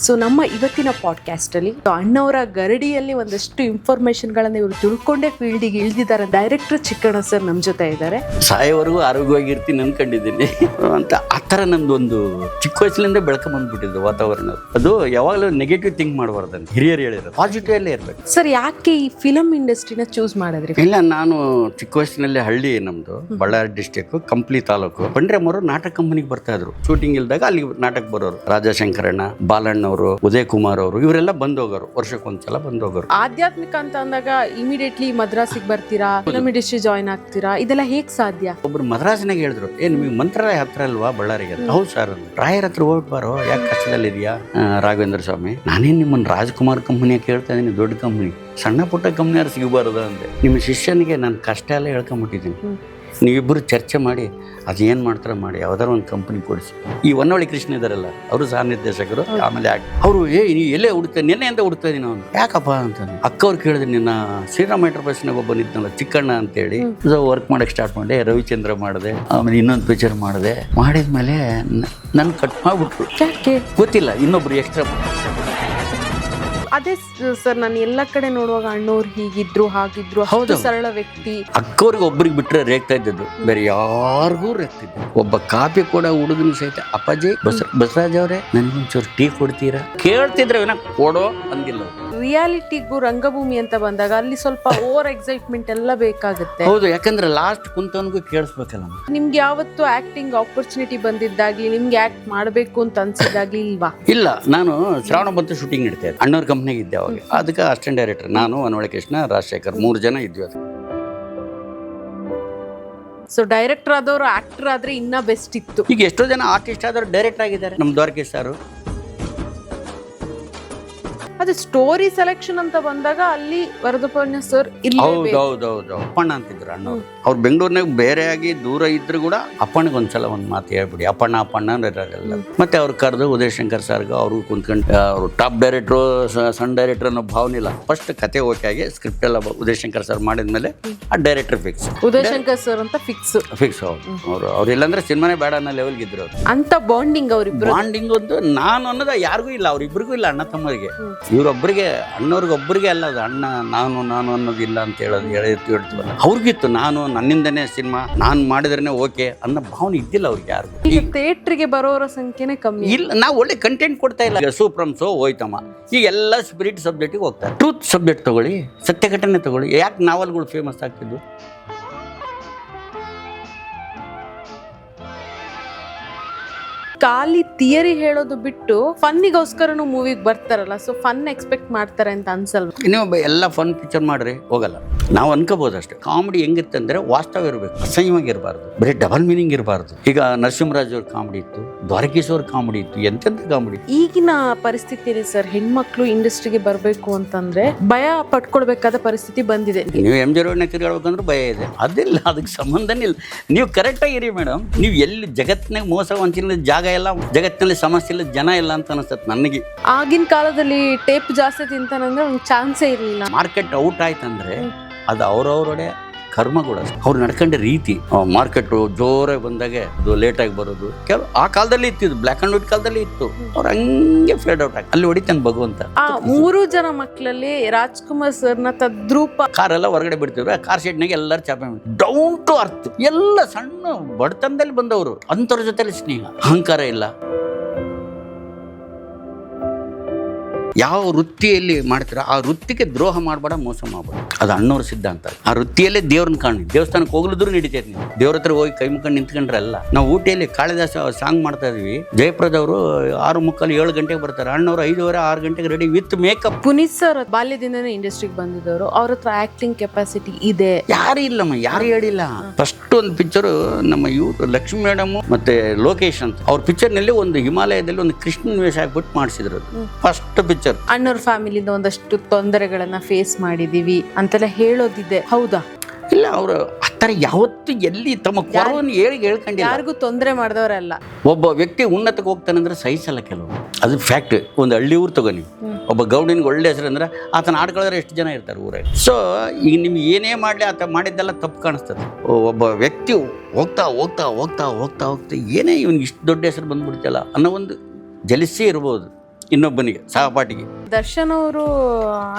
So ನಮ್ಮ ಇವತ್ತಿನ podcast ಅಲ್ಲಿ ಅಣ್ಣವರ ಗರಡಿಯಲ್ಲಿ ಒಂದಷ್ಟು ಇನ್ಫಾರ್ಮೇಶನ್ಗಳನ್ನ ಇವರು ತಿಳ್ಕೊಂಡೇ ಫೀಲ್ಡಿಗೆ ಇಳಿದಿದ್ದಾರೆ. ಡೈರೆಕ್ಟರ್ ಚಿಕ್ಕಣ್ಣ ಸರ್ ನಮ್ಮ ಜೊತೆ ಇದ್ದಾರೆ. ಸಾಯೋವರೆಗೂ ಆರೋಗ್ಯವಾಗಿರ್ತೀನಿ ಅನ್ಕೊಂಡಿದ್ದೀನಿ ಅಂತ ಆ ಥರ ನಂದೊಂದು ಚಿಕ್ಕ ವಯಸ್ಸಿನಿಂದ ಬೆಳಕ ಬಂದ್ಬಿಟ್ಟಿದ್ದು ವಾತಾವರಣ. ಅದು ಯಾವಾಗಲೂ ನೆಗೆಟಿವ್ ಥಿಂಕ್ ಮಾಡಬಾರ್ದಂತ ಹಿರಿಯರು ಹೇಳಿರೋದು, ಪಾಸಿಟಿವ್ ಅಲ್ಲೇ ಇರಬೇಕು. ಸರ್ ಯಾಕೆ ಈ ಫಿಲಂ ಇಂಡಸ್ಟ್ರಿನ ಚೂಸ್ ಮಾಡಿದ್ರಿ? ಇಲ್ಲ, ನಾನು ಚಿಕ್ಕ ವಯಸ್ಸಿನಲ್ಲಿ ಹಳ್ಳಿ ನಮ್ದು ಬಳ್ಳಾರಿ ಡಿಸ್ಟಿಕ್ ಕಂಪ್ಲಿ ತಾಲೂಕು. ಬಂಡ್ರೆಮ್ಮವರು ನಾಟಕ ಕಂಪನಿಗೆ ಬರ್ತಾ ಇದ್ರು. ಶೂಟಿಂಗ್ ಇಲ್ದಾಗ ಅಲ್ಲಿ ನಾಟಕ ಬರೋರು. ರಾಜಶಂಕರಣ್ಣ, ಬಾಲಣ್ಣವರು, ಉದಯ್ ಕುಮಾರ್ ಅವರು ಇವರೆಲ್ಲ ಬಂದೋಗರು, ವರ್ಷಕ್ಕೊಂದ್ಸಲ ಬಂದೋಗರು. ಆಧ್ಯಾತ್ಮಿಕ ಅಂತ ಅಂದಾಗ ಇಮಿಡಿಯೇಟ್ಲಿ ಮದ್ರಾಸಿಗೆ ಬರ್ತೀರಾ, ಫಿಲಂ ಇಂಡಸ್ಟ್ರಿ ಜಾಯ್ನ್ ಆಗ್ತೀರಾ, ಇದೆಲ್ಲ ಹೇಗ್ ಸಾಧ್ಯ? ಒಬ್ರು ಮದ್ರಾಸಿನಾಗ ಹೇಳಿದ್ರು, ನಿಮಗೆ ಮಂತ್ರಾಲಯ ಹತ್ರ ಅಲ್ವಾ ಬಳ್ಳಾರಿಗೆ? ಹೌದು ಸರ್. ರಾಯರ ಹತ್ರ ಹೋಗ್ಬಾರೋ, ಯಾಕೆ ಕಷ್ಟದಲ್ಲಿದೆಯಾ ರಾಘವೇಂದ್ರ ಸ್ವಾಮಿ? ನಾನೇನು ನಿಮ್ಮನ್ನು ರಾಜ್ಕುಮಾರ್ ಕಂಪನಿಯಾಗ ಕೇಳ್ತಾ ಇದ್ದೀನಿ, ದೊಡ್ಡ ಕಂಪನಿ, ಸಣ್ಣ ಪುಟ್ಟ ಕಂಪ್ನಿಯಾರು ಸಿಗಬಾರ್ದು ಅಂದೆ. ನಿಮ್ಮ ಶಿಷ್ಯನಿಗೆ ನಾನು ಕಷ್ಟ ಎಲ್ಲ ಹೇಳ್ಕೊಂಬಿಟ್ಟಿದ್ದೀನಿ. ನೀವಿಬ್ಬರು ಚರ್ಚೆ ಮಾಡಿ ಅದೇನು ಮಾಡ್ತಾರ ಮಾಡಿ, ಯಾವ್ದಾರು ಒಂದು ಕಂಪನಿ ಕೊಡಿಸಿ. ಈ ಹೊನ್ನವಳ್ಳಿ ಕೃಷ್ಣ ಇದಾರಲ್ಲ, ಅವರು ಸಹ ನಿರ್ದೇಶಕರು, ಆಮೇಲೆ ಅವರು ನೀ ಎಲ್ಲೇ ಹುಡುಕ್ತಾ, ನಿನ್ನೆಯಿಂದ ಹುಡುಕ್ತಾ ಇದೀನಿ. ಅವನು ಯಾಕಪ್ಪ ಅಂತ ಅಕ್ಕವ್ರು ಕೇಳಿದ್ರೆ, ನಿನ್ನ ಶ್ರೀರಾಮ್ ಎಂಟರ್ಪ್ರೈಸ್ನಾಗ ಒಬ್ಬ ನಿಂತಲ್ಲ ಚಿಕ್ಕಣ್ಣ ಅಂತೇಳಿ, ವರ್ಕ್ ಮಾಡಕ್ಕೆ ಸ್ಟಾರ್ಟ್ ಮಾಡಿದೆ. ರವಿಚಂದ್ರ ಮಾಡಿದೆ, ಆಮೇಲೆ ಇನ್ನೊಂದು ಪಿಕ್ಚರ್ ಮಾಡಿದ್ಮೇಲೆ ನನ್ನ ಕಟ್ ಮಾಡಿಬಿಟ್ರು. ಯಾಕೆ ಗೊತ್ತಿಲ್ಲ, ಇನ್ನೊಬ್ರು ಎಕ್ಸ್ಟ್ರಾ. ಅದೇ ಸರ್, ನಾನು ಎಲ್ಲ ಕಡೆ ನೋಡುವಾಗ ಅಣ್ಣವ್ರು ಹೀಗಿದ್ರು ಹಾಗಿದ್ರು, ಹೌದು, ಸರಳ ವ್ಯಕ್ತಿ. ಅಕ್ಕವ್ರಿಗೆ ಒಬ್ರಿಗೆ ಬಿಟ್ರೆ ರೇಗ್ತಾ ಇದ್ದದ್ದು, ಬೇರೆ ಯಾರಿಗೂ ರೇಗ್ತಿದ್ದು. ಒಬ್ಬ ಕಾಫಿ ಕೂಡ ಹುಡುಗನ ಸಹಿತ, ಅಪ್ಪಾಜಿ ಬಸವರಾಜ್ ಅವರೇ ನನಗೊಂಚೂರು ಟೀ ಕೊಡ್ತೀರಾ ಕೇಳ್ತಿದ್ರೆ ವಿನ ಕೊಡೋ ಅಂದಿಲ್ಲ. ರಿಯಾಲಿಟಿಗೂ ರಂಗಭೂಮಿ ಅಂತ ಬಂದಾಗ ಅಲ್ಲಿ ಸ್ವಲ್ಪ ಓವರ್ ಎಕ್ಸೈಟ್ಮೆಂಟ್ ಎಲ್ಲ ಬೇಕಾಗುತ್ತೆ. ಹೌದು, ಯಾಕಂದ್ರೆ ಲಾಸ್ಟ್ ಕುಂತವನಿಗೂ ಕೇಳಿಸ್ಬೇಕಲ್ಲ. ನಿಮ್ಗೆ ಯಾವತ್ತು ಆಕ್ಟಿಂಗ್ ಆಪರ್ಚುನಿಟಿ ಬಂದಿದ್ದಾಗ್ಲಿ, ನಿಮ್ಗೆ ಆಕ್ಟ್ ಮಾಡ್ಬೇಕು ಅಂತ ಅನ್ಸಿದ್ದಾಗ್ಲಿ ಇಲ್ವಾ? ಇಲ್ಲ, ನಾನು ಶ್ರಾವಣ ಬಂತು ಶೂಟಿಂಗ್ ನಡೀತಾ ಇದ್ದೆ, ಅಣ್ಣವ್ರ ಕಂಪ್ನಿಗೆ ಇದ್ದೆ ಅವಾಗ. ಅದಕ್ಕೆ ಅಸಿಸ್ಟೆಂಟ್ ಡೈರೆಕ್ಟರ್ ನಾನು, ಹೊನ್ನವಳ್ಳಿ ಕೃಷ್ಣ, ರಾಜಶೇಖರ್, 3 ಜನ ಇದ್ವಿ. ಅದು ಸೊ ಡೈರೆಕ್ಟರ್ ಆದವರು ಆಕ್ಟರ್ ಆದ್ರೆ ಇನ್ನ ಬೆಸ್ಟ್ ಇತ್ತು. ಈಗ ಎಷ್ಟೋ ಜನ ಆರ್ಟಿಸ್ಟ್ ಆದವರು ಡೈರೆಕ್ಟರ್ ಆಗಿದ್ದಾರೆ. ನಮ್ಮ ದ್ವಾರಕೀಶ್ ಸಾರು. ಅದು ಸ್ಟೋರಿ ಸೆಲೆಕ್ಷನ್ ಅಂತ ಬಂದಾಗ ಅಲ್ಲಿ ವರದಪಣ್ಣ ಸರ್ ಹೌದೌದೌದು, ಅಪ್ಪಣ್ಣ ಅಂತಿದ್ರು ಅಣ್ಣವ್ರು. ಅವ್ರು ಬೆಂಗಳೂರಿನಾಗ ಬೇರೆ ಆಗಿ ದೂರ ಇದ್ರು ಕೂಡ ಅಪ್ಪಣ್ಣಿಗೆ ಒಂದ್ಸಲ ಒಂದು ಮಾತು ಹೇಳ್ಬಿಡಿ, ಅಪ್ಪಣ್ಣ ಅಪ್ಪಣ್ಣ ಇರೋಲ್ಲ. ಮತ್ತೆ ಅವ್ರು ಕರೆದು ಉದಯ್ ಶಂಕರ್ ಸರ್ಗೆ ಅವ್ರು ಕುಂತ್ಕೊಂಡು, ಅವರು ಟಾಪ್ ಡೈರೆಕ್ಟ್ರು ಸಣ್ಣ ಡೈರೆಕ್ಟರ್ ಅನ್ನೋ ಭಾವನೆ ಇಲ್ಲ. ಫಸ್ಟ್ ಕತೆ ಓಕೆ ಆಗಿ ಸ್ಕ್ರಿಪ್ಟ್ ಎಲ್ಲ ಉದಯ್ ಶಂಕರ್ ಸರ್ ಮಾಡಿದ್ಮೇಲೆ ಆ director fix. Uday Shankar sir ಅಂತ ಫಿಕ್ಸ್. ಅವ್ರು ಇಲ್ಲಾಂದ್ರೆ ಸಿನಿಮಾನೇ ಬೇಡ ಅನ್ನೋ ಲೆವೆಲ್ಗೆ ಇದ್ರು ಅವ್ರು. ಅಂತ ಬಾಂಡಿಂಗ್, ಅವ್ರಿಬ್ರು ಬಾಂಡಿಂಗ್ ಒಂದು ನಾನು ಅನ್ನೋದು ಯಾರಿಗೂ ಇಲ್ಲ, ಅವ್ರಿಬ್ರಿಗೂ ಇಲ್ಲ, ಅಣ್ಣ ತಮ್ಮರಿಗೆ. ಇವ್ರೊಬ್ಬರಿಗೆ, ಅಣ್ಣವ್ರಿಗೊಬ್ಬರಿಗೆ ಅಲ್ಲ ಅದು, ಅಣ್ಣ ನಾನು ಅನ್ನೋದಿಲ್ಲ ಅಂತ ಹೇಳ್ತೀವಲ್ಲ, ಅವ್ರಿಗಿತ್ತು. ನಾನು ನನ್ನಿಂದನೇ ಸಿನಿಮಾ ನಾನು ಮಾಡಿದ್ರೇನೆ ಓಕೆ ಅನ್ನೋ ಭಾವನೆ ಇದ್ದಿಲ್ಲ ಅವ್ರಿಗೆ ಯಾರಿಗೂ. ಈಗ ಥಿಯೇಟ್ರಿಗೆ ಬರೋರ ಸಂಖ್ಯೆನೇ ಕಮ್ಮಿ ಇಲ್ಲ, ನಾವು ಒಳ್ಳೆ ಕಂಟೆಂಟ್ ಕೊಡ್ತಾ ಇಲ್ಲ. ಸೂಪ್ರಮ್ ಸೋ ಹೋಯ್ತಮ್ಮ, ಈಗ ಎಲ್ಲ ಸ್ಪಿರಿಟ್ ಸಬ್ಜೆಕ್ಟಿಗೆ ಹೋಗ್ತಾರೆ. ಟ್ರೂತ್ ಸಬ್ಜೆಕ್ಟ್ ತಗೊಳ್ಳಿ, ಸತ್ಯ ಘಟನೆ ತಗೊಳ್ಳಿ. ಯಾಕೆ ನಾವಲ್ಗಳು ಫೇಮಸ್ ಆಗ್ತಿದ್ವು? ಖಾಲಿ ಥಿಯರಿ ಹೇಳೋದು ಬಿಟ್ಟು ಫನ್ನಿಗೋಸ್ಕರನು ಮೂವಿಗೆ ಬರ್ತಾರಲ್ಲ, ಸೊ ಫನ್ ಎಕ್ಸ್ಪೆಕ್ಟ್ ಮಾಡ್ತಾರೆ ಅಂತ ಅನ್ಸಲ್ವ? ನೀವು ಎಲ್ಲ ಫನ್ ಪಿಕ್ಚರ್ ಮಾಡ್ರಿ, ಹೋಗಲ್ಲ. ನಾವು ಅನ್ಕೋಬಹುದು ಅಷ್ಟೇ. ಕಾಮಿಡಿ ಹೆಂಗಿರುತ್ತೆ ಅಂದ್ರೆ ವಾಸ್ತವ ಇರಬೇಕು, ಅಸಹ್ಯವಾಗಿ ಇರಬಾರ್ದು, ಬರೀ ಡಬಲ್ ಮೀನಿಂಗ್ ಇರಬಾರ್ದು. ಈಗ ನರಸಿಂಹರಾಜ್ ಅವ್ರ ಕಾಮಿಡಿ ಇತ್ತು, ದ್ವಾರಕೀಶ್ ಅವ್ರ ಕಾಮಿಡಿ ಇತ್ತು, ಎಂತೆಂತ ಕಾಮಿಡಿ. ಈಗಿನ ಪರಿಸ್ಥಿತಿ ಸರ್, ಹೆಣ್ಮಕ್ಳು ಇಂಡಸ್ಟ್ರಿಗೆ ಬರಬೇಕು ಅಂತಂದ್ರೆ ಭಯ ಪಟ್ಕೊಳ್ಬೇಕಾದ ಪರಿಸ್ಥಿತಿ ಬಂದಿದೆ. ನೀವು MG ರೋಡ್ನ ತಿರ್ಗಾಡ್ಬೇಕಂದ್ರೆ ಭಯ ಇದೆ. ಅದಿಲ್ಲ, ಅದಕ್ಕೆ ಸಂಬಂಧನೇ ಇಲ್ಲ. ನೀವು ಕರೆಕ್ಟಾಗಿ ಇರಿ ಮೇಡಮ್. ನೀವು ಎಲ್ಲಿ ಜಗತ್ತಿನಾಗ ಮೋಸ ವಂಚನೆ ಜಾಗ ಎಲ್ಲ, ಜಗತ್ತಿನಲ್ಲಿ ಸಮಸ್ಯೆ ಇಲ್ಲ, ಜನ ಇಲ್ಲ ಅಂತ ಅನಿಸ್ತದೆ ನನಗೆ. ಆಗಿನ ಕಾಲದಲ್ಲಿ ಟೇಪ್ ಜಾಸ್ತಿ ತಿಂತಾನಂದ್ರೆ ಒಂದು ಚಾನ್ಸೇ ಇರಲಿಲ್ಲ. ಮಾರ್ಕೆಟ್ ಔಟ್ ಆಯ್ತಂದ್ರೆ ಅದು ಅವ್ರವ್ರೊಡೆ ಕರ್ಮಗಳು. ಅವ್ರು ನಡ್ಕೊಂಡ ರೀತಿ, ಮಾರ್ಕೆಟ್ ಜೋರಾಗಿ ಬಂದಾಗ ಅದು ಲೇಟಾಗಿ ಬರೋದು. ಆ ಕಾಲದಲ್ಲಿ ಇತ್ತು, ಬ್ಲ್ಯಾಕ್ ಅಂಡ್ ವೈಟ್ ಕಾಲದಲ್ಲಿ ಇತ್ತು. ಅವ್ರು ಹಂಗೆ ಫೇಡ್ ಔಟ್ ಆಗಿ ಅಲ್ಲಿ ಹೊಡಿತಾನೆ ಭಗವಂತ. ಆ 3 ಜನ ಮಕ್ಕಳಲ್ಲಿ ರಾಜ್ಕುಮಾರ್ ಸರ್ನ ತದ್ರೂಪ. ಕಾರೆಲ್ಲ ಹೊರಗಡೆ ಬಿಡ್ತಿದ್ರು, ಆ ಕಾರ್ ಶೆಡ್ನಾಗ ಎಲ್ಲರೂ ಚಾಪೆ ಡೌನ್ ಟು ಅರ್ತ್, ಎಲ್ಲ ಸಣ್ಣ ಬಡತನದಲ್ಲಿ ಬಂದವರು. ಅಂಥವ್ರ ಜೊತೆಲಿ ಸ್ನೇಹ, ಅಹಂಕಾರ ಇಲ್ಲ. ಯಾವ ವೃತ್ತಿಯಲ್ಲಿ ಮಾಡ್ತೀರ ಆ ವೃತ್ತಿಗೆ ದ್ರೋಹ ಮಾಡಬೇಡ, ಮೋಸ ಮಾಡಬೇಡ. ಅದು ಅಣ್ಣವ್ರ ಸಿದ್ಧಾಂತ. ಆ ವೃತ್ತಿಯಲ್ಲೇ ದೇವ್ರನ್ನ ಕಾಣಿ. ದೇವಸ್ಥಾನಕ್ಕೆ ಹೋಗ್ಲಿದ್ರು ನಡೀತೈತೆ. ನೀವು ದೇವ್ರ ಹತ್ರ ಹೋಗಿ ಕೈ ಮುಖಂಡು ನಿಂತ್ಕೊಂಡ್ರೆ ಅಲ್ಲ. ನಾವು ಊಟಿಯಲ್ಲಿ ಕಾಳಿದಾಸ ಸಾಂಗ್ ಮಾಡ್ತಾ ಇದ್ವಿ. ಜಯಪ್ರದ್ ಅವರು 6:45 7 ಗಂಟೆಗೆ ಬರ್ತಾರೆ. ಅಣ್ಣವ್ರು 5:30 6 ಗಂಟೆಗೆ ready with makeup. Puneeth sir ಬಾಲ್ಯದಿಂದನೇ ಇಂಡಸ್ಟ್ರಿಗೆ ಬಂದಿದ್ದವರು, ಅವ್ರ ಹತ್ರ ಆಕ್ಟಿಂಗ್ ಕೆಪಾಸಿಟಿ ಇದೆ. ಯಾರು ಇಲ್ಲಮ್ಮ, ಯಾರು ಹೇಳಿಲ್ಲ. ಫಸ್ಟ್ ಒಂದು ಪಿಕ್ಚರ್ ನಮ್ಮ ಇವ್ರು ಲಕ್ಷ್ಮೀ ಮೇಡಮ್ ಮತ್ತೆ ಲೋಕೇಶ್ ಅಂತ, ಅವ್ರ ಪಿಕ್ಚರ್ ನಲ್ಲಿ ಒಂದು ಹಿಮಾಲಯದಲ್ಲಿ ಒಂದು ಕೃಷ್ಣನ್ ವೇಷ ಹಾಕ್ಬಿಟ್ಟು ಮಾಡಿಸಿದ್ರು. First picture. ಅಣ್ಣವ್ರ ಫ್ಯಾಮಿಲಿಯಿಂದ ಒಂದಷ್ಟು ತೊಂದರೆಗಳನ್ನ ಫೇಸ್ ಮಾಡಿದೀವಿ ಅಂತೆಲ್ಲ ಹೇಳೋದಿದೆ, ಹೌದಾ? ಇಲ್ಲ, ಅವರು ಆತರ ಯಾವತ್ತು ಎಲ್ಲಿ ತಮ್ಮ ಕೊರವನ್ನು ಹೇಳ್ಕೊಂಡಿಲ್ಲ. ಯಾರಿಗೂ ತೊಂದರೆ ಮಾಡಿದವರಲ್ಲ. ಒಬ್ಬ ವ್ಯಕ್ತಿ ಉನ್ನತಕ್ಕೆ ಹೋಗ್ತಾನಂದ್ರೆ ಸಹಿಸಲ್ಲ ಕೆಲವು, ಅದು ಫ್ಯಾಕ್ಟ್. ಒಂದು ಹಳ್ಳಿ ಊರು ತಗೋನಿ, ಒಬ್ಬ ಗೌಡನಿಗೆ ಒಳ್ಳೆ ಹೆಸರು ಅಂದ್ರೆ ಆತನ ಆಡ್ಕೊಳ್ಳೋದ್ರೆ ಎಷ್ಟು ಜನ ಇರ್ತಾರೆ ಊರಾಗ. ಸೊ ಈಗ ನಿಮ್ಗೆ ಏನೇ ಮಾಡಲಿ ಆತ ಮಾಡಿದ್ದೆಲ್ಲ ತಪ್ಪು ಕಾಣಿಸ್ತದೆ. ಒಬ್ಬ ವ್ಯಕ್ತಿ ಹೋಗ್ತಾ ಹೋಗ್ತಾ ಹೋಗ್ತಾ ಹೋಗ್ತಾ ಹೋಗ್ತಾ ಏನೇ ಇವ್ನಿಗೆ ಇಷ್ಟು ದೊಡ್ಡ ಹೆಸರು ಬಂದ್ಬಿಡ್ತಲ್ಲ ಅನ್ನೋ ಒಂದು ಜಲಸಿ ಇರ್ಬೋದು. ಇನ್ನೊಬ್ಬನಿಗೆ ಸಹಪಾಠಿಗೆ. ದರ್ಶನ್ ಅವರು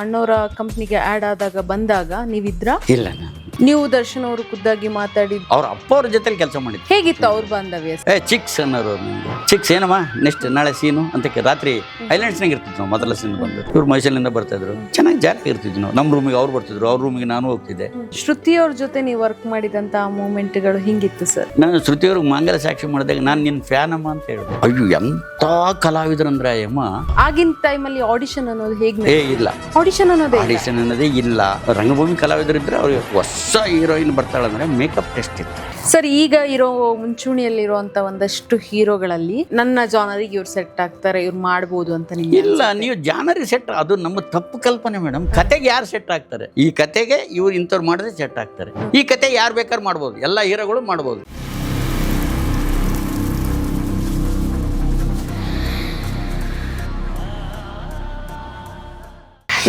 ಅಣ್ಣವರ ಕಂಪ್ನಿಗೆ ಆ್ಯಡ್ ಆದಾಗ ಬಂದಾಗ ನೀವಿದ್ರಾ? ಇಲ್ಲ, ನಾನು ನೀವು ದರ್ಶನ್ ಅವರು ಖುದ್ದಾಗಿ ಮಾತಾಡಿ ಅವ್ರ ಅಪ್ಪ ಅವ್ರ ಜೊತೆಲಿ ಕೆಲಸ ಮಾಡಿದ್ದೆ. ಹೇಗಿತ್ತು ಅವ್ರ ಬಾಂಧವ್ಯ? ಚಿಕ್ಸ್ ಅನ್ನೋರು ನನಗೆ. ಚಿಕ್ಸ್ ಏನಮ್ಮ ನೆಕ್ಸ್ಟ್ ನಾಳೆ ಸೀನು ಅಂತ ರಾತ್ರಿ ಐಲ್ಯಾಂಡ್ಸ್ನಾಗ ಇರ್ತಿದ್ವಿ ನಾವು. ಮೊದಲ ಸೀನ್ ಬಂದು ಇವ್ರು ಮೈಸೂರಿನಿಂದ ಬರ್ತಾಯಿದ್ರು, ಚೆನ್ನಾಗಿ ಜಾಲಿ ಇರ್ತಿದ್ವಿ ನಾವು. ನಮ್ಮ ರೂಮಿಗೆ ಅವ್ರು ಬರ್ತಿದ್ರು, ಅವ್ರ ರೂಮಿಗೆ ನಾನು ಹೋಗ್ತಿದ್ದೆ. ಶ್ರುತಿ ಅವ್ರ ಜೊತೆ ನೀವು ವರ್ಕ್ ಮಾಡಿದಂತ ಮೂಮೆಂಟ್ಗಳು ಹಿಂಗಿತ್ತು ಸರ್? ನಾನು ಶ್ರುತಿಯವ್ರಿಗೆ ಮಾಂಗಲ್ಯ ಸಾಕ್ಷಿ ಮಾಡಿದಾಗ ನಾನು ನಿನ್ನ ಫ್ಯಾನ್ ಅಮ್ಮ ಅಂತ ಹೇಳಿದೆ. ಅಯ್ಯೋ ಎಂಥ ಕಲಾವಿದ್ರಂದ್ರೆ ಅಮ್ಮ. ಆಗಿನ ಟೈಮಲ್ಲಿ ಆಡಿಷನ್ ಅನ್ನೋದು ಹೇಗೆ? ಇಲ್ಲ, ಆಡಿಷನ್ ಅನ್ನೋದೇ ಇಲ್ಲ. ರಂಗಭೂಮಿ ಕಲಾವಿದರಿದ್ರೆ ಅವ್ರಿಗೆ ಹೊಸ ಹೀರೋಯಿನ್ ಬರ್ತಾಳಂದ್ರೆ ಮೇಕಪ್ ಟೆಸ್ಟ್ ಇತ್ತು. ಸರ್, ಈಗ ಇರೋ ಮುಂಚೂಣಿಯಲ್ಲಿರುವಂತ ಒಂದಷ್ಟು ಹೀರೋಗಳಲ್ಲಿ ನನ್ನ ಜಾನರಿಗೆ ಇವ್ರು ಸೆಟ್ ಆಗ್ತಾರೆ, ಇವ್ರು ಮಾಡ್ಬೋದು ಅಂತ ನಿಮ್ಗೆ? ಇಲ್ಲ, ನೀವು ಜಾನರಿ ಸೆಟ್, ಅದು ನಮ್ಮ ತಪ್ಪು ಕಲ್ಪನೆ ಮೇಡಮ್. ಕತೆಗೆ ಯಾರು ಸೆಟ್ ಆಗ್ತಾರೆ? ಈ ಕತೆಗೆ ಇವ್ರು ಇಂಥವ್ರು ಮಾಡಿದ್ರೆ ಸೆಟ್ ಆಗ್ತಾರೆ. ಈ ಕತೆ ಯಾರು ಬೇಕಾದ್ರೂ ಮಾಡ್ಬೋದು, ಎಲ್ಲ ಹೀರೋಗಳು ಮಾಡ್ಬೋದು.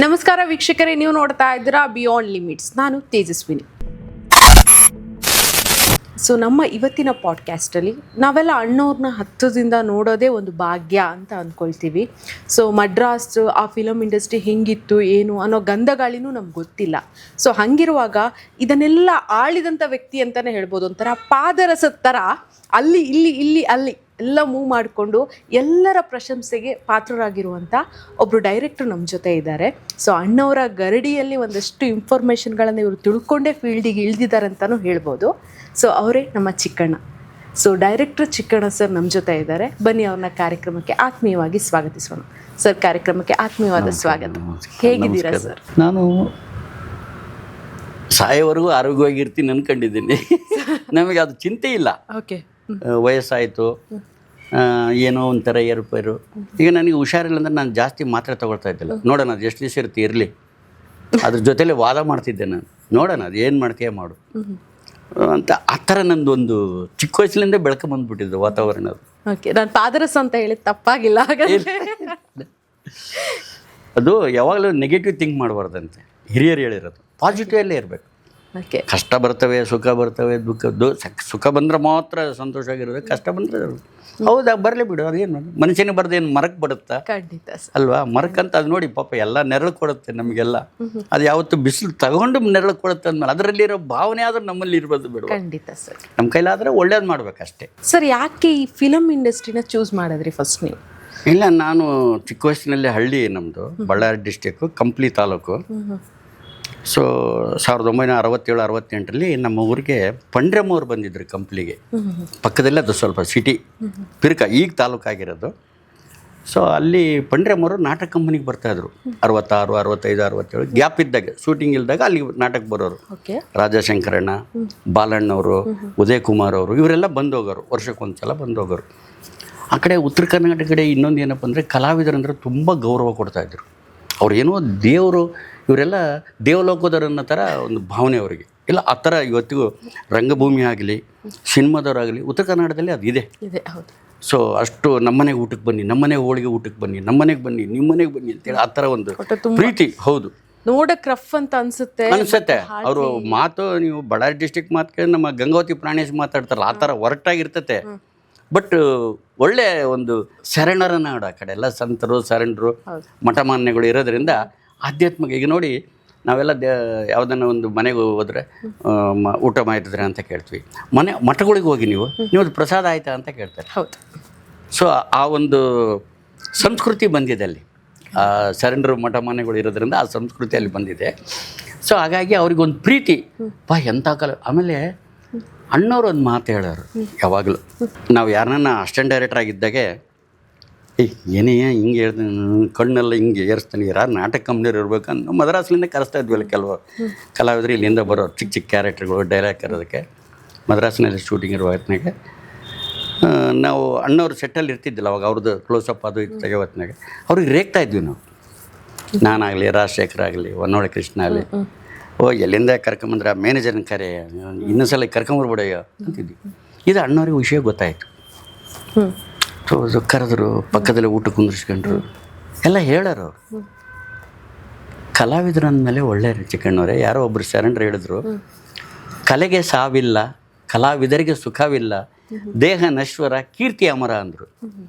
ನಮಸ್ಕಾರ ವೀಕ್ಷಕರೇ, ನೀವು ನೋಡ್ತಾ ಇದ್ದೀರಾ ಬಿಯಾಂಡ್ ಲಿಮಿಟ್ಸ್. ನಾನು ತೇಜಸ್ವಿನಿ. ಸೊ ನಮ್ಮ ಇವತ್ತಿನ ಪಾಡ್ಕ್ಯಾಸ್ಟಲ್ಲಿ ನಾವೆಲ್ಲ ಅಣ್ಣವ್ರನ್ನ ಹತ್ತದಿಂದ ನೋಡೋದೇ ಒಂದು ಭಾಗ್ಯ ಅಂತ ಅಂದ್ಕೊಳ್ತೀವಿ. ಸೊ ಮಡ್ರಾಸ್ ಆ ಫಿಲಮ್ ಇಂಡಸ್ಟ್ರಿ ಹೆಂಗಿತ್ತು ಏನು ಅನ್ನೋ ಗಂಧಗಾಳಿನೂ ನಮ್ಗೆ ಗೊತ್ತಿಲ್ಲ. ಸೊ ಹಾಗಿರುವಾಗ ಇದನ್ನೆಲ್ಲ ಆಳಿದಂಥ ವ್ಯಕ್ತಿ ಅಂತಲೇ ಹೇಳ್ಬೋದು. ಒಂಥರ ಪಾದರಸದ ಥರ ಅಲ್ಲಿ ಅಲ್ಲಿ ಎಲ್ಲ ಮೂವ್ ಮಾಡಿಕೊಂಡು ಎಲ್ಲರ ಪ್ರಶಂಸೆಗೆ ಪಾತ್ರರಾಗಿರುವಂಥ ಒಬ್ಬರು ಡೈರೆಕ್ಟ್ರು ನಮ್ಮ ಜೊತೆ ಇದ್ದಾರೆ. ಸೊ ಅಣ್ಣವರ ಗರಡಿಯಲ್ಲಿ ಒಂದಷ್ಟು ಇನ್ಫಾರ್ಮೇಷನ್ಗಳನ್ನು ಇವರು ತಿಳ್ಕೊಂಡೇ ಫೀಲ್ಡಿಗೆ ಇಳಿದಿದ್ದಾರೆ ಅಂತಲೂ ಹೇಳ್ಬೋದು. ಸೊ ಅವರೇ ನಮ್ಮ Chikkanna. So director Chikkanna sir ನಮ್ಮ ಜೊತೆ ಇದ್ದಾರೆ. ಬನ್ನಿ ಅವ್ರನ್ನ ಕಾರ್ಯಕ್ರಮಕ್ಕೆ ಆತ್ಮೀಯವಾಗಿ ಸ್ವಾಗತಿಸೋಣ. ಸರ್, ಕಾರ್ಯಕ್ರಮಕ್ಕೆ ಆತ್ಮೀಯವಾದ ಸ್ವಾಗತ. ಹೇಗಿದ್ದೀರಾ ಸರ್? ನಾನು ಸಾಯೋವರೆಗೂ ಆರೋಗ್ಯವಾಗಿರ್ತೀನಿ ಅಂದ್ಕೊಂಡಿದ್ದೀನಿ. ನಮಗೆ ಅದು ಚಿಂತೆ ಇಲ್ಲ. ಓಕೆ, ವಯಸ್ಸಾಯಿತು, ಏನೋ ಒಂಥರ ಏರುಪೇರು. ಈಗ ನನಗೆ ಹುಷಾರಿಲ್ಲ ಅಂದ್ರೆ ನಾನು ಜಾಸ್ತಿ ಮಾತ್ರೆ ತೊಗೊಳ್ತಾ ಇದ್ದಿಲ್ಲ. ನೋಡೋಣ ಅದು ಎಷ್ಟು ದಿವಸ ಇರುತ್ತೆ ಇರಲಿ, ಅದ್ರ ಜೊತೆಲೇ ವಾದ ಮಾಡ್ತಿದ್ದೆ ನಾನು. ನೋಡೋಣ ಅದು ಏನು ಮಾಡ್ತೀಯ ಮಾಡು ಅಂತ. ಆ ಥರ ನಂದೊಂದು ಚಿಕ್ಕ ವಯಸ್ಸಿನಿಂದ ಬೆಳಕು ಬಂದ್ಬಿಟ್ಟಿದ್ದು ವಾತಾವರಣ ಅದು. ಓಕೆ, ನಾನು ಪಾದರಸ ಅಂತ ಹೇಳಿದ ತಪ್ಪಾಗಿಲ್ಲ ಹಾಗಾದ್ರೆ? ಅದು ಯಾವಾಗಲೂ ನೆಗೆಟಿವ್ ಥಿಂಕ್ ಮಾಡಬಾರ್ದಂತೆ ಹಿರಿಯರು ಹೇಳಿರೋದು. ಪಾಸಿಟಿವ್ ಅಲ್ಲೇ ಇರಬೇಕು. ಓಕೆ, ಕಷ್ಟ ಬರ್ತವೆ, ಸುಖ ಬರ್ತವೆ, ಸುಖ ಬಂದ್ರೆ ಮಾತ್ರ ಸಂತೋಷ ಆಗಿರೋದು. ಕಷ್ಟ ಬಂದರೆ ಹೌದಾ ಬರಲಿ ಬಿಡು, ಅದೇನು ಮನುಷ್ಯನಿಗೆ ಬರದೆ ಏನು ಮರಕ್ಕೆ ಬರುತ್ತಾ? ಖಂಡಿತ ಅಲ್ವಾ? ಮರಕ್ಕಂತ ಅದು ನೋಡಿ ಪಾಪ ಎಲ್ಲ ನೆರಳು ಕೊಡುತ್ತೆ ನಮಗೆಲ್ಲ. ಅದು ಯಾವತ್ತು ಬಿಸಿಲು ತಗೊಂಡು ನೆರಳು ಕೊಡುತ್ತೆ ಅಂದ್ಮೇಲೆ ಅದರಲ್ಲಿರೋ ಭಾವನೆ ಆದ್ರೂ ನಮ್ಮಲ್ಲಿ ಇರ್ಬೋದು ಬಿಡು. ಖಂಡಿತ ಸರ್. ನಮ್ಮ ಕೈಲಾದ್ರೆ ಒಳ್ಳೇದು ಮಾಡ್ಬೇಕಷ್ಟೇ. ಸರ್, ಯಾಕೆ ಈ ಫಿಲಮ್ ಇಂಡಸ್ಟ್ರಿನ ಚೂಸ್ ಮಾಡಿದ್ರಿ ಫಸ್ಟ್ ನೀವು? ಇಲ್ಲ, ನಾನು ಚಿಕ್ಕ ವಯಸ್ಸಿನಲ್ಲಿ ಹಳ್ಳಿ ನಮ್ಮದು ಬಳ್ಳಾರಿ ಡಿಸ್ಟಿಕ್ಕು, ಕಂಪ್ಲಿ ತಾಲೂಕು. ಸೊ 1967-68ರಲ್ಲಿ ನಮ್ಮ ಊರಿಗೆ ಪಂಡ್ರಮ್ಮವ್ರು ಬಂದಿದ್ರು ಕಂಪ್ಲಿಗೆ. ಪಕ್ಕದಲ್ಲೇ ಅದು ಸ್ವಲ್ಪ ಸಿಟಿ ಪಿರ್ಕ, ಈಗ ತಾಲೂಕಾಗಿರೋದು. ಸೊ ಅಲ್ಲಿ ಪಂಡ್ರಮ್ಮವರು ನಾಟಕ ಕಂಪನಿಗೆ ಬರ್ತಾಯಿದ್ರು. 66, 65, 67 ಗ್ಯಾಪ್ ಇದ್ದಾಗ, ಶೂಟಿಂಗ್ ಇಲ್ದಾಗ ಅಲ್ಲಿ ನಾಟಕ ಬರೋರು. ರಾಜಶಂಕರಣ್ಣ, ಬಾಲಣ್ಣವರು, ಉದಯ್ ಕುಮಾರ್ ಅವರು ಇವರೆಲ್ಲ ಬಂದೋಗೋರು. ವರ್ಷಕ್ಕೊಂದ್ಸಲ ಬಂದೋಗೋರು. ಆ ಕಡೆ ಉತ್ತರ ಕರ್ನಾಟಕ ಕಡೆ ಇನ್ನೊಂದು ಏನಪ್ಪ ಅಂದರೆ ಕಲಾವಿದರಂದ್ರೆ ತುಂಬ ಗೌರವ ಕೊಡ್ತಾಯಿದ್ರು. ಅವ್ರೇನೋ ದೇವರು, ಇವರೆಲ್ಲ ದೇವಲೋಕದವರನ್ನೋ ಥರ ಒಂದು ಭಾವನೆ ಅವರಿಗೆ ಇಲ್ಲ. ಆ ಥರ ಇವತ್ತಿಗೂ ರಂಗಭೂಮಿ ಆಗಲಿ, ಸಿನಿಮಾದವರಾಗಲಿ ಉತ್ತರ ಕನ್ನಡದಲ್ಲಿ ಅದು ಇದೆ. ಸೊ ಅಷ್ಟು ನಮ್ಮನೆಗೆ ಊಟಕ್ಕೆ ಬನ್ನಿ, ನಮ್ಮನೆಗೆ ಹೋಳಿಗೆ ಊಟಕ್ಕೆ ಬನ್ನಿ, ನಮ್ಮನೆಗೆ ಬನ್ನಿ, ನಿಮ್ಮ ಮನೆಗೆ ಬನ್ನಿ ಅಂತೇಳಿ ಆ ಥರ ಒಂದು ಪ್ರೀತಿ. ಹೌದು, ನೋಡಕ್ಕೆ ರಫ್ ಅಂತ ಅನ್ಸುತ್ತೆ. ಅವರು ಮಾತು, ನೀವು ಬಳ್ಳಾರಿ ಡಿಸ್ಟಿಕ್ ಮಾತು ಕೇಳಿ ನಮ್ಮ ಗಂಗಾವತಿ ಪ್ರಾಣೇಶ್ ಮಾತಾಡ್ತಾರಲ್ಲ ಆ ಥರ ಹೊರಟಾಗಿರ್ತತೆ. ಬಟ್ ಒಳ್ಳೆ ಒಂದು ಶರಣರ ನಾಡು. ಆ ಕಡೆ ಎಲ್ಲ ಸಂತರು, ಶರಣರು, ಮಠಮಾನ್ಯಗಳು ಇರೋದ್ರಿಂದ ಆಧ್ಯಾತ್ಮಿಕ. ಈಗ ನೋಡಿ, ನಾವೆಲ್ಲ ಯಾವುದನ್ನ ಒಂದು ಮನೆಗೆ ಹೋದ್ರೆ ಊಟ ಮಾಡಿದ್ರೆ ಅಂತ ಕೇಳ್ತೀವಿ. ಮಠಗಳಿಗೆ ಹೋಗಿ ನೀವು ಪ್ರಸಾದ ಆಯ್ತಾ ಅಂತ ಕೇಳ್ತಾರೆ. ಹೌದು. ಸೊ ಆ ಒಂದು ಸಂಸ್ಕೃತಿ ಬಂದಿದೆ ಅಲ್ಲಿ. ಆ ಶರಣರು, ಮಠಮಾನ್ಯಗಳು ಇರೋದ್ರಿಂದ ಆ ಸಂಸ್ಕೃತಿ ಅಲ್ಲಿ ಬಂದಿದೆ. ಸೊ ಹಾಗಾಗಿ ಅವ್ರಿಗೊಂದು ಪ್ರೀತಿ. ಎಂಥ ಕಾಲ. ಆಮೇಲೆ ಅಣ್ಣವ್ರು ಒಂದು ಮಾತು ಹೇಳೋರು ಯಾವಾಗಲೂ. ನಾವು ಯಾರನ್ನ ಅಸಿಸ್ಟೆಂಟ್ ಡೈರೆಕ್ಟರ್ ಆಗಿದ್ದಾಗೆ, ಏನೇ ಹಿಂಗೆ ಹೇಳ್ತೀನಿ, ಕಣ್ಣೆಲ್ಲ ಹಿಂಗೆ ಏರಿಸ್ತಾನೆ, ಯಾರು ನಾಟಕ ಕಂಪ್ನಿಯವ್ರು ಇರ್ಬೇಕಂತ ಮದ್ರಾಸ್ಲಿಂದ ಕರೆಸ್ತಾ ಇದ್ವಲ್ಲ ಕೆಲವು ಕಲಾವಿದರು ಇಲ್ಲಿಂದ ಬರೋರು. ಚಿಕ್ಕ ಚಿಕ್ಕ ಕ್ಯಾರೆಕ್ಟರ್ಗಳು ಡೈಲಾಗ್ ಕರೋದಕ್ಕೆ ಮದ್ರಾಸ್ನಲ್ಲಿ ಶೂಟಿಂಗ್ ಇರುವ ಹೊತ್ತಿನಾಗೆ ನಾವು ಅಣ್ಣವ್ರು ಸೆಟ್ಟಲ್ಲಿ ಇರ್ತಿದ್ದಿಲ್ಲ ಅವಾಗ. ಅವ್ರದ್ದು ಕ್ಲೋಸಪ್ ಅದು ಇದು ತೆಗೋ ಹೊತ್ತಿನಾಗೆ ಅವ್ರಿಗೆ ರೇಗ್ತಾ ಇದ್ವಿ ನಾವು. ನಾನಾಗಲಿ, ರಾಜಶೇಖರ್ ಆಗಲಿ, ಹೊನ್ನೋಳೆ ಕೃಷ್ಣ ಆಗಲಿ, ಎಲ್ಲಿಂದ ಕರ್ಕೊಂಬಂದ್ರೆ ಮ್ಯಾನೇಜರ್ನ ಕರೆ, ಇನ್ನೊಂದ್ಸಲ ಕರ್ಕೊಂಬರ್ಬಿಡಯ್ಯ ಅಂತಿದ್ವಿ. ಇದು ಅಣ್ಣವ್ರಿಗೆ ವಿಷಯ ಗೊತ್ತಾಯಿತು. ಸೊ ಕರೆದ್ರು, ಪಕ್ಕದಲ್ಲೇ ಊಟ ಕುಂದಿರ್ಸ್ಕೊಂಡ್ರು, ಎಲ್ಲ ಹೇಳೋರು ಅವರು. ಕಲಾವಿದರು ಅಂದಮೇಲೆ ಒಳ್ಳೆ ಚಿಕ್ಕಣ್ಣವರೇ. ಯಾರೋ ಒಬ್ಬರು ಶರಣರು ಹೇಳಿದ್ರು, ಕಲೆಗೆ ಸಾವಿಲ್ಲ, ಕಲಾವಿದರಿಗೆ ಸುಖವಿಲ್ಲ, ದೇಹ ನಶ್ವರ, ಕೀರ್ತಿ ಅಮರ ಅಂದರು.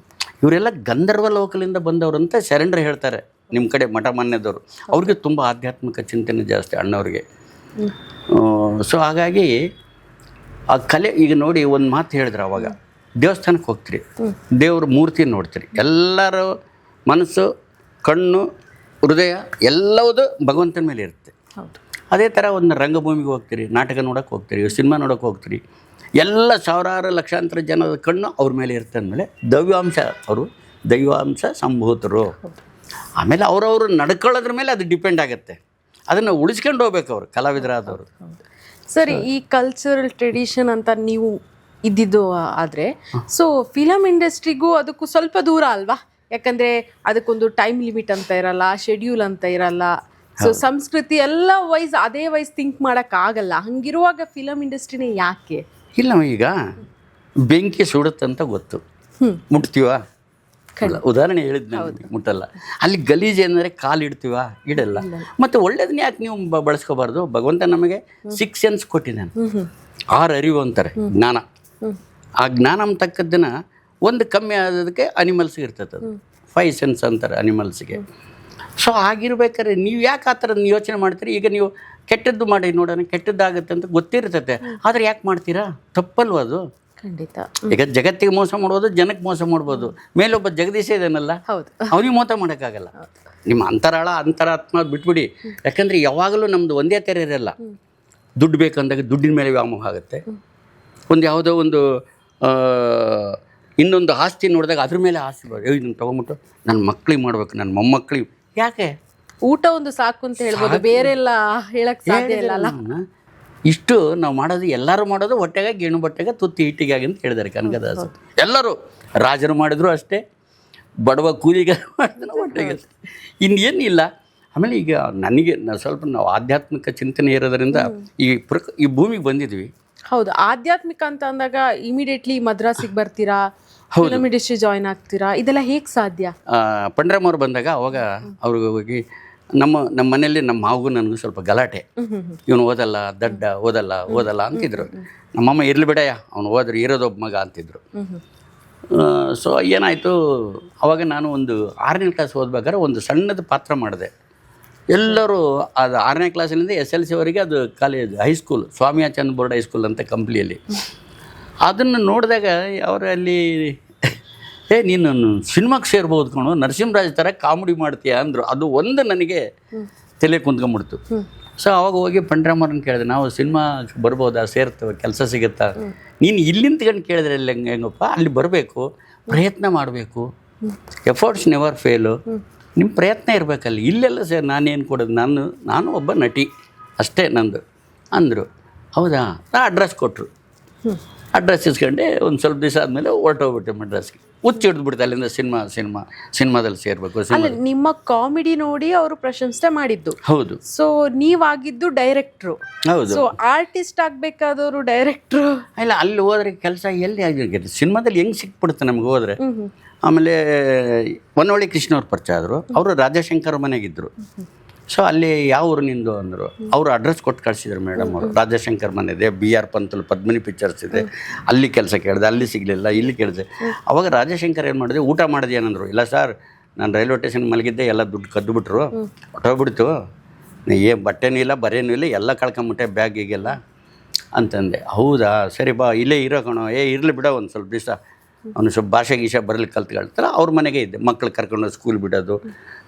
ಇವರೆಲ್ಲ ಗಂಧರ್ವ ಲೋಕಲಿಂದ ಬಂದವರು ಅಂತ ಶರಣರು ಹೇಳ್ತಾರೆ. ನಿಮ್ಮ ಕಡೆ ಮಠ ಮಾನ್ಯದವರು ಅವ್ರಿಗೆ ತುಂಬ ಆಧ್ಯಾತ್ಮಿಕ ಚಿಂತನೆ ಜಾಸ್ತಿ ಅಣ್ಣವ್ರಿಗೆ. ಸೊ ಹಾಗಾಗಿ ಆ ಕಲೆ ಈಗ ನೋಡಿ ಒಂದು ಮಾತು ಹೇಳಿದ್ರು ಅವಾಗ, ದೇವಸ್ಥಾನಕ್ಕೆ ಹೋಗ್ತೀರಿ, ದೇವ್ರ ಮೂರ್ತಿ ನೋಡ್ತೀರಿ, ಎಲ್ಲರ ಮನಸ್ಸು ಕಣ್ಣು ಹೃದಯ ಎಲ್ಲವುದು ಭಗವಂತನ ಮೇಲೆ ಇರುತ್ತೆ. ಅದೇ ಥರ ಒಂದು ರಂಗಭೂಮಿಗೆ ಹೋಗ್ತೀರಿ, ನಾಟಕ ನೋಡೋಕೆ ಹೋಗ್ತೀರಿ, ಸಿನಿಮಾ ನೋಡೋಕೆ ಹೋಗ್ತೀರಿ, ಎಲ್ಲ ಸಾವಿರಾರು ಲಕ್ಷಾಂತರ ಜನದ ಕಣ್ಣು ಅವ್ರ ಮೇಲೆ ಇರುತ್ತೆ ಅಂದಮೇಲೆ ಅವರು ದೈವಾಂಶ ಸಂಭೂತರು. ಆಮೇಲೆ ಅವರವರು ನಡ್ಕೊಳ್ಳೋದ್ರ ಮೇಲೆ ಅದು ಡಿಪೆಂಡ್ ಆಗುತ್ತೆ. ಅದನ್ನು ಉಳಿಸ್ಕೊಂಡು ಹೋಗ್ಬೇಕು ಅವರು ಕಲಾವಿದರಾದವರು. ಸರಿ, ಈ ಕಲ್ಚರಲ್ ಟ್ರೆಡಿಷನ್ ಅಂತ ನೀವು ಇದ್ದಿದ್ದು ಆದರೆ, ಸೊ ಫಿಲಮ್ ಇಂಡಸ್ಟ್ರಿಗೂ ಅದಕ್ಕೂ ಸ್ವಲ್ಪ ದೂರ ಅಲ್ವಾ? ಯಾಕಂದರೆ ಅದಕ್ಕೊಂದು ಟೈಮ್ ಲಿಮಿಟ್ ಅಂತ ಇರಲ್ಲ, ಶೆಡ್ಯೂಲ್ ಅಂತ ಇರಲ್ಲ. ಸೊ ಸಂಸ್ಕೃತಿ ಎಲ್ಲ ಅದೇ ವೈಸ್ ಥಿಂಕ್ ಮಾಡೋಕ್ಕಾಗಲ್ಲ. ಹಂಗಿರುವಾಗ ಫಿಲಮ್ ಇಂಡಸ್ಟ್ರಿನೇ ಯಾಕೆ? ಇಲ್ಲ, ಈಗ ಬೆಂಕಿ ಸುಡುತ್ತಂತ ಗೊತ್ತು, ಮುಟ್ತೀವ? ಉದಾಹರಣೆ ಹೇಳಿದ್ದು ಮುಟ್ಟಲ್ಲ. ಅಲ್ಲಿ ಗಲೀಜು ಏನಂದರೆ ಕಾಲು ಇಡ್ತೀವ? ಇಡಲ್ಲ. ಮತ್ತು ಒಳ್ಳೇದನ್ನ ಯಾಕೆ ನೀವು ಬಳಸ್ಕೋಬಾರ್ದು? ಭಗವಂತ ನಮಗೆ 6 ಸೆನ್ಸ್ ಕೊಟ್ಟಿದ್ದಾನೆ, 6 ಅರಿವು ಅಂತಾರೆ, ಜ್ಞಾನ. ಆ ಜ್ಞಾನ ತಕ್ಕದ್ದನ್ನ ಒಂದು ಕಮ್ಮಿ ಆದದಕ್ಕೆ ಅನಿಮಲ್ಸ್ಗೆ ಇರ್ತದೆ, ಅದು 5 ಸೆನ್ಸ್ ಅಂತಾರೆ ಅನಿಮಲ್ಸ್ಗೆ. ಸೊ ಆಗಿರ್ಬೇಕಾದ್ರೆ ನೀವು ಯಾಕೆ ಆ ಥರ ಯೋಚನೆ ಮಾಡ್ತೀರಿ? ಈಗ ನೀವು ಕೆಟ್ಟದ್ದು ಮಾಡಿ ನೋಡೋಣ, ಕೆಟ್ಟದ್ದಾಗುತ್ತೆ ಅಂತ ಗೊತ್ತಿರ್ತತೆ, ಆದರೆ ಯಾಕೆ ಮಾಡ್ತೀರಾ? ತಪ್ಪಲ್ವ ಅದು? ಖಂಡಿತ. ಈಗ ಜಗತ್ತಿಗೆ ಮೋಸ ಮಾಡ್ಬೋದು, ಜನಕ್ಕೆ ಮೋಸ ಮಾಡ್ಬೋದು. ಮೇಲೊಬ್ಬ ಜಗದೀಶ ಇದಾನಲ್ಲ, ಅವ್ನಿಗೆ ಮೋಸ ಮಾಡೋಕ್ಕಾಗಲ್ಲ. ನಿಮ್ಮ ಅಂತರಾತ್ಮ ಬಿಟ್ಬಿಡಿ. ಯಾಕಂದರೆ ಯಾವಾಗಲೂ ನಮ್ಮದು ಒಂದೇ ಥರ ಇರಲ್ಲ. ದುಡ್ಡು ಬೇಕಂದಾಗ ದುಡ್ಡಿನ ಮೇಲೆ ವ್ಯಾಮೋಹ ಆಗುತ್ತೆ. ಒಂದು ಯಾವುದೋ ಒಂದು ಇನ್ನೊಂದು ಆಸ್ತಿ ನೋಡಿದಾಗ ಅದ್ರ ಮೇಲೆ ಆಸ್ತಿ ಬರೋದು, ಇದನ್ನು ತೊಗೊಂಬಿಟ್ಟು ನನ್ನ ಮಕ್ಳಿಗೆ ಮಾಡ್ಬೇಕು, ನನ್ನ ಮೊಮ್ಮಕ್ಳಿಗೆ. ಯಾಕೆ? ಊಟ ಒಂದು ಸಾಕು ಅಂತ ಹೇಳ್ಬೋದು, ಬೇರೆಲ್ಲ ಹೇಳಕ್ಕೆ ಸಾಧ್ಯ ಇಲ್ಲ ಅಲ್ಲ. ಇಷ್ಟು ನಾವು ಮಾಡೋದು, ಎಲ್ಲರೂ ಮಾಡೋದು ಹೊಟ್ಟೆಗೆ ಗೇಣು ಬಟ್ಟೆಗೆ ತುತ್ತಿ ಹಿಟ್ಟಿಗಾಗಿ ಅಂತ ಹೇಳಿದ್ದಾರೆ ಕನಕದಾಸ. ಎಲ್ಲರೂ ರಾಜರು ಮಾಡಿದ್ರು ಅಷ್ಟೇ, ಬಡವ ಕೂಲಿಗೆ ಮಾಡಿದ್ರು ಹೊಟ್ಟೆಗೆ, ಇನ್ನೇನಿಲ್ಲ. ಆಮೇಲೆ ಈಗ ನನಗೆ ಸ್ವಲ್ಪ ನಾವು ಆಧ್ಯಾತ್ಮಿಕ ಚಿಂತನೆ ಇರೋದರಿಂದ ಈ ಭೂಮಿಗೆ ಬಂದಿದ್ವಿ. ಹೌದು, ಆಧ್ಯಾತ್ಮಿಕ ಅಂತ ಅಂದಾಗ ಇಮಿಡಿಯೇಟ್ಲಿ ಮದ್ರಾಸಿಗೆ ಬರ್ತೀರಾ, ಫಿಲಮ್ ಇಂಡಸ್ಟ್ರಿ ಜಾಯ್ನ್ ಆಗ್ತೀರಾ, ಇದೆಲ್ಲ ಹೇಗೆ ಸಾಧ್ಯ? ಪಂಡ್ರಮ್ ಅವ್ರು ಬಂದಾಗ ಅವಾಗ ಅವ್ರಿಗೆ ಹೋಗಿ ನಮ್ಮ ಮನೆಯಲ್ಲಿ ನಮ್ಮ ಮಾವಗೂ ನನಗೂ ಸ್ವಲ್ಪ ಗಲಾಟೆ. ಇವನು ಓದಲ್ಲ, ದಡ್ಡ, ಓದಲ್ಲ ಅಂತಿದ್ರು. ನಮ್ಮಮ್ಮ ಇರಲಿ ಬಿಡಯ್ಯ, ಅವನು ಹೋದ್ರೆ ಇರೋದೊಬ್ಬ ಮಗ ಅಂತಿದ್ರು. ಸೊ ಏನಾಯಿತು, ಅವಾಗ ನಾನು ಒಂದು 6ನೇ ಕ್ಲಾಸ್ ಓದ್ಬೇಕಾದ್ರೆ ಒಂದು ಸಣ್ಣದು ಪಾತ್ರ ಮಾಡಿದೆ. ಎಲ್ಲರೂ ಅದು 6ನೇ ಕ್ಲಾಸಿನಿಂದ SLC ವರೆಗೆ ಅದು ಕಾಲೇಜ್, ಹೈಸ್ಕೂಲ್, ಸ್ವಾಮಿಯಾಚಂದ್ ಬೋರ್ಡ್ ಹೈಸ್ಕೂಲ್ ಅಂತ ಕಂಪ್ನಿಯಲ್ಲಿ. ಅದನ್ನು ನೋಡಿದಾಗ ಅವರಲ್ಲಿ ನೀನು ಸಿನಿಮಾಗೆ ಸೇರ್ಬೋದು ಕಣೋ, ನರಸಿಂಹರಾಜ್ ಥರ ಕಾಮಿಡಿ ಮಾಡ್ತೀಯ ಅಂದರು. ಅದು ಒಂದು ನನಗೆ ತಲೆ ಕುಂತ್ಕೊಂಡ್ಬಿಡ್ತು. ಸೊ ಅವಾಗ ಹೋಗಿ ಪಂಡ್ರಾಮರನ್ನ ಕೇಳಿದೆ, ನಾವು ಸಿನಿಮಾ ಬರ್ಬೋದಾ, ಸೇರ್ತೇವೆ, ಕೆಲಸ ಸಿಗುತ್ತಾ? ನೀನು ಇಲ್ಲಿ ನಿಂತ್ಕೊಂಡು ಕೇಳಿದ್ರೆ ಹೆಂಗಪ್ಪ, ಅಲ್ಲಿ ಬರಬೇಕು, ಪ್ರಯತ್ನ ಮಾಡಬೇಕು, ಎಫರ್ಟ್ಸ್ ನೆವರ್ ಫೇಲು, ನಿಮ್ಮ ಪ್ರಯತ್ನ ಇರಬೇಕಲ್ಲಿ. ಇಲ್ಲೆಲ್ಲ ಸರ್ ನಾನೇನು ಕೊಡೋದು, ನಾನು ಒಬ್ಬ ನಟಿ ಅಷ್ಟೇ ನಂದು ಅಂದರು. ಹೌದಾ? ಅಡ್ರೆಸ್ ಕೊಟ್ಟರು. ಅಡ್ರೆಸ್ ಇಸ್ಕೊಂಡೆ. ಒಂದು ಸ್ವಲ್ಪ ದಿವಸ ಆದಮೇಲೆ ಹೊರಟೋಗ್ಬಿಟ್ಟೆ ಮಡ್ರಾಸ್ಗೆ. ಹುಚ್ಚಿಡ್ದುಬಿಡ್ತು ಅಲ್ಲಿಂದ ಸಿನಿಮಾದಲ್ಲಿ ಸೇರಬೇಕು. ನಿಮ್ಮ ಕಾಮಿಡಿ ನೋಡಿ ಅವರು ಪ್ರಶಂಸೆ ಮಾಡಿದ್ದು. ಹೌದು. ಸೊ ನೀವಾಗಿದ್ದು ಡೈರೆಕ್ಟ್ರು. ಹೌದು. ಸೊ ಆರ್ಟಿಸ್ಟ್ ಆಗಬೇಕಾದವರು ಡೈರೆಕ್ಟ್ರು. ಇಲ್ಲ, ಅಲ್ಲಿ ಹೋದ್ರೆ ಕೆಲಸ ಎಲ್ಲಿ ಆಗಿರುತ್ತೆ, ಸಿನಿಮಾದಲ್ಲಿ ಹೆಂಗೆ ಸಿಕ್ಬಿಡುತ್ತೆ ನಮ್ಗೆ ಹೋದರೆ. ಆಮೇಲೆ ಹೊನ್ನವಳ್ಳಿ ಕೃಷ್ಣ ಅವ್ರು ಪರಿಚಯ ಆದರು. ಅವರು ರಾಜಶಂಕರ್ ಮನೆಗಿದ್ದರು. ಸೊ ಅಲ್ಲಿ ಯಾವ ಊರು ನಿಂದು ಅಂದರು. ಅವರು ಅಡ್ರೆಸ್ ಕೊಟ್ಟು ಕಳಿಸಿದ್ರು ಮೇಡಮ್ ಅವರು. ರಾಜಶಂಕರ್ ಮನೆ ಇದೆ, BR ಪಂತಲ್ ಪದ್ಮಿನಿ ಪಿಕ್ಚರ್ಸ್ ಇದೆ, ಅಲ್ಲಿ ಕೆಲಸ ಕೇಳಿದೆ, ಅಲ್ಲಿ ಸಿಗಲಿಲ್ಲ, ಇಲ್ಲಿ ಕೇಳಿದೆ. ಅವಾಗ ರಾಜಶಂಕರ್ ಏನು ಮಾಡಿದೆ, ಊಟ ಮಾಡಿದೆ ಏನಂದರು. ಇಲ್ಲ ಸರ್, ನಾನು ರೈಲ್ವೆ ಸ್ಟೇಷನ್ ಮಲಗಿದ್ದೆ, ಎಲ್ಲ ದುಡ್ಡು ಕದ್ದುಬಿಟ್ರು, ಹೊಟ್ಟೋಗ್ಬಿಡ್ತು, ಬಟ್ಟೆನೂ ಇಲ್ಲ, ಬರೇನೂ ಇಲ್ಲ, ಎಲ್ಲ ಕಳ್ಕೊಂಬಿಟ್ಟೆ ಬ್ಯಾಗಿಗೆಲ್ಲ ಅಂತಂದೆ. ಹೌದಾ, ಸರಿ ಬಾ, ಇಲ್ಲೇ ಇರೋ ಕಣೋ. ಇರಲಿ ಬಿಡ, ಒಂದು ಸ್ವಲ್ಪ ದಿವಸ ಅವನು ಸ್ವಲ್ಪ ಭಾಷೆ ಗೀಷೆ ಬರಲಿ ಕಲ್ತ್ಕೊಳ್ತಾರೆ. ಅವ್ರ ಮನೆಗೆ ಇದ್ದೆ, ಮಕ್ಳು ಕರ್ಕೊಂಡು ಸ್ಕೂಲ್ ಬಿಡೋದು,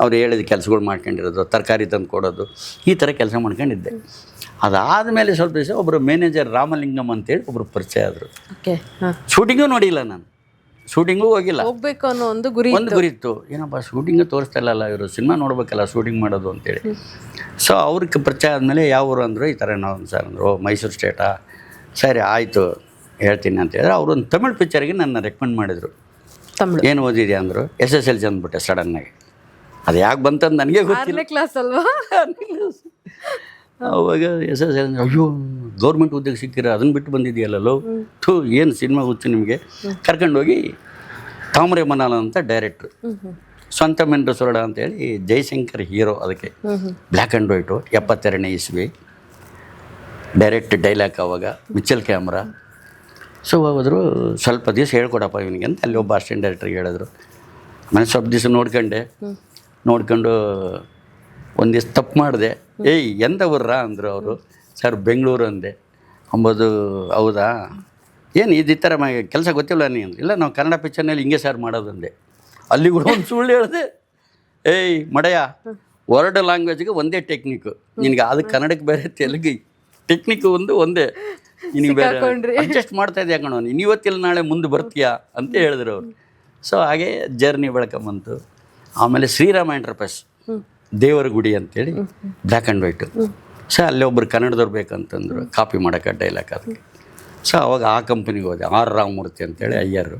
ಅವ್ರು ಹೇಳಿದ ಕೆಲಸಗಳು ಮಾಡ್ಕೊಂಡಿರೋದು, ತರಕಾರಿ ತಂದು ಕೊಡೋದು, ಈ ಥರ ಕೆಲಸ ಮಾಡ್ಕೊಂಡಿದ್ದೆ. ಅದಾದಮೇಲೆ ಸ್ವಲ್ಪ ದಿವಸ ಒಬ್ಬರು ಮ್ಯಾನೇಜರ್ ರಾಮಲಿಂಗಮ್ ಅಂತೇಳಿ ಒಬ್ಬರು ಪರಿಚಯ ಆದರು. ಶೂಟಿಂಗೂ ನೋಡಿಲ್ಲ ನಾನು, ಶೂಟಿಂಗೂ ಹೋಗಿಲ್ಲ. ಹೋಗ್ಬೇಕು ಅನ್ನೋ ಒಂದು ಗುರಿ ಇತ್ತು. ಏನಪ್ಪ ಶೂಟಿಂಗು ತೋರಿಸ್ತಾ ಇಲ್ಲಲ್ಲ ಇವರು, ಸಿನಿಮಾ ನೋಡ್ಬೇಕಲ್ಲ ಶೂಟಿಂಗ್ ಮಾಡೋದು ಅಂತೇಳಿ. ಸೊ ಅವ್ರಿಗೆ ಪರಿಚಯ ಆದಮೇಲೆ ಯಾವ ಊರು ಅಂದರು, ಈ ಥರ ನಾವು ಸರ್ ಅಂದರು. ಮೈಸೂರು ಸ್ಟೇಟಾ? ಸರಿ ಆಯಿತು ಹೇಳ್ತೀನಿ ಅಂತ ಹೇಳಿದ್ರೆ, ಅವರು ಒಂದು ತಮಿಳ್ ಪಿಕ್ಚರ್ಗೆ ನನ್ನ ರೆಕಮೆಂಡ್ ಮಾಡಿದರು. ಏನು ಓದಿದೆ ಅಂದರು. SSLC ಅಂದ್ಬಿಟ್ಟೆ ಸಡನ್ನಾಗಿ. ಅದು ಯಾಕೆ ಬಂತಂದು ನನಗೆ ಗೊತ್ತಿಲ್ಲ. 6ನೇ ಕ್ಲಾಸ್ ಅಲ್ವಾ? ಅವಾಗ SSLC ಅಂದ್ರೆ, ಅಯ್ಯೋ ಗೌರ್ಮೆಂಟ್ ಉದ್ಯೋಗ ಸಿಕ್ಕಿರ, ಅದನ್ನು ಬಿಟ್ಟು ಬಂದಿದೆಯಲ್ಲೋ, ಏನು ಸಿನಿಮಾ ಹುಚ್ಚು ನಿಮಗೆ. ಕರ್ಕೊಂಡೋಗಿ ತಾಮ್ರೆ ಮನಾಲ ಅಂತ ಡೈರೆಕ್ಟ್ರು, ಸ್ವಂತ ಮೆಂಡ್ರು ಸೊರಡ ಅಂತೇಳಿ, ಜಯಶಂಕರ್ ಹೀರೋ. ಅದಕ್ಕೆ ಬ್ಲ್ಯಾಕ್ ಆ್ಯಂಡ್ ವೈಟು, 72ನೇ ಇಸ್ವಿ, ಡೈರೆಕ್ಟ್ ಡೈಲಾಗ್. ಅವಾಗ ಮಿಚ್ಚಲ್ ಕ್ಯಾಮ್ರಾ. ಸೊ ಹೋದ್ರು, ಸ್ವಲ್ಪ ದಿವಸ ಹೇಳ್ಕೊಡಪ್ಪ ಇವನಿಗೆ ಅಂತ ಅಲ್ಲಿ ಒಬ್ಬ ಅಸಿಸ್ಟೆಂಟ್ ಡೈರೆಕ್ಟ್ರಿಗೆ ಹೇಳಿದ್ರು. ಮನೆ ಸ್ವಲ್ಪ ದಿವಸ ನೋಡ್ಕೊಂಡು ಒಂದಿಷ್ಟು ತಪ್ಪು ಮಾಡಿದೆ. ಏಯ್ ಎಂತ ಊರ್ರಾ ಅಂದರು ಅವರು. ಸರ್ ಬೆಂಗಳೂರು ಅಂದೆ. ಅಂಬೋದು ಹೌದಾ, ಏನು ಈ ಥರ ಕೆಲಸ ಗೊತ್ತಿಲ್ಲ ನೀ ಅಂದ್ರು. ಇಲ್ಲ ನಾವು ಕನ್ನಡ ಪಿಕ್ಚರ್ನಲ್ಲಿ ಹಿಂಗೆ ಸರ್ ಮಾಡೋದಂದೆ. ಅಲ್ಲಿ ಕೂಡ ಒಂದು ಸುಳ್ಳು ಹೇಳಿದೆ. ಏಯ್ ಮಡೆಯ, ವರ್ಡ್ ಲ್ಯಾಂಗ್ವೇಜ್ಗೆ ಒಂದೇ ಟೆಕ್ನಿಕ್ಕು ನಿನಗೆ, ಅದು ಕನ್ನಡಕ್ಕೆ ಬೇರೆ, ತೆಲುಗು ಟೆಕ್ನಿಕ್ ಒಂದೇ, ನಿನಗೆ ಬೇರೆ ಅಡ್ಜಸ್ಟ್ ಮಾಡ್ತಾ ಇದೆಯಾ ಕಣೋ ನೀನು, ಇವತ್ತಿಲ್ಲ ನಾಳೆ ಮುಂದೆ ಬರ್ತೀಯಾ ಅಂತ ಹೇಳಿದ್ರು ಅವರು. ಸೊ ಹಾಗೆ ಜರ್ನಿ ಬೆಳ್ಕೊಂಬಂತು. ಆಮೇಲೆ ಶ್ರೀರಾಮ ಎಂಟರ್ಪ್ರೈಸ್ ದೇವರ ಗುಡಿ ಅಂತೇಳಿ ಬ್ಲ್ಯಾಕ್ ಆ್ಯಂಡ್ ವೈಟು. ಸೊ ಅಲ್ಲಿ ಒಬ್ಬರು ಕನ್ನಡದವ್ರು ಬೇಕಂತಂದರು ಕಾಪಿ ಮಾಡೋಕ್ಕೆ ಡೈಲಾಗ್ ಅದಕ್ಕೆ. ಸೊ ಅವಾಗ ಆ ಕಂಪ್ನಿಗೆ ಹೋದೆ. ಆರ್ ರಾಮಮೂರ್ತಿ ಅಂತೇಳಿ ಅಯ್ಯರು,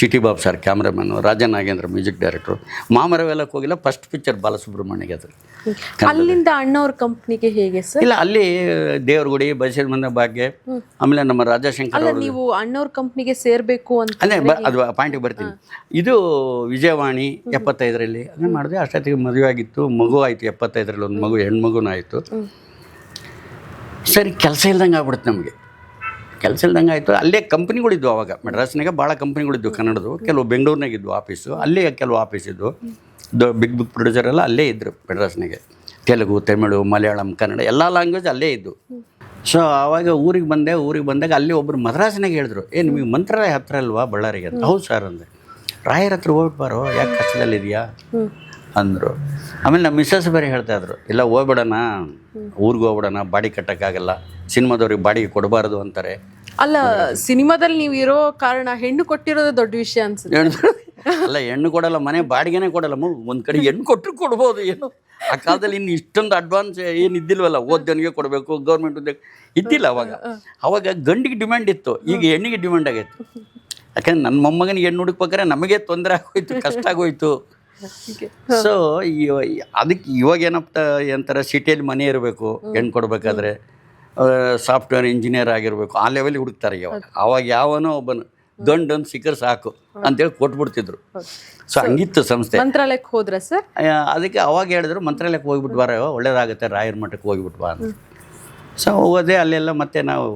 ಚಿಟಿ ಬಾಬು ಸರ್ ಕ್ಯಾಮ್ರಾಮನ್ನು, ರಾಜ ನಾಗೇಂದ್ರ ಮ್ಯೂಸಿಕ್ ಡೈರೆಕ್ಟ್ರು. ಮಾಮರವೆಲ್ಲಕ್ಕೆ ಹೋಗಿಲ್ಲ, ಫಸ್ಟ್ ಪಿಕ್ಚರ್ ಬಾಲಸುಬ್ರಹ್ಮಣ್ಯಗೆ ಅದು. ಅಲ್ಲಿಂದ ಅಣ್ಣವ್ರ ಕಂಪ್ನಿಗೆ ಹೇಗೆ ಸರ್? ಇಲ್ಲ, ಅಲ್ಲಿ ದೇವ್ರಗುಡಿ, ಬೈಸೇರ್ ಮಂದ ಭಾಗ್ಯ, ಆಮೇಲೆ ನಮ್ಮ ರಾಜಶಂಕರ್. ನೀವು ಅಣ್ಣವ್ರ ಕಂಪ್ನಿಗೆ ಸೇರ್ಬೇಕು ಅಂತ ಅದೇ ಅದು ಪಾಯಿಂಟಿಗೆ ಬರ್ತೀನಿ. ಇದು ವಿಜಯವಾಣಿ 75ರಲ್ಲಿ ಅದನ್ನ ಮಾಡಿದೆ. ಅಷ್ಟೊತ್ತಿಗೆ ಮದುವೆ ಆಗಿತ್ತು, ಮಗು ಆಯಿತು. 75ರಲ್ಲಿ ಒಂದು ಮಗು, ಹೆಣ್ಮಗುನೂ ಆಯಿತು. ಸರಿ, ಕೆಲಸ ಇಲ್ದಂಗೆ ಆಗ್ಬಿಡುತ್ತೆ ನಮಗೆ. ಕೆಲಸ ಇಲ್ದಂಗೆ ಆಯಿತು. ಅಲ್ಲೇ ಕಂಪ್ನಿಗಳಿದ್ವು ಆವಾಗ. ಮೆಡ್ರಾಸ್ನಾಗ ಭಾಳ ಕಂಪ್ನಿಗಳಿದ್ವು ಕನ್ನಡದು. ಕೆಲವು ಬೆಂಗಳೂರಿನಾಗಿದ್ವು ಆಫೀಸು, ಅಲ್ಲೇ ಕೆಲವು ಆಫೀಸ್ ಇದ್ವು. ಬಿಗ್ ಪ್ರೊಡ್ಯೂಸರ್ ಎಲ್ಲ ಅಲ್ಲೇ ಇದ್ದರು ಮೆಡ್ರಾಸ್ನಾಗೆ. ತೆಲುಗು, ತಮಿಳು, ಮಲಯಾಳಂ, ಕನ್ನಡ ಎಲ್ಲ ಲ್ಯಾಂಗ್ವೇಜ್ ಅಲ್ಲೇ ಇದ್ದು. ಸೊ ಆವಾಗ ಊರಿಗೆ ಬಂದಾಗ ಅಲ್ಲಿ ಒಬ್ಬರು ಮದ್ರಾಸ್ನಾಗ ಹೇಳಿದ್ರು, ನಿಮಗೆ ಮಂತ್ರಾಲಯ ಹತ್ರ ಅಲ್ವಾ ಬಳ್ಳಾರಿಗೆ ಅಂತ. ಹೌದು ಸರ್ ಅಂದೆ. ರಾಯರ ಹತ್ರ ಹೋಗ್ಬಿಟ್ಬಾರೋ, ಯಾಕೆ ಕಷ್ಟದಲ್ಲಿದೆಯಾ ಅಂದರು. ಆಮೇಲೆ ನಮ್ಮ ಮಿಸ್ಸಸ್ ಬೇರೆ ಹೇಳ್ತಾ ಇದ್ರು, ಇಲ್ಲ ಹೋಗ್ಬಿಡೋಣ, ಊರಿಗೆ ಹೋಗ್ಬಿಡೋಣ, ಬಾಡಿ ಕಟ್ಟೋಕ್ಕಾಗಲ್ಲ, ಸಿನಿಮಾದವ್ರಿಗೆ ಬಾಡಿಗೆ ಕೊಡಬಾರ್ದು ಅಂತಾರೆ. ಅಲ್ಲ, ಸಿನಿಮಾದಲ್ಲಿ ನೀವು ಇರೋ ಕಾರಣ ಹೆಣ್ಣು ಕೊಟ್ಟಿರೋದು ದೊಡ್ಡ ವಿಷಯ ಅನ್ಸುತ್ತೆ. ಅಲ್ಲ, ಹೆಣ್ಣು ಕೊಡಲ್ಲ, ಮನೆ ಬಾಡಿಗೆನೇ ಕೊಡಲ್ಲ. ಒಂದು ಕಡೆ ಹೆಣ್ಣು ಕೊಟ್ಟರು ಕೊಡ್ಬೋದು. ಏನು ಆ ಕಾಲದಲ್ಲಿ ಇನ್ನು ಇಷ್ಟೊಂದು ಅಡ್ವಾನ್ಸ್ ಏನು ಇದ್ದಿಲ್ವಲ್ಲ. ಓದ್ದನಿಗೆ ಕೊಡಬೇಕು, ಗೌರ್ಮೆಂಟ್ ಉದ್ಯೋಗ ಇದ್ದಿಲ್ಲ ಅವಾಗ ಗಂಡಿಗೆ ಡಿಮ್ಯಾಂಡ್ ಇತ್ತು. ಈಗ ಹೆಣ್ಣಿಗೆ ಡಿಮ್ಯಾಂಡ್ ಆಗೈತೆ. ಯಾಕಂದ್ರೆ ನನ್ನ ಮೊಮ್ಮಗನಿಗೆ ಹೆಣ್ಣು ಹುಡುಕ್ಬೇಕಾದ್ರೆ ನಮಗೆ ತೊಂದರೆ ಆಗೋಯ್ತು, ಕಷ್ಟ ಆಗೋಯ್ತು. ಸೊ ಅದಕ್ಕೆ ಇವಾಗ ಏನಪ್ಪ ಅಂತಾರೆ, ಸಿಟಿಯಲ್ಲಿ ಮನೆ ಇರಬೇಕು, ಹೆಣ್ಣು ಕೊಡಬೇಕಾದ್ರೆ ಸಾಫ್ಟ್ವೇರ್ ಇಂಜಿನಿಯರ್ ಆಗಿರಬೇಕು, ಆ ಲೆವೆಲ್ಗೆ ಹುಡುಕ್ತಾರೆ. ಅವಾಗ ಯಾವನೋ ಒಬ್ಬನು ಗಂಡನ್ನು ಸಿಕ್ಕರೆ ಸಾಕು ಅಂತೇಳಿ ಕೊಟ್ಬಿಡ್ತಿದ್ರು. ಸೊ ಹಂಗಿತ್ತು ಸಂಸ್ಥೆ. ಮಂತ್ರಾಲಯಕ್ಕೆ ಹೋದ್ರ ಸರ್? ಅದಕ್ಕೆ ಅವಾಗ ಹೇಳಿದ್ರು, ಮಂತ್ರಾಲಯಕ್ಕೆ ಹೋಗ್ಬಿಟ್ಟು ಬಾರ, ಒಳ್ಳೇದಾಗುತ್ತೆ, ರಾಯರ ಮಠಕ್ಕೆ ಹೋಗ್ಬಿಟ್ಟು ಬಾ ಅಂತ. ಸೊ ಹೋದೆ. ಅಲ್ಲೆಲ್ಲ ಮತ್ತೆ ನಾವು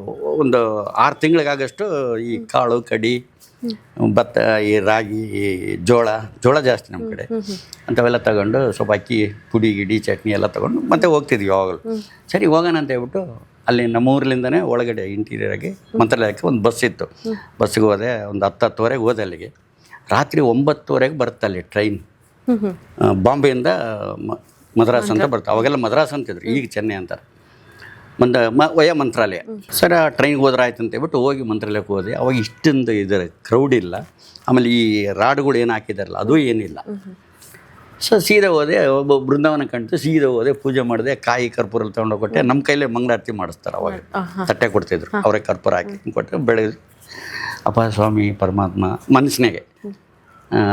ಒಂದು 6 ತಿಂಗಳಿಗಾಗಷ್ಟು ಈ ಕಾಳು ಕಡಿ, ಭತ್ತ, ಈ ರಾಗಿ, ಜೋಳ ಜಾಸ್ತಿ ನಮ್ಮ ಕಡೆ, ಅಂಥವೆಲ್ಲ ತಗೊಂಡು ಸ್ವಲ್ಪ ಅಕ್ಕಿ ಪುಡಿ ಗಿಡಿ ಚಟ್ನಿ ಎಲ್ಲ ತೊಗೊಂಡು ಮತ್ತೆ ಹೋಗ್ತಿದ್ವಿ ಯಾವಾಗಲೂ. ಸರಿ ಹೋಗೋಣ ಅಂತ ಹೇಳ್ಬಿಟ್ಟು ಅಲ್ಲಿ ನಮ್ಮ ಊರ್ಲಿಂದನೇ ಒಳಗಡೆ ಇಂಟೀರಿಯರಾಗಿ ಮಂತ್ರಾಲಯಕ್ಕೆ ಒಂದು ಬಸ್ ಇತ್ತು. ಬಸ್ಸಿಗೆ ಹೋದೆ. ಒಂದು 10-10ವರೆಗೆ ಹೋದೆ ಅಲ್ಲಿಗೆ. ರಾತ್ರಿ 9ವರೆಗೆ ಬರುತ್ತೆ ಅಲ್ಲಿ ಟ್ರೈನ್. ಬಾಂಬೆಯಿಂದ ಮದ್ರಾಸ್ ಅಂತ ಬರುತ್ತೆ. ಅವಾಗೆಲ್ಲ ಮದ್ರಾಸ್ ಅಂತಿದ್ರು, ಈಗ ಚೆನ್ನೈ ಅಂತಾರೆ. ವಯ ಮಂತ್ರಾಲಯ. ಸರಿ, ಆ ಟ್ರೈನ್ಗೆ ಹೋದ್ರೆ ಆಯ್ತು ಅಂತ ಹೇಳ್ಬಿಟ್ಟು ಹೋಗಿ ಮಂತ್ರಾಲಯಕ್ಕೆ ಹೋದೆ. ಅವಾಗ ಇಷ್ಟೊಂದು ಇದರ ಕ್ರೌಡ್ ಇಲ್ಲ. ಆಮೇಲೆ ಈ ರಾಡುಗಳು ಏನು ಹಾಕಿದಾರಲ್ಲ ಅದು ಏನಿಲ್ಲ. ಸೊ ಸೀದಾ ಹೋದೆ. ಒಬ್ಬ ಬೃಂದಾವನ ಕಾಣ್ತು, ಸೀದಾ ಹೋದೆ, ಪೂಜೆ ಮಾಡಿದೆ, ಕಾಯಿ ಕರ್ಪೂರಲ್ಲಿ ತೊಗೊಂಡೋಗ್ಕೊಟ್ಟೆ. ನಮ್ಮ ಕೈಲೇ ಮಂಗಳಾರತಿ ಮಾಡಿಸ್ತಾರೆ ಅವಾಗ, ತಟ್ಟೆ ಕೊಡ್ತಿದ್ರು, ಅವರೇ ಕರ್ಪೂರ ಹಾಕಿ ಕೊಟ್ಟರೆ ಬೆಳೆದು. ಅಪ್ಪ ಸ್ವಾಮಿ ಪರಮಾತ್ಮ ಮನಸ್ಸಿನಾಗೆ,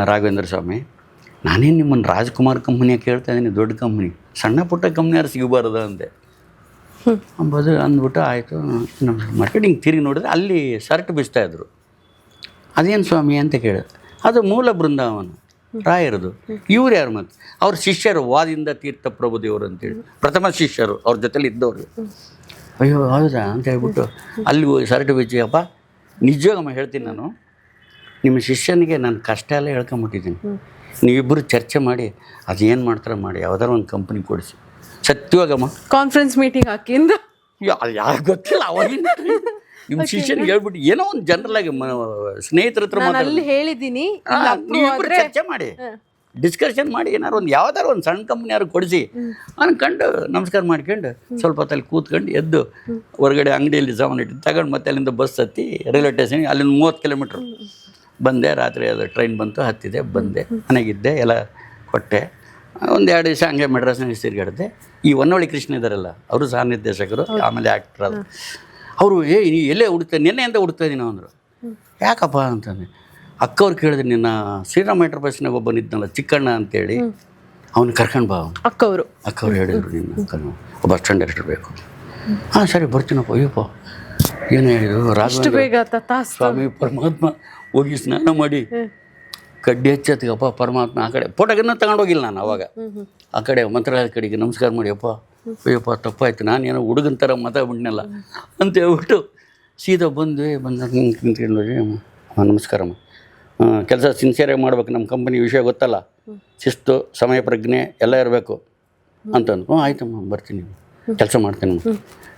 ರಾಘವೇಂದ್ರ ಸ್ವಾಮಿ, ನಾನೇನು ನಿಮ್ಮನ್ನು ರಾಜ್ಕುಮಾರ್ ಕಂಪ್ನಿಯಾಗ ಕೇಳ್ತಾ ಇದ್ದೀನಿ, ದೊಡ್ಡ ಕಂಪ್ನಿ, ಸಣ್ಣ ಪುಟ್ಟ ಕಂಪ್ನಿಯಾರು ಸಿಗಬಾರ್ದು ಅಂದೆ. ಅಂಬೋದು ಅಂದ್ಬಿಟ್ಟು ಆಯಿತು. ನಮ್ಮ ಮಾರ್ಕೆಟಿಂಗ್ ತಿರುಗಿ ನೋಡಿದ್ರೆ ಅಲ್ಲಿ ಶರ್ಟ್ ಬಿಚ್ತಾಯಿದ್ರು. ಅದೇನು ಸ್ವಾಮಿ ಅಂತ ಕೇಳಿದೆ. ಅದು ಮೂಲ ಬೃಂದಾವನ ರಾಯರದು. ಇವ್ರು ಯಾರು? ಮತ್ತು ಅವ್ರ ಶಿಷ್ಯರು ವಾದಿಂದ ತೀರ್ಥ ಪ್ರಭುದೇವರು ಅಂತೇಳಿ ಪ್ರಥಮ ಶಿಷ್ಯರು, ಅವ್ರ ಜೊತೆಲಿ ಇದ್ದವರು. ಅಯ್ಯೋ ಹೌದಾ ಅಂತ ಹೇಳ್ಬಿಟ್ಟು ಅಲ್ಲಿ ಶರ್ಟ್ ಬಿಚ್ಚಿ, ಅಪ್ಪ ನಿಜವಾಗಮ್ಮ ಹೇಳ್ತೀನಿ, ನಾನು ನಿಮ್ಮ ಶಿಷ್ಯನಿಗೆ ನಾನು ಕಷ್ಟ ಎಲ್ಲ ಹೇಳ್ಕೊಂಬಿಟ್ಟಿದ್ದೀನಿ. ನೀವಿಬ್ಬರು ಚರ್ಚೆ ಮಾಡಿ ಅದೇನು ಮಾಡ್ತಾರೆ ಮಾಡಿ, ಯಾವ್ದಾರು ಒಂದು ಕಂಪ್ನಿ ಕೊಡಿಸಿ. ಸತ್ಯವಾಗಮ್ಮ ಕಾನ್ಫರೆನ್ಸ್ ಮೀಟಿಂಗ್ ಹಾಕಿಂದ ಯಾರು ಗೊತ್ತಿಲ್ಲ. ಅವಾಗಿನ ನಿಮ್ಮ ಶಿಷ್ಯನಿಗೆ ಹೇಳ್ಬಿಟ್ಟು ಏನೋ ಒಂದು ಜನರಲ್ ಆಗಿ ಸ್ನೇಹಿತರ ಹತ್ರ ಅಲ್ಲಿ ಹೇಳಿದ್ದೀನಿ, ನೀವಿಬ್ಬರು ಚರ್ಚೆ ಮಾಡಿ, ಡಿಸ್ಕಷನ್ ಮಾಡಿ, ಏನಾರು ಒಂದು ಯಾವ್ದಾರು ಒಂದು ಸಣ್ಣ ಕಂಪ್ನಿ ಯಾರು ಕೊಡಿಸಿ ಅನ್ಕೊಂಡು ನಮಸ್ಕಾರ ಮಾಡ್ಕೊಂಡು ಸ್ವಲ್ಪ ಹೊತ್ತಲ್ಲಿ ಕೂತ್ಕೊಂಡು ಎದ್ದು ಹೊರಗಡೆ ಅಂಗಡಿಯಲ್ಲಿ ಸಾಮಾನು ಇಟ್ಟು ತಗೊಂಡು ಮತ್ತೆ ಅಲ್ಲಿಂದ ಬಸ್ ಹತ್ತಿ ರೈಲ್ವೆ ಸ್ಟೇಷನ್ಗೆ ಅಲ್ಲಿಂದ 30 ಕಿಲೋಮೀಟ್ರ್ ಬಂದೆ. ರಾತ್ರಿ ಅದು ಟ್ರೈನ್ ಬಂತು, ಹತ್ತಿದೆ, ಬಂದೆ, ಮನೆಗಿದ್ದೆ, ಎಲ್ಲ ಕೊಟ್ಟೆ. ಒಂದು 2 ದಿವಸ ಹಂಗೆ ಮೆಡ್ರಾಸ್ನಾಗ ತಿರುಗಾಡಿದೆ. ಈ ಹೊನ್ನವಳ್ಳಿ ಕೃಷ್ಣ ಇದ್ದಾರಲ್ಲ, ಅವರು ಸಹ ನಿರ್ದೇಶಕರು, ಆಮೇಲೆ ಆ್ಯಕ್ಟ್ರ್. ಅದು ಅವರು ನೀ ಎಲ್ಲೇ ಹುಡುಕ್ತಾ, ನಿನ್ನೆಯಿಂದ ಹುಡುಕ್ತಾ ಇದ್ದೀನಿ ಅಂದರು. ಯಾಕಪ್ಪ ಅಂತಂದೆ. ಅಕ್ಕವ್ರು ಕೇಳಿದ್ರೆ, ನಿನ್ನ ಶ್ರೀರಾಮ ಎಂಟರ್ಪ್ರೈಸ್ನಾಗ ಒಬ್ಬನಿದ್ನಲ್ಲ ಚಿಕ್ಕಣ್ಣ ಅಂತೇಳಿ, ಅವ್ನು ಕರ್ಕೊಂಡು ಬಾ. ಅಕ್ಕವ್ರು ಹೇಳಿದ್ರು, ನಿನ್ನ ಅಕ್ಕನು ಒಬ್ಬ ಅಸಿಸ್ಟೆಂಟ್ ಡೈರೆಕ್ಟರ್ ಬೇಕು. ಹಾಂ ಸರಿ ಬರ್ತೀನಪ್ಪ. ಅಯ್ಯಪ್ಪ ಏನು ಹೇಳಿದ್ರು, ರಾಘವೇಂದ್ರ ಸ್ವಾಮಿ ಪರಮಾತ್ಮ ಹೋಗಿ ಸ್ನಾನ ಮಾಡಿ ಕಡ್ಡಿ ಹಚ್ಚತ್ಗಪ್ಪ ಪರಮಾತ್ಮ ಆ ಕಡೆ ಫೋಟೋಗನ್ನ ತಗೊಂಡೋಗಿಲ್ಲ ನಾನು. ಅವಾಗ ಆ ಕಡೆ ಮಂತ್ರಾಲಯದ ಕಡೆಗೆ ನಮಸ್ಕಾರ ಮಾಡಿ, ಅಯ್ಯಪ್ಪ ತಪ್ಪಾಯ್ತು, ನಾನೇನೋ ಹುಡುಗನ ಥರ ಮಾತಾಡ್ಬಿಟ್ನಲ್ಲ ಅಂತ ಹೇಳ್ಬಿಟ್ಟು ಸೀದಾ ಬಂದು ನಿಂತ್ಕೊಂಡು ನಮಸ್ಕಾರಮ್ಮ, ಕೆಲಸ ಸಿನ್ಸಿಯರಾಗಿ ಮಾಡ್ಬೇಕು, ನಮ್ಮ ಕಂಪನಿ ವಿಷಯ ಗೊತ್ತಲ್ಲ, ಶಿಸ್ತು ಸಮಯ ಪ್ರಜ್ಞೆ ಎಲ್ಲ ಇರಬೇಕು ಅಂತಂದು. ಆಯ್ತಮ್ಮ ಬರ್ತೀನಿ, ಕೆಲಸ ಮಾಡ್ತೀನಿ,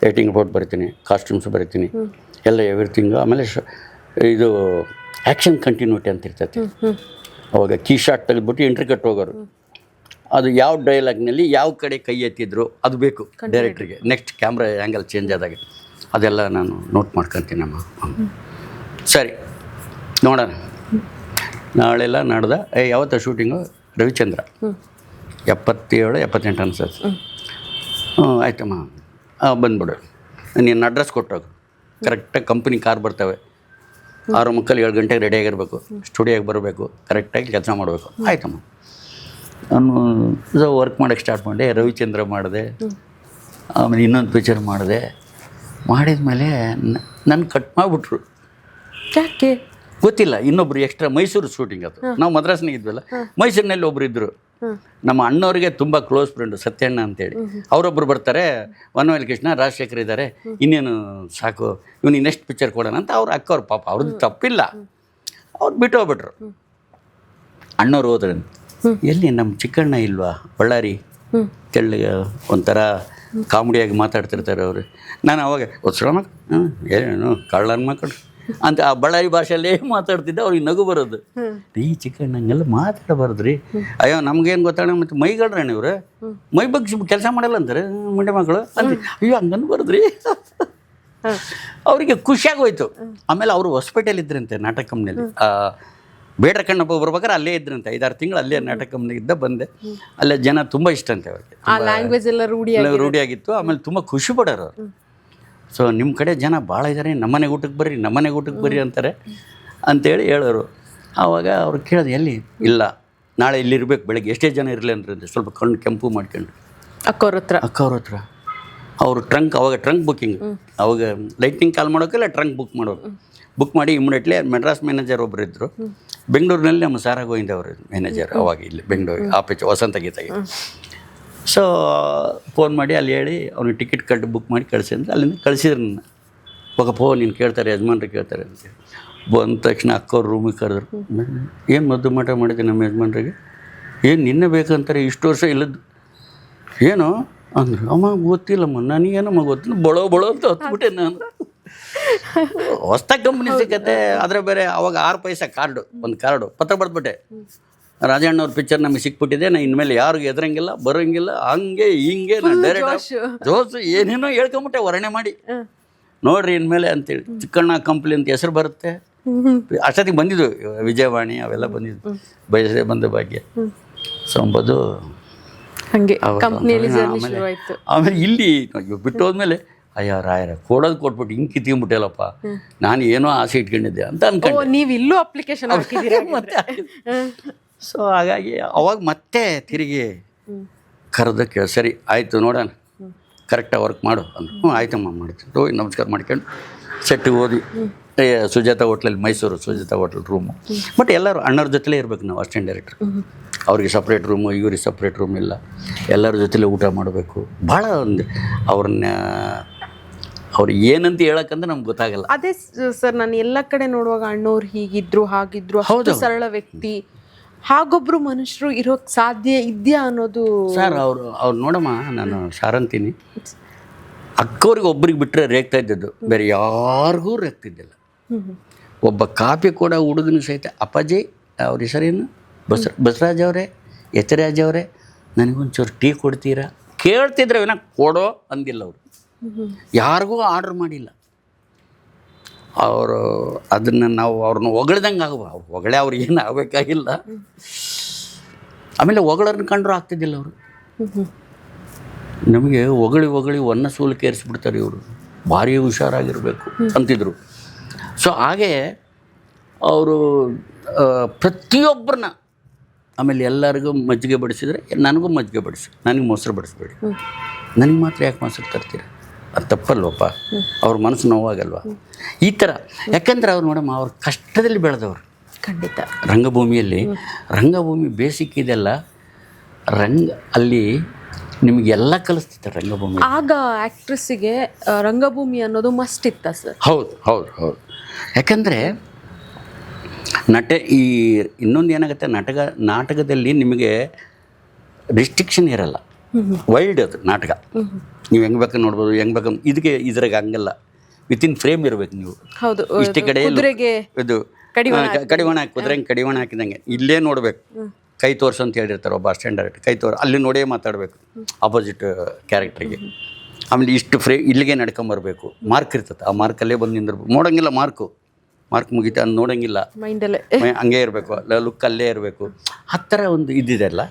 ಏಟಿಂಗ್ ರಿಪೋರ್ಟ್ ಬರ್ತೀನಿ, ಕಾಸ್ಟ್ಯೂಮ್ಸ್ ಬರಿತೀನಿ, ಎಲ್ಲ ಎವ್ರಿಥಿಂಗು. ಆಮೇಲೆ ಇದು ಆ್ಯಕ್ಷನ್ ಕಂಟಿನ್ಯೂಟಿ ಅಂತ ಇರ್ತೈತಿ. ಅವಾಗ ಕೀ ಶಾಟ್ ತೆಗೆದ್ಬಿಟ್ಟು ಎಂಟ್ರಿ ಕಟ್ ಹೋಗೋರು, ಅದು ಯಾವ ಡೈಲಾಗ್ನಲ್ಲಿ ಯಾವ ಕಡೆ ಕೈ ಎತ್ತಿದ್ರು ಅದು ಬೇಕು ಡೈರೆಕ್ಟ್ರಿಗೆ. ನೆಕ್ಸ್ಟ್ ಕ್ಯಾಮ್ರಾ ಆ್ಯಂಗಲ್ ಚೇಂಜ್ ಆದಾಗ ಅದೆಲ್ಲ ನಾನು ನೋಟ್ ಮಾಡ್ಕೊತೀನಮ್ಮ. ಸರಿ ನೋಡೋಣ, ನಾಳೆಲ್ಲ ನಾಡ್ದ ಯಾವತ್ತ ಶೂಟಿಂಗು? ರವಿಚಂದ್ರ 77 78 ಅನ್ಸುತ್ತೆ. ಆಯ್ತಮ್ಮ, ಬಂದ್ಬಿಡು, ನೀನು ಅಡ್ರೆಸ್ ಕೊಟ್ಟೋಗು, ಕರೆಕ್ಟಾಗಿ ಕಂಪ್ನಿ ಕಾರ್ ಬರ್ತವೆ, 6:30 7 ಗಂಟೆಗೆ ರೆಡಿಯಾಗಿರಬೇಕು, ಸ್ಟುಡಿಯೋಗೆ ಬರಬೇಕು, ಕರೆಕ್ಟಾಗಿ ಕೆಲಸ ಮಾಡಬೇಕು. ಆಯ್ತಮ್ಮ, ನಾನು ವರ್ಕ್ ಮಾಡೋಕ್ಕೆ ಸ್ಟಾರ್ಟ್ ಮಾಡಿದೆ. ರವಿಚಂದ್ರ ಮಾಡಿದೆ, ಆಮೇಲೆ ಇನ್ನೊಂದು ಪಿಕ್ಚರ್ ಮಾಡಿದೆ. ಮಾಡಿದ್ಮೇಲೆ ನನ್ನ ಕಟ್ ಮಾಡಿಬಿಟ್ರು. ಯಾಕೆ ಗೊತ್ತಿಲ್ಲ, ಇನ್ನೊಬ್ರು ಎಕ್ಸ್ಟ್ರಾ ಮೈಸೂರು ಶೂಟಿಂಗ್ ಅದು, ನಾವು ಮದ್ರಾಸ್ನಾಗ ಇದ್ವಲ್ಲ, ಮೈಸೂರಿನಲ್ಲಿ ಒಬ್ರು ಇದ್ದರು, ನಮ್ಮ ಅಣ್ಣವ್ರಿಗೆ ತುಂಬ ಕ್ಲೋಸ್ ಫ್ರೆಂಡು ಸತ್ಯಣ್ಣ ಅಂತೇಳಿ. ಅವರೊಬ್ಬರು ಬರ್ತಾರೆ, ವನವೇಲ್ ಕೃಷ್ಣ, ರಾಜಶೇಖರ್ ಇದ್ದಾರೆ, ಇನ್ನೇನು ಸಾಕು ಇವನು ನೆಕ್ಸ್ಟ್ ಪಿಕ್ಚರ್ ಕೊಡೋಣ ಅಂತ ಅವ್ರು ಅಕ್ಕವ್ರು. ಪಾಪ ಅವ್ರದ್ದು ತಪ್ಪಿಲ್ಲ, ಅವ್ರು ಬಿಟ್ಟು ಹೋಗ್ಬಿಟ್ರು. ಅಣ್ಣವ್ರು ಹೋದ್ರೆ ಎಲ್ಲಿ ನಮ್ಮ ಚಿಕ್ಕಣ್ಣ ಇಲ್ವಾ ಬಳ್ಳಾರಿ, ತೆಳ್ಳಗೆ ಒಂಥರ ಕಾಮಿಡಿಯಾಗಿ ಮಾತಾಡ್ತಿರ್ತಾರೆ ಅವರು. ನಾನು ಅವಾಗ ಒತ್ಸರ ಮಕ್ಕಳು ಏನು ಕಳ್ಳನ ಮಕ್ಕಳು ಅಂತ ಆ ಬಳ್ಳಾರಿ ಭಾಷೆಯಲ್ಲೇ ಮಾತಾಡ್ತಿದ್ದೆ. ಅವ್ರಿಗೆ ನಗು ಬರೋದು, ಈ ಚಿಕ್ಕಣ್ಣಂಗೆಲ್ಲ ಮಾತಾಡಬಾರ್ದ್ರಿ, ಅಯ್ಯೋ ನಮ್ಗೇನು ಗೊತ್ತಾಗ, ಮತ್ತು ಮೈಗಳ್ರಣ್ಣ ಇವ್ರು ಮೈ ಬಗ್ಗೆ ಕೆಲಸ ಮಾಡಲ್ಲ ಅಂತಾರೆ ಮುಂಡೆ ಮಕ್ಕಳು ಅಂತ. ಅಯ್ಯೋ ಹಂಗನ್ನು ಬರೋದ್ರಿ, ಅವರಿಗೆ ಖುಷಿಯಾಗೋಯ್ತು. ಆಮೇಲೆ ಅವರು ಹೊಸಪೇಟೆಯಲ್ಲಿ ಇದ್ರಂತೆ ನಾಟಕ ಕಂಪ್ನಿಯಲ್ಲಿ, ಬೇಡ್ರ ಕಣ್ಣಪ್ಪ ಬರ್ಬೇಕಾದ್ರೆ ಅಲ್ಲೇ ಇದ್ರಂತೆ, 5-6 ತಿಂಗಳು ಅಲ್ಲೇ ನಾಟಕ ಕಂಪ್ನಿ ಇದ್ದ ಬಂದೆ. ಅಲ್ಲೇ ಜನ ತುಂಬ ಇಷ್ಟ ಅಂತೆ ಅವ್ರಿಗೆ, ಲ್ಯಾಂಗ್ವೇಜ್ ಎಲ್ಲ ರೂಢಿಯಾಗಿತ್ತು. ಆಮೇಲೆ ತುಂಬ ಖುಷಿ ಪಡೋರು ಅವರು. ಸೊ ನಿಮ್ಮ ಕಡೆ ಜನ ಭಾಳ ಇದ್ದಾರೆ, ನಮ್ಮನೆಗೆ ಊಟಕ್ಕೆ ಬರ್ರಿ, ನಮ್ಮನೆಗೆ ಊಟಕ್ಕೆ ಬರ್ರಿ ಅಂತಾರೆ ಅಂತೇಳಿ ಹೇಳೋರು. ಆವಾಗ ಅವ್ರು ಕೇಳೋದು, ಎಲ್ಲಿ ಇಲ್ಲ ನಾಳೆ ಇಲ್ಲಿರ್ಬೇಕು, ಬೆಳಗ್ಗೆ ಎಷ್ಟೇ ಜನ ಇರಲಿ ಅಂದ್ರೆ ಸ್ವಲ್ಪ ಕಣ್ಣು ಕೆಂಪು ಮಾಡ್ಕೊಂಡು ಅಕ್ಕವ್ರ ಹತ್ರ ಅವರು ಟ್ರಂಕ್, ಅವಾಗ ಟ್ರಂಕ್ ಬುಕ್ಕಿಂಗ್, ಅವಾಗ ಲೈಟ್ನಿಂಗ್ ಕಾಲ್ ಮಾಡೋಕ್ಕೆಲ್ಲ ಟ್ರಂಕ್ ಬುಕ್ ಮಾಡಿ ಇಮಿಡಿಯೇಟ್ಲಿ ಮೆಡ್ರಾಸ್ ಮ್ಯಾನೇಜರ್ ಒಬ್ಬರು ಇದ್ದರು, ಬೆಂಗಳೂರಿನಲ್ಲಿ ನಮ್ಮ ಸಾರಾ ಗೋವಿಂದ ಅವರು ಮ್ಯಾನೇಜರ್ ಅವಾಗ ಇಲ್ಲಿ ಬೆಂಗಳೂರು ಆಫೀಸ್ ವಸಂತ ಗೀತೆಗೆ. ಸೊ ಫೋನ್ ಮಾಡಿ ಅಲ್ಲಿ ಹೇಳಿ ಅವ್ನಿಗೆ ಟಿಕೆಟ್ ಕಟ್ಟು ಬುಕ್ ಮಾಡಿ ಕಳಿಸಿ ಅಂದರೆ ಅಲ್ಲಿಂದ ಕಳಿಸಿದ್ರು ನನ್ನ. ಹೋಗಪ್ಪ ನೀನು ಕೇಳ್ತಾರೆ, ಯಜಮಾನ್ರು ಕೇಳ್ತಾರೆ ಅಂತ. ಬಂದ ತಕ್ಷಣ ಅಕ್ಕವ್ರು ರೂಮಿಗೆ ಕರೆದ್ರು. ಏನು ಮದ್ದು ಮಾಟ ಮಾಡಿದೆ ನಮ್ಮ ಯಜಮಾನ್ರಿಗೆ, ಏನು ನಿನ್ನೆ ಬೇಕಂತಾರೆ, ಇಷ್ಟು ವರ್ಷ ಇಲ್ಲದ್ದು ಏನು ಅಂದರು. ಅಮ್ಮ ಗೊತ್ತಿಲ್ಲಮ್ಮ, ನನಗೇನಮ್ಮ ಗೊತ್ತಿಲ್ಲ, ಬಳೋ ಅಂತ ಹತ್ಬಿಟ್ಟೆ ನಾನು. ಹೊಸ್ದಾಗಿ ಕಂಪ್ನಿ ಸಿಕ್ಕತ್ತೆ, ಆದರೆ ಬೇರೆ ಅವಾಗ 6 ಪೈಸೆ ಒಂದು ಕಾರ್ಡು ಪತ್ರ ಬರೆದ್ಬಿಟ್ಟೆ, ರಾಜಣ್ಣವ್ರ ಪಿಕ್ಚರ್ ನಮಗೆ ಸಿಕ್ಬಿಟ್ಟಿದೆ, ನಾನು ಇನ್ಮೇಲೆ ಯಾರಿಗೂ ಎದುರಂಗಿಲ್ಲ ಬರೋಂಗಿಲ್ಲ, ಹಂಗೆ ಹಿಂಗೆ ನಾನು ಡೈರೆಕ್ಟ್ ಜೋಸು ಏನೇನೋ ಹೇಳ್ಕೊಂಬಿಟ್ಟೆ ವರ್ಣೆ ಮಾಡಿ. ನೋಡ್ರಿ ಇನ್ಮೇಲೆ ಅಂತೇಳಿ ಚಿಕ್ಕಣ್ಣ ಕಂಪ್ನಿ ಅಂತ ಹೆಸರು ಬರುತ್ತೆ. ಅಷ್ಟೊತ್ತಿಗೆ ಬಂದಿದ್ದು ವಿಜಯವಾಣಿ ಅವೆಲ್ಲ ಬಂದಿದ್ದು, ಬಯಸದೆ ಬಂದ ಭಾಗ್ಯ ಸಂಬದು. ಆಮೇಲೆ ಇಲ್ಲಿ ಬಿಟ್ಟು ಹೋದ್ಮೇಲೆ ಅಯ್ಯೋ ರಾಯರ ಕೊಟ್ಬಿಟ್ಟು ಹಿಂಗೆ ಕಿತ್ಕೊಂಡ್ಬಿಟ್ಟೆಲ್ಲಪ್ಪ, ನಾನು ಏನೋ ಆಸೆ ಇಟ್ಕೊಂಡಿದ್ದೆ ಅಂತ ಅನ್ಕೊಂಡು ನೀವು ಇಲ್ಲೂ ಅಪ್ಲಿಕೇಶನ್ ಮತ್ತೆ. ಸೊ ಹಾಗಾಗಿ ಅವಾಗ ಮತ್ತೆ ತಿರುಗಿ ಕರೆದು ಸರಿ ಆಯಿತು ನೋಡೋಣ, ಕರೆಕ್ಟಾಗಿ ವರ್ಕ್ ಮಾಡು ಅಂದರು. ಆಯ್ತಮ್ಮ ಮಾಡ್ತೀನಿ, ಹೋಗಿ ನಮಸ್ಕಾರ ಮಾಡ್ಕೊಂಡು ಸೆಟ್ಟಿಗೆ ಹೋದ್ವಿ. ಸುಜಾತ ಹೋಟ್ಲಲ್ಲಿ, Mysuru Sujatha hotel room. But ಎಲ್ಲರೂ ಅಣ್ಣವ್ರ ಜೊತೆಲೇ ಇರಬೇಕು ನಾವು, ಅಸಿಸ್ಟೆಂಟ್ ಡೈರೆಕ್ಟ್ರ್. ಅವ್ರಿಗೆ ಸಪ್ರೇಟ್ ರೂಮು, ಇವ್ರಿಗೆ ಸಪ್ರೇಟ್ ರೂಮ್ ಇಲ್ಲ, ಎಲ್ಲರ ಜೊತೆಲೇ ಊಟ ಮಾಡಬೇಕು. ಭಾಳ ಒಂದು ಅವ್ರು ಏನಂತ ಹೇಳಕ್ಕಂದ್ರೆ ನಮ್ಗೆ ಗೊತ್ತಾಗಲ್ಲ. ಅದೇ ಸರ್, ನಾನು ಎಲ್ಲ ಕಡೆ ನೋಡುವಾಗ ಅಣ್ಣವ್ರು ಹೀಗಿದ್ರು ಹಾಗಿದ್ರು, ಹೌದು ಸರಳ ವ್ಯಕ್ತಿ, ಹಾಗೊಬ್ರು ಮನುಷ್ಯರು ಇರೋಕ್ಕೆ ಸಾಧ್ಯ ಇದೆಯಾ ಅನ್ನೋದು. ಸರ್ ಅವ್ರು ನೋಡಮ್ಮ, ನಾನು ಸಾರಂತೀನಿ, ಅಕ್ಕವ್ರಿಗೆ ಒಬ್ರಿಗೆ ಬಿಟ್ಟರೆ ರೇಗ್ತಾ ಇದ್ದದ್ದು, ಬೇರೆ ಯಾರಿಗೂ ರೇಗ್ತಿದ್ದಿಲ್ಲ. ಒಬ್ಬ ಕಾಪಿ ಕೂಡ ಹುಡುಗನ ಸಹಿತ ಅಪ್ಪಾಜಿ ಅವ್ರ ಹೆಸರೇನು ಬಸವರಾಜ್ ಅವರೇ, ಯತಿರಾಜ್ ಅವರೇ, ನನಗೊಂಚೂರು ಟೀ ಕೊಡ್ತೀರಾ ಕೇಳ್ತಿದ್ರೆ ವಿನ ಕೊಡೋ ಅಂದಿಲ್ಲ ಅವರು. ಯಾರಿಗೂ ಆರ್ಡ್ರ್ ಮಾಡಿಲ್ಲ ಅವರು. ಅದನ್ನು ನಾವು ಅವ್ರನ್ನ ಹೊಗಳ್ದಂಗೆ ಅವ್ರು ಹೊಗಳೇ ಅವ್ರಿಗೆ ಏನು ಆಗಬೇಕಾಗಿಲ್ಲ. ಆಮೇಲೆ ಹೊಗಳನ್ನ ಕಂಡ್ರು ಆಗ್ತಿದ್ದಿಲ್ಲ ಅವರು. ನಮಗೆ ಹೊಗಳಿ ಒನ್ನ ಸೂಲಕ್ಕೆ ಏರಿಸ್ಬಿಡ್ತಾರೆ ಇವರು, ಭಾರಿ ಹುಷಾರಾಗಿರಬೇಕು ಅಂತಿದ್ರು. ಸೊ ಹಾಗೆ ಅವರು ಪ್ರತಿಯೊಬ್ಬರನ್ನ, ಆಮೇಲೆ ಎಲ್ಲರಿಗೂ ಮಜ್ಜಿಗೆ ಬಡಿಸಿದ್ರೆ ನನಗೂ ಮಜ್ಜಿಗೆ ಬಡಿಸಿ, ನನಗೆ ಮೊಸರು ಬಡಿಸ್ಬೇಡಿ, ನನಗೆ ಮಾತ್ರ ಯಾಕೆ ಮೊಸರು ತರ್ತೀರ, ಅದು ತಪ್ಪಲ್ವಪ್ಪ, ಅವ್ರ ಮನಸ್ಸು ನೋವಾಗಲ್ವ ಈ ಥರ. ಯಾಕಂದ್ರೆ ಅವ್ರು ನೋಡಮ್ಮ, ಅವ್ರ ಕಷ್ಟದಲ್ಲಿ ಬೆಳೆದವರು. ಖಂಡಿತ ರಂಗಭೂಮಿ ಬೇಸಿಕ್ ಇದೆಲ್ಲ, ಅಲ್ಲಿ ನಿಮಗೆಲ್ಲ ಕಲಿಸ್ತಿತ್ತು ರಂಗಭೂಮಿ. ಆಗ ಆ್ಯಕ್ಟ್ರೆಸ್ಸಿಗೆ ರಂಗಭೂಮಿ ಅನ್ನೋದು ಮಸ್ಟ್ ಇತ್ತ ಸರ್? ಹೌದು. ಯಾಕಂದರೆ ಈ ಇನ್ನೊಂದು ಏನಾಗುತ್ತೆ, ನಾಟಕದಲ್ಲಿ ನಿಮಗೆ ರಿಸ್ಟ್ರಿಕ್ಷನ್ ಇರಲ್ಲ, ವೈಲ್ಡ್ ಅದು ನಾಟಕ. ನೀವು ಹೆಂಗೆ ಬೇಕು ನೋಡ್ಬೋದು, ಹೆಂಗೆ ಬೇಕು. ಇದ್ರಾಗ ಹಂಗಲ್ಲ, ವಿತಿನ್ ಫ್ರೇಮ್ ಇರಬೇಕು ನೀವು. ಹೌದು, ಇಷ್ಟೇ ಕಡೆ ಇದು ಕಡಿವಾಣ ಕುದುರೆಂಗೆ ಕಡಿವಾಣ ಹಾಕಿದಂಗೆ ಇಲ್ಲೇ ನೋಡ್ಬೇಕು. ಕೈ ತೋರಿಸು ಅಂತ ಹೇಳಿರ್ತಾರೆ ಒಬ್ಬ ಅಸಿಸ್ಟೆಂಟ್ ಡೈರೆಕ್ಟರ್, ಕೈ ಅಲ್ಲಿ ನೋಡೇ ಮಾತಾಡಬೇಕು ಆಪೋಸಿಟ್ ಕ್ಯಾರೆಕ್ಟ್ರಿಗೆ. ಆಮೇಲೆ ಇಷ್ಟು ಇಲ್ಲಿಗೆ ನಡ್ಕೊಂಬರ್ಬೇಕು, ಮಾರ್ಕ್ ಇರ್ತದೆ, ಆ ಮಾರ್ಕಲ್ಲೇ ಬಂದು ನಿಂದಿರ್ಬೇಕು. ನೋಡೋಂಗಿಲ್ಲ, ಮಾರ್ಕ್ ಮುಗಿತ ಅಂತ ನೋಡೋಂಗಿಲ್ಲ, ಮೈಂಡಲ್ಲೇ ಹಂಗೆ ಇರಬೇಕು, ಲುಕ್ ಅಲ್ಲೇ ಇರಬೇಕು. ಆ ಥರ ಒಂದು ಇದಿದೆ ಅಲ್ಲ.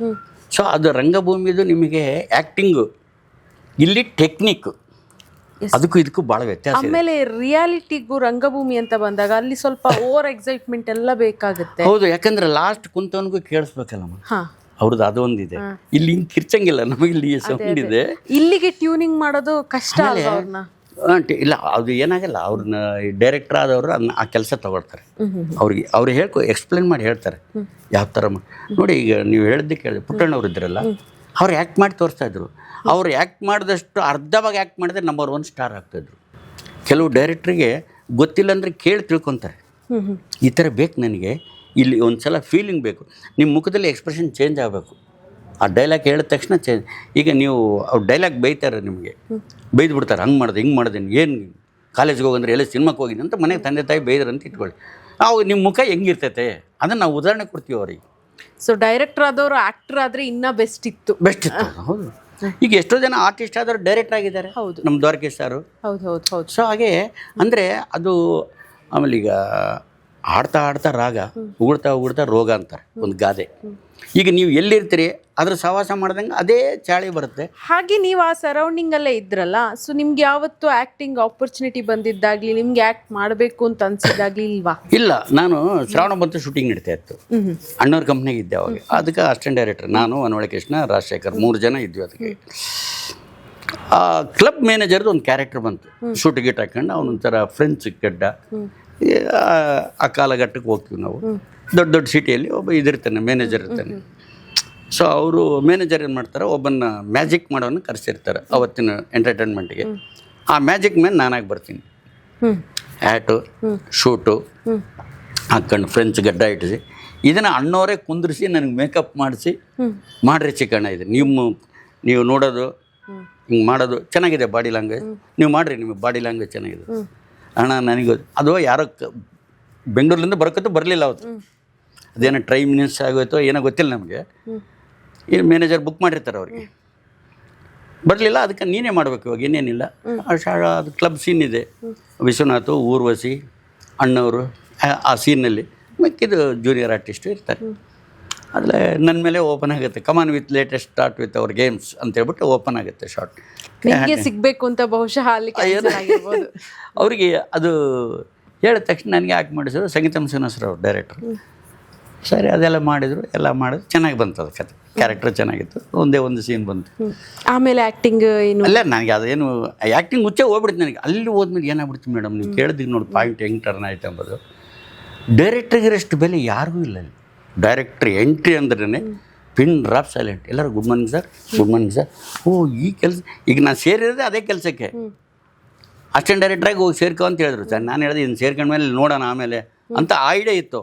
ಸೊ ಅದು ರಂಗಭೂಮಿದು ನಿಮಗೆ ಆ್ಯಕ್ಟಿಂಗು, ಇಲ್ಲಿ ಟೆಕ್ನಿಕ್, ಅದಕ್ಕೂ ಇದಕ್ಕೂ ಭಾಳ ವ್ಯತ್ಯಾಸ. ಆಮೇಲೆ ರಿಯಾಲಿಟಿಗೂ ರಂಗಭೂಮಿ ಅಂತ ಬಂದಾಗ ಅಲ್ಲಿ ಸ್ವಲ್ಪ ಓವರ್ ಎಕ್ಸೈಟ್ಮೆಂಟ್ ಎಲ್ಲ ಬೇಕಾಗುತ್ತೆ. ಹೌದು, ಯಾಕಂದ್ರೆ ಲಾಸ್ಟ್ ಕುಂತವನಿಗೂ ಕೇಳಿಸ್ಬೇಕಲ್ಲಮ್ಮ, ಅವ್ರದ್ದು ಅದೊಂದಿದೆ. ಇಲ್ಲಿ ಹಿಂಗೆ ಕಿರ್ಚಂಗಿಲ್ಲ, ನಮಗೆ ಇಲ್ಲಿ ಸೌಂಡ್ ಇದೆ, ಇಲ್ಲಿಗೆ ಟ್ಯೂನಿಂಗ್ ಮಾಡೋದು ಕಷ್ಟ ಅವ್ರನ್ನ. ಇಲ್ಲ, ಅದು ಏನಾಗಲ್ಲ, ಅವ್ರನ್ನ ಡೈರೆಕ್ಟರ್ ಆದವರು ಆ ಕೆಲಸ ತಗೊಳ್ತಾರೆ. ಅವ್ರು ಎಕ್ಸ್ಪ್ಲೇನ್ ಮಾಡಿ ಹೇಳ್ತಾರೆ ಯಾವ ಥರ ನೋಡಿ. ಈಗ ನೀವು ಹೇಳಿದ್ದಕ್ಕೆ ಹೇಳಿದೆ, ಪುಟ್ಟಣ್ಣವ್ರು ಇದ್ರಲ್ಲ, ಅವ್ರು ಆ್ಯಕ್ಟ್ ಮಾಡಿ ತೋರಿಸ್ತಾ ಇದ್ರು. ಅವ್ರು ಆ್ಯಕ್ಟ್ ಮಾಡಿದಷ್ಟು ಅರ್ಧವಾಗಿ ಆ್ಯಕ್ಟ್ ಮಾಡಿದ್ರೆ ನಂಬರ್ 1 ಸ್ಟಾರ್ ಆಗ್ತಾಯಿದ್ರು. ಕೆಲವು ಡೈರೆಕ್ಟ್ರಿಗೆ ಗೊತ್ತಿಲ್ಲ ಅಂದರೆ ಕೇಳಿ ತಿಳ್ಕೊತಾರೆ, ಈ ಥರ ಬೇಕು ನನಗೆ, ಇಲ್ಲಿ ಒಂದು ಸಲ ಫೀಲಿಂಗ್ ಬೇಕು, ನಿಮ್ಮ ಮುಖದಲ್ಲಿ ಎಕ್ಸ್ಪ್ರೆಷನ್ ಚೇಂಜ್ ಆಗಬೇಕು. ಆ ಡೈಲಾಗ್ ಹೇಳಿದ ತಕ್ಷಣ ಚೇಂಜ್. ಈಗ ನೀವು ಅವ್ರು ಡೈಲಾಗ್ ಬೈತಾರೆ, ನಿಮಗೆ ಬೈದು ಬಿಡ್ತಾರೆ, ಹಂಗೆ ಮಾಡಿದೆ ಹಿಂಗೆ ಮಾಡಿದೆ, ಏನು ಕಾಲೇಜ್ಗೆ ಹೋಗಂದ್ರೆ ಎಲ್ಲ ಸಿನಿಮಾಕ್ಕೆ ಹೋಗಿದ್ದೆ ಅಂತ ಮನೆಗೆ ತಂದೆ ತಾಯಿ ಬೈದ್ರಂತ ಇಟ್ಕೊಳ್ಳಿ. ಅವಾಗ ನಿಮ್ಮ ಮುಖ ಹೆಂಗಿರ್ತೈತೆ ಅದನ್ನು ನಾವು ಉದಾಹರಣೆ ಕೊಡ್ತೀವಿ ಅವ್ರಿಗೆ. ಸೊ ಡೈರೆಕ್ಟರ್ ಆದವರು ಆ್ಯಕ್ಟರ್ ಆದರೆ ಇನ್ನೂ ಬೆಸ್ಟ್ ಇತ್ತು. ಹೌದು. ಈಗ ಎಷ್ಟೋ ಜನ ಆರ್ಟಿಸ್ಟ್ ಆದವರು ಡೈರೆಕ್ಟರ್ ಆಗಿದ್ದಾರೆ. ಹೌದು, ನಮ್ಮ ದ್ವಾರಕೇಶ್ ಸಾರು. ಹೌದು. ಸೊ ಹಾಗೆ ಅಂದರೆ ಅದು. ಆಮೇಲೆ ಈಗ ಆಡ್ತಾ ರಾಗ, ಉಗುಳ್ತಾ ರೋಗ ಅಂತಾರೆ ಒಂದು ಗಾದೆ. ಈಗ ನೀವು ಎಲ್ಲಿರ್ತೀರಿ ಅದ್ರ ಸಹವಾಸ ಮಾಡ್ದಂಗೆ ಅದೇ ಚಾಳಿ ಬರುತ್ತೆ. ಹಾಗೆ ನೀವು ಆ ಸರೌಂಡಿಂಗಲ್ಲೇ ಇದ್ರಲ್ಲ, ಸೊ ನಿಮ್ಗೆ ಯಾವತ್ತು ಆ್ಯಕ್ಟಿಂಗ್ ಆಪರ್ಚುನಿಟಿ ಬಂದಿದ್ದಾಗಲಿ, ನಿಮ್ಗೆ ಆ್ಯಕ್ಟ್ ಮಾಡಬೇಕು ಅಂತ ಅನ್ಸಿದ್ದಾಗಲಿ ಇಲ್ವಾ? ಇಲ್ಲ, ನಾನು ಶ್ರಾವಣ ಬಂತು ಶೂಟಿಂಗ್ ನಡೀತಾ ಇತ್ತು, ಅಣ್ಣವ್ರ ಕಂಪ್ನಿಗೆ ಇದ್ದೆ ಅವಾಗ. ಅದಕ್ಕೆ ಅಸಿಸ್ಟೆಂಟ್ ಡೈರೆಕ್ಟರ್ ನಾನು, ವನವಳ್ಳಿ ಕೃಷ್ಣ, ರಾಜಶೇಖರ್ 3 ಜನ ಇದ್ವಿ. ಅದಕ್ಕೆ ಕ್ಲಬ್ ಮ್ಯಾನೇಜರ್ದು ಒಂದು ಕ್ಯಾರೆಕ್ಟರ್ ಬಂತು, ಶೂಟ್ ಗಿಟ್ ಹಾಕೊಂಡು ಅವನೊಂಥರ ಫ್ರೆಂಚ್ ಗಡ್ಡ. ಆ ಕಾಲಘಟ್ಟಕ್ಕೆ ಹೋಗ್ತೀವಿ ನಾವು. ದೊಡ್ಡ ಸಿಟಿಯಲ್ಲಿ ಒಬ್ಬ ಇದಿರ್ತಾನೆ, ಮ್ಯಾನೇಜರ್ ಇರ್ತಾನೆ. ಸೊ ಅವರು ಮ್ಯಾನೇಜರ್ ಏನು ಮಾಡ್ತಾರೆ, ಒಬ್ಬನ ಮ್ಯಾಜಿಕ್ ಮಾಡೋನ್ನ ಕರೆಸಿರ್ತಾರೆ ಅವತ್ತಿನ ಎಂಟರ್ಟೈನ್ಮೆಂಟ್ಗೆ. ಆ ಮ್ಯಾಜಿಕ್ ಮ್ಯಾನ್ ನಾನಾಗಿ ಬರ್ತೀನಿ, ಹ್ಯಾಟು ಶೂಟು ಹಾಕ್ಕೊಂಡು ಫ್ರೆಂಚ್ ಗಡ್ಡ ಇಟ್ಟಿಸಿ, ಇದನ್ನು ಅಣ್ಣವರೇ ಕುಂದ್ರಿಸಿ ನನಗೆ ಮೇಕಪ್ ಮಾಡಿಸಿ, ಮಾಡ್ರಿ ಚಿಕ್ಕಣ್ಣ, ಇದು ನೀವು ನೋಡೋದು ಹಿಂಗೆ ಮಾಡೋದು ಚೆನ್ನಾಗಿದೆ, ಬಾಡಿ ಲ್ಯಾಂಗ್ವೇಜ್ ನೀವು ಮಾಡಿರಿ, ನಿಮಗೆ ಬಾಡಿ ಲ್ಯಾಂಗ್ವೇಜ್ ಚೆನ್ನಾಗಿದೆ ಅಣ್ಣ. ನನಗೆ ಅದು ಯಾರೋ ಬೆಂಗಳೂರಿಂದ ಬರಲಿಲ್ಲ ಅವತ್ತು, ಅದೇನೋ ಟ್ರೈ ಮಿನಿಟ್ಸ್ ಆಗೋಯ್ತು ಏನೋ ಗೊತ್ತಿಲ್ಲ ನಮಗೆ. ಈ ಮ್ಯಾನೇಜರ್ ಬುಕ್ ಮಾಡಿರ್ತಾರೆ ಅವ್ರಿಗೆ, ಬರಲಿಲ್ಲ. ಅದಕ್ಕೆ ನೀನೇ ಮಾಡಬೇಕು ಇವಾಗ, ಏನೇನಿಲ್ಲ. ಅದು ಕ್ಲಬ್ ಸೀನ್ ಇದೆ, ವಿಶ್ವನಾಥ್, ಊರ್ವಶಿ, ಅಣ್ಣವರು ಆ ಸೀನಲ್ಲಿ, ಮಿಕ್ಕಿದು ಜೂನಿಯರ್ ಆರ್ಟಿಸ್ಟು ಇರ್ತಾರೆ. ಆದರೆ ನನ್ನ ಮೇಲೆ ಓಪನ್ ಆಗುತ್ತೆ, come on with latest start with our games ಅಂತ ಹೇಳ್ಬಿಟ್ಟು ಓಪನ್ ಆಗುತ್ತೆ ಶಾರ್ಟ್. ನಿಮಗೆ ಸಿಗಬೇಕು ಅಂತ ಬಹುಶಃ ಅವರಿಗೆ ಅದು ಹೇಳಿದ ತಕ್ಷಣ ನನಗೆ ಆ್ಯಕ್ಟ್ ಮಾಡಿಸಿದ್ರು ಸಂಗೀತಂ ಶ್ರೀನಿವಾಸರು ಅವ್ರು ಡೈರೆಕ್ಟ್ರು. ಸರಿ, ಅದೆಲ್ಲ ಮಾಡಿದ್ರು, ಎಲ್ಲ ಮಾಡಿದ್ರು, ಚೆನ್ನಾಗಿ ಬಂತು ಅದು ಕತೆ. ಕ್ಯಾರೆಕ್ಟರ್ ಚೆನ್ನಾಗಿತ್ತು, ಒಂದೇ ಒಂದು ಸೀನ್ ಬಂತು. ಆಮೇಲೆ ಆ್ಯಕ್ಟಿಂಗ್ ಏನು ಅಲ್ಲ, ನನಗೆ ಅದೇನು ಆ್ಯಕ್ಟಿಂಗ್ ಹುಚ್ಚೆ ಹೋಗ್ಬಿಡ್ತು ನನಗೆ. ಅಲ್ಲಿ ಹೋದ್ಮೇಲೆ ಏನಾಗ್ಬಿಡ್ತು ಮೇಡಮ್, ನೀವು ಕೇಳಿದ್ವಿ ನೋಡಿ ಪಾಯಿಂಟ್ ಹೆಂಗೆ ಟರ್ನ್ ಆಯ್ತು ಅಂಬೋದು. ಡೈರೆಕ್ಟ್ರಿಗಿರಷ್ಟು ಬೆಲೆ ಯಾರಿಗೂ ಇಲ್ಲ ಅಲ್ಲಿ. ಡೈರೆಕ್ಟ್ರ್ ಎಂಟ್ರಿ ಅಂದ್ರೆ ಪಿನ್ ಡ್ರಾಪ್ ಸೈಲೆಂಟ್, ಎಲ್ಲರೂ good morning sir, good morning sir. ಈ ಕೆಲಸ ಈಗ ನಾನು ಸೇರಿರೋದೇ ಅದೇ ಕೆಲಸಕ್ಕೆ. ಅಸಿಸ್ಟೆಂಟ್ ಡೈರೆಕ್ಟ್ರಾಗಿ ಹೋಗಿ ಸೇರ್ಕೊ ಅಂತ ಹೇಳಿದ್ರು ಸರ್. ನಾನು ಹೇಳಿದೆ ಇನ್ನು ಸೇರ್ಕೊಂಡ್ಮೇಲೆ ನೋಡೋಣ ಆಮೇಲೆ ಅಂತ ಐಡಿಯಾ ಇತ್ತು.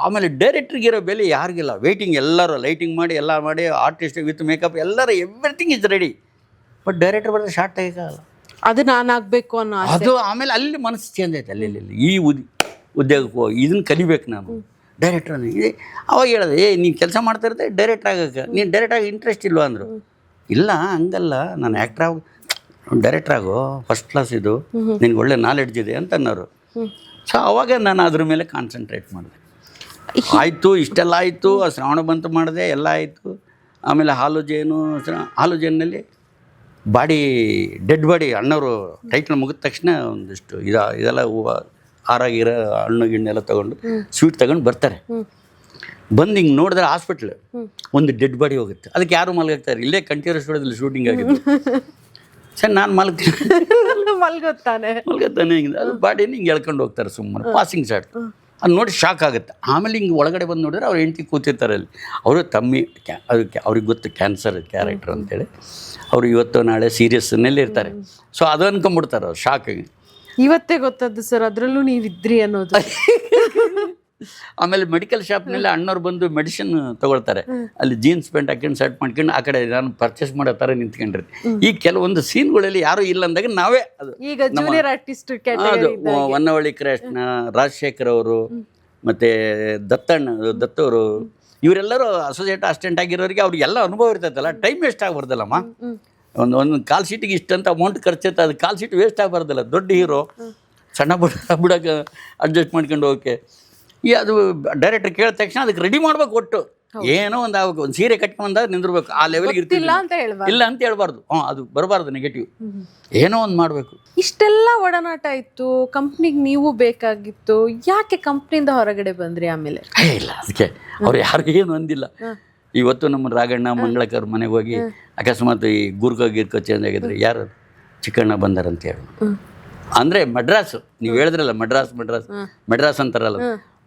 ಆಮೇಲೆ ಡೈರೆಕ್ಟ್ರಿಗಿರೋ ಬೆಲೆ ಯಾರಿಗಿಲ್ಲ. ವೆಯ್ಟಿಂಗ್, ಎಲ್ಲರೂ ಲೈಟಿಂಗ್ ಮಾಡಿ ಎಲ್ಲ ಮಾಡಿ, ಆರ್ಟಿಸ್ಟ್ ವಿತ್ ಮೇಕಪ್ ಎಲ್ಲರೂ, everything is ready. But director ಬರೋದು ಶಾರ್ಟ್ ತೆಗಿಯೋಕ್ಕಾಗಲ್ಲ. ಅದು ನಾನಾಗಬೇಕು ಅನ್ನೋ ಅದು. ಆಮೇಲೆ ಅಲ್ಲಿ ಮನಸ್ಸು ಚೇಂಜ್ ಆಯ್ತು. ಅಲ್ಲಿ ಈ ಉದ್ಯೋಗಕ್ಕೆ ಹೋಗಿ ಇದನ್ನು ಕಲಿಬೇಕು ನಾನು. ಡೈರೆಕ್ಟ್ರ್ ಅವಾಗ ಹೇಳಿದೆ, ನೀನು ಕೆಲಸ ಮಾಡ್ತಾ ಇರ್ತೆ ಡೈರೆಕ್ಟ್ರ್ ಆಗೋಕ್ಕೆ, ನೀನು ಡೈರೆಕ್ಟ್ರಾಗಿ ಇಂಟ್ರೆಸ್ಟ್ ಇಲ್ವಾ ಅಂದರು. ಇಲ್ಲ ಹಂಗಲ್ಲ, ನಾನು ಆ್ಯಕ್ಟ್ರ್ ಆಗೋ, ಡೈರೆಕ್ಟ್ರ್ ಆಗೋ, ಫಸ್ಟ್ ಕ್ಲಾಸ್ ಇದು, ನಿನ್ಗೆ ಒಳ್ಳೆ ನಾಲೆಡ್ಜ್ ಇದೆ ಅಂತ ಅನ್ನೋರು. ಸೊ ಅವಾಗ ನಾನು ಅದ್ರ ಮೇಲೆ ಕಾನ್ಸಂಟ್ರೇಟ್ ಮಾಡಿದೆ. ಆಯಿತು, ಇಷ್ಟೆಲ್ಲ ಆಯಿತು, ಶ್ರಾವಣ ಬಂತು ಮಾಡಿದೆ, ಎಲ್ಲ ಆಯಿತು. ಆಮೇಲೆ ಹಾಲುಜೇನಲ್ಲಿ ಡೆಡ್ ಬಾಡಿ ಅಣ್ಣವರು ಟೈಟ್ಲ್ ಮುಗಿದ ತಕ್ಷಣ ಒಂದಿಷ್ಟು ಇದೆಲ್ಲ ಹೂವು ಹಾರಾಗಿರೋ ಹಣ್ಣು ಗಿಣ್ಣೆಲ್ಲ ತೊಗೊಂಡು ಸ್ವೀಟ್ ತಗೊಂಡು ಬರ್ತಾರೆ. ಬಂದು ಹಿಂಗೆ ನೋಡಿದ್ರೆ ಹಾಸ್ಪಿಟ್ಲ್ ಒಂದು ಡೆಡ್ ಬಾಡಿ ಹೋಗುತ್ತೆ. ಅದಕ್ಕೆ ಯಾರು ಮಲಗ್ತಾರೆ, ಇಲ್ಲೇ ಕಂಠೀರವ ಸ್ಟುಡಿಯೋದಲ್ಲಿ ಶೂಟಿಂಗ್ ಆಗಿದ್ದು. ಸರ್ ನಾನು ಮಲಗುತ್ತಾನೆ ಹಿಂಗೆ ಅದು ಬಾಡಿನ ಹಿಂಗೆ ಎಳ್ಕೊಂಡು ಹೋಗ್ತಾರೆ ಸುಮ್ಮನೆ, ಪಾಸಿಂಗ್ ಶಾಟ್. ಅದು ನೋಡಿ ಶಾಕ್ ಆಗುತ್ತೆ. ಆಮೇಲೆ ಹಿಂಗೆ ಒಳಗಡೆ ಬಂದು ನೋಡಿದ್ರೆ ಅವ್ರು ಹೆಂಡ್ತಿ ಕೂತಿರ್ತಾರೆ ಅಲ್ಲಿ. ಅವರು ಅದಕ್ಕೆ ಅವ್ರಿಗೆ ಗೊತ್ತು ಕ್ಯಾನ್ಸರ್ ಕ್ಯಾರೆಕ್ಟರ್ ಅಂತೇಳಿ. ಅವರು ಇವತ್ತು ನಾಳೆ ಸೀರಿಯಸ್ನಲ್ಲಿ ಇರ್ತಾರೆ. ಸೊ ಅದು ಅನ್ಕೊಂಡ್ಬಿಡ್ತಾರೆ ಅವ್ರು ಶಾಕಾಗಿ. ಇವತ್ತೇ ಗೊತ್ತದ್ದು ಸರ್, ಅದರಲ್ಲೂ ನೀವಿದ್ರಿ ಅನ್ನೋದು. ಆಮೇಲೆ ಮೆಡಿಕಲ್ ಶಾಪ್ನಲ್ಲಿ ಅಣ್ಣವ್ರು ಬಂದು ಮೆಡಿಸಿನ್ ತಗೊಳ್ತಾರೆ, ಅಲ್ಲಿ ಜೀನ್ಸ್ ಪ್ಯಾಂಟ್ ಹಾಕೊಂಡು ಶರ್ಟ್ ಮಾಡ್ಕೊಂಡು ಆ ಕಡೆ ನಾನು ಪರ್ಚೇಸ್ ಮಾಡೋ ಥರ ನಿಂತ್ಕೊಂಡಿರ್ತೀನಿ. ಈ ಕೆಲವೊಂದು ಸೀನ್ಗಳಲ್ಲಿ ಯಾರೂ ಇಲ್ಲ ಅಂದಾಗ ನಾವೇ ಅದು ಈಗ ಜೂನಿಯರ್ ಆರ್ಟಿಸ್ಟ್ ಅದು ಹೊನ್ನವಳ್ಳಿ ಕೃಷ್ಣ, ರಾಜಶೇಖರ್ ಅವರು, ಮತ್ತು ದತ್ತವರು ಇವರೆಲ್ಲರೂ ಅಸೋಸಿಯೇಟ್ ಅಸಿಸ್ಟೆಂಟ್ ಆಗಿರೋರಿಗೆ ಅವ್ರಿಗೆಲ್ಲ ಅನುಭವ ಇರ್ತೈತಲ್ಲ, ಟೈಮ್ ವೇಸ್ಟ್ ಆಗಬಾರ್ದಲ್ಲಮ್ಮ. ಒಂದು ಕಾಲ್ ಶೀಟಿಗೆ ಇಷ್ಟಂತ ಅಮೌಂಟ್ ಖರ್ಚೈತೆ, ಅದು ಕಾಲ್ ಶೀಟ್ ವೇಸ್ಟ್ ಆಗಬಾರ್ದಲ್ಲ. ದೊಡ್ಡ ಹೀರೋ ಸಣ್ಣ ಬಿಡಕ್ಕೆ ಅಡ್ಜಸ್ಟ್ ಮಾಡ್ಕೊಂಡು ಹೋಗೋಕ್ಕೆ ಅದು ಡೈರೆಕ್ಟರ್ ಕೇಳಿದ ತಕ್ಷಣ ಅದಕ್ಕೆ ರೆಡಿ ಮಾಡ್ಬೇಕು. ಒಟ್ಟು ಏನೋ ಒಂದು ಆಗ್ಬೇಕು, ಒಂದು ಸೀರೆ ಕಟ್ಕೊಂಡಾಗ ನಿಂದಿರ್ಬೇಕು, ಆ ಲೆವೆಲ್ಗೆ ಇರ್ತಿಲ್ಲ ಇಲ್ಲ ಅಂತ ಹೇಳ್ಬಾರ್ದು. ಅದು ಬರಬಾರ್ದು ನೆಗೆಟಿವ್, ಏನೋ ಒಂದು ಮಾಡಬೇಕು. ಇಷ್ಟೆಲ್ಲ ಒಡನಾಟ ಇತ್ತು, ಕಂಪ್ನಿಗೆ ನೀವು ಬೇಕಾಗಿತ್ತು, ಯಾಕೆ ಕಂಪ್ನಿಯಿಂದ ಹೊರಗಡೆ ಬಂದ್ರಿ ಆಮೇಲೆ? ಇಲ್ಲ, ಅದಕ್ಕೆ ಅವ್ರು ಯಾರಿಗೂ ಏನು ಅಂದಿಲ್ಲ. ಇವತ್ತು ನಮ್ಮ ರಾಘಣ್ಣ ಮಂಗಳಕರ್ ಮನೆಗೆ ಹೋಗಿ ಅಕಸ್ಮಾತ್ ಈ ಗಿರ್ಕೋ ಚೇಂಜ್ ಆಗಿದ್ರೆ ಯಾರು ಚಿಕ್ಕಣ್ಣ ಬಂದಾರಂತ ಹೇಳಿ, ಅಂದರೆ ಮಡ್ರಾಸ್ ನೀವು ಹೇಳಿದ್ರಲ್ಲ, ಮಡ್ರಾಸ್ ಅಂತಾರಲ್ಲ,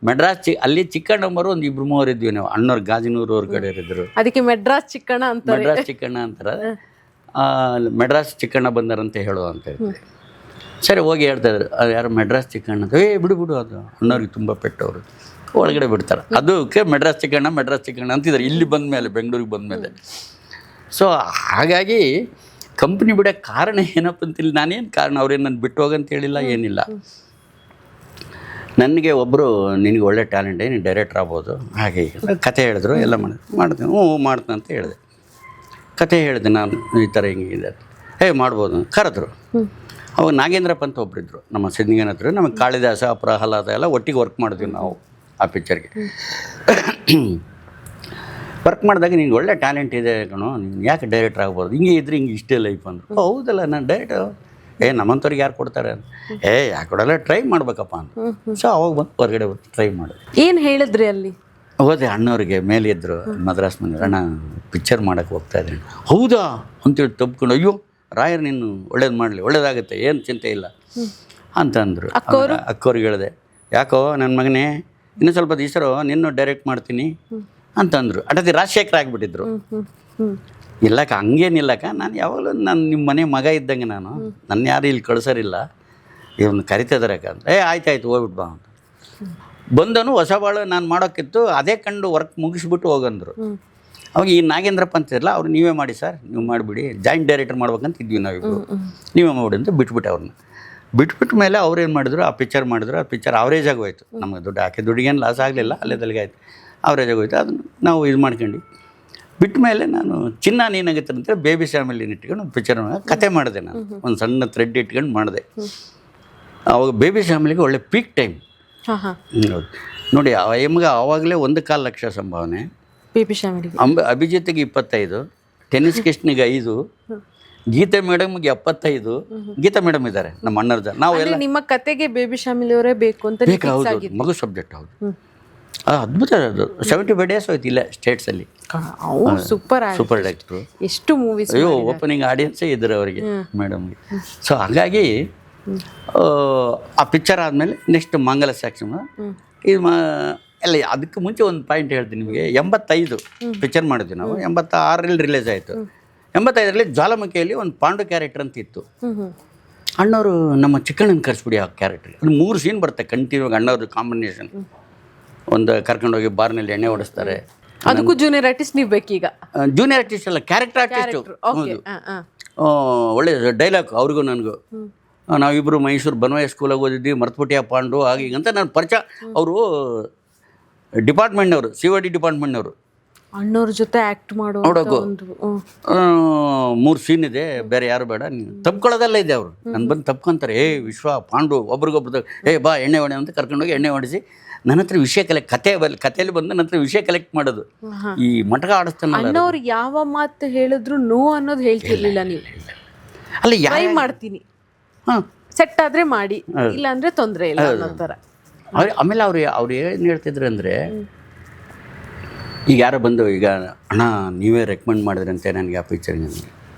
ಮಡ್ರಾಸ್ ಅಲ್ಲಿ ಚಿಕ್ಕಣ್ಣಮ್ಮರು ಒಂದು 2-3 ಇದ್ವಿ ನಾವು. ಅಣ್ಣವ್ರು ಗಾಜಿನೂರು ಅವ್ರ ಕಡೆ ಇರಿದ್ರು, ಅದಕ್ಕೆ ಮೆಡ್ರಾಸ್ ಚಿಕ್ಕಣ್ಣ ಅಂತಾರೆ. ಮೆಡ್ರಾಸ್ ಚಿಕ್ಕಣ್ಣ ಬಂದಾರಂತ ಹೇಳೋ ಅಂತ ಹೇಳಿ ಸರಿ ಹೋಗಿ ಹೇಳ್ತಾ ಇದ್ರು, ಯಾರು ಮೆಡ್ರಾಸ್ ಚಿಕ್ಕಣ್ಣ ಅಂತ. ಬಿಡು ಅದು ಅಣ್ಣವ್ರಿಗೆ ತುಂಬ ಪೆಟ್ಟವರು, ಒಳಗಡೆ ಬಿಡ್ತಾರೆ. ಅದಕ್ಕೆ ಮೆಡ್ರಾಸ್ ಚಿಕ್ಕಣ್ಣ ಅಂತಿದ್ದಾರೆ ಇಲ್ಲಿ ಬಂದಮೇಲೆ, ಬೆಂಗಳೂರಿಗೆ ಬಂದಮೇಲೆ. ಸೊ ಹಾಗಾಗಿ ಕಂಪ್ನಿ ಬಿಡೋಕ್ಕೆ ಕಾರಣ ಏನಪ್ಪ ಅಂತಿಲ್ಲ, ನಾನೇನು ಕಾರಣ, ಅವ್ರೇನು ನನ್ನ ಬಿಟ್ಟು ಹೋಗಂತ ಹೇಳಿಲ್ಲ, ಏನಿಲ್ಲ. ನನಗೆ ಒಬ್ಬರು ನಿನಗೆ ಒಳ್ಳೆ ಟ್ಯಾಲೆಂಟ್, ನೀನು ಡೈರೆಕ್ಟ್ರ್ ಆಗ್ಬೋದು, ಹಾಗೆ ಕತೆ ಹೇಳಿದ್ರು, ಎಲ್ಲ ಮಾಡ್ತೀನಿ ಮಾಡ್ತೀನಿ ಅಂತ ಹೇಳಿದೆ. ಕತೆ ಹೇಳಿದೆ ನಾನು, ಈ ಥರ ಹಿಂಗಿದೆ, ಮಾಡ್ಬೋದು. ಕರೆದ್ರು. ಅವಾಗ ನಾಗೇಂದ್ರಪ್ಪ ಅಂತ ಒಬ್ಬರಿದ್ದರು ನಮ್ಮ ಸಿದ್ಧಗಂಗನ ಹತ್ರ. ನಮಗೆ ಕಾಳಿದಾಸ, ಪ್ರಹ್ಲಾದ ಎಲ್ಲ ಒಟ್ಟಿಗೆ ವರ್ಕ್ ಮಾಡಿದ್ವಿ ನಾವು ಆ ಪಿಕ್ಚರ್ಗೆ. ವರ್ಕ್ ಮಾಡಿದಾಗ ನಿಂಗೆ ಒಳ್ಳೆ ಟ್ಯಾಲೆಂಟ್ ಇದೆ ಕಣೋ, ನೀನು ಯಾಕೆ ಡೈರೆಕ್ಟ್ರ್ ಆಗ್ಬೋದು, ಹಿಂಗೆ ಇದ್ರೆ ಹಿಂಗೆ ಇಷ್ಟೇ ಲೈಫ್ ಅಂದರು. ಹೌದಲ್ಲ, ನಾನು ಡೈರೆಕ್ಟರ್ ನಮ್ಮಂಥವ್ರಿಗೆ ಯಾರು ಕೊಡ್ತಾರೆ ಅಂತ. ಯಾಕೆ ಕೊಡಲ್ಲ, ಟ್ರೈ ಮಾಡ್ಬೇಕಪ್ಪ ಅಂತ. ಸೊ ಅವಾಗ ಬಂದು ಹೊರಗಡೆ ಟ್ರೈ ಮಾಡಿದೆ. ಏನು ಹೇಳಿದ್ರಿ ಅಲ್ಲಿ? ಹೋದೆ ಅಣ್ಣವ್ರಿಗೆ, ಮೇಲೆ ಇದ್ದರು ಮದ್ರಾಸ್ ಮನೆ, ಅಣ್ಣ ಪಿಕ್ಚರ್ ಮಾಡೋಕ್ಕೆ ಹೋಗ್ತಾ ಇದ್ದೀನಿ. ಹೌದಾ ಅಂತೇಳಿ ತಪ್ಕೊಂಡು, ಅಯ್ಯೋ ರಾಯರ್ ನೀನು ಒಳ್ಳೇದು ಮಾಡಲಿ, ಒಳ್ಳೇದಾಗುತ್ತೆ, ಏನು ಚಿಂತೆ ಇಲ್ಲ ಅಂತಂದರು. ಅಕ್ಕವ್ರಿಗೆ ಹೇಳಿದೆ, ಯಾಕೋ ನನ್ನ ಮಗನೇ ಇನ್ನೂ ಸ್ವಲ್ಪ ದಿವಸರು ನಿನ್ನೂ ಡೈರೆಕ್ಟ್ ಮಾಡ್ತೀನಿ ಅಂತಂದರು. ಅಟದಿ ರಾಜಶೇಖರ್ ಆಗಿಬಿಟ್ಟಿದ್ರು. ಇಲ್ಲಕ್ಕ ಹಂಗೇನಿಲ್ಲಕ್ಕ, ನಾನು ಯಾವಾಗಲೂ ನಾನು ನಿಮ್ಮ ಮನೆ ಮಗ ಇದ್ದಂಗೆ, ನಾನು ನನ್ನ ಯಾರು ಇಲ್ಲಿ ಕಳ್ಸೋರಿಲ್ಲ, ಇವನು ಕರಿತಿದ್ದಾರೆ ಅಕ್ಕ ಅಂತ. ಆಯ್ತು ಹೋಗ್ಬಿಟ್ಟು ಬಾ ಅಂತ ಬಂದನು. ಹೊಸ ಬಾಳು ನಾನು ಮಾಡೋಕ್ಕಿತ್ತು, ಅದೇ ಕಂಡು ವರ್ಕ್ ಮುಗಿಸ್ಬಿಟ್ಟು ಹೋಗಂದರು. ಅವಾಗ ಈ ನಾಗೇಂದ್ರಪ್ಪ ಅಂತಿರಲ್ಲ, ಅವ್ರು ನೀವೇ ಮಾಡಿ ಸರ್, ನೀವು ಮಾಡಿಬಿಡಿ, ಜಾಯಿಂಟ್ ಡೈರೆಕ್ಟರ್ ಮಾಡ್ಬೇಕಂತ ಇದ್ವಿ ನಾವಿಬ್ಬರು, ನೀವೇ ಮಾಡಿ ಅಂತ ಬಿಟ್ಬಿಟ್ಟೆ ಅವ್ರನ್ನ. ಬಿಟ್ಬಿಟ್ಟ ಮೇಲೆ ಅವ್ರೇನು ಮಾಡಿದ್ರು, ಆ ಪಿಕ್ಚರ್ ಮಾಡಿದ್ರು. ಆ ಪಿಕ್ಚರ್ ಅವರೇಜ್ ಆಗೋಯ್ತು. ನಮಗೆ ದುಡ್ಡಿಗೇನು ಲಾಸ್ ಆಗಲಿಲ್ಲ, ಅಲ್ಲೇದಲ್ಲಿಗೆ ಆಯಿತು, ಅವರೇಜ್ ಆಗೋಯ್ತು. ಅದನ್ನು ನಾವು ಇದು ಮಾಡ್ಕೊಂಡು ಬಿಟ್ಟ ಮೇಲೆ ನಾನು ಚಿನ್ನ ನೀನಾಗುತ್ತೆ ಅಂತೇಳಿ ಬೇಬಿ ಫ್ಯಾಮಿಲಿನ ಇಟ್ಕೊಂಡು ಒಂದು ಪಿಕ್ಚರ್ ಕತೆ ಮಾಡಿದೆ. ನಾನು ಒಂದು ಸಣ್ಣ ಥ್ರೆಡ್ ಇಟ್ಕೊಂಡು ಮಾಡಿದೆ. ಅವಾಗ ಬೇಬಿ ಫ್ಯಾಮಿಲಿಗೆ ಒಳ್ಳೆ ಪೀಕ್ ಟೈಮ್. ಹೌದು ನೋಡಿ, ಎಮ್ಗೆ ಆವಾಗಲೇ 1.25 ಲಕ್ಷ ಸಂಭಾವನೆ, ಅಭಿಜಿತ್ಗೆ 25, ಟೆನ್ನಿಸ್ ಕೃಷ್ಣಿಗೆ 5, ಗೀತಾ ಮೇಡಮ್ಗೆ 75. ಗೀತಾ ಮೇಡಮ್ ಇದ್ದಾರೆ ನಮ್ಮ ಅಣ್ಣರ್ದ. ನಾವು ಎಲ್ಲ ನಿಮ್ಮ ಕತೆಗೆ ಬೇಬಿ ಫ್ಯಾಮಿಲಿಯವರೇ ಬೇಕು ಅಂತ. ಹೌದು, ಮಗು ಸಬ್ಜೆಕ್ಟ್. ಹೌದು, ಅದ್ಭುತ. ಅದು 75 ಡೇಸ್ ಹೋಯ್ತು ಇಲ್ಲ ಸ್ಟೇಟ್ಸಲ್ಲಿ. ಸೂಪರ್ ಡೈರೆಕ್ಟ್ರು, ಎಷ್ಟು ಮೂವೀಸ್. ಅಯ್ಯೋ, ಓಪನಿಂಗ್ ಆಡಿಯನ್ಸೇ ಇದ್ರು ಅವರಿಗೆ, ಮೇಡಮ್ಗೆ. ಸೊ ಹಾಗಾಗಿ ಆ ಪಿಕ್ಚರ್ ಆದಮೇಲೆ ನೆಕ್ಸ್ಟ್ ಮಂಗಲ ಸಾಕ್ಷಮ. ಇದು ಎಲ್ಲ ಅದಕ್ಕೆ ಮುಂಚೆ ಒಂದು ಪಾಯಿಂಟ್ ಹೇಳ್ತೀನಿ ನಿಮಗೆ. 85 ಪಿಕ್ಚರ್ ಮಾಡಿದ್ವಿ ನಾವು. 86ರಲ್ಲಿ ರಿಲೀಸ್ ಆಯಿತು. 85ರಲ್ಲಿ ಜ್ವಾಲಾಮುಖಿಯಲ್ಲಿ ಒಂದು ಪಾಂಡು ಕ್ಯಾರೆಕ್ಟರ್ ಅಂತ ಇತ್ತು. ಅಣ್ಣವರು ನಮ್ಮ ಚಿಕ್ಕಣ್ಣನ ಕರೆಸ್ಬಿಡಿ ಆ ಕ್ಯಾರೆಕ್ಟರ್. ಅದು 3 ಸೀನ್ ಬರುತ್ತೆ ಕಂಟಿನ್ಯೂ. ಅಣ್ಣವ್ರದ್ದು ಕಾಂಬಿನೇಷನ್. ಒಂದು ಕರ್ಕೊಂಡೋಗಿ ಬಾರ್ನಲ್ಲಿ ಎಣ್ಣೆ ಹೊಡಿಸ್ತಾರೆ. ಅದಕ್ಕೂ ಜೂನಿಯರ್ ಆರ್ಟಿಸ್ಟ್ ನೀವು ಬೇಕೀಗ? ಜೂನಿಯರ್ ಆರ್ಟಿಸ್ಟ್ ಅಲ್ಲ, ಕ್ಯಾರೆಕ್ಟರ್ ಆರ್ಟಿಸ್ಟು. ಹೌದು, ಒಳ್ಳೆ ಡೈಲಾಗ್ ಅವ್ರಿಗೂ ನನಗೂ. ನಾವಿಬ್ಬರು ಮೈಸೂರು ಬನ್ವಾಯ ಸ್ಕೂಲಾಗಿ ಓದಿದ್ವಿ, ಮರ್ತುಬಿಟ್ಟಿಯ ಪಾಂಡು ಹಾಗೆ ಹೀಗಂತ ನಾನು ಪರಿಚಯ. ಅವರು ಡಿಪಾರ್ಟ್ಮೆಂಟ್ನವರು, COD ಡಿಪಾರ್ಟ್ಮೆಂಟ್ನವರು. ಅಣ್ಣವ್ರ ಜೊತೆ ಆ್ಯಕ್ಟ್ ನೋಡೋಕು 3 ಸೀನ್ ಇದೆ, ಬೇರೆ ಯಾರು ಬೇಡ, ನೀವು ತಪ್ಕೊಳ್ಳೋದೆಲ್ಲ ಇದೆ. ಅವರು ನಾನು ಬಂದು ತಪ್ಕೊಂತಾರೆ. ವಿಶ್ವ ಪಾಂಡು ಒಬ್ರಿಗೊಬ್ರು ಬಾ ಎಣ್ಣೆ ಹೊಡೆ ಅಂತ ಕರ್ಕೊಂಡೋಗಿ ಎಣ್ಣೆ ಹೊಡಿಸಿ ನನ್ನ ಹತ್ರ ವಿಷಯ ಕಥೆಯಲ್ಲಿ ಬಂದು ನನ್ನ ಹತ್ರ ವಿಷಯ ಕಲೆಕ್ಟ್ ಮಾಡೋದು. ಈ ಮಟಕ ಆಡಿಸ್ತಾನಲ್ಲ, ಅಣ್ಣವ್ರು ಯಾವ ಮಾತು ಹೇಳಿದ್ರು ನೋ ಅನ್ನೋದು ಹೇಳ್ತಿರ್ಲಿಲ್ಲ ನೀವು. ಅಲ್ಲ, ಟ್ರೈ ಮಾಡ್ತೀನಿ, ಸೆಟ್ ಆದರೆ ಮಾಡಿ, ಇಲ್ಲ ಅಂದರೆ ತೊಂದರೆ ಇಲ್ಲ ಅನ್ನೋ ಥರ. ಆಮೇಲೆ ಅವ್ರು ಏನು ಹೇಳ್ತಿದ್ರು ಅಂದರೆ, ಈಗ ಯಾರೋ ಬಂದು ಈಗ ಅಣ್ಣ ನೀವೇ ರೆಕಮೆಂಡ್ ಮಾಡಿದ್ರಂತೆ ನನಗೆ ಆ ಪಿಕ್ಚರ್ಗೆ.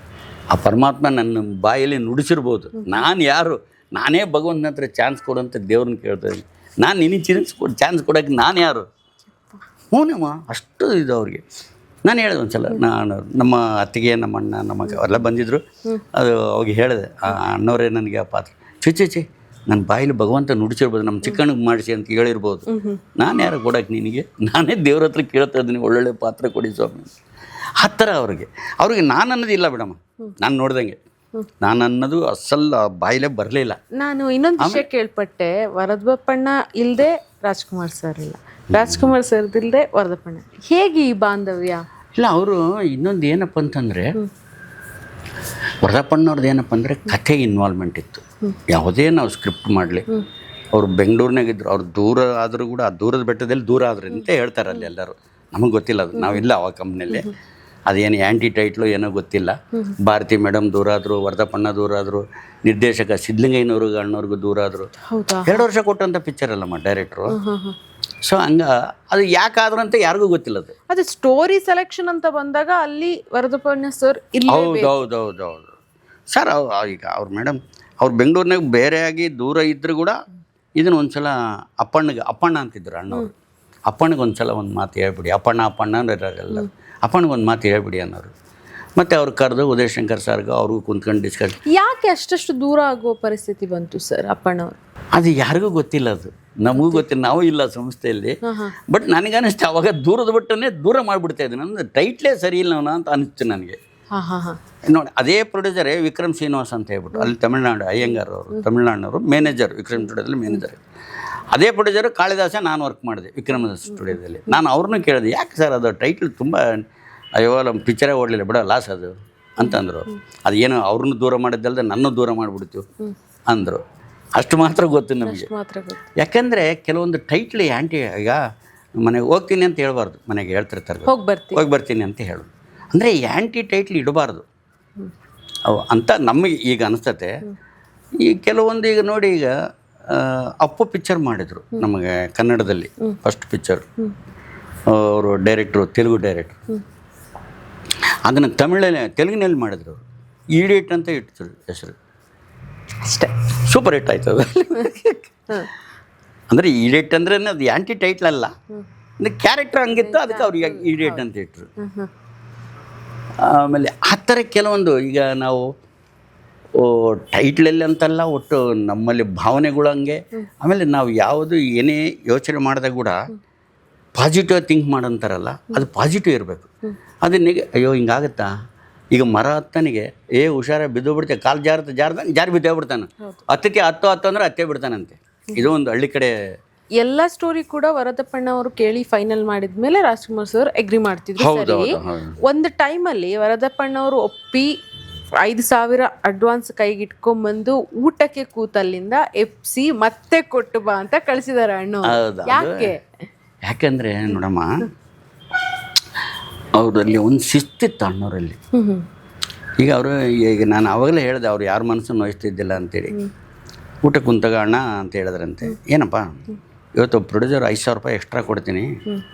ಆ ಪರಮಾತ್ಮ ನನ್ನ ಬಾಯಲ್ಲಿ ನುಡಿಸಿರ್ಬೋದು. ನಾನು ಯಾರು, ನಾನೇ ಭಗವಂತನ ಹತ್ರ ಚಾನ್ಸ್ ಕೊಡೋಂಥ ದೇವ್ರನ್ನ ಕೇಳ್ತಾಯಿದ್ದೀನಿ. ನಾನು ನಿನಗೆ ಚಾನ್ಸ್ ಕೊಡೋಕ್ಕೆ ನಾನು ಯಾರು? ಹ್ಞೂನಮ್ಮ, ಅಷ್ಟು ಇದು ಅವ್ರಿಗೆ. ನಾನು ಹೇಳಿದೆ ಒಂದು ಸಲ, ನಾನು ನಮ್ಮ ಅತ್ತಿಗೆ, ನಮ್ಮ ಅಣ್ಣ, ನಮ್ಮ ಅವರೆಲ್ಲ ಬಂದಿದ್ದರು. ಅದು ಅವಾಗ ಹೇಳಿದೆ, ಆ ಅಣ್ಣವರೇ ನನಗೆ ಆ ಪಾತ್ರ. ಚಿ ನನ್ನ ಬಾಯಲ್ಲಿ ಭಗವಂತ ನುಡಿಸಿರ್ಬೋದು, ನಮ್ಮ ಚಿಕ್ಕಣ್ಣಗೆ ಮಾಡಿಸಿ ಅಂತ ಹೇಳಿರ್ಬೋದು. ನಾನು ಯಾರು ಕೊಡೋಕೆ ನಿನಗೆ, ನಾನೇ ದೇವ್ರ ಹತ್ರ ಕೇಳ್ತಾ ಇದ್ದೀನಿ ಒಳ್ಳೊಳ್ಳೆ ಪಾತ್ರ ಕೊಡಿ ಸ್ವಾಮಿ. ಆ ಥರ ಅವ್ರಿಗೆ ನಾನು ಅನ್ನೋದಿಲ್ಲ ಬಿಡಮ್ಮ. ನಾನು ನೋಡ್ದಂಗೆ ನಾನು ಅನ್ನೋದು ಅಸಲ್ಲ ಬಾಯಿಲೇ ಬರಲಿಲ್ಲ. ನಾನು ಇನ್ನೊಂದು ವಿಷಯ ಕೇಳ್ಪಟ್ಟೆ, ವರದಪ್ಪಣ್ಣ ಇಲ್ಲದೆ ರಾಜ್ಕುಮಾರ್ ಸರ್ ಇಲ್ಲ, ರಾಜ್ಕುಮಾರ್ ಸರ್ದಿಲ್ಲದೆ ವರದಪ್ಪಣ್ಣ. ಹೇಗೆ ಈ ಬಾಂಧವ್ಯ? ಇಲ್ಲ, ಅವರು ಇನ್ನೊಂದು ಏನಪ್ಪ ಅಂತಂದರೆ, ವರದಪ್ಪಣ್ಣವ್ರದ್ದು ಏನಪ್ಪ ಅಂದರೆ ಕಥೆ ಇನ್ವಾಲ್ವ್ಮೆಂಟ್ ಇತ್ತು. ಯಾವುದೇ ನಾವು ಸ್ಕ್ರಿಪ್ಟ್ ಮಾಡಲಿ, ಅವರು ಬೆಂಗಳೂರಿನಾಗಿದ್ದರು, ಅವ್ರು ದೂರ ಆದರೂ ಕೂಡ ಆ ದೂರದ ಬೆಟ್ಟದಲ್ಲಿ ದೂರ ಆದ್ರೆ ಅಂತ ಹೇಳ್ತಾರೆ ಅಲ್ಲಿ ಎಲ್ಲರೂ. ನಮಗೆ ಗೊತ್ತಿಲ್ಲ ಅದು, ನಾವಿಲ್ಲ ಅವಾಗ ಕಂಪ್ನಿಯಲ್ಲಿ. ಅದೇನು ಆ್ಯಂಟಿ ಟೈಟ್ಲು ಏನೋ ಗೊತ್ತಿಲ್ಲ. ಭಾರತಿ ಮೇಡಮ್ ದೂರ ಆದರು, ವರದಪ್ಪಣ್ಣ ದೂರ ಆದರು, ನಿರ್ದೇಶಕ ಸಿದ್ಧಲಿಂಗಯ್ಯನವ್ರಿಗೆ ಅಣ್ಣವ್ರಿಗೂ ದೂರ ಆದರು. 2 ವರ್ಷ ಕೊಟ್ಟಂಥ ಪಿಕ್ಚರ್ ಅಲ್ಲಮ್ಮ ಡೈರೆಕ್ಟ್ರು. ಸೊ ಅದು ಯಾಕಾದ್ರೂ ಅಂತ ಯಾರಿಗೂ ಗೊತ್ತಿಲ್ಲ. ಅದು ಸ್ಟೋರಿ ಸೆಲೆಕ್ಷನ್ ಅಂತ ಬಂದಾಗ ಅಲ್ಲಿ ವರದಪ್ಪಣ್ಣ ಸರ್ ಹೌದು ಸರ್. ಈಗ ಅವ್ರು ಮೇಡಮ್ ಅವ್ರು ಬೆಂಗಳೂರಿನಾಗ ಬೇರೆಯಾಗಿ ದೂರ ಇದ್ದರೂ ಕೂಡ ಇದನ್ನು ಒಂದ್ಸಲ ಅಪ್ಪಣ್ಣ ಅಂತಿದ್ರು ಅಣ್ಣವ್ರು. ಅಪ್ಪಣ್ಣಿಗೆ ಒಂದ್ಸಲ ಒಂದು ಮಾತು ಹೇಳ್ಬಿಡಿ, ಅಪ್ಪಣ್ಣ ಅಂದ್ರೆಲ್ಲ ಅಪ್ಪಣ್ಣಿಗೆ ಒಂದು ಮಾತು ಹೇಳ್ಬಿಡಿ ಅನ್ನೋರು. ಮತ್ತು ಅವ್ರು ಕರೆದು ಉದಯಶಂಕರ್ ಸರ್ಗೂ ಅವ್ರಿಗೂ ಕುಂತ್ಕೊಂಡು ಡಿಸ್ಕಸ್. ಯಾಕೆ ಅಷ್ಟು ದೂರ ಆಗೋ ಪರಿಸ್ಥಿತಿ ಬಂತು ಸರ್ ಅಪ್ಪಣ್ಣವ್ರು? ಅದು ಯಾರಿಗೂ ಗೊತ್ತಿಲ್ಲ, ಅದು ನಮಗೂ ಗೊತ್ತಿಲ್ಲ, ನಾವು ಇಲ್ಲ ಸಂಸ್ಥೆಯಲ್ಲಿ. ಬಟ್ ನನಗನ್ನಿಸ್ತು ಅವಾಗ ದೂರದ ಬಿಟ್ಟನೇ ದೂರ ಮಾಡಿಬಿಡ್ತಾ ಇದ್ದೀನಿ. ನನ್ನ ಟೈಟ್ಲೇ ಸರಿ ಇಲ್ಲ ಅಂತ ಅನಿಸ್ತು ನನಗೆ. ನೋಡಿ, ಅದೇ ಪ್ರೊಡ್ಯೂಸರೇ ವಿಕ್ರಮ್ ಶ್ರೀನಿವಾಸ್ ಅಂತ ಹೇಳ್ಬಿಟ್ಟು, ಅಲ್ಲಿ ತಮಿಳ್ನಾಡು ಅಯ್ಯಂಗಾರ್ ಅವರು, ತಮಿಳ್ನಾಡಿನವರು ಮ್ಯಾನೇಜರ್, ವಿಕ್ರಮ್ ಸ್ಟುಡಿಯೋದಲ್ಲಿ ಮ್ಯಾನೇಜರ್. ಅದೇ ಪ್ರೊಡ್ಯೂಸರು ಕಾಳಿದಾಸ ನಾನು ವರ್ಕ್ ಮಾಡಿದೆ ವಿಕ್ರಮ್ ಸ್ಟುಡಿಯೋದಲ್ಲಿ. ನಾನು ಅವ್ರನ್ನೂ ಕೇಳಿದೆ, ಯಾಕೆ ಸರ್ ಅದು ಟೈಟ್ಲ್ ತುಂಬ ಅಯ್ಯೋ ನಮ್ಮ ಪಿಕ್ಚರೇ ಓಡಲಿಲ್ಲ ಬಿಡೋ ಲಾಸ್ ಅದು ಅಂತಂದರು. ಅದು ಏನು ಅವ್ರನ್ನೂ ದೂರ ಮಾಡಿದ್ದಲ್ದೆ ನನ್ನ ದೂರ ಮಾಡಿಬಿಡ್ತು ಅಂದರು. ಅಷ್ಟು ಮಾತ್ರ ಗೊತ್ತು ನಮಗೆ. ಯಾಕೆಂದರೆ ಕೆಲವೊಂದು ಟೈಟ್ಲ್ ಆ್ಯಂಟಿ, ಈಗ ಮನೆಗೆ ಹೋಗ್ತೀನಿ ಅಂತ ಹೇಳ್ಬಾರ್ದು, ಮನೆಗೆ ಹೇಳ್ತಿರ್ತಾರೆ ಹೋಗಿ ಬರ್ತೀನಿ ಅಂತ ಹೇಳು. ಅಂದರೆ ಆ್ಯಂಟಿ ಟೈಟ್ಲ್ ಇಡಬಾರ್ದು ಅವು ಅಂತ ನಮಗೆ ಈಗ ಅನಿಸ್ತತೆ. ಈ ಕೆಲವೊಂದು ಈಗ ನೋಡಿ, ಈಗ ಅಪ್ಪು ಪಿಕ್ಚರ್ ಮಾಡಿದರು ನಮಗೆ ಕನ್ನಡದಲ್ಲಿ, ಫಸ್ಟ್ ಪಿಕ್ಚರ್. ಅವರು ಡೈರೆಕ್ಟ್ರು, ತೆಲುಗು ಡೈರೆಕ್ಟ್ರು. ಅದನ್ನು ತೆಲುಗಿನಲ್ಲಿ ಮಾಡಿದ್ರು. ಈಡೇಟ್ ಅಂತ ಇಟ್ಟಿದ್ರು ಹೆಸರು. ಅಷ್ಟೇ, ಸೂಪರ್ ಹಿಟ್ ಆಯ್ತು ಅದು. ಅಂದರೆ ಈಡೇಟ್ ಅಂದ್ರೆ ಅದು ಆ್ಯಂಟಿ ಟೈಟ್ಲ್ ಅಲ್ಲ, ಅಂದರೆ ಕ್ಯಾರೆಕ್ಟರ್ ಹಂಗಿತ್ತು, ಅದಕ್ಕೆ ಅವ್ರಿಗೆ ಈಡೇಟ್ ಅಂತ ಇಟ್ಟರು. ಆಮೇಲೆ ಆ ಥರ ಕೆಲವೊಂದು ಈಗ ನಾವು ಟೈಟ್ಲಲ್ಲಿ ಅಂತಲ್ಲ, ಒಟ್ಟು ನಮ್ಮಲ್ಲಿ ಭಾವನೆಗಳು ಹಂಗೆ. ಆಮೇಲೆ ನಾವು ಯಾವುದು ಏನೇ ಯೋಚನೆ ಮಾಡಿದಾಗ ಕೂಡ ಪಾಸಿಟಿವ್ ಥಿಂಕ್ ಮಾಡೋಂತಾರಲ್ಲ, ಅದು ಪಾಸಿಟಿವ್ ಇರಬೇಕು. ಅದನ್ನಿಗೆ ಅಯ್ಯೋ ಹಿಂಗಾಗುತ್ತಾ, ಈಗ ಮರ ಹತ್ತನಿಗೆ ಹುಷಾರ ಬಿದ್ದು ಬಿಡ್ತೇವೆ, ಕಾಲು ಜಾರಿ ಬಿದ್ದೇ ಬಿಡ್ತಾನೆ. ಹತ್ತಕ್ಕೆ ಹತ್ತು ಅಂದರೆ ಹತ್ತೇ ಬಿಡ್ತಾನಂತೆ. ಇದು ಒಂದು ಹಳ್ಳಿ ಕಡೆ ಎಲ್ಲ ಸ್ಟೋರಿ ಕೂಡ ವರದಪ್ಪಣ್ಣ ಅವರು ಕೇಳಿ ಫೈನಲ್ ಮಾಡಿದ್ಮೇಲೆ ರಾಜ್ಕುಮಾರ್ ಸರ್ ಅಗ್ರಿ ಮಾಡ್ತಿದ್ರು. ಸರಿ, ಒಂದು ಟೈಮಲ್ಲಿ ವರದಪ್ಪಣ್ಣ ಅವರು ಒಪ್ಪಿ 5,000 ಅಡ್ವಾನ್ಸ್ ಕೈಗೆ ಇಟ್ಕೊಂಡ್ಬಂದು ಊಟಕ್ಕೆ ಕೂತಲ್ಲಿಂದ ಎಪ್ಸಿ ಮತ್ತೆ ಕೊಟ್ಟು ಬಾ ಅಂತ ಕಳಿಸಿದಾರೆ ಅಣ್ಣ. ಯಾಕೆಂದ್ರೆ ನೋಡಮ್ಮ, ಅವರಲ್ಲಿ ಒಂದು ಶಿಸ್ತಿತ್ತು ಅಣ್ಣವರಲ್ಲಿ. ಈಗ ಅವರು, ಈಗ ನಾನು ಆವಾಗಲೇ ಹೇಳಿದೆ, ಅವ್ರು ಯಾರ ಮನಸ್ಸನ್ನು ನೋಯಿಸ್ತಿದ್ದಿಲ್ಲ ಅಂತೇಳಿ. ಊಟ ಕುಂತಾಗ ಅಣ್ಣ ಅಂತ ಹೇಳಿದ್ರಂತೆ, ಏನಪ್ಪ ಇವತ್ತು ಪ್ರೊಡ್ಯೂಸರ್ 5,000 ರೂಪಾಯಿ ಎಕ್ಸ್ಟ್ರಾ ಕೊಡ್ತೀನಿ.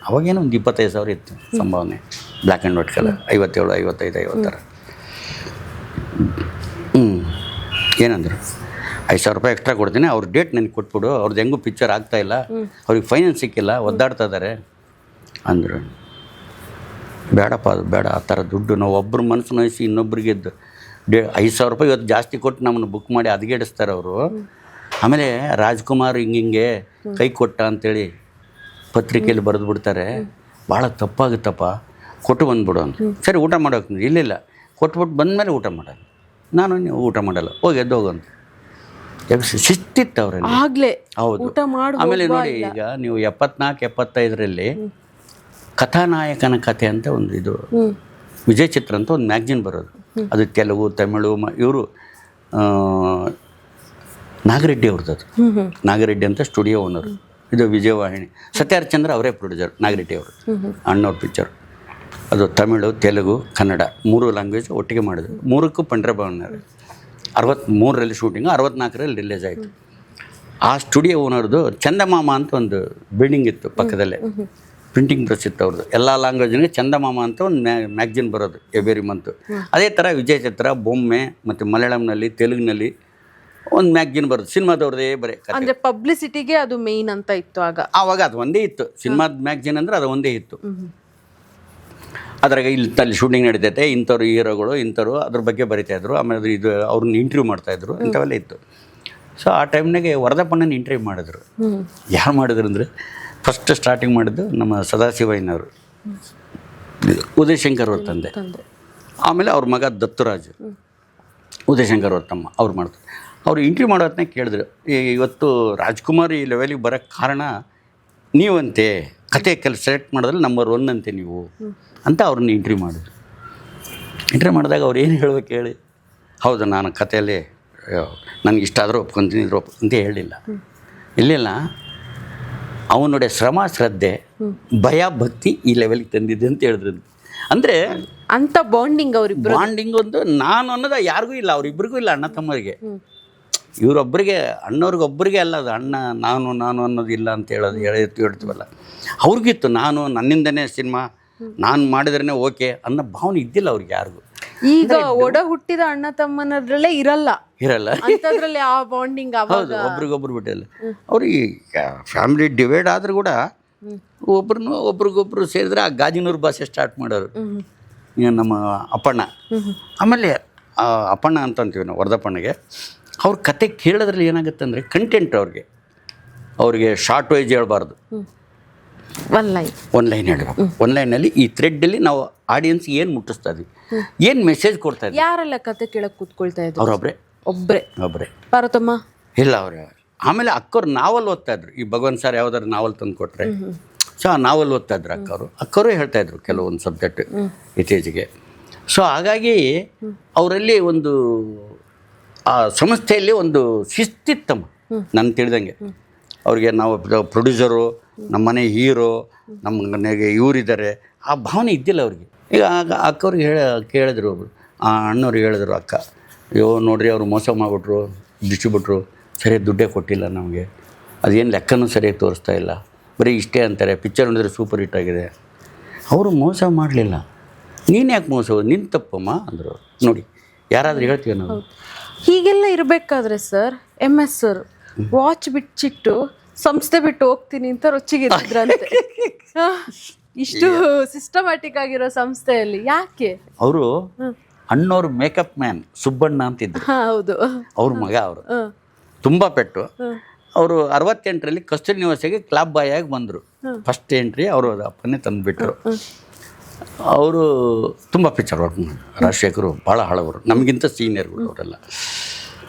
ಅವಾಗೇನೋ ಒಂದು 25,000 ಇತ್ತು ಸಂಭಾವನೆ, ಬ್ಲ್ಯಾಕ್ ಆ್ಯಂಡ್ ವೈಟ್ ಕಲರ್, 57, 55, 50. ಏನಂದರು, 5,000 ರೂಪಾಯಿ ಎಕ್ಸ್ಟ್ರಾ ಕೊಡ್ತೀನಿ, ಅವ್ರ ಡೇಟ್ ನನಗೆ ಕೊಟ್ಬಿಡು, ಅವ್ರದ್ದು ಹೆಂಗೂ ಪಿಕ್ಚರ್ ಆಗ್ತಾಯಿಲ್ಲ, ಅವ್ರಿಗೆ ಫೈನಾನ್ಸ್ ಸಿಕ್ಕಿಲ್ಲ, ಒದ್ದಾಡ್ತಾ ಇದ್ದಾರೆ ಅಂದರು. ಬೇಡಪ್ಪ, ಅದು ಬೇಡ, ಆ ಥರ ದುಡ್ಡು ನಾವು ಒಬ್ಬರು ಮನಸ್ಸು ನೋಯಿಸಿ ಇನ್ನೊಬ್ರಿಗೆ 5,000 ರೂಪಾಯಿ ಇವತ್ತು ಜಾಸ್ತಿ ಕೊಟ್ಟು ನಮ್ಮನ್ನು ಬುಕ್ ಮಾಡಿ ಅದಗೆಡಿಸ್ತಾರೆ ಅವರು. ಆಮೇಲೆ ರಾಜ್ಕುಮಾರ್ ಹಿಂಗೆ ಕೈ ಕೊಟ್ಟ ಅಂಥೇಳಿ ಪತ್ರಿಕೆಯಲ್ಲಿ ಬರೆದು ಬಿಡ್ತಾರೆ. ಭಾಳ ತಪ್ಪಾಗುತ್ತಪ್ಪ, ಕೊಟ್ಟು ಬಂದುಬಿಡು ಅಂತ. ಸರಿ, ಊಟ ಮಾಡೋಕೆ ಇಲ್ಲ ಕೊಟ್ಬಿಟ್ಟು ಬಂದಮೇಲೆ ಊಟ ಮಾಡೋದು. ನಾನು ನೀವು ಊಟ ಮಾಡಲ್ಲ, ಹೋಗಿ ಎದ್ದು ಹೋಗಂತ ಶಿಸ್ತಿತ್ತು ಅವರಲ್ಲಿ. ಹೌದು. ಆಮೇಲೆ ನೋಡಿ, ಈಗ ನೀವು 74, 75ರಲ್ಲಿ ಕಥಾನಾಯಕನ ಕಥೆ ಅಂತ ಒಂದು ಇದು ವಿಜಯ್ ಚಿತ್ರ ಅಂತ ಒಂದು ಮ್ಯಾಗ್ಝಿನ್ ಬರೋದು. ಅದು ತೆಲುಗು, ತಮಿಳು, ಇವರು ನಾಗರೆಡ್ಡಿ ಅವ್ರದ್ದು. ಅದು ನಾಗರೆಡ್ಡಿ ಅಂತ ಸ್ಟುಡಿಯೋ ಓನರು. ಇದು ವಿಜಯವಾಹಿನಿ. ಸತ್ಯಹರಿಶ್ಚಂದ್ರ ಅವರೇ ಪ್ರೊಡ್ಯೂಸರ್, ನಾಗರೆಡ್ಡಿ ಅವರು. ಅಣ್ಣವ್ರ ಪಿಕ್ಚರ್ ಅದು ತಮಿಳು, ತೆಲುಗು, ಕನ್ನಡ 3 ಲ್ಯಾಂಗ್ವೇಜ್ ಒಟ್ಟಿಗೆ ಮಾಡಿದ್ರು. 3ಕ್ಕೂ ಪಂಡ್ರಬಾವಣ್ಣರು. 63ರಲ್ಲಿ ಶೂಟಿಂಗು, 64ರಲ್ಲಿ ರಿಲೀಸ್ ಆಯಿತು. ಆ ಸ್ಟುಡಿಯೋ ಓನರ್ದು ಚಂದಮಾಮ ಅಂತ ಒಂದು ಬಿಲ್ಡಿಂಗ್ ಇತ್ತು ಪಕ್ಕದಲ್ಲೇ, ಪ್ರಿಂಟಿಂಗ್ ಪ್ರೆಸ್ ಇತ್ತು ಅವ್ರದ್ದು. ಎಲ್ಲ ಲ್ಯಾಂಗ್ವೇಜ್ನಿಗೆ ಚಂದಮಾಮ ಅಂತ ಒಂದು ಮ್ಯಾಗ್ಝಿನ್ ಬರೋದು ಎವ್ರಿ ಮಂತು. ಅದೇ ಥರ ವಿಜಯ ಚಿತ್ರ, ಬೊಮ್ಮೆ ಮತ್ತು ಮಲಯಾಳಂನಲ್ಲಿ, ತೆಲುಗಿನಲ್ಲಿ ಒಂದು ಮ್ಯಾಗ್ಝಿನ್ ಬರೋದು. ಸಿನಿಮಾದವ್ರದ್ದೇ ಬರೀ ಅಂದರೆ ಪಬ್ಲಿಸಿಟಿಗೆ ಅದು ಮೇಯ್ನ್ ಅಂತ ಇತ್ತು ಆವಾಗ. ಅದು ಒಂದೇ ಇತ್ತು ಸಿನಿಮಾದ ಮ್ಯಾಗ್ಝಿನ್ ಅಂದರೆ, ಅದು ಒಂದೇ ಇತ್ತು. ಅದ್ರಾಗ ಅಲ್ಲಿ ಶೂಟಿಂಗ್ ನಡೀತೈತೆ, ಇಂಥವ್ರು ಹೀರೋಗಳು, ಇಂಥವ್ರು ಅದ್ರ ಬಗ್ಗೆ ಬರಿತಾಯಿದ್ರು. ಆಮೇಲೆ ಇದು ಅವ್ರನ್ನ ಇಂಟರ್ವ್ಯೂ ಮಾಡ್ತಾಯಿದ್ರು, ಇಂಥವೆಲ್ಲ ಇತ್ತು. ಸೊ ಆ ಟೈಮ್ನಾಗೆ ವರದಪ್ಪಣ್ಣನ ಇಂಟರ್ವ್ಯೂ ಮಾಡಿದ್ರು. ಯಾರು ಮಾಡಿದ್ರು ಅಂದರೆ ಫಸ್ಟ್ ಸ್ಟಾರ್ಟಿಂಗ್ ಮಾಡಿದ್ದು ನಮ್ಮ ಸದಾಶಿವಯ್ಯನವರು, ಉದಯಶಂಕರ್ ಅವ್ರ ತಂದೆ, ಆಮೇಲೆ ಅವ್ರ ಮಗ ದತ್ತುರಾಜ್, ಉದಯಶಂಕರ್ ಅವ್ರ ತಮ್ಮ ಅವ್ರು ಮಾಡಿದ್ರು. ಅವರು ಇಂಟರ್ವ್ಯೂ ಮಾಡೋ ಹೊತ್ತಿನಾಗ ಕೇಳಿದ್ರು, ಇವತ್ತು ರಾಜ್ಕುಮಾರ್ ಈ ಲೆವೆಲಿಗೆ ಬರೋಕ್ಕೆ ಕಾರಣ ನೀವಂತೆ, ಕತೆ ಸೆಲೆಕ್ಟ್ ಮಾಡಿದ್ರೆ ನಂಬರ್ 1 ಅಂತೆ ನೀವು ಅಂತ ಅವ್ರನ್ನ ಇಂಟರ್ವ್ಯೂ ಮಾಡಿದ್ರು. ಇಂಟರ್ವ್ಯೂ ಮಾಡಿದಾಗ ಅವ್ರು ಏನು ಹೇಳ್ಬೇಕು ಹೇಳಿ, ಹೌದು ನಾನು ಕಥೆಯಲ್ಲಿ ನನಗೆ ಇಷ್ಟ ಆದರೂ ಒಪ್ಕೊಂತೀನಿ ಅಂತ ಹೇಳಿಲ್ಲ. ಇಲ್ಲಿಲ್ಲ, ಅವನುடைய ಶ್ರಮ ಶ್ರದ್ಧೆ ಭಯ ಭಕ್ತಿ ಈ ಲೆವೆಲ್ಗೆ ತಂದಿದ್ದೆ ಅಂತ ಹೇಳಿದ್ರು. ಅಂದರೆ ಅಂತ ಬಾಂಡಿಂಗ್ ಅವರಿಬ್ಬರು, ಬಾಂಡಿಂಗ್ ಒಂದು ನಾನು ಅನ್ನೋದು ಯಾರಿಗೂ ಇಲ್ಲ, ಅವರಿಬ್ಬರಿಗೂ ಇಲ್ಲ, ಅಣ್ಣ ತಮ್ಮರಿಗೆ. ಇವರೊಬ್ಬರಿಗೆ ಅಣ್ಣವ್ರಿಗೊಬ್ಬರಿಗೆ ಅಲ್ಲ ಅದು, ಅಣ್ಣ ನಾನು ಅನ್ನೋದು ಇಲ್ಲ ಅಂತ ಹೇಳ್ತೀವಲ್ಲ, ಅವ್ರಿಗಿತ್ತು ನಾನು ನನ್ನಿಂದನೇ ಸಿನಿಮಾ ನಾನು ಮಾಡಿದ್ರೇ ಓಕೆ ಅನ್ನೋ ಭಾವನೆ ಇದ್ದಿಲ್ಲ ಅವ್ರಿಗೆ ಯಾರಿಗೂ. ಈಗ ಒಡ ಹುಟ್ಟಿದ ಅಣ್ಣ ತಮ್ಮನದ್ರಲ್ಲೇ ಇರಲ್ಲ ಅಂತದ್ರಲ್ಲಿ ಆ ಬಾಂಡಿಂಗ್. ಹೌದು, ಒಬ್ರಿಗೊಬ್ರು ಬಿಟ್ಟಿಲ್ಲ. ಅವ್ರಿಗೆ ಫ್ಯಾಮಿಲಿ ಡಿವೈಡ್ ಆದ್ರೂ ಕೂಡ ಒಬ್ರಿಗೊಬ್ರು ಸೇರಿದ್ರೆ ಆ ಗಾಜಿನೂರು ಭಾಷೆ ಸ್ಟಾರ್ಟ್ ಮಾಡೋರು ನಮ್ಮ ಅಪ್ಪಣ್ಣ. ಆಮೇಲೆ ಅಪ್ಪಣ್ಣ ಅಂತ ಅಂತೀವಿ ನಾವು ವರದಪ್ಪಣ್ಣಗೆ. ಅವ್ರ ಕತೆ ಕೇಳೋದ್ರಲ್ಲಿ ಏನಾಗುತ್ತೆ ಅಂದರೆ ಕಂಟೆಂಟ್ ಅವ್ರಿಗೆ ಶಾರ್ಟ್ ವೈಸ್ ಹೇಳ್ಬಾರ್ದು, ಒನ್ ಲೈನ್ ಹೇಳಬೇಕು. ಒನ್ ಲೈನಲ್ಲಿ ಈ ಥ್ರೆಡ್ಡಲ್ಲಿ ನಾವು ಆಡಿಯನ್ಸ್ ಏನು ಮುಟ್ಟಿಸ್ತಾ ಇದ್ವಿ, ಏನು ಮೆಸೇಜ್ ಕೊಡ್ತಾ ಇದ್ವಿ. ಯಾರೆಲ್ಲ ಕತೆ ಕೇಳಕ್ಕೆ ಕೂತ್ಕೊಳ್ತಾ ಇದ್ರು? ಒಬ್ಬರೇ ಪಾರ್ವತಮ್ಮ ಇಲ್ಲ ಅವ್ರೆ. ಆಮೇಲೆ ಅಕ್ಕವ್ರು ನಾವಲ್ ಓದ್ತಾ ಇದ್ರು. ಈ ಭಗವಂತ ಸರ್ ಯಾವ್ದಾದ್ರು ನಾವಲ್ ತಂದು ಕೊಟ್ಟರೆ ಸೊ ಆ ನಾವಲ್ ಓದ್ತಾ ಇದ್ರು ಅಕ್ಕವರು ಹೇಳ್ತಾ ಇದ್ರು ಕೆಲವೊಂದು ಸಬ್ಜೆಕ್ಟ್ ಇತ್ತೀಚೆಗೆ. ಸೊ ಹಾಗಾಗಿ ಅವರಲ್ಲಿ ಒಂದು ಆ ಸಂಸ್ಥೆಯಲ್ಲಿ ಒಂದು ಶಿಸ್ತಿತ್ತಮ್ಮ ನಾನು ತಿಳಿದಂಗೆ. ಅವ್ರಿಗೆ ನಾವು ಪ್ರೊಡ್ಯೂಸರು, ನಮ್ಮನೆ ಹೀರೋ, ನಮ್ಮ ಮನೆಗೆ ಇವರಿದ್ದಾರೆ, ಆ ಭಾವನೆ ಇದ್ದಿಲ್ಲ ಅವ್ರಿಗೆ. ಈಗ ಅಕ್ಕವ್ರಿಗೆ ಕೇಳಿದ್ರು, ಒಬ್ರು ಆ ಅಣ್ಣವ್ರಿಗೆ ಹೇಳಿದ್ರು, ಅಕ್ಕ ಅಯ್ಯೋ ನೋಡ್ರಿ ಅವರು ಮೋಸ ಮಾಡಿಬಿಟ್ರು, ಡಿಸ್ಟ್ರಿಬ್ಯೂಟ್ರು ಸರಿಯಾಗಿ ದುಡ್ಡೇ ಕೊಟ್ಟಿಲ್ಲ ನಮಗೆ, ಅದೇನು ಲೆಕ್ಕನೂ ಸರಿಯಾಗಿ ತೋರಿಸ್ತಾ ಇಲ್ಲ, ಬರೀ ಇಷ್ಟೇ ಅಂತಾರೆ, ಪಿಕ್ಚರ್ ನೋಡಿದ್ರೆ ಸೂಪರ್ ಹಿಟ್ ಆಗಿದೆ. ಅವರು ಮೋಸ ಮಾಡಲಿಲ್ಲ, ನೀನು ಯಾಕೆ ಮೋಸ, ನಿನ್ನ ತಪ್ಪಮ್ಮ ಅಂದರು. ನೋಡಿ ಯಾರಾದರೂ ಹೇಳ್ತೀವಿ ನಾವು. ಹೀಗೆಲ್ಲ ಇರಬೇಕಾದ್ರೆ ಸರ್ MS ಸರ್ ವಾಚ್ ಬಿಚ್ಚಿಟ್ಟು ಸಂಸ್ಥೆ ಬಿಟ್ಟು ಹೋಗ್ತೀನಿ ಅಂತ ರೊಚ್ಚಿಗಿದ್ರಂತೆ. ಇಷ್ಟು ಸಿಸ್ಟಮ್ಯಾಟಿಕ್ ಆಗಿರೋ ಸಂಸ್ಥೆಯಲ್ಲಿ ಯಾಕೆ? ಅವರು ಅಣ್ಣವ್ರ ಮೇಕಪ್ ಮ್ಯಾನ್ ಸುಬ್ಬಣ್ಣ ಅಂತಿದ್ರು. ಹೌದು, ಅವ್ರ ಮಗ. ಅವರು ತುಂಬ ಪೆಟ್ಟು. ಅವರು 68ರಲ್ಲಿ ಕಸ್ತೂರಿ ನಿವಾಸಿಗೆ ಕ್ಲಾಬ್ ಬಾಯ್ ಆಗಿ ಬಂದರು. ಫಸ್ಟ್ ಎಂಟ್ರಿ ಅವರು ಅಪ್ಪನೇ ತಂದುಬಿಟ್ರು. ಅವರು ತುಂಬ ಪಿಕ್ಚರ್ ವರ್ಕ್ ಮಾಡಿದ್ರು. ರಾಜಶೇಖರು ಭಾಳ ಹಳವರು, ನಮಗಿಂತ ಸೀನಿಯರ್ಗಳು ಅವರೆಲ್ಲ.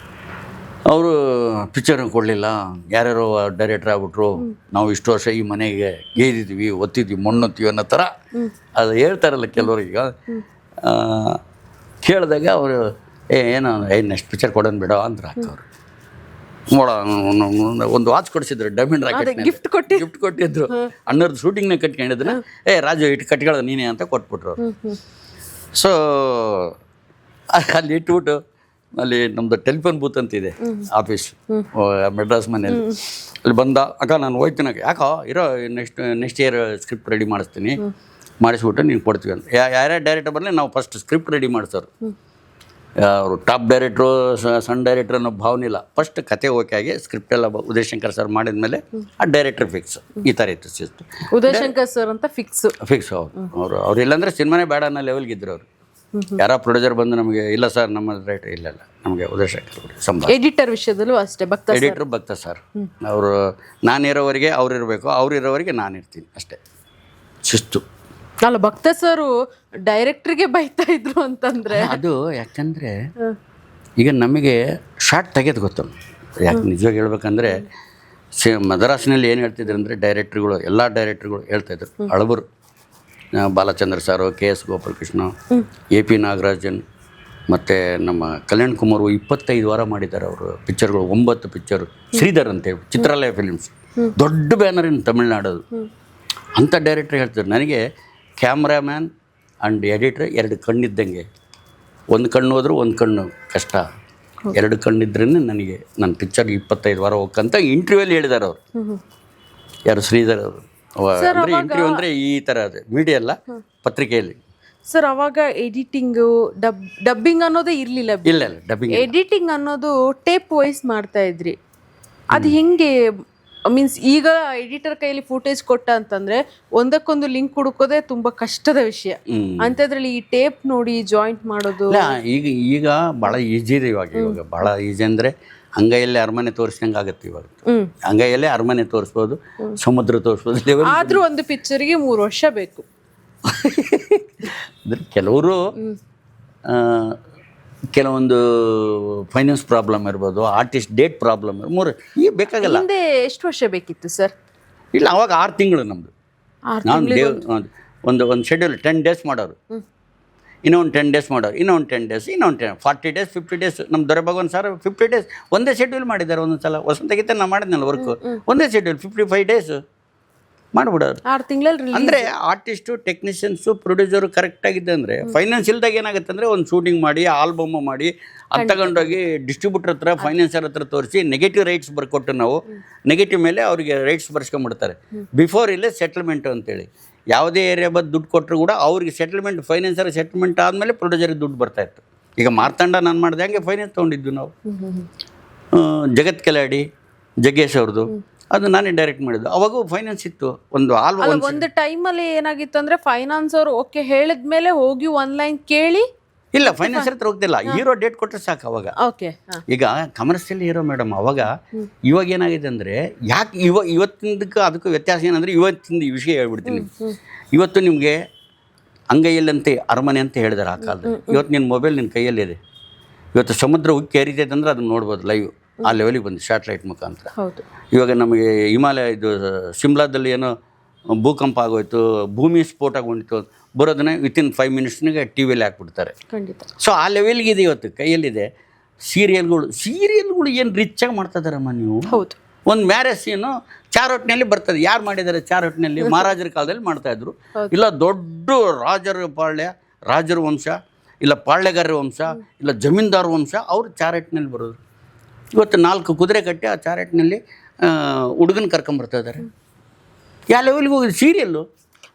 ಅವರು ಪಿಕ್ಚರ್ ಕೊಡಲಿಲ್ಲ, ಯಾರ್ಯಾರೋ ಡೈರೆಕ್ಟ್ರ್ ಆಗ್ಬಿಟ್ರು, ನಾವು ಇಷ್ಟು ವರ್ಷ ಈ ಮನೆಗೆ ಗೇದಿದ್ವಿ, ಒತ್ತಿದ್ವಿ, ಮಣ್ಣೊತ್ತೀವಿ ಅನ್ನೋ ಥರ ಅದು ಹೇಳ್ತಾರಲ್ಲ ಕೆಲವ್ರಿಗೆ. ಕೇಳಿದಾಗ ಅವರು ಏನೋ ನೆಕ್ಸ್ಟ್ ಪಿಕ್ಚರ್ ಕೊಡೋಣ ಬಿಡೋ ಅಂದ್ರು ಹಾಕೋರು. ನೋಡ ಒಂದು ವಾಚ್ ಕೊಡಿಸಿದ್ರು, ಡೈಮಂಡ್ ರಾಕೆಟ್ ಗಿಫ್ಟ್ ಕೊಟ್ಟಿದ್ರು. ಅಣ್ಣವ್ರದ್ದು ಶೂಟಿಂಗ್ನ ಕಟ್ಕೊಂಡಿದ್ರು. ರಾಜು ಇಟ್ಟು ಕಟ್ಕೊಳ್ಳೋದು ನೀನೇ ಅಂತ ಕೊಟ್ಬಿಟ್ರು. ಸೊ ಅಲ್ಲಿ ಇಟ್ಬಿಟ್ಟು ಅಲ್ಲಿ ನಮ್ಮದು ಟೆಲಿಫೋನ್ ಬೂತ್ ಅಂತಿದೆ ಆಫೀಸ್ ಮೆಡ್ರಾಸ್ ಮನೇಲಿ. ಅಲ್ಲಿ ಬಂದ, ಅಕ್ಕ ನಾನು ಹೋಗ್ತೀನಿ, ಯಾಕೋ ಇರೋ ನೆಕ್ಸ್ಟ್ ಇಯರ್ ಸ್ಕ್ರಿಪ್ಟ್ ರೆಡಿ ಮಾಡಿಸ್ತೀನಿ, ಮಾಡಿಸ್ಬಿಟ್ಟು ನೀನು ಕೊಡ್ತೀವಿ ಅಂತ. ಯಾರ್ಯಾರು ಡೈರೆಕ್ಟರ್ ಬರಲಿ ನಾವು ಫಸ್ಟ್ ಸ್ಕ್ರಿಪ್ಟ್ ರೆಡಿ ಮಾಡಿಸೋರು. ಅವರು ಟಾಪ್ ಡೈರೆಕ್ಟ್ರು ಸಣ್ಣ ಡೈರೆಕ್ಟ್ರ್ ಅನ್ನೋ ಭಾವನೆ ಇಲ್ಲ. ಫಸ್ಟ್ ಕತೆ ಓಕೆ ಆಗಿ ಸ್ಕ್ರಿಪ್ಟ್ ಎಲ್ಲ ಉದಯಶಂಕರ್ ಸರ್ ಮಾಡಿದ್ಮೇಲೆ ಆ ಡೈರೆಕ್ಟರ್ ಫಿಕ್ಸ್. ಈ ಥರ ಇತ್ತು ಸಿಸ್ಟಮ್. ಉದಯಶಂಕರ್ ಸರ್ ಅಂತ ಫಿಕ್ಸ್. ಅವ್ರು ಇಲ್ಲಾಂದ್ರೆ ಸಿನಿಮಾನೇ ಬೇಡ ಅನ್ನೋ ಲೆವೆಲ್ಗೆ ಇದ್ರು ಅವರು. ಯಾರೋ ಪ್ರೊಡ್ಯೂಸರ್ ಬಂದು ನಮಗೆ ಇಲ್ಲ ಸರ್ ನಮ್ಮ ರೈಟ್ ಇಲ್ಲ ನಮಗೆ ಉದಯಶಂಕರ್ ಸಂಬಳ. ಎಡಿಟರ್ ವಿಷಯದಲ್ಲೂ ಅಷ್ಟೇ, ಎಡಿಟರ್ ಭಕ್ತ ಸರ್. ಅವರು ನಾನಿರೋವರೆಗೆ ಅವ್ರು ಇರಬೇಕು, ಅವ್ರು ಇರೋವರೆಗೆ ನಾನು ಇರ್ತೀನಿ ಅಷ್ಟೇ, ಶಿಸ್ತು. ಅಲ್ಲ, ಭಕ್ತ ಸರ್ ಡೈರೆಕ್ಟ್ರಿಗೆ ಬೈತಾ ಇದ್ರು ಅಂತಂದ್ರೆ ಅದು ಯಾಕಂದರೆ ಈಗ ನಮಗೆ ಶಾರ್ಟ್ ತೆಗೆದು ಗೊತ್ತು. ಯಾಕೆ ನಿಜವಾಗಿ ಹೇಳ್ಬೇಕಂದ್ರೆ ಮದ್ರಾಸಿನಲ್ಲಿ ಏನು ಹೇಳ್ತಿದ್ರು ಅಂದರೆ ಡೈರೆಕ್ಟ್ರುಗಳು, ಎಲ್ಲ ಡೈರೆಕ್ಟ್ರುಗಳು ಹೇಳ್ತಾಯಿದ್ರು. ಹಳಬರು ಬಾಲಚಂದ್ರ ಸಾರು, KS ಗೋಪಾಲಕೃಷ್ಣ, AP ನಾಗರಾಜನ್ ಮತ್ತು ನಮ್ಮ ಕಲ್ಯಾಣ್ ಕುಮಾರ್ 25 ವಾರ ಮಾಡಿದ್ದಾರೆ ಅವರು ಪಿಕ್ಚರ್ಗಳು, 9 ಪಿಕ್ಚರು. ಶ್ರೀಧರ್ ಅಂತೇಳಿ ಚಿತ್ರಾಲಯ ಫಿಲ್ಮ್ಸ್, ದೊಡ್ಡ ಬ್ಯಾನರ್ ಇನ್ ತಮಿಳ್ನಾಡೋದು. ಅಂಥ ಡೈರೆಕ್ಟ್ರ್ ಹೇಳ್ತಾರೆ, ನನಗೆ ಕ್ಯಾಮ್ರಾಮ್ಯಾನ್ ಆ್ಯಂಡ್ ಎಡಿಟ್ರ್ 2 ಕಣ್ಣಿದ್ದಂಗೆ. ಒಂದು ಕಣ್ಣು ಹೋದ್ರೂ ಒಂದು ಕಣ್ಣು ಕಷ್ಟ, 2 ಕಣ್ಣಿದ್ರೇ ನನಗೆ ನನ್ನ ಪಿಕ್ಚರ್ಗೆ 25 ವಾರ ಹೋಗಂತ ಇಂಟರ್ವ್ಯೂಲ್ಲಿ ಹೇಳಿದ್ದಾರೆ ಅವರು. ಯಾರು ಶ್ರೀಧರ್ ಅವರು. ಅಂದರೆ ಇಂಟರ್ವ್ಯೂ ಅಂದರೆ ಈ ಥರ ಅದು ಮೀಡಿಯಾ ಅಲ್ಲ, ಪತ್ರಿಕೆಯಲ್ಲಿ. ಸರ್ ಅವಾಗ ಎಡಿಟಿಂಗು ಡಬ್ಬಿಂಗ್ ಅನ್ನೋದೇ ಇರಲಿಲ್ಲ. ಇಲ್ಲ ಡಬ್ಬಿಂಗ್, ಎಡಿಟಿಂಗ್ ಅನ್ನೋದು ಟೇಪ್ ವಾಯ್ಸ್ ಮಾಡ್ತಾ ಇದ್ರಿ. ಅದು ಹೆಂಗೆ ಮೀನ್ಸ್ ಈಗ ಎಡಿಟರ್ ಕೈಯಲ್ಲಿ ಫುಟೇಜ್ ಕೊಟ್ಟ ಅಂತಂದ್ರೆ ಒಂದಕ್ಕೊಂದು ಲಿಂಕ್ ಹುಡುಕೋದೇ ತುಂಬಾ ಕಷ್ಟದ ವಿಷಯ. ಅಂಥದ್ರಲ್ಲಿ ಈ ಟೇಪ್ ನೋಡಿ ಜಾಯಿಂಟ್ ಮಾಡೋದು ಇಲ್ಲ, ಈಗ ಭಾಳ ಈಜಿ ಇದೆ. ಇವಾಗ ಭಾಳ ಈಜಿ ಅಂದರೆ ಅಂಗೈಯಲ್ಲೇ ಅರಮನೆ ತೋರಿಸ್ದಂಗೆ ಆಗುತ್ತೆ. ಇವಾಗ ಅಂಗೈಯಲ್ಲೇ ಅರಮನೆ ತೋರಿಸ್ಬೋದು, ಸಮುದ್ರ ತೋರಿಸ್ಬೋದು. ಲೆವೆಲ್ ಆದ್ರೂ ಒಂದು ಪಿಕ್ಚರ್ಗೆ 3 ವರ್ಷ ಬೇಕು. ಅಂದರೆ ಕೆಲವೊಂದು ಫೈನಾನ್ಸ್ ಪ್ರಾಬ್ಲಮ್ ಇರ್ಬೋದು, ಆರ್ಟಿಸ್ಟ್ ಡೇಟ್ ಪ್ರಾಬ್ಲಮ್ ಈಗ ಬೇಕಾಗಲ್ಲ. ಹಿಂದೆ ಎಷ್ಟು ವರ್ಷ ಬೇಕಿತ್ತು ಸರ್? ಇಲ್ಲ, ಅವಾಗ 6 ತಿಂಗಳು ನಮ್ಮದು. ನಾನು ಒಂದು ಶೆಡ್ಯೂಲ್ 10 ಡೇಸ್ ಮಾಡೋರು, ಇನ್ನೊಂದು 10 ಡೇಸ್ ಮಾಡೋರು, ಇನ್ನೊಂದು 10 ಡೇಸ್, ಇನ್ನೊಂದು 40 ಡೇಸ್, 50 ಡೇಸ್. ನಮ್ಮ ದೊರೆ ಭಗವಾನ್ ಸರ್ 50 ಡೇಸ್ ಒಂದೇ ಶೆಡ್ಯೂಲ್ ಮಾಡಿದ್ದಾರೆ. ಒಂದೊಂದು ಸಲ ವಸಂತಗೀತೆ ನಾನು ಮಾಡಿದ್ನಲ್ಲ ವರ್ಕು, ಒಂದೇ ಶೆಡ್ಯೂಲ್ 55 ಡೇಸ್ ಮಾಡಿಬಿಡೋರು. 6 ತಿಂಗಳಲ್ಲಿ. ಅಂದರೆ ಆರ್ಟಿಸ್ಟು, ಟೆಕ್ನಿಷಿಯನ್ಸು, ಪ್ರೊಡ್ಯೂಸರು ಕರೆಕ್ಟಾಗಿದೆ ಅಂದರೆ ಫೈನಾನ್ಸ್ ಇಲ್ದಾಗ ಏನಾಗುತ್ತೆ ಅಂದರೆ ಒಂದು ಶೂಟಿಂಗ್ ಮಾಡಿ, ಆಲ್ಬಮ್ ಮಾಡಿ, ಅದು ತಗೊಂಡೋಗಿ ಡಿಸ್ಟ್ರಿಬ್ಯೂಟರ್ ಹತ್ರ, ಫೈನಾನ್ಸರ್ ಹತ್ರ ತೋರಿಸಿ ನೆಗೆಟಿವ್ ರೈಟ್ಸ್ ಬರ್ಕೊಟ್ಟು ನಾವು ನೆಗೆಟಿವ್ ಮೇಲೆ ಅವರಿಗೆ ರೈಟ್ಸ್ ಬರ್ಸ್ಕೊಂಡ್ಬಿಡ್ತಾರೆ. ಬಿಫೋರ್ ಇಲ್ಲೇ ಸೆಟಲ್ಮೆಂಟು ಅಂತೇಳಿ ಯಾವುದೇ ಏರಿಯಾ ಬಂದು ದುಡ್ಡು ಕೊಟ್ಟರು ಕೂಡ ಅವ್ರಿಗೆ ಸೆಟಲ್ಮೆಂಟ್, ಫೈನಾನ್ಸರ್ ಸೆಟಲ್ಮೆಂಟ್ ಆದಮೇಲೆ ಪ್ರೊಡ್ಯೂಸರಿಗೆ ದುಡ್ಡು ಬರ್ತಾಯಿತ್ತು. ಈಗ ಮಾರ್ತಾಂಡ ನಾನು ಮಾಡಿದೆ ಹಂಗೆ ಫೈನಾನ್ಸ್ ತೊಗೊಂಡಿದ್ದು ನಾವು. ಜಗತ್ ಕೆಲಾಡಿ ಜಗ್ಗೇಶ್ ಅವ್ರದ್ದು ಅದು ನಾನೇ ಡೈರೆಕ್ಟ್ ಮಾಡಿದ್ದು. ಅವಾಗೂ ಫೈನಾನ್ಸ್ ಇತ್ತು. ಒಂದು ಟೈಮಲ್ಲಿ ಏನಾಗಿತ್ತು ಅಂದ್ರೆ ಫೈನಾನ್ಸ್ ಅವರು ಓಕೆ ಹೇಳಿದ್ಮೇಲೆ ಹೋಗಿ ಆನ್ಲೈನ್ ಕೇಳಿ, ಇಲ್ಲ ಫೈನಾನ್ಸರ್ ಹತ್ರ ಹೋಗ್ತಿಲ್ಲ, ಹೀರೋ ಡೇಟ್ ಕೊಟ್ಟರೆ ಸಾಕು. ಅವಾಗ ಈಗ ಕಮರ್ಷಿಯಲ್ ಹೀರೋ ಮೇಡಮ್. ಅವಾಗ ಇವಾಗ ಏನಾಗಿದೆ ಅಂದರೆ ಯಾಕೆ ಇವತ್ತಿನದಕ್ಕೆ ಅದಕ್ಕೂ ವ್ಯತ್ಯಾಸ ಏನಂದರೆ, ಇವತ್ತಿಂದ ಈ ವಿಷಯ ಹೇಳ್ಬಿಡ್ತೀನಿ. ಇವತ್ತು ನಿಮಗೆ ಅಂಗೈಯಲ್ಲಂತೆ ಅರಮನೆ ಅಂತ ಹೇಳಿದಾರೆ ಆ ಕಾಲದಲ್ಲಿ. ಇವತ್ತು ನಿನ್ನ ಮೊಬೈಲ್ ನಿನ್ನ ಕೈಯಲ್ಲಿದೆ. ಇವತ್ತು ಸಮುದ್ರ ಉಕ್ಕಿ ಹರಿತೈತೆ ಅಂದರೆ ಅದನ್ನು ನೋಡ್ಬೋದು ಲೈವ್. ಆ ಲೆವೆಲಿಗೆ ಬಂದು ಸ್ಯಾಟಲೈಟ್ ಮುಖಾಂತರ. ಇವಾಗ ನಮಗೆ ಹಿಮಾಲಯ ಇದು ಶಿಮ್ಲಾದಲ್ಲಿ ಏನೋ ಭೂಕಂಪ ಆಗೋಯ್ತು, ಭೂಮಿ ಸ್ಫೋಟಗೊಂಡಿತ್ತು, ಬರೋದನ್ನ ವಿತಿನ್ 5 ಮಿನಿಟ್ಸ್ನಾಗೆ ಟಿ ವಿಯಲ್ಲಿ ಹಾಕ್ಬಿಡ್ತಾರೆ. ಸೊ ಆ ಲೆವೆಲ್ಗಿದೆ ಇವತ್ತು ಕೈಯಲ್ಲಿದೆ. ಸೀರಿಯಲ್ಗಳು ಏನು ರಿಚಾಗಿ ಮಾಡ್ತಾ ಇದ್ದಾರಮ್ಮ ನೀವು. ಒಂದು ಮ್ಯಾರೇಜ್ ಸೀನು ಚಾರೋಟ್ನಲ್ಲಿ ಬರ್ತದೆ. ಯಾರು ಮಾಡಿದ್ದಾರೆ ಚಾರೋಟ್ನಲ್ಲಿ? ಮಹಾರಾಜರ ಕಾಲದಲ್ಲಿ ಮಾಡ್ತಾಯಿದ್ರು. ಇಲ್ಲ ದೊಡ್ಡ ರಾಜರ ವಂಶ, ಇಲ್ಲ ಪಾಳ್ಯಗಾರರ ವಂಶ, ಇಲ್ಲ ಜಮೀನ್ದಾರ ವಂಶ, ಅವರು ಚಾರೋಟ್ನಲ್ಲಿ ಬರೋದು. ಇವತ್ತು 4 ಕುದುರೆ ಕಟ್ಟಿ ಆ ಚಾರೆಟ್ನಲ್ಲಿ ಹುಡುಗನ ಕರ್ಕೊಂಬರ್ತಾ ಇದ್ದಾರೆ. ಯಾವ ಲೆವೆಲ್ಗೆ ಹೋಗಿದ್ದು ಸೀರಿಯಲ್ಲು.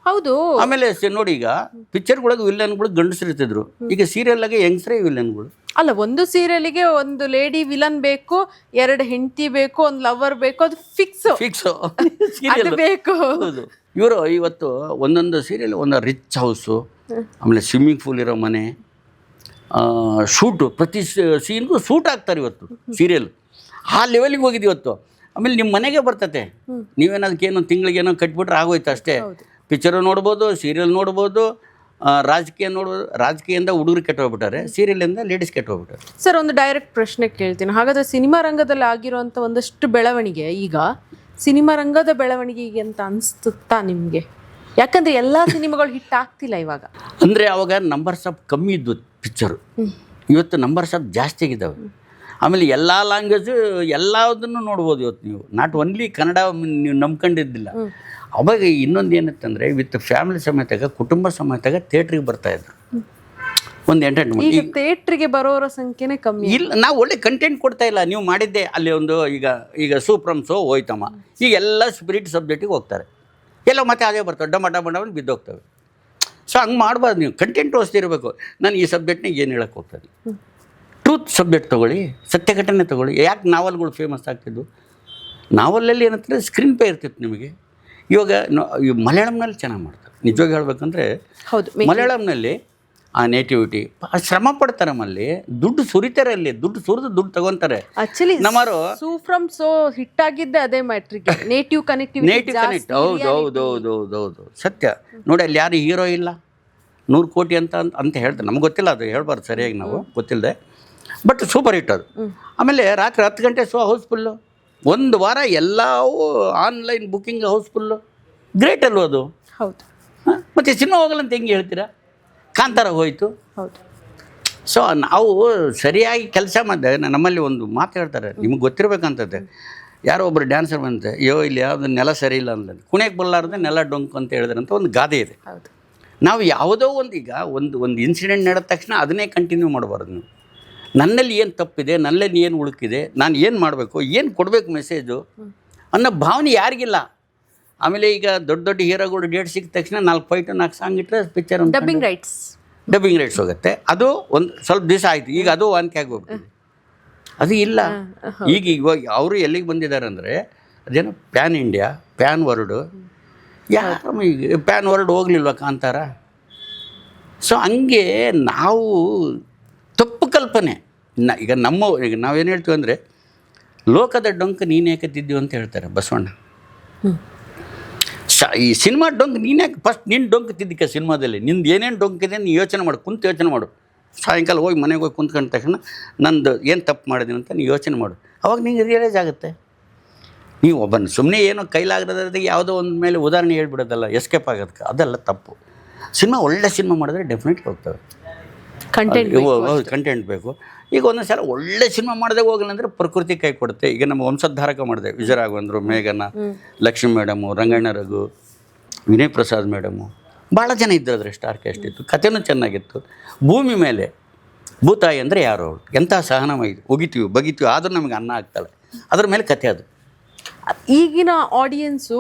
ಹೌದು. ಆಮೇಲೆ ನೋಡಿ, ಈಗ ಪಿಕ್ಚರ್ಗಳಿಗೆ ವಿಲನ್ಗಳು ಗಂಡಸರಿರ್ತಿದ್ರು, ಈಗ ಸೀರಿಯಲ್ಲಾಗೆ ಯಂಗ್ಸ್ರೇ ವಿಲನ್ಗಳು. ಅಲ್ಲ, ಒಂದು ಸೀರಿಯಲ್ಗೆ ಒಂದು ಲೇಡಿ ವಿಲನ್ ಬೇಕು, 2 ಹೆಂಡತಿ ಬೇಕು, ಒಂದು ಲವರ್ ಬೇಕು, ಅದು ಫಿಕ್ಸ್ ಸೀರಿಯಲ್ ಬೇಕು. ಹೌದು. ಇವರು ಇವತ್ತು ಒಂದೊಂದು ಸೀರಿಯಲ್ ಒಂದು ರಿಚ್ ಹೌಸು, ಆಮೇಲೆ ಸ್ವಿಮ್ಮಿಂಗ್ ಪೂಲ್ ಇರೋ ಮನೆ, ಶೂಟು, ಪ್ರತಿ ಸೀನ್ಗೂ ಶೂಟ್ ಆಗ್ತಾರೆ ಇವತ್ತು ಸೀರಿಯಲ್. ಆ ಲೆವೆಲಿಗೆ ಹೋಗಿದ್ದು ಇವತ್ತು. ಆಮೇಲೆ ನಿಮ್ಮ ಮನೆಗೆ ಬರ್ತತೆ. ನೀವೇನದಕ್ಕೇನೋ ತಿಂಗಳಿಗೇನೋ ಕಟ್ಬಿಟ್ರೆ ಆಗೋಯ್ತು ಅಷ್ಟೇ. ಪಿಕ್ಚರು ನೋಡ್ಬೋದು, ಸೀರಿಯಲ್ ನೋಡ್ಬೋದು, ರಾಜಕೀಯ ನೋಡ್ಬೋದು. ರಾಜಕೀಯದಿಂದ ಹುಡುಗರು ಕೆಟ್ಟೋಗ್ಬಿಟ್ಟಾರೆ, ಸೀರಿಯಲಿಂದ ಲೇಡೀಸ್ ಕೆಟ್ಟೋಗ್ಬಿಟ್ಟಾರೆ. ಸರ್, ಒಂದು ಡೈರೆಕ್ಟ್ ಪ್ರಶ್ನೆ ಕೇಳ್ತೀನಿ. ಹಾಗಾದರೆ ಸಿನಿಮಾ ರಂಗದಲ್ಲಿ ಆಗಿರುವಂಥ ಒಂದಷ್ಟು ಬೆಳವಣಿಗೆ ಈಗ ಸಿನಿಮಾ ರಂಗದ ಬೆಳವಣಿಗೆಗೆ ಅಂತ ಅನಿಸ್ತುತ್ತಾ ನಿಮಗೆ? ಯಾಕಂದರೆ ಎಲ್ಲ ಸಿನಿಮಾಗಳು ಹಿಟ್ ಆಗ್ತಿಲ್ಲ ಇವಾಗ. ಅಂದರೆ ಅವಾಗ ನಂಬರ್ಸ್ ಆಫ್ ಕಮ್ಮಿ ಇದ್ವು ಪಿಕ್ಚರು. ಇವತ್ತು ನಂಬರ್ಸ್ ಆಫ್ ಜಾಸ್ತಿ ಆಗಿದ್ದಾವೆ. ಆಮೇಲೆ ಎಲ್ಲ ಲ್ಯಾಂಗ್ವೇಜು ಎಲ್ಲದನ್ನು ನೋಡ್ಬೋದು ಇವತ್ತು ನೀವು. ನಾಟ್ ಓನ್ಲಿ ಕನ್ನಡ ನೀವು ನಂಬ್ಕೊಂಡಿದ್ದಿಲ್ಲ. ಅವಾಗ ಇನ್ನೊಂದು ಏನಂತಂದರೆ ವಿತ್ ಫ್ಯಾಮಿಲಿ ಸಮೇತಾಗ, ಕುಟುಂಬ ಸಮೇತಾಗ ಥಿಯೇಟ್ರಿಗೆ ಬರ್ತಾಯಿದ್ರು. ಒಂದು ಎಂಟರ್ಟೈನ್ಮೆಂಟ್. ಥಿಯೇಟ್ರಿಗೆ ಬರೋರ ಸಂಖ್ಯೆನೇ ಕಮ್ಮಿ. ಇಲ್ಲ, ನಾವು ಒಳ್ಳೆ ಕಂಟೆಂಟ್ ಕೊಡ್ತಾ ಇಲ್ಲ. ನೀವು ಮಾಡಿದ್ದೆ ಅಲ್ಲಿ ಒಂದು ಈಗ ಸೂಪ್ರಮ್ ಶೋ ಹೋಯ್ತಮ್ಮ, ಈಗ ಎಲ್ಲ ಸ್ಪಿರಿಟ್ ಸಬ್ಜೆಕ್ಟಿಗೆ ಹೋಗ್ತಾರೆ. ಎಲ್ಲ ಮತ್ತೆ ಅದೇ ಬರ್ತವೆ, ಡಮ ಬಿದ್ದೋಗ್ತವೆ. ಸೊ ಹಂಗೆ ಮಾಡಬಾರ್ದು. ನೀವು ಕಂಟೆಂಟ್ ಓದಿಸಿರಬೇಕು. ನಾನು ಈ ಸಬ್ಜೆಕ್ಟ್ನಾಗ ಏನು ಹೇಳಕ್ಕೆ ಹೋಗ್ತದೆ, ಟ್ರೂತ್ ಸಬ್ಜೆಕ್ಟ್ ತೊಗೊಳ್ಳಿ, ಸತ್ಯ ಘಟನೆ ತೊಗೊಳ್ಳಿ. ಯಾಕೆ ನಾವಲ್ಗಳು ಫೇಮಸ್ ಆಗ್ತಿದ್ವು? ನಾವಲಲ್ಲಿ ಏನಂತಾರೆ ಸ್ಕ್ರೀನ್ ಪೇ ಇರ್ತಿತ್ತು ನಿಮಗೆ. ಇವಾಗ ಮಲಯಾಳಂನಲ್ಲಿ ಚೆನ್ನಾಗಿ ಮಾಡ್ತಾರೆ. ನಿಜವಾಗಿ ಹೇಳ್ಬೇಕಂದ್ರೆ ಮಲಯಾಳಂನಲ್ಲಿ ಆ ನೇಟಿವಿಟಿ ಶ್ರಮ ಪಡ್ತಾರೆ. ನಮ್ಮಲ್ಲಿ ದುಡ್ಡು ಸುರಿತಾರೆ, ಅಲ್ಲಿ ದುಡ್ಡು ಸುರಿದು ದುಡ್ಡು ತಗೊಂತಾರೆ. ನಮ್ಮರು ಸೂಫ್ರಮ್ ಸೋ ಹಿಟ್ ಆಗಿದ್ದೆ ಅದೇ ಮ್ಯಾಟ್ರಿಕ್, ನೇಟಿವ್ ಕನೆಕ್ಟ್. ಹೌದು ಸತ್ಯ. ನೋಡಿ, ಅಲ್ಲಿ ಯಾರು ಹೀರೋ ಇಲ್ಲ, 100 ಕೋಟಿ ಅಂತ ಹೇಳ್ತಾರೆ. ನಮ್ಗೆ ಗೊತ್ತಿಲ್ಲ, ಅದು ಹೇಳ್ಬಾರ್ದು ಸರಿಯಾಗಿ, ನಾವು ಗೊತ್ತಿಲ್ಲದೆ. ಬಟ್ ಸೂಪರ್ ಹಿಟ್ ಅದು. ಆಮೇಲೆ ರಾತ್ರಿ 10 ಗಂಟೆ ಶೋ ಹೌಸ್ಫುಲ್ಲು. 1 ವಾರ ಎಲ್ಲವೂ ಆನ್ಲೈನ್ ಬುಕ್ಕಿಂಗ್ ಹೌಸ್ಫುಲ್ಲು. ಗ್ರೇಟ್ ಅಲ್ವ ಅದು? ಹೌದು. ಮತ್ತು ಸಿನಿಮಾ ಹೋಗಲ್ಲ ಅಂತ ಹೆಂಗೆ ಹೇಳ್ತೀರಾ? ಕಾಂತಾರ ಹೋಯಿತು. ಹೌದು. ಸೊ ನಾವು ಸರಿಯಾಗಿ ಕೆಲಸ ಮಾಡಿದಾಗ ನಮ್ಮಲ್ಲಿ ಒಂದು ಮಾತು ಹೇಳ್ತಾರೆ, ನಿಮಗೆ ಗೊತ್ತಿರಬೇಕಂತದೆ. ಯಾರೋ ಒಬ್ಬರು ಡ್ಯಾನ್ಸರ್ ಬಂತೆ, ಇಲ್ಲಿ ಯಾವುದು ನೆಲ ಸರಿ ಇಲ್ಲ ಅಂತ, ಕುಣಿಯಕ್ಕೆ ಬರಲಾರ್ದೆ ನೆಲ ಡೊಂಕು ಅಂತ ಹೇಳಿದ್ರೆ ಅಂತ ಒಂದು ಗಾದೆ ಇದೆ. ನಾವು ಯಾವುದೋ ಒಂದು ಇನ್ಸಿಡೆಂಟ್ ನಡೆದ ತಕ್ಷಣ ಅದನ್ನೇ ಕಂಟಿನ್ಯೂ ಮಾಡಬಾರ್ದು. ನೀವು ನನ್ನಲ್ಲಿ ಏನು ತಪ್ಪಿದೆ, ನನ್ನಲ್ಲಿ ಏನು ಉಳುಕಿದೆ, ನಾನು ಏನು ಮಾಡಬೇಕು, ಏನು ಕೊಡಬೇಕು ಮೆಸೇಜು ಅನ್ನೋ ಭಾವನೆ ಯಾರಿಗಿಲ್ಲ. ಆಮೇಲೆ ಈಗ ದೊಡ್ಡ ಹೀರೋಗಳು ಡೇಟ್ ಸಿಕ್ಕ ತಕ್ಷಣ 4 ಫೈಟು 4 ಸಾಂಗ್ ಇಟ್ಟರೆ ಪಿಕ್ಚರ್ ಡಬ್ಬಿಂಗ್ ರೈಟ್ಸ್ ಹೋಗುತ್ತೆ. ಅದು ಒಂದು ಸ್ವಲ್ಪ ದಿವಸ ಆಯಿತು, ಈಗ ಅದು ವಾಂತಿ ಆಗಿ ಹೋಗ್ತದೆ. ಅದು ಇಲ್ಲ. ಇವಾಗ ಅವರು ಎಲ್ಲಿಗೆ ಬಂದಿದ್ದಾರೆ ಅಂದರೆ, ಅದೇನೋ ಪ್ಯಾನ್ ಇಂಡಿಯಾ, ಪ್ಯಾನ್ ವರ್ಲ್ಡು, ಯಾರು ಈಗ ಪ್ಯಾನ್ ವರ್ಲ್ಡ್ ಹೋಗ್ಲಿಲ್ವ ಕಾಂತಾರ? ಸೊ ಹಂಗೆ ನಾವು ತಪ್ಪು ಕಲ್ಪನೆ ಈಗ ನಾವೇನು ಹೇಳ್ತೀವಿ ಅಂದರೆ, ಲೋಕದ ಡೊಂಕು ನೀನೇಕೆ ತಿದ್ದೀವಿ ಅಂತ ಹೇಳ್ತಾರೆ ಬಸವಣ್ಣ. ಈ ಸಿನಿಮಾ ಡೊಂಕು ನೀನ್ಯಾಕೆ ಫಸ್ಟ್ ನಿನ್ನ ಡೊಂಕು ತಿದ್ದಕ್ಕೆ ಸಿನಿಮಾದಲ್ಲಿ ನಿಂದು ಏನೇನು ಡೊಂಕಿದೆ ನೀನು ಯೋಚನೆ ಮಾಡು, ಕುಂತು ಯೋಚನೆ ಮಾಡು. ಸಾಯಂಕಾಲ ಹೋಗಿ ಮನೆಗೆ ಹೋಗಿ ಕುಂತ್ಕೊಂಡ ತಕ್ಷಣ ನಂದು ಏನು ತಪ್ಪು ಮಾಡಿದ್ದೀನಿ ಅಂತ ನೀವು ಯೋಚನೆ ಮಾಡು. ಅವಾಗ ನಿಂಗೆ ರಿಯಲೈಸ್ ಆಗುತ್ತೆ. ನೀವು ಒಬ್ಬನ ಸುಮ್ಮನೆ ಏನೋ ಕೈಲಾಗದ ಯಾವುದೋ ಒಂದು ಮೇಲೆ ಉದಾಹರಣೆ ಹೇಳ್ಬಿಡೋದಲ್ಲ ಎಸ್ಕೇಪ್ ಆಗೋದಕ್ಕೆ, ಅದೆಲ್ಲ ತಪ್ಪು. ಸಿನಿಮಾ ಒಳ್ಳೆ ಸಿನಿಮಾ ಮಾಡಿದ್ರೆ ಡೆಫಿನೆಟ್ಲಿ ಹೋಗ್ತವೆ. ಕಂಟೆಂಟ್ ಬೇಕು. ಈಗ ಒಂದೊಂದು ಸಲ ಒಳ್ಳೆ ಸಿನಿಮಾ ಮಾಡದೆ ಹೋಗಲ್ಲ ಅಂದರೆ ಪ್ರಕೃತಿ ಕೈ ಕೊಡುತ್ತೆ. ಈಗ ನಮ್ಮ ವಂಶೋದ್ಧಾರಕ ಮಾಡಿದೆ, ವಿಜಯರಾಘವೇಂದ್ರ, ಮೇಘನ, ಲಕ್ಷ್ಮೀ ಮೇಡಮು, ರಂಗಣ್ಣ ರಘು, ವಿನಯ್ ಪ್ರಸಾದ್ ಮೇಡಮು, ಭಾಳ ಜನ ಇದ್ದರು. ಅದ್ರ ಸ್ಟಾರ್ ಕ್ಯಾಸ್ಟ್ ಇತ್ತು, ಕಥೆನೂ ಚೆನ್ನಾಗಿತ್ತು. ಭೂಮಿ ಮೇಲೆ ಭೂತಾಯಿ ಅಂದರೆ ಯಾರು ಅವಳು, ಎಂಥ ಸಹನವಾಗಿ ಬಗಿತೀವಿ ಆದರೂ ನಮಗೆ ಅನ್ನ ಆಗ್ತಾಳೆ, ಅದ್ರ ಮೇಲೆ ಕಥೆ ಅದು. ಈಗಿನ ಆಡಿಯನ್ಸು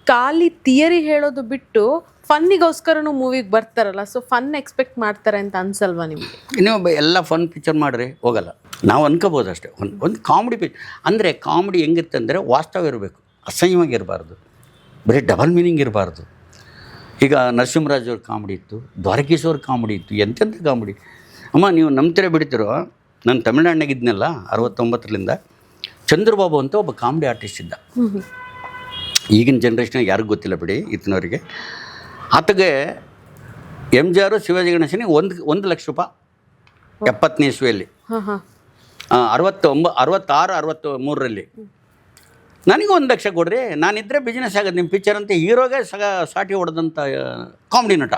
ಖಾಲಿ ಥಿಯರಿ ಹೇಳೋದು ಬಿಟ್ಟು ಫನ್ನಿಗೋಸ್ಕರನೂ ಮೂವಿಗೆ ಬರ್ತಾರಲ್ಲ, ಸೊ ಫನ್ ಎಕ್ಸ್ಪೆಕ್ಟ್ ಮಾಡ್ತಾರೆ ಅಂತ ಅನ್ಸಲ್ವಾ ನಿಮಗೆ? ನೀವು ಎಲ್ಲ ಫನ್ ಪಿಕ್ಚರ್ ಮಾಡಿರಿ ಹೋಗಲ್ಲ, ನಾವು ಅನ್ಕೋಬೋದು ಅಷ್ಟೇ. ಒಂದು ಕಾಮಿಡಿ ಅಂದರೆ ಕಾಮಿಡಿ ಹೆಂಗಿರುತ್ತೆ ಅಂದರೆ ವಾಸ್ತವ ಇರಬೇಕು, ಅಸಹ್ಯವಾಗಿ ಇರಬಾರ್ದು, ಬರೀ ಡಬಲ್ ಮೀನಿಂಗ್ ಇರಬಾರ್ದು. ಈಗ ನರಸಿಂಹರಾಜ್ ಅವ್ರ ಕಾಮಿಡಿ ಇತ್ತು, ದ್ವಾರಕೀಶ್ ಅವ್ರ ಕಾಮಿಡಿ ಇತ್ತು, ಎಂತೆಂಥ ಕಾಮಿಡಿ. ಅಮ್ಮ ನೀವು ನಂಬ್ತಿರೋ ಬಿಡ್ತಿರೋ, ನಾನು ತಮಿಳ್ನಾಡಿನಾಗಿದ್ನಲ್ಲ 69ರಿಂದ, ಚಂದ್ರಬಾಬು ಅಂತ ಒಬ್ಬ ಕಾಮಿಡಿ ಆರ್ಟಿಸ್ಟ್ ಇದ್ದ. ಈಗಿನ ಜನ್ರೇಷನ್ಗೆ ಯಾರಿಗೂ ಗೊತ್ತಿಲ್ಲ ಬಿಡಿ, ಇತ್ತಿನವರಿಗೆ. ಆತಗೆ MGR ಶಿವಾಜಿ ಗಣೇಶನಿಗೆ 1 ಲಕ್ಷ ರೂಪಾಯಿ 70ನೇ ಇಸ್ವಿಯಲ್ಲಿ, 66-63ರಲ್ಲಿ ನನಗೆ 1 ಲಕ್ಷ ಕೊಡ್ರಿ, ನಾನಿದ್ದರೆ ಬಿಸ್ನೆಸ್ ಆಗೋದು ನಿಮ್ಮ ಪಿಕ್ಚರ್ ಅಂತ ಹೀರೋಗೆ ಸಾಟಿ ಹೊಡೆದಂಥ ಕಾಮಿಡಿ ನಟ.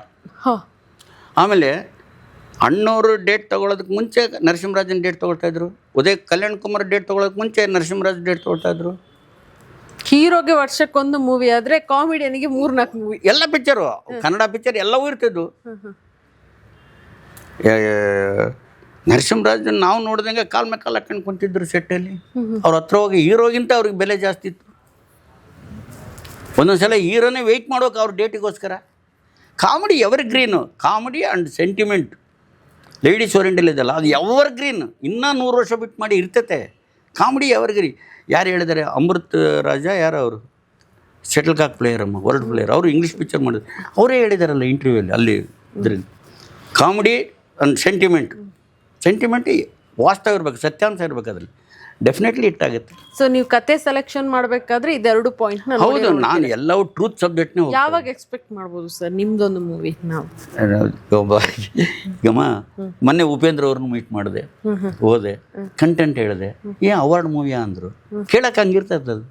ಆಮೇಲೆ ಅಣ್ಣವರು ಡೇಟ್ ತೊಗೊಳೋದಕ್ಕೆ ಮುಂಚೆ ನರಸಿಂಹರಾಜನ್ ಡೇಟ್ ತೊಗೊಳ್ತಾಯಿದ್ರು, ಉದಯ್ ಕಲ್ಯಾಣ್ ಕುಮಾರ್ ಡೇಟ್ ತೊಗೊಳೋದಕ್ಕೆ ಮುಂಚೆ ನರಸಿಂಹರಾಜ್ ಡೇಟ್ ತೊಗೊಳ್ತಾಯಿದ್ರು. ಹೀರೋಗೆ ವರ್ಷಕ್ಕೊಂದು ಮೂವಿ ಆದರೆ ಕಾಮಿಡಿಯನಿಗೆ 3-4 ಮೂವಿ, ಎಲ್ಲ ಪಿಕ್ಚರು, ಕನ್ನಡ ಪಿಕ್ಚರ್ ಎಲ್ಲವೂ ಇರ್ತಿದ್ವು. ನರಸಿಂಹರಾಜ್ ನಾವು ನೋಡಿದಂಗೆ ಕಾಲ್ ಮೇಲೆ ಕಾಲು ಹಾಕೊಂಡು ಕುಂತಿದ್ರು ಸೆಟ್ಟಲ್ಲಿ. ಅವ್ರ ಹತ್ರ ಹೋಗಿ ಹೀರೋಗಿಂತ ಅವ್ರಿಗೆ ಬೆಲೆ ಜಾಸ್ತಿ ಇತ್ತು. ಒಂದೊಂದು ಸಲ ಹೀರೋನೇ ವೆಯ್ಟ್ ಮಾಡೋಕೆ ಅವ್ರ ಡೇಟಿಗೋಸ್ಕರ. Comedy evergreen, comedy and sentiment, ladies oriental ಇದೆಲ್ಲ ಅದು ಎವರ್ ಗ್ರೀನ್, ಇನ್ನೂ 100 ವರ್ಷ ಬಿಟ್ಟು ಮಾಡಿ ಇರ್ತೈತೆ. Comedy evergreen. ಯಾರು ಹೇಳಿದ್ದಾರೆ? ಅಮೃತ್ ರಾಜ ಯಾರು ಅವರು, shuttlecock player, world player, ಅವರು ಇಂಗ್ಲೀಷ್ ಪಿಕ್ಚರ್ ಮಾಡಿದ್ರು, ಅವರೇ ಹೇಳಿದಾರಲ್ಲ ಇಂಟರ್ವ್ಯೂಲ್ಲಿ. ಅಲ್ಲಿ ಇದ್ರಲ್ಲಿ ಕಾಮಿಡಿ ಆ್ಯಂಡ್ ಸೆಂಟಿಮೆಂಟ್ ವಾಸ್ತವ ಇರಬೇಕು, ಸತ್ಯಾಂಶ ಇರಬೇಕು, ಅದರಲ್ಲಿ ಡೆಫಿನೆಟ್ಲಿ ಇಟ್ಟಾಗುತ್ತೆ. ಸೊ ನೀವು ಕತೆ ಸೆಲೆಕ್ಷನ್ ಮಾಡಬೇಕಾದ್ರೆ ಇದೆರಡು ಪಾಯಿಂಟ್. ಹೌದು, ನಾನು ಎಲ್ಲವೂ ಟ್ರೂತ್ ಸಬ್ಜೆಕ್ಟ್ನೇ. ಯಾವಾಗ ಎಕ್ಸ್ಪೆಕ್ಟ್ ಮಾಡ್ಬೋದು ಸರ್ ನಿಮ್ದೊಂದು ಮೂವಿ? ನಾವು ಈಗಮ್ಮ ಮೊನ್ನೆ ಉಪೇಂದ್ರ ಅವ್ರನ್ನ ಮೀಟ್ ಮಾಡಿದೆ, ಹೋದೆ, ಕಂಟೆಂಟ್ ಹೇಳಿದೆ, ಅವಾರ್ಡ್ ಮೂವಿಯಾ ಅಂದರು. ಕೇಳಕ್ಕೆ ಹಂಗಿರ್ತದೆ ಅದು.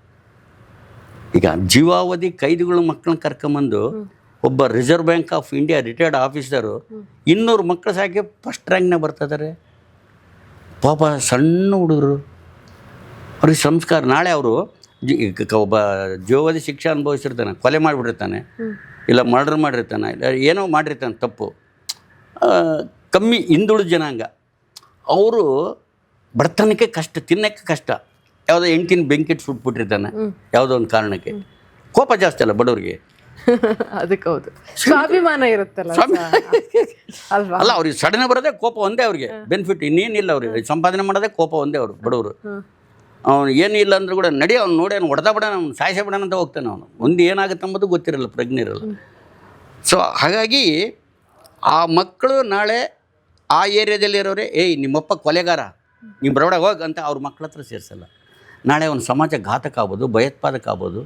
ಈಗ ಜೀವಾವಧಿ ಕೈದಿಗಳು ಮಕ್ಕಳನ್ನ ಕರ್ಕೊಂಬಂದು ಒಬ್ಬ reserve bank of India retired officer 200 ಮಕ್ಕಳು ಸಾಕಿ ಫಸ್ಟ್ ರ್ಯಾಂಕ್ನ ಬರ್ತಿದ್ದಾರೆ. ಪಾಪ ಸಣ್ಣ ಹುಡುಗರು, ಅವ್ರಿಗೆ ಸಂಸ್ಕಾರ. ನಾಳೆ ಅವರು ಒಬ್ಬ ಜೀವಾವಧಿ ಶಿಕ್ಷೆ ಅನುಭವಿಸಿರ್ತಾನೆ, ಕೊಲೆ ಮಾಡಿಬಿಟ್ಟಿರ್ತಾನೆ, ಇಲ್ಲ ಮರ್ಡರ್ ಮಾಡಿರ್ತಾನೆ, ಇಲ್ಲ ಏನೋ ಮಾಡಿರ್ತಾನೆ ತಪ್ಪು, ಕಮ್ಮಿ ಹಿಂದುಳಿದ ಜನಾಂಗ. ಅವರು ಬಡತನಕ್ಕೆ ಕಷ್ಟ, ತಿನ್ನೋಕ್ಕೆ ಕಷ್ಟ, ಯಾವುದೋ ಹೆಂಡ್ತಿನ ಬೆಂಕಿಟ್ಟು ಸುಟ್ಬಿಟ್ಟಿರ್ತಾನೆ ಯಾವುದೋ ಒಂದು ಕಾರಣಕ್ಕೆ. ಕೋಪ ಜಾಸ್ತಿ ಅಲ್ಲ ಬಡವ್ರಿಗೆ. ಅದಕ್ಕೆ ಹೌದು, ಸ್ವಾಭಿಮಾನ ಇರುತ್ತಲ್ಲ ಅಲ್ವಾ? ಅಲ್ಲ, ಅವ್ರಿಗೆ ಸಡನ್ ಬರೋದೇ ಕೋಪ ಒಂದೇ, ಅವ್ರಿಗೆ ಬೆನಿಫಿಟ್ ಇನ್ನೇನಿಲ್ಲ. ಅವ್ರಿಗೆ ಸಂಪಾದನೆ ಮಾಡೋದೇ ಕೋಪ ಒಂದೇ. ಅವರು ಬಡವರು, ಅವನು ಏನಿಲ್ಲ ಅಂದ್ರೂ ಕೂಡ ನಡಿ, ಅವ್ನು ನೋಡಿ ಅವ್ನು ಹೊಡೆದ ಬಿಡೋಣ, ಅವ್ನು ಸಾಯಿಸೇ ಬಿಡೋಣ ಅಂತ ಹೋಗ್ತಾನೆ. ಅವನು ಒಂದು ಏನಾಗುತ್ತೆ ಅಂಬೋದು ಗೊತ್ತಿರಲ್ಲ, ಪ್ರಜ್ಞೆ ಇರಲ್ಲ. ಸೊ ಹಾಗಾಗಿ ಆ ಮಕ್ಕಳು ನಾಳೆ ಆ ಏರಿಯಾದಲ್ಲಿರೋರೆ, ನಿಮ್ಮಪ್ಪ ಕೊಲೆಗಾರ, ನೀವು ಬರಬೇಡ ಹೋಗಿ ಅಂತ ಅವ್ರ ಮಕ್ಕಳ ಹತ್ರ ಸೇರಿಸಲ್ಲ. ನಾಳೆ ಅವನು ಸಮಾಜ ಘಾತಕ ಆಗ್ಬೋದು, ಭಯೋತ್ಪಾದಕ ಆಗ್ಬೋದು,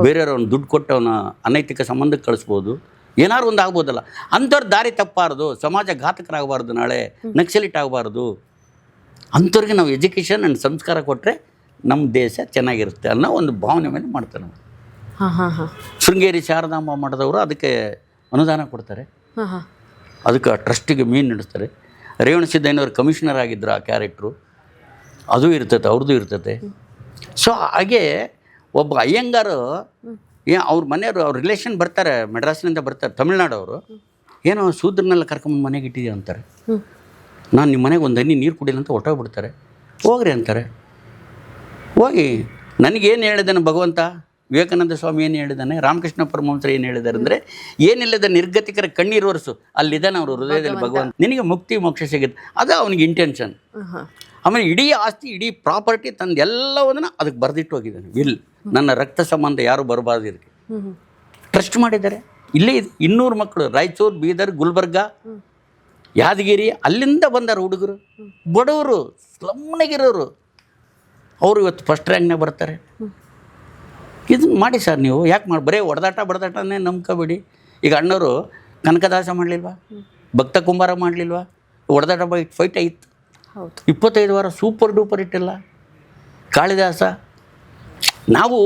ಬೇರೆಯವ್ರು ಅವ್ನು ದುಡ್ಡು ಕೊಟ್ಟು ಅವನ ಅನೈತಿಕ ಸಂಬಂಧಕ್ಕೆ ಕಳಿಸ್ಬೋದು, ಏನಾದ್ರು ಒಂದು ಆಗ್ಬೋದಲ್ಲ. ಅಂಥವ್ರ ದಾರಿ ತಪ್ಪಬಾರ್ದು, ಸಮಾಜ ಘಾತಕರಾಗಬಾರ್ದು, ನಾಳೆ ನಕ್ಸಲಿಟ್ ಆಗಬಾರ್ದು. ಅಂಥವ್ರಿಗೆ ನಾವು ಎಜುಕೇಷನ್ ಆ್ಯಂಡ್ ಸಂಸ್ಕಾರ ಕೊಟ್ಟರೆ ನಮ್ಮ ದೇಶ ಚೆನ್ನಾಗಿರುತ್ತೆ ಅನ್ನೋ ಒಂದು ಭಾವನೆ ಮೇಲೆ ಮಾಡ್ತಾರೆ ನಾವು. ಶೃಂಗೇರಿ ಶಾರದಾಂಬ ಮಠದವರು ಅದಕ್ಕೆ ಅನುದಾನ ಕೊಡ್ತಾರೆ, ಅದಕ್ಕೆ ಟ್ರಸ್ಟಿಗೆ ಮೀನು ನಡೆಸ್ತಾರೆ. ರೇವಣ ಸಿದ್ದಯ್ಯನವ್ರು ಕಮಿಷನರ್ ಆಗಿದ್ದರು, ಆ ಕ್ಯಾರೆಕ್ಟ್ರು ಅದು ಇರ್ತೈತೆ, ಅವ್ರದ್ದು ಇರ್ತೈತೆ. ಸೊ ಹಾಗೆ ಒಬ್ಬ ಅಯ್ಯಂಗಾರು ಅವ್ರ ಮನೆಯವರು, ಅವ್ರ ರಿಲೇಷನ್ ಬರ್ತಾರೆ, ಮೆಡ್ರಾಸ್ನಿಂದ ಬರ್ತಾರೆ, ತಮಿಳ್ನಾಡವರು. ಏನೋ ಶೂದ್ರನ್ನೆಲ್ಲ ಕರ್ಕೊಂಬಂದು ಮನೆಗೆ ಇಟ್ಟಿದ್ದೀವಿ ಅಂತಾರೆ. ನಾನು ನಿಮ್ಮ ಮನೆಗೆ ಒಂದು ಹನಿ ನೀರು ಕುಡಿಲ್ಲ ಅಂತ ಹೊಟ್ಟೋಗ್ಬಿಡ್ತಾರೆ. ಹೋಗ್ರಿ ಅಂತಾರೆ. ಹೋಗಿ ನನಗೇನು ಹೇಳಿದ್ದಾನೆ ಭಗವಂತ, ವಿವೇಕಾನಂದ ಸ್ವಾಮಿ ಏನು ಹೇಳಿದಾನೆ, ರಾಮಕೃಷ್ಣ ಪರಮಹಂಸರು ಏನು ಹೇಳಿದ್ದಾರೆ ಅಂದರೆ, ಏನಿಲ್ಲದ ನಿರ್ಗತಿಕರ ಕಣ್ಣೀರು ಒರೆಸು, ಅಲ್ಲಿದ್ದಾನೆ ಅವರು ಹೃದಯದಲ್ಲಿ ಭಗವಂತ, ನಿನಗೆ ಮುಕ್ತಿ ಮೋಕ್ಷ ಸಿಗುತ್ತೆ. ಅದು ಅವನಿಗೆ ಇಂಟೆನ್ಷನ್. ಆಮೇಲೆ ಇಡೀ ಆಸ್ತಿ, ಇಡೀ ಪ್ರಾಪರ್ಟಿ ತಂದು ಎಲ್ಲವನ್ನ ಅದಕ್ಕೆ ಬರೆದಿಟ್ಟು ಹೋಗಿದ್ದಾನೆ. ವಿಲ್, ನನ್ನ ರಕ್ತ ಸಂಬಂಧ ಯಾರು ಬರಬಾರ್ದು ಇದಕ್ಕೆ ಟ್ರಸ್ಟ್ ಮಾಡಿದ್ದಾರೆ. ಇಲ್ಲೇ ಇದೆ 200 ಮಕ್ಕಳು, ರಾಯಚೂರು, ಬೀದರ್, ಗುಲ್ಬರ್ಗ, ಯಾದಗಿರಿ, ಅಲ್ಲಿಂದ ಬಂದಾರ ಹುಡುಗರು, ಬಡವರು, ಸ್ಲಮ್ನಾಗಿರೋರು. ಅವರು ಇವತ್ತು ಫಸ್ಟ್ ರ್ಯಾಂಕ್ನಾಗ ಬರ್ತಾರೆ. ಇದನ್ನು ಮಾಡಿ ಸರ್ ನೀವು, ಯಾಕೆ ಮಾಡಿ ಬರೀ ಬಡದಾಟನೇ ನಂಬ್ಕೋಬೇಡಿ. ಈಗ ಅಣ್ಣವರು ಕನಕದಾಸ ಮಾಡಲಿಲ್ವಾ, ಭಕ್ತ ಕುಂಬಾರ ಮಾಡಲಿಲ್ವಾ, ಹೊಡೆದಾಟ ಫೈಟ್ ಆಯಿತು. 25 ವಾರ ಸೂಪರ್ ಡೂಪರ್ ಇಟ್ಟಿಲ್ಲ. ಕಾಳಿದಾಸ ನಾವು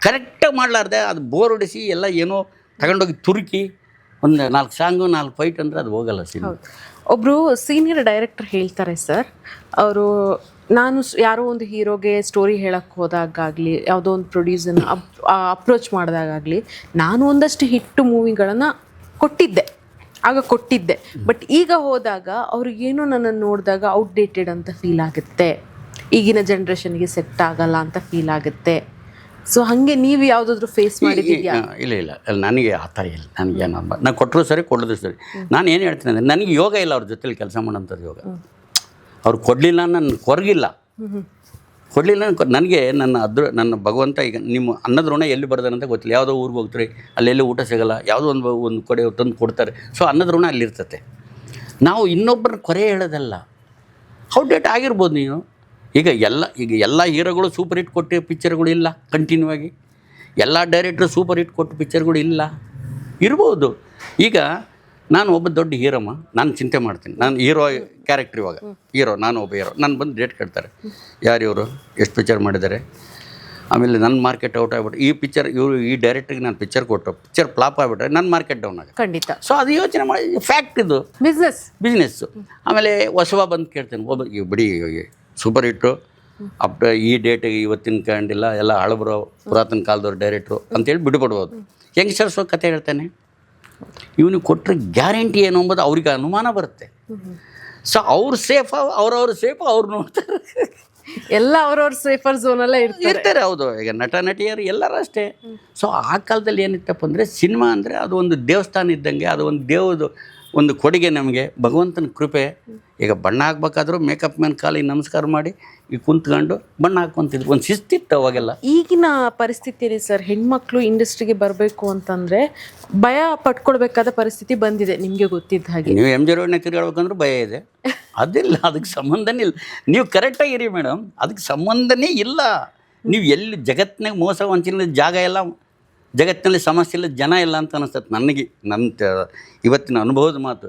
ಕರೆಕ್ಟಾಗಿ ಮಾಡಲಾರ್ದೆ ಅದು ಬೋರ್ ಹೊಡಿಸಿ ಎಲ್ಲ ಏನೋ ತಗೊಂಡೋಗಿ ತುರುಕಿ ಒಂದು 4 ಸಾಂಗು 4 ಫೈಟ್ ಅಂದರೆ ಅದು ಹೋಗಲ್ಲ ಸಿನಿಮಾ. ಒಬ್ಬರು ಸೀನಿಯರ್ ಡೈರೆಕ್ಟರ್ ಹೇಳ್ತಾರೆ ಸರ್, ಅವರು ನಾನು ಯಾರೋ ಒಂದು ಹೀರೋಗೆ ಸ್ಟೋರಿ ಹೇಳಕ್ಕೆ ಹೋದಾಗಲಿ, ಯಾವುದೋ ಒಂದು ಪ್ರೊಡ್ಯೂಸರ್ನ ಅಪ್ರೋಚ್ ಮಾಡಿದಾಗಲಿ, ನಾನು ಒಂದಷ್ಟು ಹಿಟ್ಟು ಮೂವಿಗಳನ್ನು ಕೊಟ್ಟಿದ್ದೆ. ಬಟ್ ಈಗ ಹೋದಾಗ ಅವ್ರಿಗೇನೋ ನನ್ನನ್ನು ನೋಡಿದಾಗ ಔಟ್ಡೇಟೆಡ್ ಅಂತ ಫೀಲ್ ಆಗುತ್ತೆ, ಈಗಿನ ಜನ್ರೇಷನ್ಗೆ ಸೆಟ್ ಆಗಲ್ಲ ಅಂತ ಫೀಲ್ ಆಗುತ್ತೆ. ಸೊ ಹಾಗೆ ನೀವು ಯಾವುದಾದ್ರೂ ಫೇಸ್ ಮಾಡಿದ್ದೀಯಾ? ಇಲ್ಲ ನನಗೆ ಆ ಥರ ಇಲ್ಲ. ನನಗೇನು ನಾನು ಕೊಟ್ಟರು ಸರಿ, ಕೊಡೋದು ಸರಿ. ನಾನು ಏನು ಹೇಳ್ತೀನಿ ಅಂದರೆ, ನನಗೆ ಯೋಗ ಇಲ್ಲ ಅವ್ರ ಜೊತೆಲಿ ಕೆಲಸ ಮಾಡೋಂಥದ್ದು ಯೋಗ. ಅವ್ರು ಕೊಡಲಿಲ್ಲ, ನನ್ನ ಕೊರಗಿಲ್ಲ, ಕೊಡಲಿಲ್ಲ ನನಗೆ. ನನ್ನ ಭಗವಂತ ಈಗ ನಿಮ್ಮ ಅನ್ನದ ಋಣ ಎಲ್ಲಿ ಬರ್ದಾನಂತ ಗೊತ್ತಿಲ್ಲ. ಯಾವುದೋ ಊರಿಗೆ ಹೋಗ್ತಾರೆ, ಅಲ್ಲೆಲ್ಲಿ ಊಟ ಸಿಗೋಲ್ಲ, ಯಾವುದೋ ಒಂದು ಕಡೆ ತಂದು ಕೊಡ್ತಾರೆ. ಸೊ ಅನ್ನದ ಋಣ ಅಲ್ಲಿರ್ತತೆ. ನಾವು ಇನ್ನೊಬ್ಬರ ಕೊರೆ ಹೇಳೋದಲ್ಲ. ಔಟ್ಡೇಟ್ ಆಗಿರ್ಬೋದು ನೀವು. ಈಗ ಎಲ್ಲ ಹೀರೋಗಳು ಸೂಪರ್ ಹಿಟ್ ಕೊಟ್ಟು ಪಿಕ್ಚರ್ಗಳು ಇಲ್ಲ ಕಂಟಿನ್ಯೂ ಆಗಿ. ಎಲ್ಲ ಡೈರೆಕ್ಟ್ರು ಸೂಪರ್ ಹಿಟ್ ಕೊಟ್ಟು ಪಿಕ್ಚರ್ಗಳು ಇಲ್ಲ, ಇರ್ಬೋದು. ಈಗ ನಾನು ಒಬ್ಬ ದೊಡ್ಡ ಹೀರೋಮ್ಮ, ನಾನು ಚಿಂತೆ ಮಾಡ್ತೀನಿ. ನಾನು ಹೀರೋ ಕ್ಯಾರೆಕ್ಟ್ರ್, ಇವಾಗ ನಾನು ಒಬ್ಬ ಹೀರೋ. ನಾನು ಬಂದು ಡೇಟ್ ಕೇಳ್ತಾರೆ, ಯಾರು ಇವರು, ಎಷ್ಟು ಪಿಕ್ಚರ್ ಮಾಡಿದ್ದಾರೆ, ಆಮೇಲೆ ನನ್ನ ಮಾರ್ಕೆಟ್ ಔಟ್ ಆಗಿಬಿಟ್ಟು ಈ ಡೈರೆಕ್ಟ್ರಿಗೆ ನಾನು ಪಿಕ್ಚರ್ ಪಿಕ್ಚರ್ ಫ್ಲಾಪ್ ಆಗಿಬಿಟ್ರೆ ನನ್ನ ಮಾರ್ಕೆಟ್ ಡೌನ್ ಆಗುತ್ತೆ. ಖಂಡಿತ. ಸೊ ಅದು ಯೋಚನೆ ಮಾಡಿ, ಫ್ಯಾಕ್ಟ್ ಇದು, ಬಿಸ್ನೆಸ್ಸು. ಆಮೇಲೆ ಹೊಸವ ಬಂದು ಕೇಳ್ತೇನೆ, ಒಬ್ಬ ಬಿಡಿ ಸೂಪರ್ ಹಿಟ್ಟು ಈ ಡೇಟಿಗೆ ಇವತ್ತಿನ ಕಂಡಿಲ್ಲ, ಎಲ್ಲ ಹಳಬರೋ ಪುರಾತನ ಕಾಲದವ್ರು ಡೈರೆಕ್ಟ್ರು ಅಂತೇಳಿ ಬಿಡುಬಿಡ್ಬೋದು. ಯಂಗ್ಸ್ಟರ್ಸ್ ಕತೆ ಹೇಳ್ತಾನೆ, ಇವನಿಗೆ ಕೊಟ್ಟರೆ ಗ್ಯಾರಂಟಿ ಏನು ಅಂಬೋದು ಅವ್ರಿಗೆ ಅನುಮಾನ ಬರುತ್ತೆ. ಸೊ ಅವ್ರು ಸೇಫ್, ಅವ್ರವ್ರು ಸೇಫ್, ಅವ್ರು ನೋಡ್ತಾರೆ. ಎಲ್ಲ ಅವ್ರವ್ರ ಸೇಫರ್ ಝೋನಲ್ಲೇ ಇರ್ತಾರೆ. ಹೌದು, ಈಗ ನಟ ನಟಿಯರು ಎಲ್ಲರೂ ಅಷ್ಟೇ. ಸೊ ಆ ಕಾಲದಲ್ಲಿ ಏನಿತ್ತಪ್ಪ ಅಂದರೆ, ಸಿನಿಮಾ ಅಂದರೆ ಅದು ಒಂದು ದೇವಸ್ಥಾನ ಇದ್ದಂಗೆ, ಅದು ಒಂದು ದೇವದ ಒಂದು ಕೊಡುಗೆ ನಮಗೆ, ಭಗವಂತನ ಕೃಪೆ. ಈಗ ಬಣ್ಣ ಹಾಕ್ಬೇಕಾದ್ರೂ ಮೇಕಪ್ ಮ್ಯಾನ್ ಕಾಲಿಗೆ ನಮಸ್ಕಾರ ಮಾಡಿ ಈಗ ಕುಂತ್ಕೊಂಡು ಬಣ್ಣ ಹಾಕ್ಕೊಂತಿದ್ರು. ಒಂದು ಶಿಸ್ತಿತ್ತು ಅವಾಗೆಲ್ಲ. ಈಗಿನ ಪರಿಸ್ಥಿತಿ ಸರ್, ಹೆಣ್ಮಕ್ಳು ಇಂಡಸ್ಟ್ರಿಗೆ ಬರಬೇಕು ಅಂತಂದರೆ ಭಯ ಪಟ್ಕೊಳ್ಬೇಕಾದ ಪರಿಸ್ಥಿತಿ ಬಂದಿದೆ, ನಿಮಗೆ ಗೊತ್ತಿದ್ದ ಹಾಗೆ. ನೀವು MG ರೋಡ್ನ ತಿರುಗಾಡ್ಬೇಕಂದ್ರೂ ಭಯ ಇದೆ. ಅದಿಲ್ಲ, ಅದಕ್ಕೆ ಸಂಬಂಧನೇ ಇಲ್ಲ. ನೀವು ಕರೆಕ್ಟಾಗಿರಿ ಮೇಡಮ್, ಅದಕ್ಕೆ ಸಂಬಂಧನೇ ಇಲ್ಲ. ನೀವು ಎಲ್ಲಿ ಜಗತ್ತಿನಾಗ ಮೋಸ ವಂಚನೆ ಜಾಗ ಎಲ್ಲ, ಜಗತ್ತಿನಲ್ಲಿ ಸಮಸ್ಯೆ ಇಲ್ಲ, ಜನ ಇಲ್ಲ ಅಂತ ಅನಿಸ್ತದೆ ನನಗೆ. ಇವತ್ತಿನ ಅನುಭವದ ಮಾತು,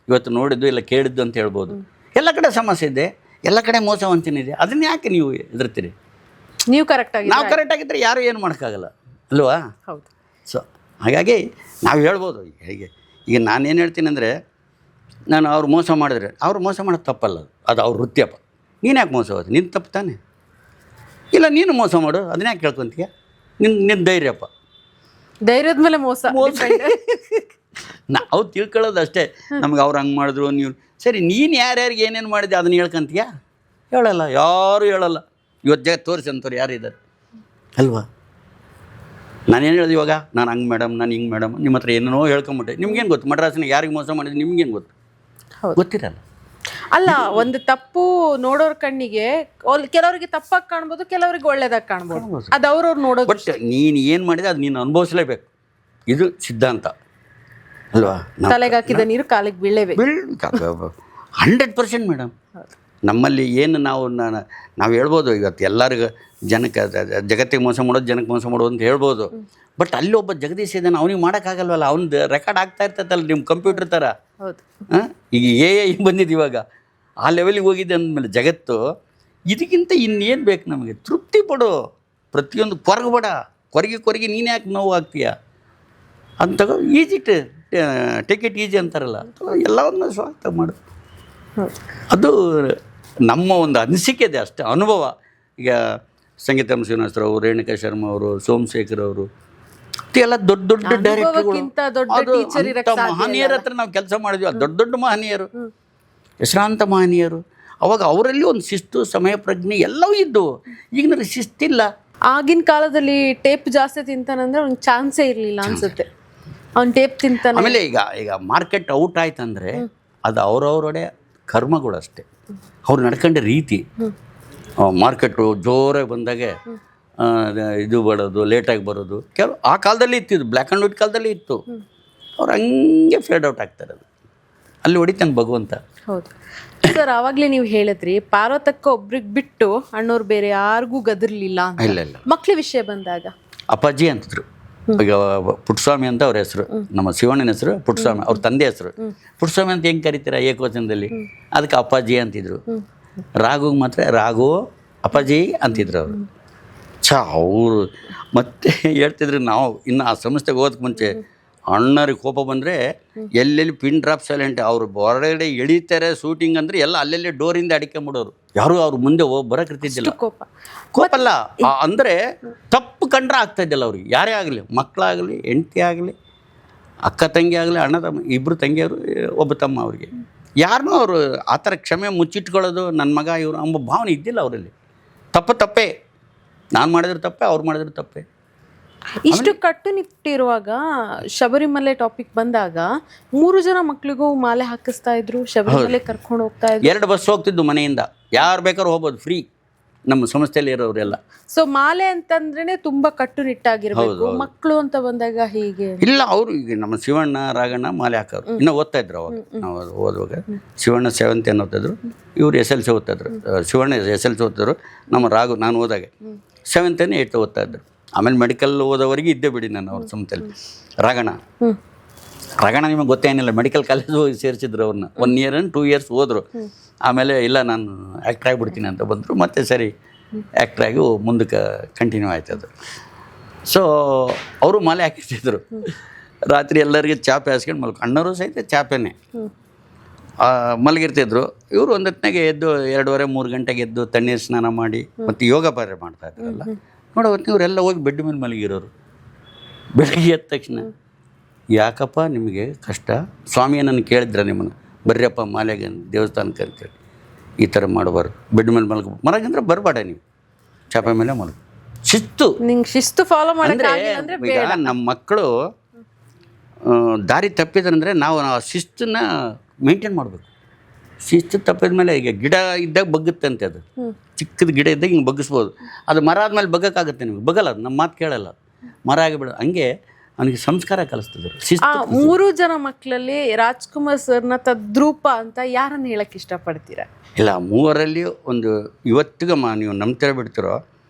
ಇವತ್ತು ನೋಡಿದ್ದು ಇಲ್ಲ ಕೇಳಿದ್ದು ಅಂತ ಹೇಳ್ಬೋದು. ಎಲ್ಲ ಕಡೆ ಸಮಸ್ಯೆ ಇದೆ, ಎಲ್ಲ ಕಡೆ ಮೋಸ ವಂಚನೆ ಇದೆ. ಅದನ್ನ ಯಾಕೆ ನೀವು ಎದುರ್ತೀರಿ? ನೀವು ನಾವು ಕರೆಕ್ಟಾಗಿದ್ದರೆ ಯಾರು ಏನು ಮಾಡೋಕ್ಕಾಗಲ್ಲ ಅಲ್ವಾ? ಹೌದು. ಸೊ ಹಾಗಾಗಿ ನಾವು ಹೇಳ್ಬೋದು. ಹೇಗೆ ಈಗ ನಾನೇನು ಹೇಳ್ತೀನಿ ಅಂದರೆ, ನಾನು ಅವ್ರು ಮೋಸ ಮಾಡಿದ್ರೆ, ಅವ್ರು ಮೋಸ ಮಾಡೋದು ತಪ್ಪಲ್ಲ, ಅದು ಅವ್ರ ವೃತ್ತಿಯಪ್ಪ. ನೀನು ಯಾಕೆ ಮೋಸ ಹೋದ? ನಿನ್ನ ತಪ್ಪು ತಾನೆ? ಇಲ್ಲ ನೀನು ಮೋಸ ಮಾಡು, ಅದನ್ನ ಯಾಕೆ ಕೇಳ್ಕೊತೀಯ? ನಿನ್ನ ಧೈರ್ಯಪ್ಪ. ಧೈರ್ಯದ ಮೇಲೆ ಮೋಸ ನಾವು ತಿಳ್ಕೊಳ್ಳೋದು ಅಷ್ಟೇ. ನಮ್ಗೆ ಅವ್ರು ಹಂಗೆ ಮಾಡಿದ್ರು, ನೀವು ಸರಿ, ನೀನು ಯಾರ್ಯಾರಿಗೆ ಏನೇನು ಮಾಡಿದೆ ಅದನ್ನ ಹೇಳ್ಕೊಂತೀಯ? ಹೇಳಲ್ಲ, ಯಾರು ಹೇಳಲ್ಲ. ಇವತ್ತು ಜಗತ್ತು ತೋರಿಸಿ ಅಂಥವ್ರು ಯಾರಿದ್ದಾರೆ ಅಲ್ವಾ? ನಾನೇನು ಹೇಳಿದೆ ಇವಾಗ, ನಾನು ಹಂಗೆ ಮೇಡಮ್, ನಾನು ಹಿಂಗೆ ಮೇಡಮ್, ನಿಮ್ಮ ಹತ್ರ ಏನೇನೋ ಹೇಳ್ಕೊಂಬಿಟ್ಟೆ. ನಿಮ್ಗೇನು ಗೊತ್ತು ಮಡ್ರಾಸಿನಾಗ ಯಾರಿಗೆ ಮೋಸ ಮಾಡಿದ್ರೆ? ನಿಮ್ಗೇನು ಗೊತ್ತು? ಗೊತ್ತಿರಲ್ಲ. ಅಲ್ಲ, ಒಂದು ತಪ್ಪು ನೋಡೋರ ಕಣ್ಣಿಗೆ ಕೆಲವರಿಗೆ ತಪ್ಪಾಗಿ ಕಾಣ್ಬೋದು, ಕೆಲವರಿಗೆ ಒಳ್ಳೇದಾಗಿ ಕಾಣ್ಬೋದು. ಅದು ಅವ್ರವ್ರು ನೋಡೋದು. ಬಟ್ ನೀನು ಏನು ಮಾಡಿದೆ ಅದು ನೀನು ಅನುಭವಿಸಲೇಬೇಕು. ಇದು ಸಿದ್ಧಾಂತ ಅಲ್ವಾ? ತಲೆಗೆ ಹಾಕಿದ ನೀರು ಕಾಲಿಗೆ ಬೀಳಲೇಬೇಕು. 100% ಮೇಡಮ್. ನಮ್ಮಲ್ಲಿ ಏನು ನಾವು ಹೇಳ್ಬೋದು, ಇವತ್ತು ಎಲ್ಲರಿಗೂ ಜನಕ್ಕೆ ಜಗತ್ತಿಗೆ ಮೋಸ ಮಾಡೋದು, ಜನಕ್ಕೆ ಮೋಸ ಮಾಡೋದು ಅಂತ ಹೇಳ್ಬೋದು. ಬಟ್ ಅಲ್ಲಿ ಒಬ್ಬ ಜಗದೀಶ್ ಇದ್ದಾನೆ, ಅವ್ನಿಗೆ ಮಾಡೋಕ್ಕಾಗಲ್ವಲ್ಲ. ಅವ್ನದ್ದು ರೆಕಾರ್ಡ್ ಆಗ್ತಾ ಇರ್ತೈತಲ್ಲ ನಿಮ್ಮ ಕಂಪ್ಯೂಟರ್ ಥರ. ಈಗ AI ಬಂದಿದ್ದು ಇವಾಗ, ಆ ಲೆವೆಲಿಗೆ ಹೋಗಿದೆ ಅಂದಮೇಲೆ ಜಗತ್ತು, ಇದಕ್ಕಿಂತ ಇನ್ನೇನು ಬೇಕು ನಮಗೆ? ತೃಪ್ತಿ ಪಡು, ಪ್ರತಿಯೊಂದು ಕೊರಗಬೇಡ. ಕೊರಗಿ ನೀನು ಯಾಕೆ ನೋವು ಆಗ್ತೀಯ ಅಂತ ಈಜಿ ಟೇಕ್ ಇಟ್ ಈಜಿ ಅಂತಾರಲ್ಲ, ಎಲ್ಲವನ್ನ ಸ್ವಾಗತ ಮಾಡು. ಅದು ನಮ್ಮ ಒಂದು ಅನಿಸಿಕೆ ಇದೆ ಅಷ್ಟೇ, ಅನುಭವ. ಈಗ ಸಂಗೀತಂ ಶ್ರೀನಿವಾಸರಾವ್, ರೇಣುಕಾ ಶರ್ಮಾ ಅವರು, ಸೋಮಶೇಖರ್ ಅವರು, ಎಲ್ಲ ದೊಡ್ಡ ದೊಡ್ಡ ಡೈರೆಕ್ಟರ್ಗಳು, ಮಹನೀಯರ ಹತ್ರ ನಾವು ಕೆಲಸ ಮಾಡಿದ್ವಿ. ದೊಡ್ಡ ಮಹನೀಯರು, ಹೆಸರಾಂತ ಮಹನೀಯರು. ಅವಾಗ ಅವರಲ್ಲಿ ಒಂದು ಶಿಸ್ತು, ಸಮಯ ಪ್ರಜ್ಞೆ ಎಲ್ಲವೂ ಇದ್ದವು. ಈಗ ನನಗೆ ಶಿಸ್ತಿಲ್ಲ. ಆಗಿನ ಕಾಲದಲ್ಲಿ ಟೇಪ್ ಜಾಸ್ತಿ ತಿಂತಾನಂದ್ರೆ ಅವ್ನಿಗೆ ಚಾನ್ಸೇ ಇರಲಿಲ್ಲ ಅನ್ಸುತ್ತೆ. ಅವ್ನು ಟೇಪ್ ತಿಂತಾನೆ. ಆಮೇಲೆ ಈಗ ಮಾರ್ಕೆಟ್ ಔಟ್ ಆಯ್ತಂದ್ರೆ ಅದು ಅವ್ರವ್ರಡೆ ಕರ್ಮಗಳು ಅಷ್ಟೇ, ಅವ್ರು ನಡ್ಕೊಂಡ ರೀತಿ. ಮಾರ್ಕೆಟು ಜೋರಾಗಿ ಬಂದಾಗೆ ಇದು ಬರೋದು, ಲೇಟಾಗಿ ಬರೋದು, ಕೆಲವು ಆ ಕಾಲದಲ್ಲಿ ಇತ್ತಿದ್ದು, ಬ್ಲ್ಯಾಕ್ ಆ್ಯಂಡ್ ವೈಟ್ ಕಾಲದಲ್ಲಿ ಇತ್ತು. ಅವ್ರು ಹಂಗೆ ಫೇಡ್ ಔಟ್ ಆಗ್ತಾರೆ, ಅದು ಅಲ್ಲಿ ಹೊಡಿತಾನೆ ಭಗವಂತ. ಹೌದು ಸರ್, ಆವಾಗಲೇ ನೀವು ಹೇಳಿದ್ರಿ ಪಾರ್ವತಕ್ಕ ಒಬ್ರಿಗೆ ಬಿಟ್ಟು ಅಣ್ಣವ್ರು ಬೇರೆ ಯಾರಿಗೂ ಗದರ್ಲಿಲ್ಲ ಅಂತ. ಇಲ್ಲ ಇಲ್ಲ, ಮಕ್ಳ ವಿಷಯ ಬಂದಾಗ ಅಪ್ಪಾಜಿ ಅಂತಿದ್ರು. ಈಗ ಪುಟ್ಟಸ್ವಾಮಿ ಅಂತ ಅವ್ರ ಹೆಸರು, ನಮ್ಮ ಶಿವಣ್ಣನ ಹೆಸರು ಪುಟ್ಟಸ್ವಾಮಿ, ಅವ್ರ ತಂದೆ ಹೆಸರು ಪುಟ್ಟಸ್ವಾಮಿ ಅಂತ ಹೆಂಗೆ ಕರಿತೀರ ಏಕವಚನದಲ್ಲಿ, ಅದಕ್ಕೆ ಅಪ್ಪಾಜಿ ಅಂತಿದ್ರು. ರಾಘುಗೆ ಮಾತ್ರ ರಾಘು ಅಪ್ಪಾಜಿ ಅಂತಿದ್ರು ಅವರು. ಅವರು ಮತ್ತೆ ಹೇಳ್ತಿದ್ರು, ನಾವು ಇನ್ನು ಆ ಸಂಸ್ಥೆಗೆ ಹೋಗೋದಕ್ಕೆ ಮುಂಚೆ ಅಣ್ಣರಿಗೆ ಕೋಪ ಬಂದರೆ ಎಲ್ಲೆಲ್ಲಿ ಪಿನ್ ಡ್ರಾಪ್ ಸೈಲೆಂಟ್, ಅವ್ರು ಹೊರಗಡೆ ಎಳಿತಾರೆ ಶೂಟಿಂಗ್ ಅಂದರೆ ಎಲ್ಲ ಅಲ್ಲೆಲ್ಲಿ ಡೋರಿಂದ ಅಡಿಕೊಂಬಿಡೋರು, ಯಾರು ಅವ್ರ ಮುಂದೆ ಬರೋಕ್ಕಿರ್ತಿದ್ದಿಲ್ಲ. ಕೋಪ ಅಲ್ಲ ಅಂದರೆ ತಪ್ಪು ಕಂಡ್ರೆ ಆಗ್ತಾ ಇದ್ದಿಲ್ಲ ಅವ್ರಿಗೆ, ಯಾರೇ ಆಗಲಿ, ಮಕ್ಕಳಾಗಲಿ, ಹೆಂಡತಿ ಆಗಲಿ, ಅಕ್ಕ ತಂಗಿ ಆಗಲಿ, ಅಣ್ಣ ತಮ್ಮ ಇಬ್ಬರು ತಂಗಿಯವರು, ಒಬ್ಬ ತಮ್ಮ, ಅವ್ರಿಗೆ ಯಾರನ್ನೂ ಅವರು ಆ ಥರ ಕ್ಷಮೆ ಮುಚ್ಚಿಟ್ಕೊಳ್ಳೋದು, ನನ್ನ ಮಗ ಇವರು ಎಂಬ ಭಾವನೆ ಇದ್ದಿಲ್ಲ ಅವರಲ್ಲಿ. ತಪ್ಪೇ, ನಾನು ಮಾಡಿದ್ರೆ ತಪ್ಪೇ, ಅವ್ರು ಮಾಡಿದ್ರೆ ತಪ್ಪೇ. ಇಷ್ಟು ಕಟ್ಟುನಿಟ್ಟಿರುವಾಗ ಶಬರಿಮಲೆ ಟಾಪಿಕ್ ಬಂದಾಗ 3 ಜನ ಮಕ್ಳಿಗೂ ಮಾಲೆ ಹಾಕಿಸ್ತಾ ಇದ್ರು, ಶಬರಿಮಲೆ ಕರ್ಕೊಂಡು ಹೋಗ್ತಾ ಇದ್ರು. 2 ಬಸ್ ಹೋಗ್ತಿದ್ದು ಮನೆಯಿಂದ, ಯಾರು ಬೇಕಾದ್ರೂ ಹೋಗ್ಬೋದು, ಫ್ರೀ, ನಮ್ಮ ಸಂಸ್ಥೆಯಲ್ಲಿ ಇರೋರೆಲ್ಲ. ಸೊ ಮಾಲೆ ಅಂತಂದ್ರೇನೆ ತುಂಬಾ ಕಟ್ಟುನಿಟ್ಟಾಗಿರ್ಬೇಕು. ಮಕ್ಕಳು ಅಂತ ಬಂದಾಗ ಹೀಗೆ ಇಲ್ಲ, ಅವರು ಈಗ ನಮ್ಮ ಶಿವಣ್ಣ ರಾಘಣ್ಣ ಮಾಲೆ ಹಾಕೋರು, ಇನ್ನೂ ಓದ್ತಾ ಇದ್ರು ಅವಾಗ. ನಾವು ಓದುವಾಗ ಶಿವಣ್ಣ 7th ಓದ್ತಾಯಿದ್ರು, ಇವರು SLC ಓದ್ತಾಯಿದ್ರು. ಶಿವಣ್ಣ SLC ಓದ್ತಿದ್ರು, ನಮ್ಮ ರಾಘು ನಾನು ಹೋದಾಗ 7th 8th ಓದ್ತಾ ಇದ್ರು. ಆಮೇಲೆ ಮೆಡಿಕಲ್ ಓದೋವರೆಗೆ ಇದ್ದೇ ಬಿಡಿ ನಾನು ಅವ್ರ ಸಂಸ್ಥೆಯಲ್ಲಿ. ರಾಘಣ್ಣ ನಿಮಗೆ ಗೊತ್ತೇನಿಲ್ಲ, ಮೆಡಿಕಲ್ ಕಾಲೇಜ್ ಹೋಗಿ ಸೇರಿಸಿದ್ರು ಅವ್ರನ್ನ. 1 year 2 years ಹೋದರು. ಆಮೇಲೆ ಇಲ್ಲ ನಾನು ಆ್ಯಕ್ಟ್ರ್ ಆಗಿಬಿಡ್ತೀನಿ ಅಂತ ಬಂದರು. ಮತ್ತೆ ಸರಿ ಆ್ಯಕ್ಟ್ರಾಗಿ ಮುಂದಕ್ಕೆ ಕಂಟಿನ್ಯೂ ಆಯ್ತು ಅದು. ಸೊ ಅವರು ಮಾಲೆ ಹಾಕಿರ್ತಿದ್ರು, ರಾತ್ರಿ ಎಲ್ಲರಿಗೆ ಚಾಪೆ ಹಾಸ್ಕೊಂಡು ಮಲ್ಕೊ, ಅಣ್ಣವರು ಸಹಿತ ಚಾಪೆನೇ ಮಲಗಿರ್ತಿದ್ರು. ಇವರು ಒಂದೊತ್ತಿನಾಗೆ ಎದ್ದು 2:30-3 ಗಂಟೆಗೆ ಎದ್ದು ತಣ್ಣೀರು ಸ್ನಾನ ಮಾಡಿ ಮತ್ತು ಯೋಗ ಪಾರ್ಯ ಮಾಡ್ತಾಯಿದ್ರಲ್ಲ, ನೋಡೋ ಹೊತ್ತಿನ ಇವರೆಲ್ಲ ಹೋಗಿ ಬೆಡ್ ಮೇಲೆ ಮಲಗಿರೋರು. ಬೆಳಗ್ಗೆ ಎದ್ದ ತಕ್ಷಣ ಯಾಕಪ್ಪ ನಿಮಗೆ ಕಷ್ಟ, ಸ್ವಾಮಿಯ ನನ್ನ ಕೇಳಿದ್ರ ನಿಮ್ಮನ್ನು, ಬರ್ರಿಯಪ್ಪ ಮಾಲೆಗೆ ದೇವಸ್ಥಾನಕ್ಕೆ ಅಂತೇಳಿ, ಈ ಥರ ಮಾಡಬಾರ್ದು, ಬೆಡ್ ಮೇಲೆ ಮಲಗಂದ್ರೆ ಬರಬೇಡ, ನೀವು ಚಾಪೆ ಮೇಲೆ ಮಲಗು, ಶಿಸ್ತು. ನಿಂಗೆ ಶಿಸ್ತು ಫಾಲೋ ಮಾಡಿದ್ರೆ ಈಗ ನಮ್ಮ ಮಕ್ಕಳು ದಾರಿ ತಪ್ಪಿದ್ರಂದರೆ ನಾವು ಆ ಶಿಸ್ತನ್ನ ಮೇಂಟೈನ್ ಮಾಡಬೇಕು. ಶಿಸ್ತು ತಪ್ಪಿದ ಮೇಲೆ ಈಗ ಗಿಡ ಇದ್ದಾಗ ಬಗ್ಗುತ್ತಂತೆ, ಅದು ಚಿಕ್ಕದ ಗಿಡ ಇದ್ದಾಗ ಹಿಂಗೆ ಬಗ್ಗಿಸ್ಬೋದು. ಅದು ಮರ ಆದಮೇಲೆ ಬಗ್ಗಕ್ಕಾಗುತ್ತೆ, ನಿಮಗೆ ಬಗ್ಗಲ್ಲ, ಅದು ನಮ್ಮ ಮಾತು ಕೇಳಲ್ಲ, ಮರ ಆಗಿಬಿಡೋದು. ಹಂಗೆ ಅವನಿಗೆ ಸಂಸ್ಕಾರ ಕಲಿಸ್ತಿದ್ರು. 3 ಜನ ಮಕ್ಕಳಲ್ಲಿ ರಾಜ್ಕುಮಾರ್ ಸರ್ನ ತದ್ರೂಪ ಅಂತ ಯಾರನ್ನು ಹೇಳಕ್ಕೆ ಇಷ್ಟಪಡ್ತೀರಾ? ಇಲ್ಲ, 3ರಲ್ಲಿ ಒಂದು ಇವತ್ತಿಗೆ ನೀವು ನಂಬ್ತಿರ ಬಿಡ್ತಿರೋ.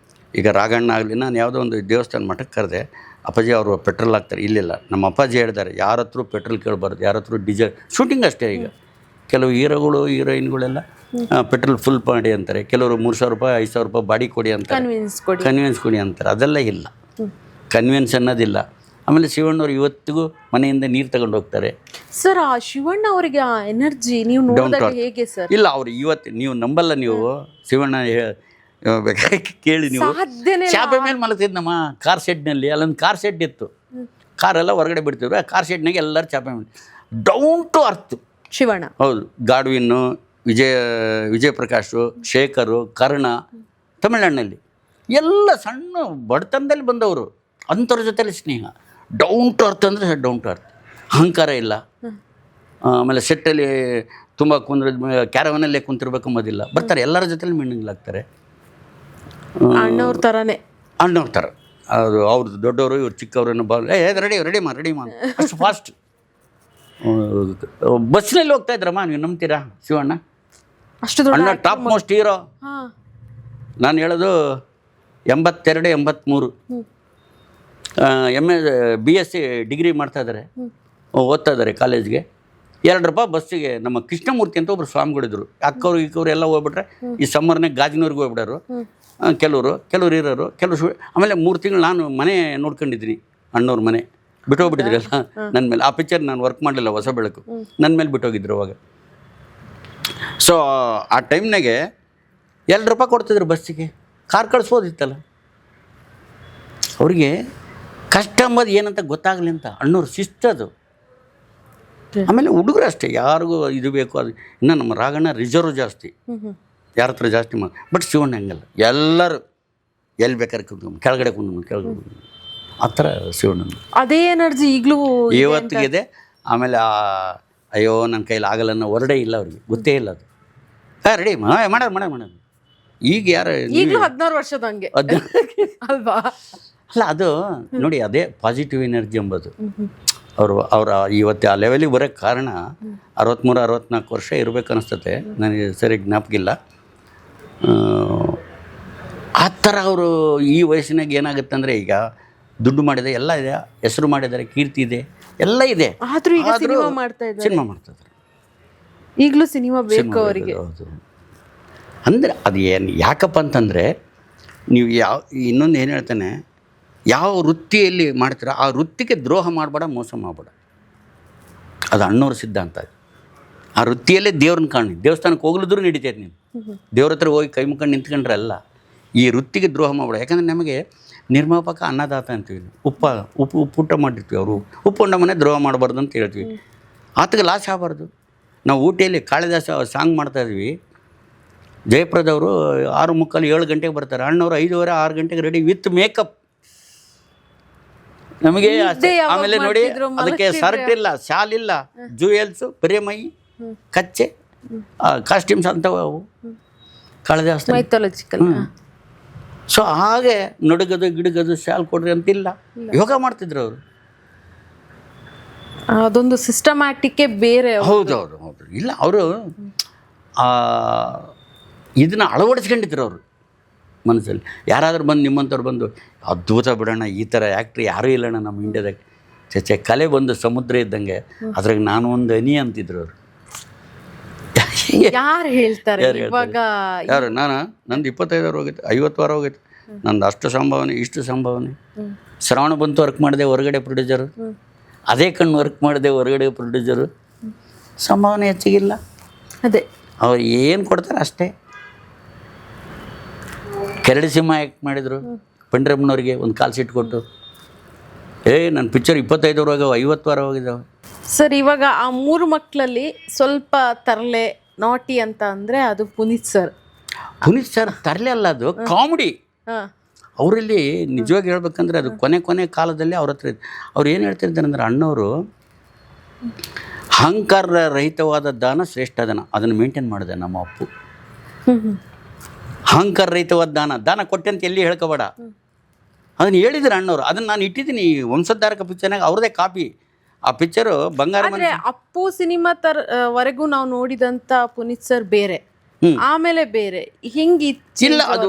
ಈಗ ರಾಘಣ್ಣ ಆಗಲಿ, ನಾನು ಯಾವುದೋ ಒಂದು ದೇವಸ್ಥಾನ ಮಠಕ್ಕೆ ಕರೆದೆ, ಅಪ್ಪಾಜಿ ಅವರು ಪೆಟ್ರೋಲ್ ಹಾಕ್ತಾರೆ, ಇಲ್ಲಿಲ್ಲ, ನಮ್ಮ ಅಪ್ಪಾಜಿ ಹೇಳ್ತಾರೆ ಯಾರ ಹತ್ರ ಪೆಟ್ರೋಲ್ ಕೇಳಬಾರ್ದು, ಯಾರ ಹತ್ರ ಡೀಸೆಲ್. ಶೂಟಿಂಗ್ ಅಷ್ಟೇ. ಈಗ ಕೆಲವು ಹೀರೋಗಳು ಹೀರೋಯಿನ್ಗಳೆಲ್ಲ ಪೆಟ್ರೋಲ್ ಫುಲ್ ಮಾಡಿ ಅಂತಾರೆ, ಕೆಲವರು 3,000 ರೂಪಾಯಿ 5,000 ರೂಪಾಯಿ ಬಾಡಿ ಕೊಡಿ ಅಂತಾರೆ, ಕನ್ವಿನ್ಸ್ ಕೊಡಿ ಅಂತಾರೆ. ಅದೆಲ್ಲ ಇಲ್ಲ, ಕನ್ವಿನ್ಸ್ ಅನ್ನೋದಿಲ್ಲ. ಆಮೇಲೆ ಶಿವಣ್ಣವ್ರು ಇವತ್ತಿಗೂ ಮನೆಯಿಂದ ನೀರು ತಗೊಂಡು ಹೋಗ್ತಾರೆ. ಸರ್, ಆ ಶಿವಣ್ಣ ಅವರಿಗೆ ಆ ಎನರ್ಜಿ ನೀವು ನೋಡಿದಾಗ ಹೇಗೆ ಸರ್? ಇಲ್ಲ, ಅವ್ರು ಇವತ್ತು ನೀವು ನಂಬಲ್ಲ, ನೀವು ಶಿವಣ್ಣ ಕೇಳಿ, ನೀವು ಚಾಪೆ ಮೇಲೆ ಮಲಗ್ತಿದ್ನಮ್ಮ ಕಾರ್ ಶೆಡ್ನಲ್ಲಿ. ಅಲ್ಲೊಂದು ಕಾರ್ ಶೆಡ್ ಇತ್ತು, ಕಾರೆಲ್ಲ ಹೊರಗಡೆ ಬಿಡ್ತಿದ್ರು, ಆ ಕಾರ್ ಶೆಡ್ನಾಗೆ ಎಲ್ಲರೂ ಚಾಪೆ ಮೇಲೆ ಡೌನ್ ಟು ಅರ್ತ್ ಶಿವಣ್ಣ. ಹೌದು, ಗಾಡ್ವಿನ್ನು, ವಿಜಯ ಪ್ರಕಾಶು, ಶೇಖರು, ಕರ್ಣ, ತಮಿಳ್ನಾಡಿನಲ್ಲಿ ಎಲ್ಲ ಸಣ್ಣ ಬಡತನದಲ್ಲಿ ಬಂದವರು, ಅಂಥವ್ರ ಜೊತೆಲಿ ಸ್ನೇಹ. ಡೌನ್ ಟು ಅರ್ತ್ ಅಂದರೆ ಡೌನ್ ಟು ಅರ್ತ್, ಅಹಂಕಾರ ಇಲ್ಲ. ಆಮೇಲೆ ಸೆಟ್ಟಲ್ಲಿ ತುಂಬ ಕ್ಯಾರವನಲ್ಲೇ ಕುಂತಿರ್ಬೇಕಂಬೋದಿಲ್ಲ, ಬರ್ತಾರೆ ಎಲ್ಲರ ಜೊತೆಲಿ ಮಿಂಗಿಲ್ ಆಗ್ತಾರೆ. ಅಣ್ಣವ್ರ ಥರನೇ, ಅಣ್ಣವ್ರ ಥರ. ಅದು ಅವ್ರದ್ದು ದೊಡ್ಡವರು, ಇವ್ರು ಚಿಕ್ಕವ್ರನ್ನು ರೆಡಿ ಮಾ ಅಷ್ಟು ಫಾಸ್ಟ್. ಬಸ್ನಲ್ಲಿ ಹೋಗ್ತಾ ಇದ್ರಮ್ಮ, ನೀವು ನಂಬ್ತೀರಾ? ಶಿವಣ್ಣ ಅಷ್ಟು ಅಣ್ಣ ಟಾಪ್ ಮೋಸ್ಟ್ ಹೀರೋ. ನಾನು ಹೇಳೋದು 82, 83 BSc ಡಿಗ್ರಿ ಮಾಡ್ತಾಯಿದ್ದಾರೆ, ಓದ್ತಾ ಇದ್ದಾರೆ ಕಾಲೇಜ್ಗೆ. 2 ರೂಪಾಯಿ ಬಸ್ಸಿಗೆ ನಮ್ಮ ಕೃಷ್ಣಮೂರ್ತಿ ಅಂತ ಒಬ್ರು ಸ್ವಾಮಿಗಳಿದ್ರು. ಅಕ್ಕವ್ರು ಇಕ್ಕವ್ರು ಎಲ್ಲ ಹೋಗ್ಬಿಟ್ರೆ ಈ ಸಮ್ಮರ್ನಾಗ ಗಾಜಿನವ್ರಿಗೆ ಹೋಗ್ಬಿಡೋರು. ಕೆಲವರು ಇರೋರು, ಕೆಲವರು. ಆಮೇಲೆ 3 ತಿಂಗಳು ನಾನು ಮನೆ ನೋಡ್ಕೊಂಡಿದ್ದೀನಿ, ಅಣ್ಣವ್ರ ಮನೆ ಬಿಟ್ಟೋಗ್ಬಿಟ್ಟಿದ್ರಲ್ಲ ನನ್ನ ಮೇಲೆ. ಆ ಪಿಕ್ಚರ್ ನಾನು ವರ್ಕ್ ಮಾಡಲಿಲ್ಲ, ಹೊಸ ಬೆಳಕು, ನನ್ನ ಮೇಲೆ ಬಿಟ್ಟೋಗಿದ್ರು ಅವಾಗ. ಸೊ ಆ ಟೈಮ್ನಾಗೆ 2 ರೂಪಾಯಿ ಕೊಡ್ತಿದ್ರು ಬಸ್ಸಿಗೆ, ಕಾರ್ ಕಳಿಸ್ಬೋದಿತ್ತಲ್ಲ. ಅವ್ರಿಗೆ ಕಷ್ಟ ಅಂಬೋದು ಏನಂತ ಗೊತ್ತಾಗಲಿ ಅಂತ ಅಣ್ಣವ್ರು ಶಿಸ್ತದು. ಆಮೇಲೆ ಹುಡುಗರು ಅಷ್ಟೇ, ಯಾರಿಗೂ ಇದು ಬೇಕು ಅದು. ಇನ್ನು ನಮ್ಮ ರಾಘಣ್ಣ ರಿಸರ್ವ್ ಜಾಸ್ತಿ, ಯಾರ ಹತ್ರ ಜಾಸ್ತಿ ಬಟ್ ಶಿವಣ್ಣ ಹಂಗಲ್ಲ, ಎಲ್ಲರೂ ಎಲ್ಲಿ ಬೇಕಾದ್ರೆ ಕುಂತ್ಕೊಂಡು ಕೆಳಗಡೆ ಕೆಳಗಡೆ ಆ ಥರ ಶಿವಣ್ಣನ ಅದೇ ಎನರ್ಜಿ ಈಗಲೂ ಇವತ್ತಿಗಿದೆ. ಆಮೇಲೆ ಅಯ್ಯೋ ನನ್ನ ಕೈಲಿ ಆಗಲ್ಲ ಅನ್ನೋ ಹೊರಡೇ ಇಲ್ಲ ಅವ್ರಿಗೆ, ಗೊತ್ತೇ ಇಲ್ಲ ಅದು. ರೆಡಿ ಮಾಡೋದು ಈಗ ಯಾರು ಈಗಲೂ 16 ವರ್ಷದ ಹಂಗೆ ಅಲ್ವಾ? ಅಲ್ಲ ಅದು ನೋಡಿ, ಅದೇ ಪಾಸಿಟಿವ್ ಎನರ್ಜಿ ಎಂಬುದು. ಅವರ ಇವತ್ತು ಆ ಲೆವೆಲಿಗೆ ಬರೋಕ್ಕೆ ಕಾರಣ 63-64 ವರ್ಷ ಇರಬೇಕು ಅನಿಸ್ತತೆ, ನನಗೆ ಸರಿ ಜ್ಞಾಪಕಿಲ್ಲ. ಆ ಥರ ಅವರು ಈ ವಯಸ್ಸಿನಾಗ ಏನಾಗುತ್ತೆ ಅಂದರೆ, ಈಗ ದುಡ್ಡು ಮಾಡಿದೆ, ಎಲ್ಲ ಇದೆ, ಹೆಸರು ಮಾಡಿದ್ದಾರೆ, ಕೀರ್ತಿ ಇದೆ, ಎಲ್ಲ ಇದೆ, ಆದ್ರೂ ಈಗ ಸಿನಿಮಾ ಮಾಡ್ತಾ ಮಾಡ್ತಿದ್ದಾರೆ. ಈಗಲೂ ಸಿನಿಮಾ ಬೇಕು ಅವರಿಗೆ. ಹೌದು. ಅಂದರೆ ಅದು ಏನು ಯಾಕಪ್ಪ ಅಂತಂದರೆ, ನೀವು ಇನ್ನೊಂದು ಏನು ಹೇಳ್ತಾನೆ, ಯಾವ ವೃತ್ತಿಯಲ್ಲಿ ಮಾಡ್ತೀರ ಆ ವೃತ್ತಿಗೆ ದ್ರೋಹ ಮಾಡಬೇಡ, ಮೋಸ ಮಾಡಬೇಡ. ಅದು ಅಣ್ಣವ್ರ ಸಿದ್ಧಾಂತ. ಆ ವೃತ್ತಿಯಲ್ಲೇ ದೇವ್ರನ್ನ ಕಾಣಿ. ದೇವಸ್ಥಾನಕ್ಕೆ ಹೋಗ್ಲಿದ್ರು ನಡೀತೈತೆ. ನೀನು ದೇವ್ರ ಹತ್ರ ಹೋಗಿ ಕೈ ಮುಖಂಡು ನಿಂತ್ಕೊಂಡ್ರೆ ಅಲ್ಲ, ಈ ವೃತ್ತಿಗೆ ದ್ರೋಹ ಮಾಡಬೇಡ. ಯಾಕಂದರೆ ನಮಗೆ ನಿರ್ಮಾಪಕ ಅನ್ನದಾತ ಅಂತೀವಿ. ಉಪ್ಪು ಊಟ ಮಾಡಿರ್ತೀವಿ, ಅವರು ಉಪ್ಪು ಉಂಡ ಮನೆ ದ್ರೋಹ ಮಾಡಬಾರ್ದು ಅಂತ ಹೇಳ್ತೀವಿ. ಆತಗೆ ಲಾಸ್ ಆಗಬಾರ್ದು. ನಾವು ಊಟಿಯಲ್ಲಿ ಕಾಳಿದಾಸ ಸಾಂಗ್ ಮಾಡ್ತಾಯಿದ್ವಿ. ಜಯಪ್ರದ್ ಅವರು 6:45-7 ಗಂಟೆಗೆ ಬರ್ತಾರೆ. ಅಣ್ಣವರು 5:30-6 ಗಂಟೆಗೆ ರೆಡಿ ವಿತ್ ಮೇಕಪ್. ನಮಗೆ ಆಮೇಲೆ ನೋಡಿ, ಅದಕ್ಕೆ ಸರ್ಟ್ ಇಲ್ಲ, ಶಾಲ್ ಇಲ್ಲ, ಜುವೆಲ್ಸು, ಬರೇ ಮೈ, ಕಚ್ಚೆ, ಕಾಸ್ಟ್ಯೂಮ್ಸ್ ಅಂತವು ಅವು ಕಾಳಿದಾಸ. ಸೊ ಹಾಗೆ ನಡುಗದು ಗಿಡಗದು ಶಾಲ್ ಕೊಡ್ರಿ ಅಂತಿಲ್ಲ, ಯೋಗ ಮಾಡ್ತಿದ್ರು ಅವರು. ಅದೊಂದು ಸಿಸ್ಟಮ್ಯಾಟಿಕ್ಕೇ ಬೇರೆ. ಹೌದು. ಇಲ್ಲ, ಅವರು ಇದನ್ನು ಅಳವಡಿಸ್ಕೊಂಡಿದ್ರು ಅವರು ಮನಸ್ಸಲ್ಲಿ. ಯಾರಾದರೂ ಬಂದು ನಿಮ್ಮಂಥವ್ರು ಬಂದು ಅದ್ಭುತ ಬಿಡೋಣ, ಈ ಥರ ಆ್ಯಕ್ಟ್ರಿ ಯಾರೂ ಇಲ್ಲಣ್ಣ ನಮ್ಮ ಇಂಡಿಯಾದಾಗ, ಚೆ ಕಲೆ ಬಂದು ಸಮುದ್ರ ಇದ್ದಂಗೆ, ಅದ್ರಾಗ ನಾನು ಒಂದು ಹನಿ ಅಂತಿದ್ರು ಅವರು. ಯಾರು ಹೇಳ್ತಾರೆ ಇವಾಗ? ಯಾರು? ನಂದು 25 ವಾರ ಹೋಗಿತ್ತು, 50 ವಾರ ಹೋಗಿತ್ತು. ನಂದು ಅಷ್ಟು ಸಂಭಾವನೆ, ಇಷ್ಟು ಸಂಭಾವನೆ. ಶ್ರವಣ ಬಂತು ವರ್ಕ್ ಮಾಡಿದೆ, ಹೊರಗಡೆ ಪ್ರೊಡ್ಯೂಸರು. ಅದೇ ಕಣ್ಣು ವರ್ಕ್ ಮಾಡಿದೆ, ಹೊರಗಡೆ ಪ್ರೊಡ್ಯೂಸರು. ಸಂಭಾವನೆ ಹೆಚ್ಚಿಗಿಲ್ಲ. ಅದೇ ಅವ್ರು ಏನು ಕೊಡ್ತಾರೆ ಅಷ್ಟೇ. ಕೆರಡಿ ಸಿಂಹ ಆ್ಯಕ್ಟ್ ಮಾಡಿದರು, ಪಂಡ್ರಮ್ಮನವ್ರಿಗೆ ಒಂದು ಕಾಲ್ ಸೀಟ್ ಕೊಟ್ಟು. ನನ್ನ ಪಿಕ್ಚರ್ 25 ವಾರ 50 ವಾರ ಹೋಗಿದ್ದಾವೆ. ಸರ್, ಇವಾಗ ಆ 3 ಮಕ್ಕಳಲ್ಲಿ ಸ್ವಲ್ಪ ತರಲೆ ನಾಟಿ ಅಂತ ಅಂದರೆ ಅದು ಪುನೀತ್ ಸರ್. ತರಲೆ ಅಲ್ಲ, ಅದು ಕಾಮಿಡಿ. ಅವರಲ್ಲಿ ನಿಜವಾಗಿ ಹೇಳ್ಬೇಕಂದ್ರೆ ಅದು ಕೊನೆ ಕಾಲದಲ್ಲಿ ಅವ್ರ ಹತ್ರ ಅವ್ರು ಏನು ಹೇಳ್ತಿರ್ತಾರೆ ಅಂದರೆ, ಅಣ್ಣವರು ಅಹಂಕಾರ ರಹಿತವಾದ ದಾನ ಶ್ರೇಷ್ಠ ದಾನ, ಅದನ್ನು ಮೇಂಟೈನ್ ಮಾಡಿದೆ ನಮ್ಮ ಅಪ್ಪು. ಅಹಂಕಾರ ರಹಿತವಾದ ದಾನ ಕೊಟ್ಟೆ ಅಂತ ಎಲ್ಲಿ ಹೇಳ್ಕೋಬೇಡ, ಅದನ್ನು ಹೇಳಿದ್ರು ಅಣ್ಣವರು. ಅದನ್ನು ನಾನು ಇಟ್ಟಿದ್ದೀನಿ ವಂಶೋದ್ಧಾರಕ ಪಿಕ್ಚರ್ನಾಗ, ಅವ್ರದ್ದೇ ಕಾಪಿ. ಆ ಪಿಕ್ಚರು ಬಂಗಾರ. ಅಪ್ಪು ಸಿನಿಮಾ ವರೆಗೂ ನಾವು ನೋಡಿದಂಥ ಪುನೀತ್ ಸರ್ ಬೇರೆ, ಆಮೇಲೆ ಬೇರೆ ಹಿಂಗೆ ಇಲ್ಲ. ಅದು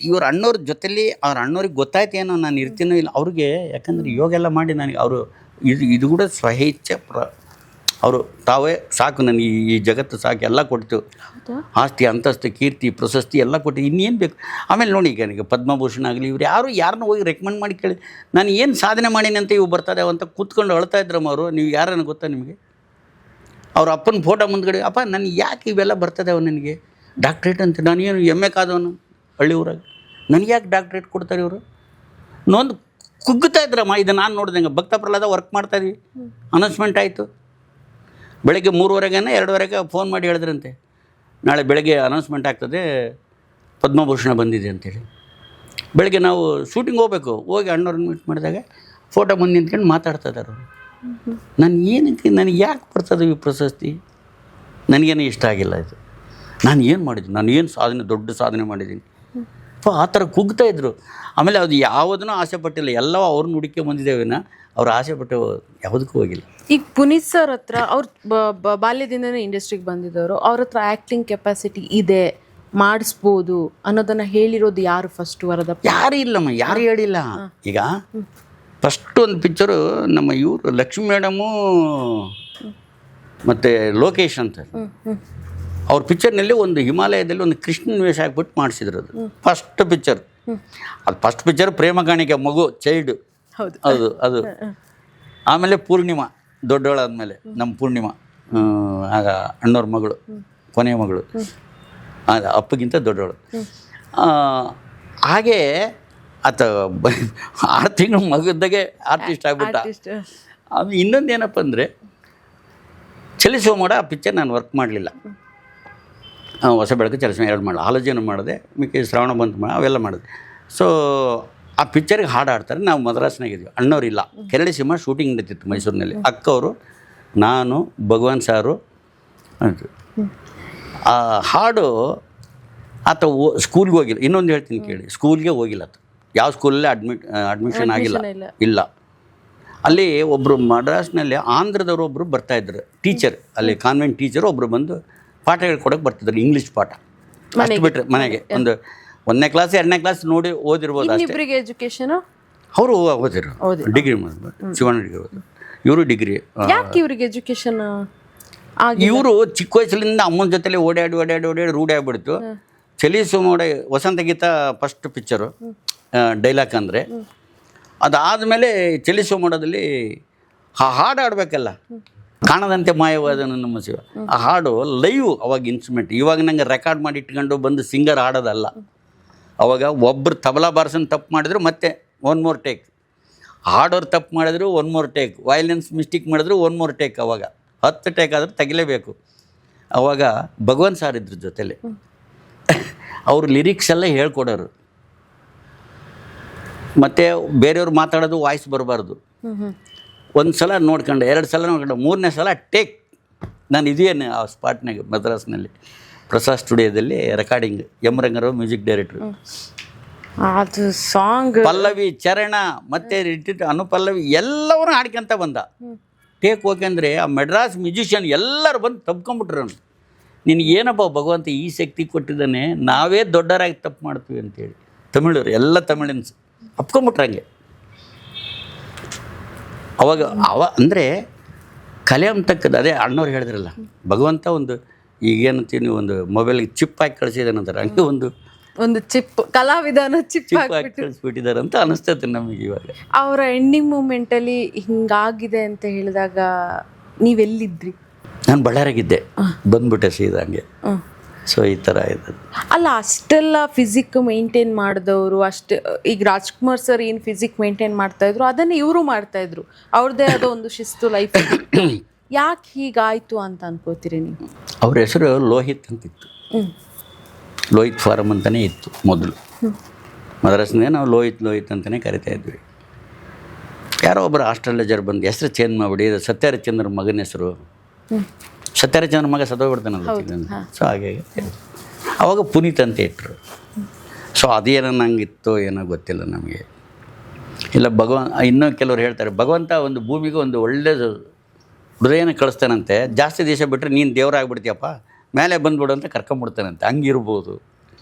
ಇವ್ರ ಅಣ್ಣವ್ರ ಜೊತೆಲಿ ಅವ್ರ ಅಣ್ಣವ್ರಿಗೆ ಗೊತ್ತಾಯ್ತೇನೋ ನಾನು ಇರ್ತೀನೋ ಇಲ್ಲ ಅವ್ರಿಗೆ. ಯಾಕಂದರೆ ಯೋಗ ಎಲ್ಲ ಮಾಡಿ ನನಗೆ ಅವರು ಇದು ಕೂಡ ಸ್ವಇಚ್ಛೆ. ಅವರು ತಾವೇ ಸಾಕು, ನನಗೆ ಈ ಜಗತ್ತು ಸಾಕು, ಎಲ್ಲ ಕೊಡ್ತು. ಆಸ್ತಿ, ಅಂತಸ್ತು, ಕೀರ್ತಿ, ಪ್ರಶಸ್ತಿ ಎಲ್ಲ ಕೊಟ್ಟು ಇನ್ನೇನು ಬೇಕು. ಆಮೇಲೆ ನೋಡಿ, ಈಗ ನನಗೆ ಪದ್ಮಭೂಷಣ ಆಗಲಿ, ಇವ್ರು ಯಾರನ್ನೂ ಹೋಗಿ ರೆಕಮೆಂಡ್ ಮಾಡಿ ಕೇಳಿ ನಾನು ಏನು ಸಾಧನೆ ಮಾಡೀನಿ ಅಂತ ಇವು ಬರ್ತದೆ ಅಂತ ಕೂತ್ಕೊಂಡು ಅಳ್ತಾ ಇದ್ರಮ್ಮ ಅವರು. ನೀವು ಯಾರನ್ನು ಗೊತ್ತಾ ನಿಮಗೆ? ಅವ್ರ ಅಪ್ಪನ ಫೋಟೋ ಮುಂದ್ಗಡೆ, ಅಪ್ಪ ನನಗೆ ಯಾಕೆ ಇವೆಲ್ಲ ಬರ್ತದೆ ಅವ ನನಗೆ ಡಾಕ್ಟ್ರೇಟ್ ಅಂತ, ನಾನು ಏನು ಎಮ್ಮೆ ಕಾದವನು ಹಳ್ಳಿ ಊರಾಗ, ನನಗೆ ಯಾಕೆ ಡಾಕ್ಟ್ರೇಟ್ ಕೊಡ್ತಾರೆ ಇವರು? ನೊಂದು ಕುಗ್ಗುತ್ತಾ ಇದ್ರಮ್ಮ. ಇದು ನಾನು ನೋಡ್ದಂಗೆ ಭಕ್ತ ಪ್ರಹ್ಲಾದ ವರ್ಕ್ ಮಾಡ್ತಾಯಿದ್ವಿ, ಅನೌನ್ಸ್ಮೆಂಟ್ ಆಯಿತು. ಬೆಳಗ್ಗೆ 3:30 2:00 ಫೋನ್ ಮಾಡಿ ಹೇಳಿದ್ರಂತೆ, ನಾಳೆ ಬೆಳಗ್ಗೆ ಅನೌನ್ಸ್ಮೆಂಟ್ ಆಗ್ತದೆ, ಪದ್ಮಭೂಷಣ ಬಂದಿದೆ ಅಂತೇಳಿ. ಬೆಳಗ್ಗೆ ನಾವು ಶೂಟಿಂಗ್ ಹೋಗ್ಬೇಕು, ಹೋಗಿ ಅಣ್ಣವ್ರನ್ನ ಮೀಟ್ ಮಾಡಿದಾಗ ಫೋಟೋ ಬಂದು ನಿಂತ್ಕೊಂಡು ಮಾತಾಡ್ತಾ ಇದ್ದಾರೆ. ನನಗೆ ಯಾಕೆ ಬರ್ತದೆ ಈ ಪ್ರಶಸ್ತಿ? ನನಗೇನು ಇಷ್ಟ ಆಗಿಲ್ಲ ಇದು. ನಾನು ಏನು ಮಾಡಿದ್ದೀನಿ, ನಾನು ಏನು ದೊಡ್ಡ ಸಾಧನೆ ಮಾಡಿದ್ದೀನಿ ಆ ಥರ ಕುಗ್ತಾ ಇದ್ರು. ಆಮೇಲೆ ಅದು ಯಾವುದನ್ನೂ ಆಸೆ ಪಟ್ಟಿಲ್ಲ, ಎಲ್ಲವೂ ಅವ್ರನ್ನ ಹುಡುಕಿ ಬಂದಿದ್ದೇವೆನ, ಅವ್ರು ಆಸೆ ಪಟ್ಟು ಯಾವುದಕ್ಕೂ ಹೋಗಿಲ್ಲ. ಈಗ ಪುನೀತ್ ಸರ್ ಹತ್ರ ಅವ್ರು ಬಾಲ್ಯದಿಂದನೇ ಇಂಡಸ್ಟ್ರಿಗೆ ಬಂದಿದ್ದವರು, ಅವ್ರ ಹತ್ರ ಆ್ಯಕ್ಟಿಂಗ್ ಕೆಪಾಸಿಟಿ ಇದೆ, ಮಾಡಿಸ್ಬೋದು ಅನ್ನೋದನ್ನು ಹೇಳಿರೋದು ಯಾರು ಫಸ್ಟ್? ವರದಪ್ಪ ಯಾರೂ ಇಲ್ಲಮ್ಮ, ಯಾರು ಹೇಳಿಲ್ಲ. ಈಗ ಫಸ್ಟ್ ಒಂದು ಪಿಕ್ಚರು ನಮ್ಮ ಇವರು ಲಕ್ಷ್ಮೀ ಮೇಡಮು ಮತ್ತು ಲೋಕೇಶ್ ಅಂತ, ಅವ್ರ ಪಿಕ್ಚರ್ನಲ್ಲಿ ಒಂದು ಹಿಮಾಲಯದಲ್ಲಿ ಒಂದು ಕೃಷ್ಣನ ವೇಷ ಹಾಕ್ಬಿಟ್ಟು ಮಾಡಿಸಿದ್ರು. ಅದು ಫಸ್ಟ್ ಪಿಕ್ಚರ್. ಅದು ಫಸ್ಟ್ ಪಿಕ್ಚರ್ ಪ್ರೇಮ ಕಾಣಿಕೆ, ಮಗು, ಚೈಲ್ಡು. ಅದು ಆಮೇಲೆ ಪೂರ್ಣಿಮಾ ದೊಡ್ಡವಳಾದ್ಮೇಲೆ ನಮ್ಮ ಪೂರ್ಣಿಮಾ, ಆಗ ಅಣ್ಣವ್ರ ಮಗಳು, ಕೊನೆಯ ಮಗಳು, ಅಪ್ಪಗಿಂತ ದೊಡ್ಡವಳು. ಹಾಗೆ ಆತ 6 ತಿಂಗಳು ಮಗದಾಗೆ ಆರ್ಟಿಸ್ಟ್ ಆಗಿಬಿಟ್ಟ. ಆಮೇಲೆ ಇನ್ನೊಂದು ಏನಪ್ಪ ಅಂದರೆ, ಚಲಿಸುವ ಮೋಡ ಆ ಪಿಕ್ಚರ್ ನಾನು ವರ್ಕ್ ಮಾಡಲಿಲ್ಲ. ಹೊಸ ಬೆಳಕು ಚಲಿಸುವ 2 ಮಾಡಲ್ಲ, ಆಲೋಚನೆ ಮಾಡಿದೆ, ಮಿಕ್ಕಿ ಶ್ರವಣ ಬಂತು ಅವೆಲ್ಲ ಮಾಡಿದೆ. ಸೊ ಆ ಪಿಕ್ಚರ್ಗೆ ಹಾಡು ಹಾಡ್ತಾರೆ. ನಾವು ಮದ್ರಾಸ್ನಾಗಿದ್ವಿ, ಅಣ್ಣವ್ರಿಲ್ಲ, ಕೆರಳಿ ಸಿನಿಮಾ ಶೂಟಿಂಗ್ ನಡೀತಿತ್ತು ಮೈಸೂರಿನಲ್ಲಿ. ಅಕ್ಕವರು, ನಾನು, ಭಗವಾನ್ ಸಾರು ಅಂತ. ಆ ಹಾಡು ಆತ ಸ್ಕೂಲ್ಗೆ ಹೋಗಿಲ್ಲ. ಇನ್ನೊಂದು ಹೇಳ್ತೀನಿ ಕೇಳಿ, ಸ್ಕೂಲ್ಗೆ ಹೋಗಿಲ್ಲ ಆತ. ಯಾವ ಸ್ಕೂಲಲ್ಲಿ ಅಡ್ಮಿಷನ್ ಆಗಿಲ್ಲ, ಇಲ್ಲ. ಅಲ್ಲಿ ಒಬ್ಬರು ಮಡ್ರಾಸ್ನಲ್ಲಿ ಆಂಧ್ರದವರು ಒಬ್ಬರು ಬರ್ತಾಯಿದ್ರು ಟೀಚರ್, ಅಲ್ಲಿ ಕಾನ್ವೆಂಟ್ ಟೀಚರ್ ಒಬ್ಬರು ಬಂದು ಪಾಠ ಹೇಳ್ಕೊಡೋಕೆ ಬರ್ತಿದ್ರು, ಇಂಗ್ಲೀಷ್ ಪಾಠ. ಅಷ್ಟು ಬಿಟ್ಟರೆ ಮನೆಗೆ ಒಂದು 1ನೇ ಕ್ಲಾಸ್ 2ನೇ ಕ್ಲಾಸ್ ನೋಡಿ ಓದಿರ್ಬೋದು ಅಷ್ಟೇ. ಎಜುಕೇಶನ್ ಅವರು ಓದಿರು, ಡಿಗ್ರಿ ಶಿವಣ್ಣ ಡಿಗ್ರಿ ಓದಿರು, ಇವರು ಡಿಗ್ರಿ. ಯಾಕೆ ಇವ್ರಿಗೆ ಎಜುಕೇಶನ್? ಇವರು ಚಿಕ್ಕ ವಯಸ್ಸಲ್ಲಿಂದ ಅಮ್ಮನ ಜೊತೆಲಿ ಓಡಾಡಿ ರೂಢಿ ಆಗ್ಬಿಡ್ತು. ಚಲಿಸುಮೋಡ ವಸಂತ ಗೀತ ಫಸ್ಟ್ ಪಿಕ್ಚರು ಡೈಲಾಗ್ ಅಂದರೆ. ಅದಾದಮೇಲೆ ಚಲಿಸುಮೋಡದಲ್ಲಿ ಆ ಹಾಡು ಆಡಬೇಕಲ್ಲ, ಕಾಣದಂತೆ ಮಾಯವಾದನು ನಮ್ಮ ಶಿವ. ಆ ಹಾಡು ಲೈವ್ ಅವಾಗ ಇನ್ಸ್ಟ್ರೂಮೆಂಟ್. ಇವಾಗ ನಂಗೆ ರೆಕಾರ್ಡ್ ಮಾಡಿ ಇಟ್ಕೊಂಡು ಬಂದು ಸಿಂಗರ್ ಹಾಡೋದಲ್ಲ. ಅವಾಗ ಒಬ್ಬರು ತಬಲಾ ಬಾರ್ಸನ್ ತಪ್ಪು ಮಾಡಿದ್ರು ಮತ್ತೆ 1 more ಟೇಕ್, ಹಾಡೋರು ತಪ್ಪು ಮಾಡಿದ್ರು 1 more ಟೇಕ್, ವೈಲೆನ್ಸ್ ಮಿಸ್ಟೇಕ್ ಮಾಡಿದ್ರು 1 more ಟೇಕ್. ಅವಾಗ 10 ಟೇಕ್ ಆದರೂ ತೆಗಿಲೇಬೇಕು. ಅವಾಗ ಭಗವಾನ್ ಸಾರ್ ಇದ್ರ ಜೊತೆಲಿ ಅವರು ಲಿರಿಕ್ಸ್ ಎಲ್ಲ ಹೇಳ್ಕೊಡೋರು. ಮತ್ತು ಬೇರೆಯವ್ರು ಮಾತಾಡೋದು ವಾಯ್ಸ್ ಬರಬಾರ್ದು. 1 ಸಲ ನೋಡ್ಕೊಂಡು, 2 ಸಲ ನೋಡ್ಕೊಂಡು, 3ನೇ ಸಲ ಟೇಕ್. ನಾನು ಇದೆಯೇನು ಆ ಸ್ಪಾಟ್ನಾಗ ಮದ್ರಾಸ್ನಲ್ಲಿ ಪ್ರಸಾದ್ ಸ್ಟುಡಿಯೋದಲ್ಲಿ recording. M Ranga Rao music director. ಅದು ಸಾಂಗ್ ಪಲ್ಲವಿ, ಚರಣ ಮತ್ತು ಅನುಪಲ್ಲವಿ ಎಲ್ಲವನ್ನೂ ಹಾಡ್ಕೊಂತ ಬಂದ. ಟೇಕ್ ಓಕೆ ಅಂದರೆ ಆ ಮೆಡ್ರಾಸ್ ಮ್ಯೂಸಿಷಿಯನ್ ಎಲ್ಲರೂ ಬಂದು ತಬ್ಕೊಂಬಿಟ್ರು. ನಿನಗೇನಪ್ಪ ಭಗವಂತ ಈ ಶಕ್ತಿ ಕೊಟ್ಟಿದ್ದಾನೆ, ನಾವೇ ದೊಡ್ಡರಾಗಿ ತಪ್ಪು ಮಾಡ್ತೀವಿ ಅಂತೇಳಿ ತಮಿಳರು ಎಲ್ಲ ತಮಿಳಿನ್ಸ್ ಅಪ್ಕೊಂಬಿಟ್ರಂಗೆ. ಅವಾಗ ಅಂದರೆ ಕಲೆ ಅಂತಕ್ಕದ್ದು ಅದೇ ಅಣ್ಣವ್ರು ಹೇಳಿದ್ರಲ್ಲ, ಭಗವಂತ ಒಂದು ಈಗೇನಂತೀವಿ ನೀವು ಒಂದು ಮೊಬೈಲ್ಗೆ ಚಿಪ್ ಹಾಕಿ ಕಳಿಸಿದಾನಂತಾರೆ, ಹಂಗೆ ಒಂದು ಚಿಪ್ ಕಲಾವಿದನ ಚಿಪ್ ಹಾಕಿ ಕಳಿಸ್ಬಿಟ್ಟಿದ್ದಾರೆ ಅಂತ ಅನಿಸ್ತೈತೆ ನಮಗೆ ಇವಾಗ. ಅವರ ಎಂಡಿಂಗ್ ಮೂಮೆಂಟಲ್ಲಿ ಹಿಂಗಾಗಿದೆ ಅಂತ ಹೇಳಿದಾಗ ನೀವೆಲ್ಲಿದ್ರಿ? ನಾನು ಬಳ್ಳಾರಿಗಿದ್ದೆ, ಬಂದ್ಬಿಟ್ಟೆ ಸೀದಾ ಹಂಗೆ. ಸೊ ಈ ಥರ ಇದೆ. ಅಲ್ಲ, ಅಷ್ಟೆಲ್ಲ ಫಿಸಿಕ್ ಮೇಂಟೈನ್ ಮಾಡಿದವರು ಅಷ್ಟೇ. ಈಗ ರಾಜ್ಕುಮಾರ್ ಸರ್ ಏನು ಫಿಸಿಕ್ ಮೇಂಟೈನ್ ಮಾಡ್ತಾಯಿದ್ರು ಅದನ್ನೇ ಇವರು ಮಾಡ್ತಾಯಿದ್ರು. ಅವ್ರದ್ದೇ ಆದ ಒಂದು ಶಿಸ್ತು ಲೈಫ್. ಯಾಕೆ ಹೀಗಾಯಿತು ಅಂತ ಅನ್ಕೋತೀರಿ ನೀವು? ಅವ್ರ ಹೆಸರು ಲೋಹಿತ್ ಅಂತಿತ್ತು. ಲೋಹಿತ್ ಫಾರಮ್ ಅಂತಲೇ ಇತ್ತು ಮೊದಲು. ಮದ್ರಾಸ್ನೇ ನಾವು ಲೋಹಿತ್ ಅಂತಲೇ ಕರಿತಾ ಇದ್ವಿ. ಯಾರೋ ಒಬ್ಬರು ಆಸ್ಟ್ರೇಲಿಯಾ ಬಂದು ಹೆಸರು ಚೇಂಜ್ ಮಾಡಿಬಿಡಿ, ಸತ್ಯಹರಿಶ್ಚಂದ್ರ ಮಗನ ಹೆಸರು. ಸತ್ಯಹರಿಶ್ಚಂದ್ರ ಮಗ ಸತ್ತೋಗ್ಬಿಡ್ತಾನಲ್ಲ. ಸೊ ಹಾಗೆ ಅವಾಗ ಪುನೀತ್ ಅಂತ ಇಟ್ಟರು. ಸೊ ಅದೇನೋ ನಂಗಿತ್ತು ಏನೋ ಗೊತ್ತಿಲ್ಲ ನಮಗೆ. ಇಲ್ಲ ಇನ್ನೂ ಕೆಲವ್ರು ಹೇಳ್ತಾರೆ ಭಗವಂತ ಒಂದು ಭೂಮಿಗೆ ಒಂದು ಒಳ್ಳೆಯ ಹೃದಯನ ಕಳಿಸ್ತಾನಂತೆ. ಜಾಸ್ತಿ ದೇಶ ಬಿಟ್ಟರೆ ನೀನು ದೇವರಾಗ್ಬಿಡ್ತೀಯಪ್ಪ, ಮೇಲೆ ಬಂದ್ಬಿಡು ಅಂತ ಕರ್ಕೊಂಬಿಡ್ತಾನಂತೆ. ಹಂಗಿರ್ಬೋದು.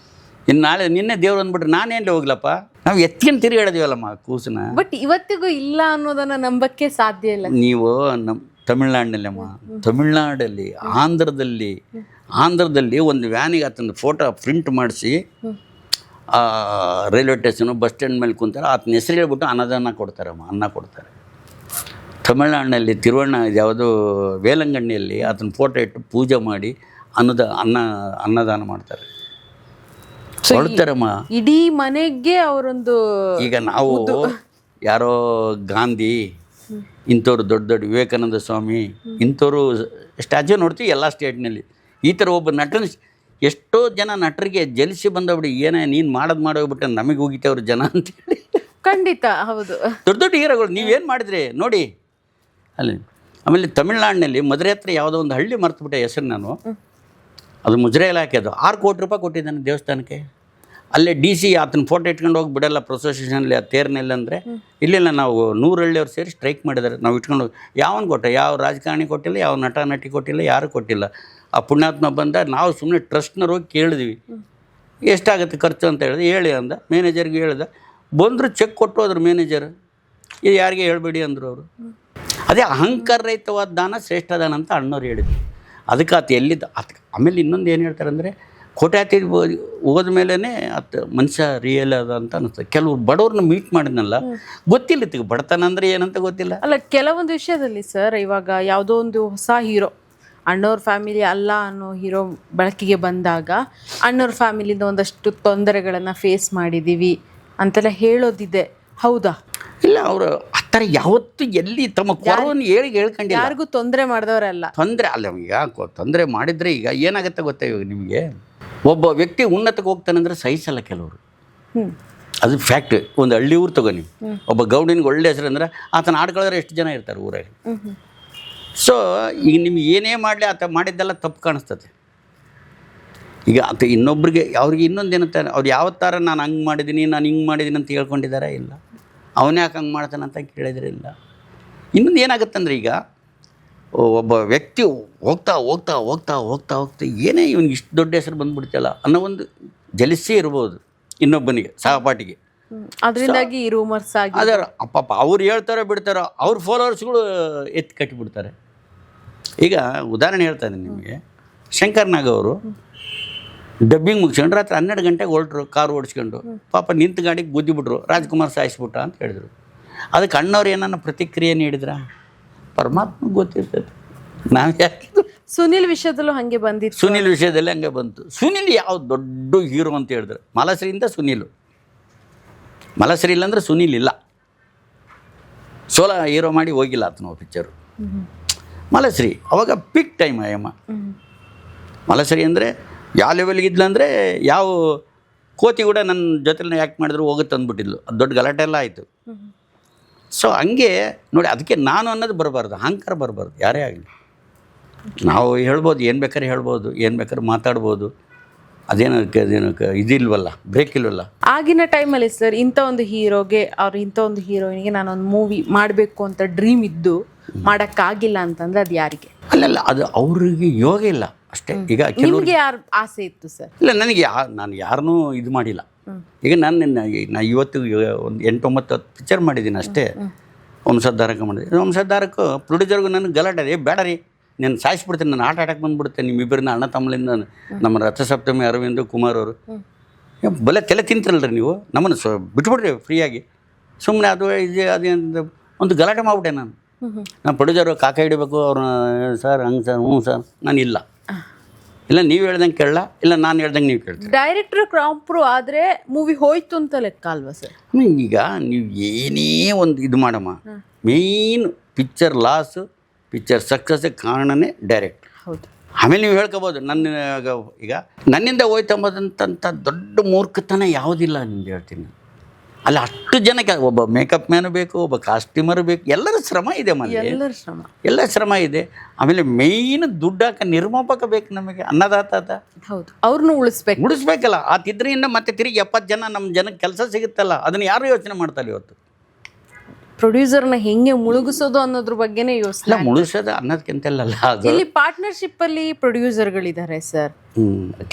ಇನ್ನು ನಾಳೆ ನಿನ್ನೆ ದೇವ್ರು ಅಂದ್ಬಿಟ್ರೆ ನಾನೇನು ಹೋಗ್ಲಪ್ಪ, ನಾವು ಎತ್ತಿನ ತಿರುಗಾಡಿದೀವಲ್ಲಮ್ಮ ಕೂಸನ್ನ. ಬಟ್ ಇವತ್ತಿಗೂ ಇಲ್ಲ ಅನ್ನೋದನ್ನು ನಂಬಕ್ಕೆ ಸಾಧ್ಯ ಇಲ್ಲ. ನೀವು ನಮ್ಮ ತಮಿಳ್ನಾಡಿನಲ್ಲಮ್ಮ, ತಮಿಳ್ನಾಡಲ್ಲಿ ಆಂಧ್ರದಲ್ಲಿ ಒಂದು ವ್ಯಾನಿಗೆ ಆತನ ಫೋಟೋ ಪ್ರಿಂಟ್ ಮಾಡಿಸಿ ರೈಲ್ವೆ ಸ್ಟೇಷನು ಬಸ್ ಸ್ಟ್ಯಾಂಡ್ ಮೇಲೆ ಕುಂತಾರೆ, ಆತನ ಹೆಸರು ಹೇಳ್ಬಿಟ್ಟು ಅನ್ನದಾನ ಕೊಡ್ತಾರಮ್ಮ, ಅನ್ನ ಕೊಡ್ತಾರೆ. ತಮಿಳ್ನಾಡಿನಲ್ಲಿ ಯಾವುದೋ ವೇಲಂಗಣ್ಣಿಯಲ್ಲಿ ಆತನ ಫೋಟೋ ಇಟ್ಟು ಪೂಜೆ ಮಾಡಿ ಅನ್ನದಾನ ಮಾಡ್ತಾರೆ, ಕೊಡ್ತಾರಮ್ಮ. ಇಡೀ ಮನೆಗೆ ಅವರೊಂದು. ಈಗ ನಾವು ಯಾರೋ ಗಾಂಧಿ ಇಂಥವ್ರು, ದೊಡ್ಡ ವಿವೇಕಾನಂದ ಸ್ವಾಮಿ ಇಂಥವ್ರು ಸ್ಟ್ಯಾಚ್ಯೂ ನೋಡ್ತೀವಿ ಎಲ್ಲ ಸ್ಟೇಟ್ನಲ್ಲಿ. ಈ ಥರ ಒಬ್ಬ ನಟನ ಎಷ್ಟೋ ಜನ ನಟರಿಗೆ ಜಲಿಸಿ ಬಂದಬಿಡಿ, ಏನೇ ನೀನು ಮಾಡೋಗ್ಬಿಟ್ಟೆ ನಮಗೆ ಹೋಗಿತ್ತವ್ರು ಜನ ಅಂತೇಳಿ. ಖಂಡಿತ ಹೌದು. ದೊಡ್ಡ ಹೀರೋಗಳು ನೀವೇನು ಮಾಡಿದ್ರಿ ನೋಡಿ ಅಲ್ಲಿ. ಆಮೇಲೆ ತಮಿಳ್ನಾಡಿನಲ್ಲಿ ಮದುರೆ ಹತ್ರ ಯಾವುದೋ ಒಂದು ಹಳ್ಳಿ ಮರ್ತುಬಿಟ್ಟೆ ಹೆಸರು ನಾನು, ಅದು ಮುಜರೆ ಇಲಾಖೆ. ಅದು 6 ಕೋಟಿ ರೂಪಾಯಿ ಕೊಟ್ಟಿದ್ದಾನೆ ದೇವಸ್ಥಾನಕ್ಕೆ. ಅಲ್ಲೇ DC ಆತನ ಫೋಟೋ ಇಟ್ಕೊಂಡು ಹೋಗಿ ಬಿಡಲ್ಲ ಪ್ರೊಸೆಷನಲ್ಲಿ, ಆ ತೇರ್ನೆಲ್ಲ ಅಂದರೆ ಇಲ್ಲಿಲ್ಲ. ನಾವು 100 ಹಳ್ಳಿಯವ್ರು ಸೇರಿ ಸ್ಟ್ರೈಕ್ ಮಾಡಿದ್ದಾರೆ. ನಾವು ಇಟ್ಕೊಂಡು ಹೋಗಿ ಯಾವನು ಕೊಟ್ಟ, ಯಾವ ರಾಜಕಾರಣಿ ಕೊಟ್ಟಿಲ್ಲ, ಯಾವ ನಟಿ ಕೊಟ್ಟಿಲ್ಲ, ಯಾರು ಕೊಟ್ಟಿಲ್ಲ. ಆ ಪುಣ್ಯಾತ್ಮ ಬಂದ, ನಾವು ಸುಮ್ಮನೆ ಟ್ರಸ್ಟ್ನವ್ರು ಹೋಗಿ ಕೇಳಿದ್ವಿ ಎಷ್ಟಾಗುತ್ತೆ ಖರ್ಚು ಅಂತ ಹೇಳಿದೆ. ಹೇಳಿ ಅಂದ, ಮ್ಯಾನೇಜರ್ಗೆ ಹೇಳ್ದೆ. ಬಂದರು, ಚೆಕ್ ಕೊಟ್ಟು ಹೋದ್ರು ಮ್ಯಾನೇಜರ್. ಇದು ಯಾರಿಗೆ ಹೇಳ್ಬೇಡಿ ಅಂದರು ಅವರು. ಅದೇ ಅಹಂಕಾರ ರಹಿತವಾದ ದಾನ ಶ್ರೇಷ್ಠ ದಾನ ಅಂತ ಅಣ್ಣವ್ರು ಹೇಳಿದ್ರು. ಅದಕ್ಕೆ ಆತ ಎಲ್ಲಿದ್ದ ಆಮೇಲೆ ಇನ್ನೊಂದು ಏನು ಹೇಳ್ತಾರೆ ಅಂದರೆ, ಕೋಟ್ಯಾತಿ ಹೋದ್ಮೇಲೆ ಮನುಷ್ಯ ರಿಯಲ್ ಅದ ಅಂತ ಅನಿಸ್ತದೆ. ಕೆಲವ್ರು ಬಡವ್ರನ್ನ ಮೀಟ್ ಮಾಡಿದ್ನಲ್ಲ, ಗೊತ್ತಿಲ್ಲ ಇದಕ್ಕೆ ಬಡತನ ಅಂದರೆ ಏನಂತ ಗೊತ್ತಿಲ್ಲ. ಅಲ್ಲ, ಕೆಲವೊಂದು ವಿಷಯದಲ್ಲಿ ಸರ್, ಇವಾಗ ಯಾವುದೋ ಒಂದು ಹೊಸ ಹೀರೋ ಅಣ್ಣವ್ರ ಫ್ಯಾಮಿಲಿ ಅಲ್ಲ ಅನ್ನೋ ಹೀರೋ ಬೆಳಕಿಗೆ ಬಂದಾಗ ಅಣ್ಣವ್ರ ಫ್ಯಾಮಿಲಿಯಿಂದ ಒಂದಷ್ಟು ತೊಂದರೆಗಳನ್ನು ಫೇಸ್ ಮಾಡಿದ್ದೀವಿ ಅಂತೆಲ್ಲ ಹೇಳೋದಿದೆ, ಹೌದಾ? ಇಲ್ಲ, ಅವರು ಆ ಥರ ಯಾವತ್ತೂ ಎಲ್ಲಿ ತಮ್ಮ ಕೊರವನ್ನು ಹೇಳ್ಕೊಂಡಿಲ್ಲ. ಯಾರಿಗೂ ತೊಂದರೆ ಮಾಡಿದವರಲ್ಲ. ತೊಂದರೆ ಅಲ್ಲ, ಈಗ ತೊಂದರೆ ಮಾಡಿದರೆ ಈಗ ಏನಾಗುತ್ತೆ ಗೊತ್ತಾ, ಇವಾಗ ನಿಮಗೆ ಒಬ್ಬ ವ್ಯಕ್ತಿ ಉನ್ನತಕ್ಕೆ ಹೋಗ್ತಾನಂದ್ರೆ ಸಹಿಸಲ್ಲ ಕೆಲವರು. ಅದು ಫ್ಯಾಕ್ಟ್. ಒಂದು ಹಳ್ಳಿ ಊರು ತಗೊನಿ, ಒಬ್ಬ ಗೌಡಿನಿಗೆ ಒಳ್ಳೆ ಹೆಸರು ಅಂದ್ರೆ ಆತನ ಆಡ್ಕೊಳ್ಳೋರು ಎಷ್ಟು ಜನ ಇರ್ತಾರೆ ಊರಾಗ. ಸೊ ಈಗ ನಿಮ್ಗೆ ಏನೇ ಮಾಡಲಿ ಆತ ಮಾಡಿದ್ದೆಲ್ಲ ತಪ್ಪು ಕಾಣಿಸ್ತದೆ. ಈಗ ಆತ ಇನ್ನೊಬ್ರಿಗೆ ಅವ್ರಿಗೆ ಇನ್ನೊಂದೇನಂತ ಅವ್ರು ಯಾವತ್ತಾರ ನಾನು ಹಂಗೆ ಮಾಡಿದ್ದೀನಿ, ನಾನು ಹಿಂಗೆ ಮಾಡಿದ್ದೀನಿ ಅಂತ ಹೇಳ್ಕೊಂಡಿದ್ದಾರೆ ಇಲ್ಲ. ಅವನೇ ಯಾಕೆ ಹಂಗೆ ಮಾಡ್ತಾನಂತ ಕೇಳಿದ್ರೆ ಇಲ್ಲ. ಇನ್ನೊಂದು ಏನಾಗುತ್ತಂದ್ರೆ ಈಗ ಒಬ್ಬ ವ್ಯಕ್ತಿ ಹೋಗ್ತಾ ಹೋಗ್ತಾ ಹೋಗ್ತಾ ಹೋಗ್ತಾ ಹೋಗ್ತಾ ಏನೇ ಇವ್ನಿಗೆ ಇಷ್ಟು ದೊಡ್ಡ ಹೆಸರು ಬಂದುಬಿಡ್ತಲ್ಲ ಅನ್ನೋ ಒಂದು ಜಲಿಸೇ ಇರ್ಬೋದು ಇನ್ನೊಬ್ಬನಿಗೆ, ಸಹಪಾಠಿಗೆ. ಅದರಿಂದಾಗಿ ಈ ರೂಮರ್ಸ್ ಆಗಿ ಅದರ ಅಪ್ಪಪ್ಪ ಅವ್ರು ಹೇಳ್ತಾರೋ ಬಿಡ್ತಾರೋ ಅವ್ರ ಫಾಲೋವರ್ಸ್ಗಳು ಎತ್ತಿ ಕಟ್ಟಿಬಿಡ್ತಾರೆ. ಈಗ ಉದಾಹರಣೆ ಹೇಳ್ತಾ ಇದ್ದೀನಿ ನಿಮಗೆ. ಶಂಕರ್ ನಾಗ್ ಅವರು ಡಬ್ಬಿಂಗ್ ಮುಗಿಸ್ಕೊಂಡು ರಾತ್ರಿ 12 ಗಂಟೆಗೆ ಹೊರಟ್ರು ಕಾರು ಓಡಿಸ್ಕೊಂಡು. ಪಾಪ ನಿಂತು ಗಾಡಿಗೆ ಗುದ್ದಿಬಿಟ್ರು, ರಾಜ್ಕುಮಾರ್ ಸಾಯಿಸ್ಬಿಟ್ಟ ಅಂತ ಹೇಳಿದ್ರು. ಅದಕ್ಕೆ ಅಣ್ಣವ್ರು ಏನನ್ನ ಪ್ರತಿಕ್ರಿಯೆ ನೀಡಿದ್ರ? ಪರಮಾತ್ಮ ಗೊತ್ತಿರ್ತದೆ. ನಾವು ಯಾಕೆ ಸುನಿಲ್ ವಿಷಯದಲ್ಲೂ ಹಾಗೆ ಬಂದಿತ್ತು. ಸುನಿಲ್ ವಿಷಯದಲ್ಲಿ ಹಂಗೆ ಬಂತು. ಸುನಿಲ್ ಯಾವ ದೊಡ್ಡ ಹೀರೋ ಅಂತ ಹೇಳಿದ್ರು. ಮಲಶ್ರೀಯಿಂದ ಸುನಿಲ್, ಮಲಶ್ರೀ ಇಲ್ಲಾಂದ್ರೆ ಸುನಿಲ್ ಇಲ್ಲ. ಸೋಲ ಹೀರೋ ಮಾಡಿ ಹೋಗಿಲ್ಲ ಆತನ ಪಿಕ್ಚರು. ಮಲಶ್ರೀ ಅವಾಗ ಪಿಕ್ ಟೈಮ್ ಅಯ್ಯಮ್ಮ. ಮಲಶ್ರೀ ಅಂದರೆ ಯಾವ ಲೆವೆಲ್ಗೆ ಇದ್ಲಂದರೆ ಯಾವ ಕೋತಿ ಕೂಡ ನನ್ನ ಜೊತೆಲಿ ಯಾಕೆ ಮಾಡಿದ್ರು ಹೋಗುತ್ತೆ ಅಂದ್ಬಿಟ್ಟಿದ್ಲು. ಅದು ದೊಡ್ಡ ಗಲಾಟೆ ಎಲ್ಲ ಆಯಿತು. ಸೊ ಹಂಗೆ ನೋಡಿ, ಅದಕ್ಕೆ ನಾನು ಅನ್ನೋದು ಬರಬಾರ್ದು, ಅಹಂಕಾರ ಬರಬಾರ್ದು ಯಾರೇ ಆಗಲಿ. ನಾವು ಹೇಳ್ಬೋದು, ಏನು ಬೇಕಾದ್ರೆ ಹೇಳ್ಬೋದು, ಏನು ಬೇಕಾದ್ರೆ ಮಾತಾಡ್ಬೋದು. ಅದೇನಕ್ಕೆ ಇದಿಲ್ವಲ್ಲ, ಬ್ರೇಕ್ ಇಲ್ವಲ್ಲ. ಆಗಿನ ಟೈಮಲ್ಲಿ ಸರ್ ಇಂಥ ಒಂದು ಹೀರೋಗೆ ಅವ್ರು ಇಂಥ ಒಂದು ಹೀರೋಯಿನ್ಗೆ ನಾನೊಂದು ಮೂವಿ ಮಾಡಬೇಕು ಅಂತ ಡ್ರೀಮ್ ಇದ್ದು ಮಾಡೋಕ್ಕಾಗಿಲ್ಲ ಅಂತಂದ್ರೆ ಅದು ಯಾರಿಗೆ? ಅಲ್ಲಲ್ಲ, ಅದು ಅವ್ರಿಗೆ ಯೋಗ ಇಲ್ಲ ಅಷ್ಟೇ. ಈಗ ನಿಮಗೆ ಯಾರು ಆಸೆ ಇತ್ತು ಸರ್? ಇಲ್ಲ, ನನಗೆ ನಾನು ಯಾರನ್ನೂ ಇದು ಮಾಡಿಲ್ಲ. ಈಗ ನಾನು ಇವತ್ತು ಒಂದು 8-9 ಪಿಕ್ಚರ್ ಮಾಡಿದ್ದೀನಿ ಅಷ್ಟೇ. ವಂಶಧಾರಕ ಮಾಡಿದೆ. ವಂಶಧಾರಕ್ಕೂ ಪ್ರೊಡ್ಯೂಸರ್ಗೂ ನನಗೆ ಗಲಾಟೆ ಅದೇ ಬೇಡ ರೀ, ನಾನು ಸಾಯಿಸ್ಬಿಡ್ತೀನಿ, ನಾನು ಆಟಕ್ಕೆ ಬಂದುಬಿಡ್ತೇನೆ ನಿಮ್ಮಿಬ್ಬರನ್ನ ಅಣ್ಣ ತಮ್ಮಲಿಂದ. ನಮ್ಮ ರಥಸಪ್ತಮಿ ಅರವಿಂದ್ ಕುಮಾರ್ ಅವರು ಬಲೆ ತಲೆ ತಿಂತಿರಲ್ರಿ ನೀವು, ನಮ್ಮನ್ನು ಬಿಟ್ಬಿಡ್ರಿ ಫ್ರೀಯಾಗಿ. ಸುಮ್ಮನೆ ಅದು ಇದು ಅದೇ ಒಂದು ಗಲಾಟೆ ಮಾಡ್ಬಿಟ್ಟೆ ನಾನು. ಪ್ರೊಡ್ಯೂಸರು ಕಾಕ ಹಿಡಿಬೇಕು ಅವ್ರನ್ನ, ಸರ್ ಹಂಗೆ ಸರ್, ಹ್ಞೂ ಸರ್. ನಾನು ಇಲ್ಲ, ನೀವು ಹೇಳ್ದಂಗೆ ಕೇಳಲ್ಲ, ಇಲ್ಲ ನಾನು ಹೇಳ್ದಂಗೆ ನೀವು ಕೇಳ್ತೀರಿ. ಡೈರೆಕ್ಟ್ರ್ ಕ್ರಾಂಪ್ರು ಆದರೆ ಮೂವಿ ಹೋಯ್ತು ಅಂತ ಲೆಕ್ಕ ಅಲ್ವಾ ಸರ್? ಈಗ ನೀವು ಏನೇ ಒಂದು ಇದು ಮಾಡಮ್ಮ, ಮೇಯ್ನ್ ಪಿಕ್ಚರ್ ಲಾಸು ಪಿಕ್ಚರ್ ಸಕ್ಸಸ್ಸಿಗೆ ಕಾರಣನೇ ಡೈರೆಕ್ಟ್. ಹೌದು. ಆಮೇಲೆ ನೀವು ಹೇಳ್ಕೊಬೋದು ಈಗ ನನ್ನಿಂದ ಹೋಯ್ತಂಬದಂಥ ದೊಡ್ಡ ಮೂರ್ಖತನ ಯಾವುದಿಲ್ಲ ನಿಮ್ಗೆ ಹೇಳ್ತೀನಿ. ಅಲ್ಲಿ ಅಷ್ಟು ಜನಕ್ಕೆ ಒಬ್ಬ ಮೇಕಪ್ ಮ್ಯಾನು ಬೇಕು, ಒಬ್ಬ ಕಾಸ್ಟ್ಯೂಮರ್ ಬೇಕು, ಎಲ್ಲರ ಶ್ರಮ ಇದೆ ಮನೆ, ಎಲ್ಲ ಶ್ರಮ ಇದೆ. ಆಮೇಲೆ ಮೇಯ್ನ್ ದುಡ್ಡಾಕ ನಿರ್ಮಾಪಕ ಬೇಕು ನಮಗೆ, ಅನ್ನದಾತ. ಹೌದು, ಅವ್ರನ್ನೂ ಉಳಿಸ್ಬೇಕಲ್ಲ. ಆತಿದ್ರಿಂದ ಮತ್ತೆ ತಿರುಗಿ 70 ಜನ ನಮ್ಮ ಜನಕ್ಕೆ ಕೆಲಸ ಸಿಗುತ್ತಲ್ಲ, ಅದನ್ನು ಯಾರು ಯೋಚನೆ ಮಾಡ್ತಾರೆ ಇವತ್ತು? ಪ್ರೊಡ್ಯೂಸರ್ನ ಹೆಂಗೆ ಮುಳುಗಿಸೋದು ಅನ್ನೋದ್ರ ಬಗ್ಗೆನೇ ಯೋಚನೆ. ಮುಳುಗಿಸೋದು ಅನ್ನೋದಕ್ಕಿಂತಲ್ಲ, ಇಲ್ಲಿ ಪಾರ್ಟ್ನರ್ಶಿಪ್ ಅಲ್ಲಿ ಪ್ರೊಡ್ಯೂಸರ್ಗಳಿದ್ದಾರೆ ಸರ್.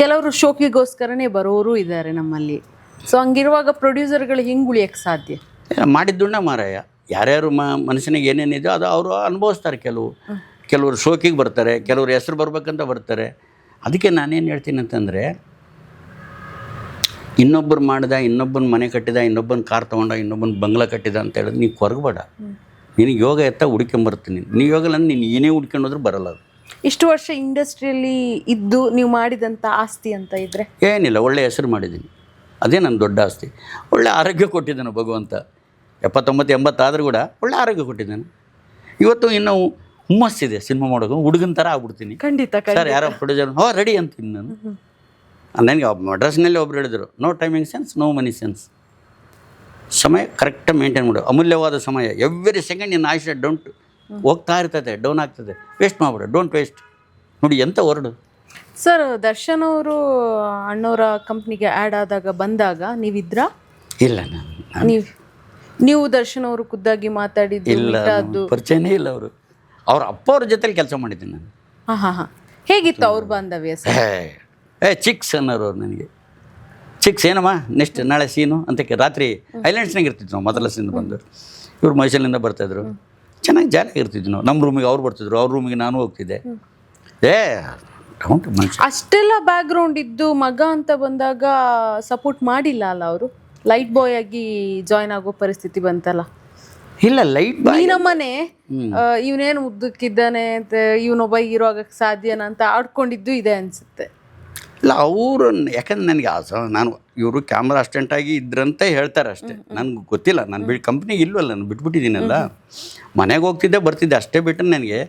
ಕೆಲವರು ಶೋಕಿಗೋಸ್ಕರನೇ ಬರೋರು ಇದ್ದಾರೆ ನಮ್ಮಲ್ಲಿ. ಸೊ ಹಂಗಿರುವಾಗ ಪ್ರೊಡ್ಯೂಸರ್ಗಳು ಹೆಂಗೆ ಉಳಿಯಕ್ಕೆ ಸಾಧ್ಯ? ಮಾಡಿದ್ದುಣ್ಣ ಮಾರಾಯ. ಯಾರ್ಯಾರು ಮನುಷ್ಯನಿಗೆ ಏನೇನಿದೆಯೋ ಅದು ಅವರು ಅನುಭವಿಸ್ತಾರೆ. ಕೆಲವರು ಶೋಕಿಗೆ ಬರ್ತಾರೆ, ಕೆಲವರು ಹೆಸರು ಬರ್ಬೇಕಂತ ಬರ್ತಾರೆ. ಅದಕ್ಕೆ ನಾನೇನು ಹೇಳ್ತೀನಿ ಅಂತಂದರೆ, ಇನ್ನೊಬ್ಬರು ಮಾಡ್ದ, ಇನ್ನೊಬ್ಬನ ಮನೆ ಕಟ್ಟಿದ, ಇನ್ನೊಬ್ಬನ ಕಾರ್ ತೊಗೊಂಡ, ಇನ್ನೊಬ್ಬನ ಬಂಗ್ಲಾ ಕಟ್ಟಿದ ಅಂತ ಹೇಳಿದ್ರೆ ನೀವು ಕೊರಗಬೇಡ. ನಿನಗೆ ಯೋಗ ಎತ್ತ ಹುಡ್ಕೊಂಬರ್ತೀನಿ. ನೀವು ಯೋಗ ಅಂದ್ರೆ ನೀನು ಏನೇ ಹುಡ್ಕೊಂಡೋದ್ರೂ ಬರಲ್ಲ. ಅದು ಇಷ್ಟು ವರ್ಷ ಇಂಡಸ್ಟ್ರಿಯಲ್ಲಿ ಇದ್ದು ನೀವು ಮಾಡಿದಂಥ ಆಸ್ತಿ ಅಂತ ಇದ್ದರೆ? ಏನಿಲ್ಲ, ಒಳ್ಳೆ ಹೆಸರು ಮಾಡಿದ್ದೀನಿ, ಅದೇ ನನ್ನ ದೊಡ್ಡ ಆಸ್ತಿ. ಒಳ್ಳೆ ಆರೋಗ್ಯ ಕೊಟ್ಟಿದ್ದಾನೆ ಭಗವಂತ. 79-80 ಆದರೂ ಕೂಡ ಒಳ್ಳೆ ಆರೋಗ್ಯ ಕೊಟ್ಟಿದ್ದಾನೆ. ಇವತ್ತು ಇನ್ನೂ ಹುಮ್ಮಸ್ಸಿದೆ ಸಿನಿಮಾ ಮಾಡೋದು, ಹುಡುಗನ ಥರ ಆಗ್ಬಿಡ್ತೀನಿ. ಖಂಡಿತ ಸರ್ ಯಾರೋ ಪ್ರೊಡ್ಯೂಸರ್ ರೆಡಿ ಅಂತೀನಿ ನಾನು. ನನಗೆ ಮಡ್ರಾಸ್ನಲ್ಲಿ ಒಬ್ರು ಹೇಳಿದ್ರು, no timing sense, no money sense. ಸಮಯ ಕರೆಕ್ಟಾಗಿ ಮೇಂಟೈನ್ ಮಾಡು, ಅಮೂಲ್ಯವಾದ ಸಮಯ. ಎವ್ರಿ ಸೆಕೆಂಡ್ ನಿನ್ನ ಆಯುಷ್ಯ ಹೋಗ್ತಾ ಇರ್ತದೆ, ಡೌನ್ ಆಗ್ತದೆ. ವೇಸ್ಟ್ ಮಾಡ್ಬಿಡು, ಡೋಂಟ್ ವೇಸ್ಟ್. ನೋಡಿ ಎಂಥ ವರ್ಡು ಸರ್. ದರ್ಶನ್ ಅವರು ಅಣ್ಣವರ ಕಂಪ್ನಿಗೆ ಆ್ಯಡ್ ಆದಾಗ ಬಂದಾಗ ನೀವಿದ್ರಾ? ಇಲ್ಲ, ನೀವು ದರ್ಶನ್ ಅವರು ಖುದ್ದಾಗಿ ಮಾತಾಡಿದ್ದು ಇಲ್ಲ, ಪರಿಚಯನೇ ಇಲ್ಲ. ಅವ್ರ ಅಪ್ಪ ಅವ್ರ ಜೊತೆಲಿ ಕೆಲಸ ಮಾಡಿದ್ದೀನಿ ನಾನು. ಹಾಂ. ಹೇಗಿತ್ತು ಅವ್ರ ಬಾಂಧವ್ಯ ಸರ್? ಚಿಕ್ಸ್ ಅನ್ನೋರು ಅವ್ರು ನನಗೆ. ಚಿಕ್ಸ್ ಏನಮ್ಮ ನೆಕ್ಸ್ಟ್ ನಾಳೆ ಸೀನು ಅಂತ ರಾತ್ರಿ ಐಲ್ಯಾಂಡ್ಸ್ನಾಗ ಇರ್ತಿದ್ವಿ ನಾವು. ಮೊದಲ ಸೀನ್ ಬಂದು ಇವ್ರು ಮೈಸೂರಿನಿಂದ ಬರ್ತಾಯಿದ್ರು. ಚೆನ್ನಾಗಿ ಜಾಲಿಯಾಗಿ ಇರ್ತಿದ್ವಿ ನಾವು. ನಮ್ಮ ರೂಮಿಗೆ ಅವ್ರು ಬರ್ತಿದ್ರು, ಅವ್ರ ರೂಮಿಗೆ ನಾನು ಹೋಗ್ತಿದ್ದೆ. ಅಷ್ಟೆಲ್ಲ ಬ್ಯಾಕ್ಗ್ರೌಂಡ್ ಇದ್ದು ಮಗ ಅಂತ ಬಂದಾಗ ಸಪೋರ್ಟ್ ಮಾಡಿಲ್ಲ ಅಲ್ಲ ಅವರು? ಲೈಟ್ ಬಾಯ್ ಆಗಿ ಜಾಯ್ನ್ ಆಗೋ ಪರಿಸ್ಥಿತಿ ಬಂತಲ್ಲ? ಇಲ್ಲ, ಲೈಟ್ ಬಾಯ್ ನಮ್ಮನೆ ಇವನೇನು ಉದ್ದಕ್ಕಿದ್ದಾನೆ ಅಂತ, ಇವನೊಬ್ಬ ಹೀರೋ ಆಗಕ್ಕೆ ಸಾಧ್ಯನಾ ಅಂತ ಆಡ್ಕೊಂಡಿದ್ದು ಇದೆ ಅನ್ಸುತ್ತೆ. ಇಲ್ಲ, ಅವರು ಯಾಕಂದ್ರೆ ನನಗೆ ನಾನು ಇವರು ಕ್ಯಾಮ್ರಾ ಅಸಿಸ್ಟೆಂಟಾಗಿ ಇದ್ರಂತ ಹೇಳ್ತಾರೆ ಅಷ್ಟೇ. ನನಗೆ ಗೊತ್ತಿಲ್ಲ, ನಾನು ಕಂಪ್ನಿಗೆ ಇಲ್ವಲ್ಲ, ನಾನು ಬಿಟ್ಬಿಟ್ಟಿದ್ದೀನಲ್ಲ. ಮನೆಗೆ ಹೋಗ್ತಿದ್ದೆ ಬರ್ತಿದ್ದೆ ಅಷ್ಟೇ ಬಿಟ್ಟರೆ ನನಗೆ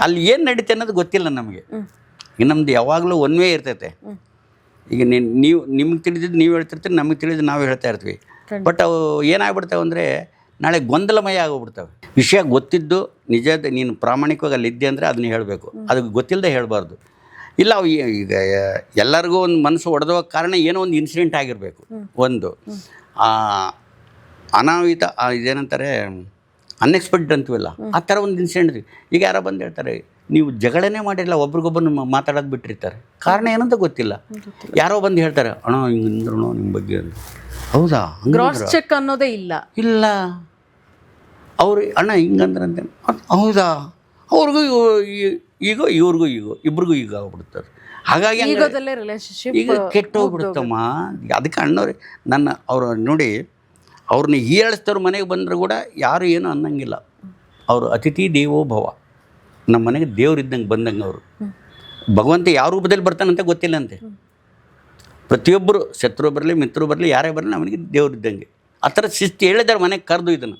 ಅಲ್ಲಿ ಏನು ನಡೀತೆ ಅನ್ನೋದು ಗೊತ್ತಿಲ್ಲ ನಮಗೆ. ಈಗ ನಮ್ದು ಯಾವಾಗಲೂ ಒನ್ ವೇ ಇರ್ತೈತೆ. ಈಗ ನೀವು ನಿಮ್ಗೆ ತಿಳಿದಿದ್ದು ನೀವು ಹೇಳ್ತಿರ್ತೀರಿ, ನಮಗೆ ತಿಳಿದು ನಾವು ಹೇಳ್ತಾ ಇರ್ತೀವಿ. ಬಟ್ ಅವು ಏನಾಗ್ಬಿಡ್ತಾವೆ ಅಂದರೆ ನಾಳೆ ಗೊಂದಲಮಯ ಆಗೋಗ್ಬಿಡ್ತವೆ. ವಿಷಯ ಗೊತ್ತಿದ್ದು ನಿಜದ ನೀನು ಪ್ರಾಮಾಣಿಕವಾಗಿ ಅಲ್ಲಿದ್ದೆ ಅಂದರೆ ಅದನ್ನ ಹೇಳಬೇಕು, ಅದಕ್ಕೆ ಗೊತ್ತಿಲ್ಲದೆ ಹೇಳಬಾರ್ದು. ಇಲ್ಲ ಅವು ಈಗ ಎಲ್ಲರಿಗೂ ಒಂದು ಮನಸ್ಸು ಒಡೆದೋ ಕಾರಣ ಏನೋ ಒಂದು ಇನ್ಸಿಡೆಂಟ್ ಆಗಿರಬೇಕು. ಒಂದು ಅನಾಹುತ ಇದೇನಂತಾರೆ ಅನ್ಎಕ್ಸ್ಪೆಕ್ಟೆಡ್ ಅಂತೀವಲ್ಲ, ಆ ಥರ ಒಂದು ಇನ್ಸಿಡೆಂಟ್. ಈಗ ಯಾರೋ ಬಂದು ಹೇಳ್ತಾರೆ ನೀವು ಜಗಳನೇ ಮಾಡಿರಲ್ಲ, ಒಬ್ರಿಗೊಬ್ಬರು ಮಾತಾಡೋದು ಬಿಟ್ಟಿರ್ತಾರೆ, ಕಾರಣ ಏನಂತ ಗೊತ್ತಿಲ್ಲ. ಯಾರೋ ಬಂದು ಹೇಳ್ತಾರೆ ಅಣ್ಣ ಹಿಂಗಂದ್ರು ನಿಮ್ಮ ಬಗ್ಗೆ, ಹೌದಾ ಕ್ರಾಸ್ ಚೆಕ್ ಅನ್ನೋದೇ ಇಲ್ಲ ಅವರು ಅಣ್ಣ ಹಿಂಗಂದ್ರಂತೆ, ಹೌದಾ ಅವ್ರಿಗೂ ಈಗ ಇವ್ರಿಗೂ ಇಬ್ರಿಗೂ ಈಗ ಆಗ್ಬಿಡ್ತಾರೆ. ಹಾಗಾಗಿ ಈಗ ಕೆಟ್ಟೋಗ್ಬಿಡುತ್ತಮ್ಮ. ಅದಕ್ಕೆ ಅಣ್ಣವ್ರು ಅವರು ನೋಡಿ, ಅವ್ರನ್ನ ಹೀಯಾಳಿಸ್ತವ್ರು ಮನೆಗೆ ಬಂದರೂ ಕೂಡ ಯಾರು ಏನೂ ಅನ್ನಂಗಿಲ್ಲ. ಅವರು ಅತಿಥಿ ದೇವೋ ಭವ, ನಮ್ಮ ಮನೆಗೆ ದೇವ್ರಿದ್ದಂಗೆ ಬಂದಂಗೆ. ಅವರು ಭಗವಂತ ಯಾವ ರೂಪದಲ್ಲಿ ಬರ್ತಾನಂತ ಗೊತ್ತಿಲ್ಲಂತೆ. ಪ್ರತಿಯೊಬ್ಬರು ಶತ್ರು ಬರಲಿ ಮಿತ್ರರು ಬರಲಿ ಯಾರೇ ಬರಲಿ ನಮಗೆ ದೇವ್ರಿದ್ದಂಗೆ. ಆ ಥರ ಶಿಸ್ತು ಹೇಳಿದಾರೆ ಮನೆಗೆ ಕರೆದು. ಇದನ್ನು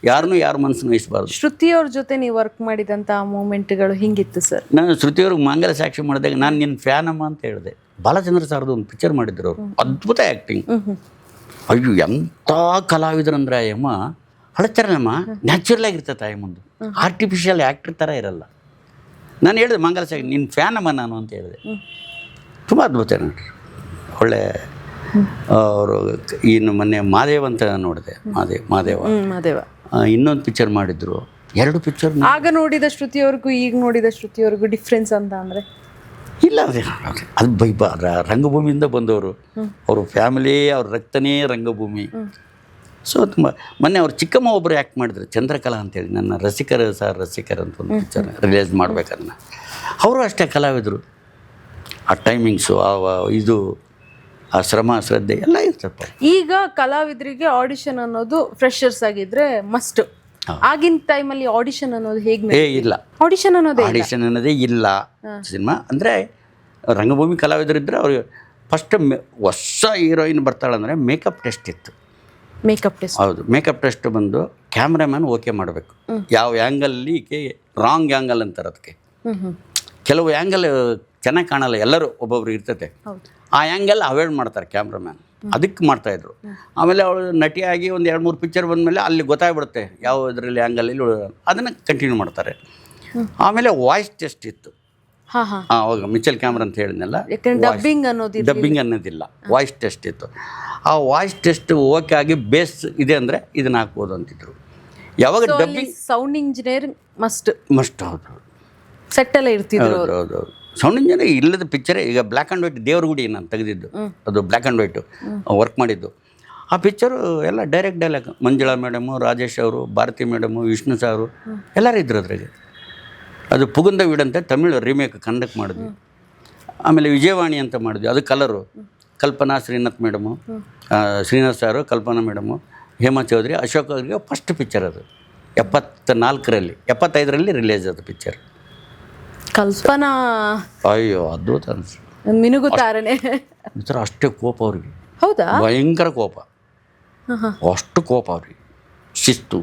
ಯಾರನ್ನೂ ಯಾರು ಮನಸ್ಸನ್ನು ವಹಿಸಬಾರ್ದು. ಶ್ರುತಿಯವ್ರ ಜೊತೆ ನೀವು ವರ್ಕ್ ಮಾಡಿದಂಥ ಮೂಮೆಂಟ್ಗಳು ಹಿಂಗಿತ್ತು ಸರ್? ನಾನು ಶ್ರುತಿಯವ್ರಿಗೆ ಮಾಂಗಲ್ಯ ಸಾಕ್ಷಿ ಮಾಡಿದಾಗ ನಾನು ನಿನ್ನ ಫ್ಯಾನ್ ಅಮ್ಮ ಅಂತ ಹೇಳಿದೆ. ಬಾಲಚಂದ್ರ ಸಾರ್ದು ಒಂದು ಪಿಕ್ಚರ್ ಮಾಡಿದ್ರು ಅವರು, ಅದ್ಭುತ ಆ್ಯಕ್ಟಿಂಗ್. ಅಯ್ಯೋ ಎಂಥ ಕಲಾವಿದ್ರಂದ್ರೆ ಅಯ್ಯಮ್ಮ ಹಳತಾರಲ್ಲಮ್ಮ, ನ್ಯಾಚುರಲ್ ಆಗಿರ್ತದೆ ತಾಯಿ ಮುಂದೆ, ಆರ್ಟಿಫಿಷಿಯಲ್ ಆ್ಯಕ್ಟ್ರ್ ಥರ ಇರಲ್ಲ. ನಾನು ಹೇಳಿದೆ ಮಾಂಗಲ್ಯ ಸಾಕ್ಷಿ ನಿನ್ನ ಫ್ಯಾನ್ ಅಮ್ಮ ನಾನು ಅಂತ ಹೇಳಿದೆ. ತುಂಬ ಅದ್ಭುತ ನೋಡ್ರಿ, ಒಳ್ಳೆ. ಅವರು ಇನ್ನು ಮೊನ್ನೆ ಮಾದೇವ್ ಅಂತ ನೋಡಿದೆ, ಮಾದೇವ ಇನ್ನೊಂದು ಪಿಕ್ಚರ್ ಮಾಡಿದ್ರು. 2 ಪಿಕ್ಚರ್ ಆಗ ನೋಡಿದ ಶ್ರುತಿಯವ್ರಿಗೂ ಈಗ ನೋಡಿದ ಶ್ರುತಿಯವ್ರಿಗೂ ಡಿಫ್ರೆನ್ಸ್ ಅಂತ ಅಂದರೆ ಇಲ್ಲ. ಅದು ರಂಗಭೂಮಿಯಿಂದ ಬಂದವರು, ಅವರು ಫ್ಯಾಮಿಲಿ, ಅವ್ರ ರಕ್ತನೇ ರಂಗಭೂಮಿ. ಸೊ ತುಂಬ ಮೊನ್ನೆ ಅವ್ರು ಚಿಕ್ಕಮ್ಮ ಒಬ್ಬರು ಆ್ಯಕ್ಟ್ ಮಾಡಿದ್ರು, ಚಂದ್ರಕಲಾ ಅಂತೇಳಿ, ನನ್ನ ರಸಿಕರ ಅಂತ ಒಂದು ಪಿಕ್ಚರ್ ರಿಲೀಸ್ ಮಾಡ್ಬೇಕದನ್ನ. ಅವರು ಅಷ್ಟೇ ಕಲಾವಿದರು. ಆ ಟೈಮಿಂಗ್ಸು, ಇದು ಆ ಶ್ರಮ ಶ್ರದ್ಧೆ ಎಲ್ಲ ಇರ್ತಪ್ಪ. ಈಗ ಕಲಾವಿದರಿಗೆ ಆಡಿಷನ್ ಅನ್ನೋದು ಫ್ರೆಶರ್ಸ್ ಆಗಿದ್ರೆ ಮಸ್ಟ್. ಆಗಿನ ಟೈಮಲ್ಲಿ ಆಡಿಷನ್ ಅನ್ನೋದು ಹೇಗೆ? ಇಲ್ಲ, ಆಡಿಷನ್ ಅನ್ನೋದೇ ಇಲ್ಲ. ಸಿನಿಮಾ ಅಂದರೆ ರಂಗಭೂಮಿ ಕಲಾವಿದರಿದ್ದರೆ ಅವ್ರಿಗೆ ಫಸ್ಟ್ ಹೊಸ ಹೀರೋಯಿನ್ ಬರ್ತಾಳಂದರೆ ಮೇಕಪ್ ಟೆಸ್ಟ್ ಇತ್ತು. Makeup test? ಹೌದು, ಮೇಕಪ್ ಟೆಸ್ಟ್ ಬಂದು ಕ್ಯಾಮ್ರಾಮ್ಯಾನ್ ಓಕೆ ಮಾಡಬೇಕು. ಯಾವ ಆ್ಯಂಗಲ್ಲಿ ರಾಂಗ್ ಆ್ಯಂಗಲ್ ಅಂತಾರೆ ಅದಕ್ಕೆ. ಕೆಲವು ಆ್ಯಂಗಲ್ ಚೆನ್ನಾಗಿ ಕಾಣಲ್ಲ, ಎಲ್ಲರೂ ಒಬ್ಬೊಬ್ರು ಇರ್ತದೆ. ಆ ಆ್ಯಂಗಲ್ ಅವಾಯ್ಡ್ ಮಾಡ್ತಾರೆ ಕ್ಯಾಮ್ರಾಮ್ಯಾನ್, ಅದಕ್ಕೆ ಮಾಡ್ತಾಯಿದ್ರು. ಆಮೇಲೆ ಅವಳು ನಟಿಯಾಗಿ ಒಂದು 2-3 ಪಿಕ್ಚರ್ ಬಂದಮೇಲೆ ಅಲ್ಲಿ ಗೊತ್ತಾಗ್ಬಿಡುತ್ತೆ ಯಾವ ಇದರಲ್ಲಿ ಆ್ಯಂಗಲ್ ಇಲ್ಲಿ, ಅದನ್ನು ಕಂಟಿನ್ಯೂ ಮಾಡ್ತಾರೆ. ಆಮೇಲೆ ವಾಯ್ಸ್ ಟೆಸ್ಟ್ ಇತ್ತು. ಅವಾಗ ಮಿಚಲ್ ಕ್ಯಾಮ್ರಾ ಅಂತ ಹೇಳಿದ್ನಲ್ಲ, ಡಬ್ಬಿಂಗ್ ಅನ್ನೋದಿಲ್ಲ, ವಾಯ್ಸ್ ಟೆಸ್ಟ್ ಇತ್ತು. ಆ ವಾಯ್ಸ್ ಟೆಸ್ಟ್ ಓಕೆ ಆಗಿ ಬೇಸ್ ಇದೆ ಅಂದರೆ ಇದನ್ನು ಹಾಕ್ಬೋದು ಅಂತಿದ್ರು. ಯಾವಾಗ ಡಬ್ಬಿಂಗ್ ಸೌಂಡ್ ಇಂಜಿನಿಯರ್ ಮಸ್ಟ್. ಹೌದು, ಸೆಟ್ಟೆಲ್ಲ ಇರ್ತಿದ್ರು. ಹೌದು, ಸೌಂಡ್ ಇಂಜಿನಿಯರ್ ಇಲ್ಲದ ಪಿಕ್ಚರೇ. ಈಗ ಬ್ಲ್ಯಾಕ್ ಆ್ಯಂಡ್ ವೈಟ್ ದೇವ್ರಗುಡಿ ನಾನು ತೆಗೆದಿದ್ದು, ಅದು ಬ್ಲ್ಯಾಕ್ ಆ್ಯಂಡ್ ವೈಟು ವರ್ಕ್ ಮಾಡಿದ್ದು. ಆ ಪಿಕ್ಚರು ಎಲ್ಲ ಡೈಲಾಗ್. ಮಂಜುಳಾ ಮೇಡಮು, ರಾಜೇಶ್ ಅವರು, ಭಾರತಿ ಮೇಡಮು, ವಿಷ್ಣು ಸಾರು ಎಲ್ಲರೂ ಇದ್ರು ಅದ್ರಾಗೆ. ಅದು ಪುಗುಂದ ವೀಡಂತ ತಮಿಳು ರೀಮೇಕ್ ಕನ್ನಡಕ್ಕೆ ಮಾಡಿದ್ವಿ. ಆಮೇಲೆ ವಿಜಯವಾಣಿ ಅಂತ ಮಾಡಿದ್ವಿ, ಅದು ಕಲರು. ಕಲ್ಪನಾ ಶ್ರೀನಾಥ್ ಮೇಡಮು, ಶ್ರೀನಾಥ್ ಸಾರು, ಕಲ್ಪನಾ ಮೇಡಮು, ಹೇಮಾ ಚೌಧರಿ, ಅಶೋಕ್ ಅವರಿಗೆ ಫಸ್ಟ್ ಪಿಕ್ಚರ್ ಅದು. 75ರಲ್ಲಿ ರಿಲೀಸ್ ಅದು ಪಿಕ್ಚರ್. ಕಲ್ಪನಾ ಅಯ್ಯೋ ಅದ್ಭುತ ಅನ್ಸು, ಮಿನುಗುತ್ತಾರನೆ ಅಷ್ಟೇ ಕೋಪ ಅವ್ರಿಗೆ. ಹೌದಾ? ಭಯಂಕರ ಕೋಪ, ಅಷ್ಟು ಕೋಪ ಅವ್ರಿಗೆ. ಶಿಸ್ತು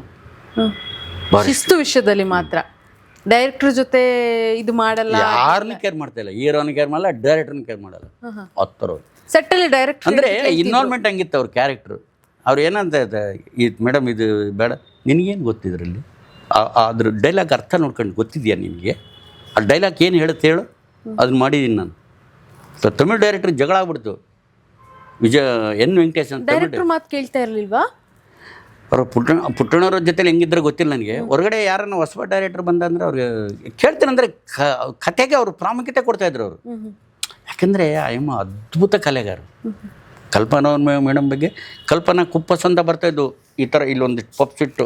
ವಿಷಯದಲ್ಲಿ ಮಾತ್ರ ಡೈರೆಕ್ಟರ್ ಜೊತೆ ಇದು ಮಾಡಲ್ಲ, ಯಾರನ್ನ ಕೇರ್ ಮಾಡ್ತಾ ಇಲ್ಲ. ಹೀರೋನ ಕೇರ್ ಮಾಡಲ್ಲ, ಡೈರೆಕ್ಟರ್ನ ಕೇರ್ ಮಾಡಲ್ಲ. ಹತ್ತರು ಸೆಟ್ಟಲ್ಲಿ ಡೈರೆಕ್ಟರ್ ಅಂದರೆ ಇನ್ವಾಲ್ವ್ಮೆಂಟ್ ಹಂಗಿತ್ತು ಅವ್ರ ಕ್ಯಾರೆಕ್ಟ್ರು. ಅವ್ರು ಏನಂತ ಈ ಮೇಡಮ್ ಇದು ಬೇಡ, ನಿನಗೇನು ಗೊತ್ತಿದ್ರಲ್ಲಿ ಅದ್ರ ಡೈಲಾಗ್ ಅರ್ಥ ನೋಡ್ಕೊಂಡು ಗೊತ್ತಿದೆಯಾ ನಿನಗೆ? ಆ ಡೈಲಾಗ್ ಏನು ಹೇಳುತ್ತೆ ಹೇಳು, ಅದನ್ನ ಮಾಡಿದ್ದೀನಿ ನಾನು. ತಮಿಳ್ ಡೈರೆಕ್ಟ್ರ್ ಜಗಳ ಆಗ್ಬಿಡ್ತು. ಎನ್ ವೆಂಕಟೇಶ್ ಅಂತ ಡೈರೆಕ್ಟರ್ ಮಾತು ಕೇಳ್ತಾ ಇರಲಿಲ್ವಾ? ಅವರು ಪುಟ್ಟಣ್ಣವ್ರ ಜೊತೆಲಿ ಹೆಂಗಿದ್ರೆ ಗೊತ್ತಿಲ್ಲ ನನಗೆ. ಹೊರಗಡೆ ಯಾರನ್ನ ಹೊಸ ಡೈರೆಕ್ಟರ್ ಬಂದಂದ್ರೆ ಅವ್ರಿಗೆ ಕೇಳ್ತೀನಂದರೆ ಕತೆಗೆ ಅವರು ಪ್ರಾಮುಖ್ಯತೆ ಕೊಡ್ತಾಯಿದ್ರು ಅವರು. ಯಾಕಂದರೆ ಅಯ್ಯಮ್ಮ ಅದ್ಭುತ ಕಲೆಗಾರ. ಕಲ್ಪನಾ ಮೇಡಮ್ ಬಗ್ಗೆ ಕಲ್ಪನಾ ಕುಪ್ಪಸ್ ಅಂತ ಬರ್ತಾಯಿದ್ದು, ಈ ಥರ ಇಲ್ಲೊಂದಿಷ್ಟು ಪಪ್ಸಿಟ್ಟು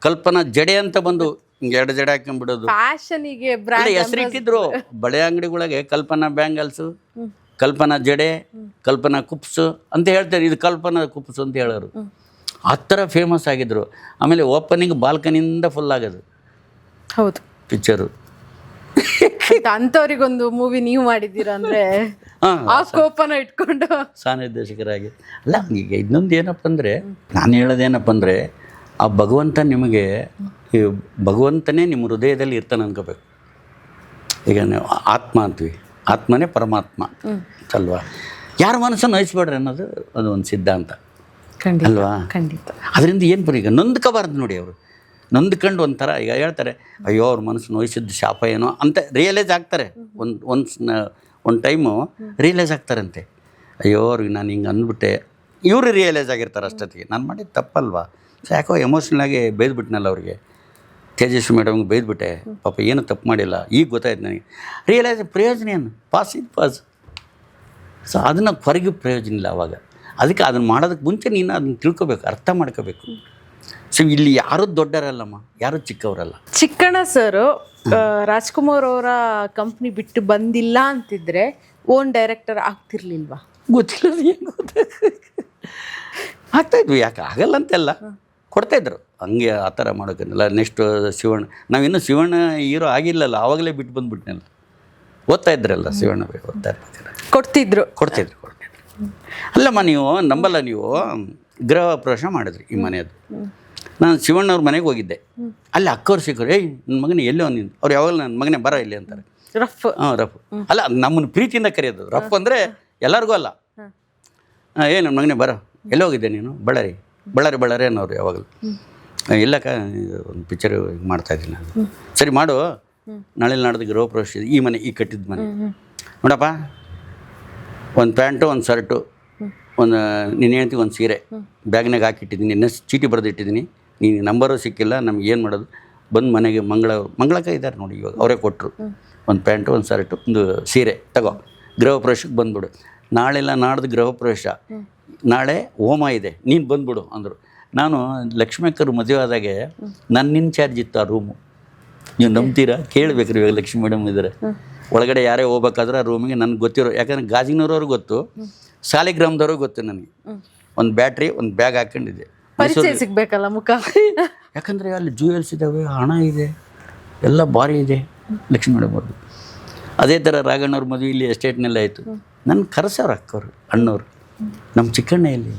ಕಲ್ಪನಾ ಜಡೆ ಅಂತ ಬಂದು ಹಿಂಗೆ 2 ಜಡೆ ಹಾಕೊಂಡ್ಬಿಡೋದು. ಹೆಸರಿಟ್ಟಿದ್ರು ಬಳೆ ಅಂಗಡಿಗಳಿಗೆ, ಕಲ್ಪನಾ ಬ್ಯಾಂಗಲ್ಸು, ಕಲ್ಪನಾ ಜಡೆ, ಕಲ್ಪನಾ ಕುಪ್ಸು ಅಂತ ಹೇಳ್ತಾರೆ. ಇದು ಕಲ್ಪನಾ ಕುಪ್ಸು ಅಂತ ಹೇಳೋರು. ಆ ಥರ ಫೇಮಸ್ ಆಗಿದ್ರು. ಆಮೇಲೆ ಓಪನಿಂಗ್ ಬಾಲ್ಕನಿಂದ ಫುಲ್ ಆಗೋದು. ಹೌದು, ಪಿಕ್ಚರು. ಅಂಥವ್ರಿಗೊಂದು ಮೂವಿ ನೀವು ಮಾಡಿದ್ದೀರಾ ಅಂದರೆ ಆ ಕೋಪನ ಇಟ್ಕೊಂಡು ಸಹನಿರ್ದೇಶಕರಾಗಿ. ಅಲ್ಲ, ಈಗ ಇನ್ನೊಂದು ಏನಪ್ಪ ಅಂದರೆ, ನಾನು ಹೇಳೋದೇನಪ್ಪ ಅಂದರೆ, ಆ ಭಗವಂತ ನಿಮಗೆ, ಭಗವಂತನೇ ನಿಮ್ಮ ಹೃದಯದಲ್ಲಿ ಇರ್ತಾನೆ ಅನ್ಕೋಬೇಕು. ಈಗ ನೀವು ಆತ್ಮ ಅಂತೀವಿ, ಆತ್ಮನೇ ಪರಮಾತ್ಮ ಅಲ್ವಾ? ಯಾರ ಮನಸ್ಸನ್ನು ನೋಯಿಸ್ಬೇಡ್ರಿ ಅನ್ನೋದು ಅದು ಒಂದು ಸಿದ್ಧಾಂತ ಖಂಡಿತ ಅಲ್ವಾ? ಖಂಡಿತ. ಅದರಿಂದ ಏನು ಬರೀ ಈಗ ನೊಂದ್ಕೋಬಾರ್ದು ನೋಡಿ. ಅವರು ನೊಂದ್ಕೊಂಡು ಒಂಥರ ಈಗ ಹೇಳ್ತಾರೆ, ಅಯ್ಯೋ ಅವ್ರ ಮನಸ್ಸು ನೋಯಿಸಿದ್ದು ಶಾಪ ಏನೋ ಅಂತ ರಿಯಲೈಸ್ ಆಗ್ತಾರೆ. ಒಂದು ಟೈಮು ರಿಯಲೈಸ್ ಆಗ್ತಾರಂತೆ, ಅಯ್ಯೋ ಅವ್ರಿಗೆ ನಾನು ಹಿಂಗೆ ಅಂದ್ಬಿಟ್ಟೆ. ಇವರು ರಿಯಲೈಸ್ ಆಗಿರ್ತಾರೆ ಅಷ್ಟೊತ್ತಿಗೆ, ನಾನು ಮಾಡಿದ್ದು ತಪ್ಪಲ್ವಾ, ಸೊ ಯಾಕೋ ಎಮೋಷ್ನಲಾಗಿ ಬೈದ್ಬಿಟ್ನಲ್ಲ ಅವ್ರಿಗೆ, ತೇಜಸ್ವಿ ಮೇಡಮ್ಗೆ ಬೈದ್ಬಿಟ್ಟೆ, ಪಾಪ ಏನು ತಪ್ಪು ಮಾಡಿಲ್ಲ, ಈಗ ಗೊತ್ತಾಯ್ತು ನನಗೆ. ರಿಯಲೈಸ್ ಪ್ರಯೋಜನ ಏನು, ಪಾಸ್. ಸೊ ಅದನ್ನು ಹೊರಗೆ ಪ್ರಯೋಜನ ಇಲ್ಲ ಅವಾಗ. ಅದಕ್ಕೆ ಅದನ್ನು ಮಾಡೋದಕ್ಕೆ ಮುಂಚೆ ನೀನು ಅದನ್ನು ತಿಳ್ಕೊಬೇಕು, ಅರ್ಥ ಮಾಡ್ಕೋಬೇಕು. ಸೊ ಇಲ್ಲಿ ಯಾರೂ ದೊಡ್ಡರಲ್ಲಮ್ಮ, ಯಾರೂ ಚಿಕ್ಕವರಲ್ಲ. ಚಿಕ್ಕಣ್ಣ ಸರ್ ರಾಜ್ಕುಮಾರ್ ಅವರ ಕಂಪ್ನಿ ಬಿಟ್ಟು ಬಂದಿಲ್ಲ ಅಂತಿದ್ರೆ ಓನ್ ಡೈರೆಕ್ಟರ್ ಆಗ್ತಿರ್ಲಿಲ್ವಾ? ಗೊತ್ತಿಲ್ಲ, ಏನು ಆಗ್ತಾಯಿದ್ವಿ, ಯಾಕೆ ಆಗಲ್ಲ ಅಂತೆಲ್ಲ ಕೊಡ್ತಾಯಿದ್ರು. ಹಂಗೆ ಆ ಥರ ಮಾಡೋಕ್ಕಿಲ್ಲ. ನೆಕ್ಸ್ಟ್ ಶಿವಣ್ಣ, ನಾವಿನ್ನೂ ಶಿವಣ್ಣ ಹೀರೋ ಆಗಿಲ್ಲಲ್ಲ, ಆವಾಗಲೇ ಬಿಟ್ಟು ಬಂದುಬಿಟ್ನಲ್ಲ. ಓದ್ತಾ ಇದ್ರಲ್ಲ ಶಿವಣ್ಣ, ಓದ್ತಾ ಇರ್ಬೇಕಾದ್ರೆ ಕೊಡ್ತಿದ್ರು. ಅಲ್ಲಮ್ಮ, ನೀವು ನಂಬಲ್ಲ, ನೀವು ಗೃಹ ಪ್ರವೇಶ ಮಾಡಿದ್ರಿ ಈ ಮನೆಯದು. ನಾನು ಶಿವಣ್ಣವ್ರ ಮನೆಗೆ ಹೋಗಿದ್ದೆ. ಅಲ್ಲಿ ಅಕ್ಕವ್ರು ಸಿಕ್ಕರು, ಏಯ್ ನನ್ನ ಮಗನೇ ಎಲ್ಲೋ ನೀನು, ಅವ್ರು ಯಾವಾಗಲೂ ನನ್ನ ಮಗನೇ ಬರ ಇಲ್ಲಿ ಅಂತಾರೆ. ರಫ್. ರಫ್ ಅಲ್ಲ, ನಮ್ಮನ್ನು ಪ್ರೀತಿಯಿಂದ ಕರೆಯೋದು. ರಫ್ ಅಂದರೆ ಎಲ್ಲರಿಗೂ ಅಲ್ಲ. ನನ್ನ ಮಗನೇ ಬರ, ಎಲ್ಲೋ ಹೋಗಿದ್ದೆ ನೀನು, ಬಳ್ಳಾರಿ ಅನ್ನೋರು ಯಾವಾಗಲೂ. ಎಲ್ಲಕ್ಕ ಒಂದು ಪಿಕ್ಚರ್ ಮಾಡ್ತಾಯಿದ್ದೀನಿ ನಾನು. ಸರಿ ಮಾಡು, ನಾಳೆ ನಾಡ್ದು ಗೃಹ ಪ್ರವೇಶ ಇದೆ, ಈ ಮನೆ, ಈ ಕಟ್ಟಿದ ಮನೆ ನೋಡಪ್ಪ, ಒಂದು ಪ್ಯಾಂಟು, ಒಂದು ಶರ್ಟು, ಒಂದು ನೀನು ಹೇಳ್ತೀವಿ ಒಂದು ಸೀರೆ ಬ್ಯಾಗ್ನಾಗ ಹಾಕಿಟ್ಟಿದ್ದೀನಿ, ಚೀಟಿ ಬರೆದು ಇಟ್ಟಿದ್ದೀನಿ, ನೀನು ನಂಬರು ಸಿಕ್ಕಿಲ್ಲ, ನಮ್ಗೆ ಏನು ಮಾಡೋದು, ಬಂದು ಮನೆಗೆ ಮಂಗಳಕ್ಕ ಇದ್ದಾರೆ ನೋಡಿ, ಇವಾಗ ಅವರೇ ಕೊಟ್ಟರು. ಒಂದು ಪ್ಯಾಂಟು, ಒಂದು ಶರ್ಟು, ಒಂದು ಸೀರೆ ತಗೋ, ಗೃಹ ಪ್ರವೇಶಕ್ಕೆ ಬಂದುಬಿಡು. ನಾಳೆಲ್ಲ ನಾಡ್ದು ಗೃಹ ಪ್ರವೇಶ, ನಾಳೆ ಹೋಮ ಇದೆ, ನೀನು ಬಂದುಬಿಡು ಅಂದರು. ನಾನು ಲಕ್ಷ್ಮೀಕರ್ ಮದುವೆ ಆದಾಗೆ ನನ್ನ ಇನ್ಚಾರ್ಜ್ ಇತ್ತು ಆ ರೂಮು. ನೀವು ನಂಬ್ತೀರಾ? ಕೇಳಬೇಕ್ರಿ, ಇವಾಗ ಲಕ್ಷ್ಮೀ ಮೇಡಮ್ ಇದ್ದಾರೆ ಒಳಗಡೆ, ಯಾರೇ ಹೋಗ್ಬೇಕಾದ್ರೆ ಆ ರೂಮಿಗೆ ನನಗೆ ಗೊತ್ತಿರೋ, ಯಾಕಂದ್ರೆ ಗಾಜಿನವ್ರವ್ರು ಗೊತ್ತು, ಸಾಲಿಗ್ರಾಮದವ್ರಿಗೆ ಗೊತ್ತು ನನಗೆ. ಒಂದು ಬ್ಯಾಟ್ರಿ, ಒಂದು ಬ್ಯಾಗ್ ಹಾಕೊಂಡಿದ್ದೆ. ಪರಿಚಯ ಸಿಗ್ಬೇಕಲ್ಲ ಮುಖ. ಯಾಕಂದರೆ ಅಲ್ಲಿ ಜ್ಯುವೆಲ್ಸ್ ಇದ್ದಾವೆ, ಹಣ ಇದೆ, ಎಲ್ಲ ಭಾರಿ ಇದೆ ಲಕ್ಷ್ಮೀ ಮೇಡಮ್ ಅವ್ರದ್ದು. ಅದೇ ಥರ ರಾಘಣ್ಣವ್ರ ಮದುವೆ ಇಲ್ಲಿ ಎಸ್ಟೇಟ್ನೆಲ್ಲ ಆಯಿತು. ನನ್ನ ಕರೆಸೋರು ಅಕ್ಕವರು, ಅಣ್ಣವರು, ನಮ್ಮ ಚಿಕ್ಕಣ್ಣ ಎಲ್ಲಿ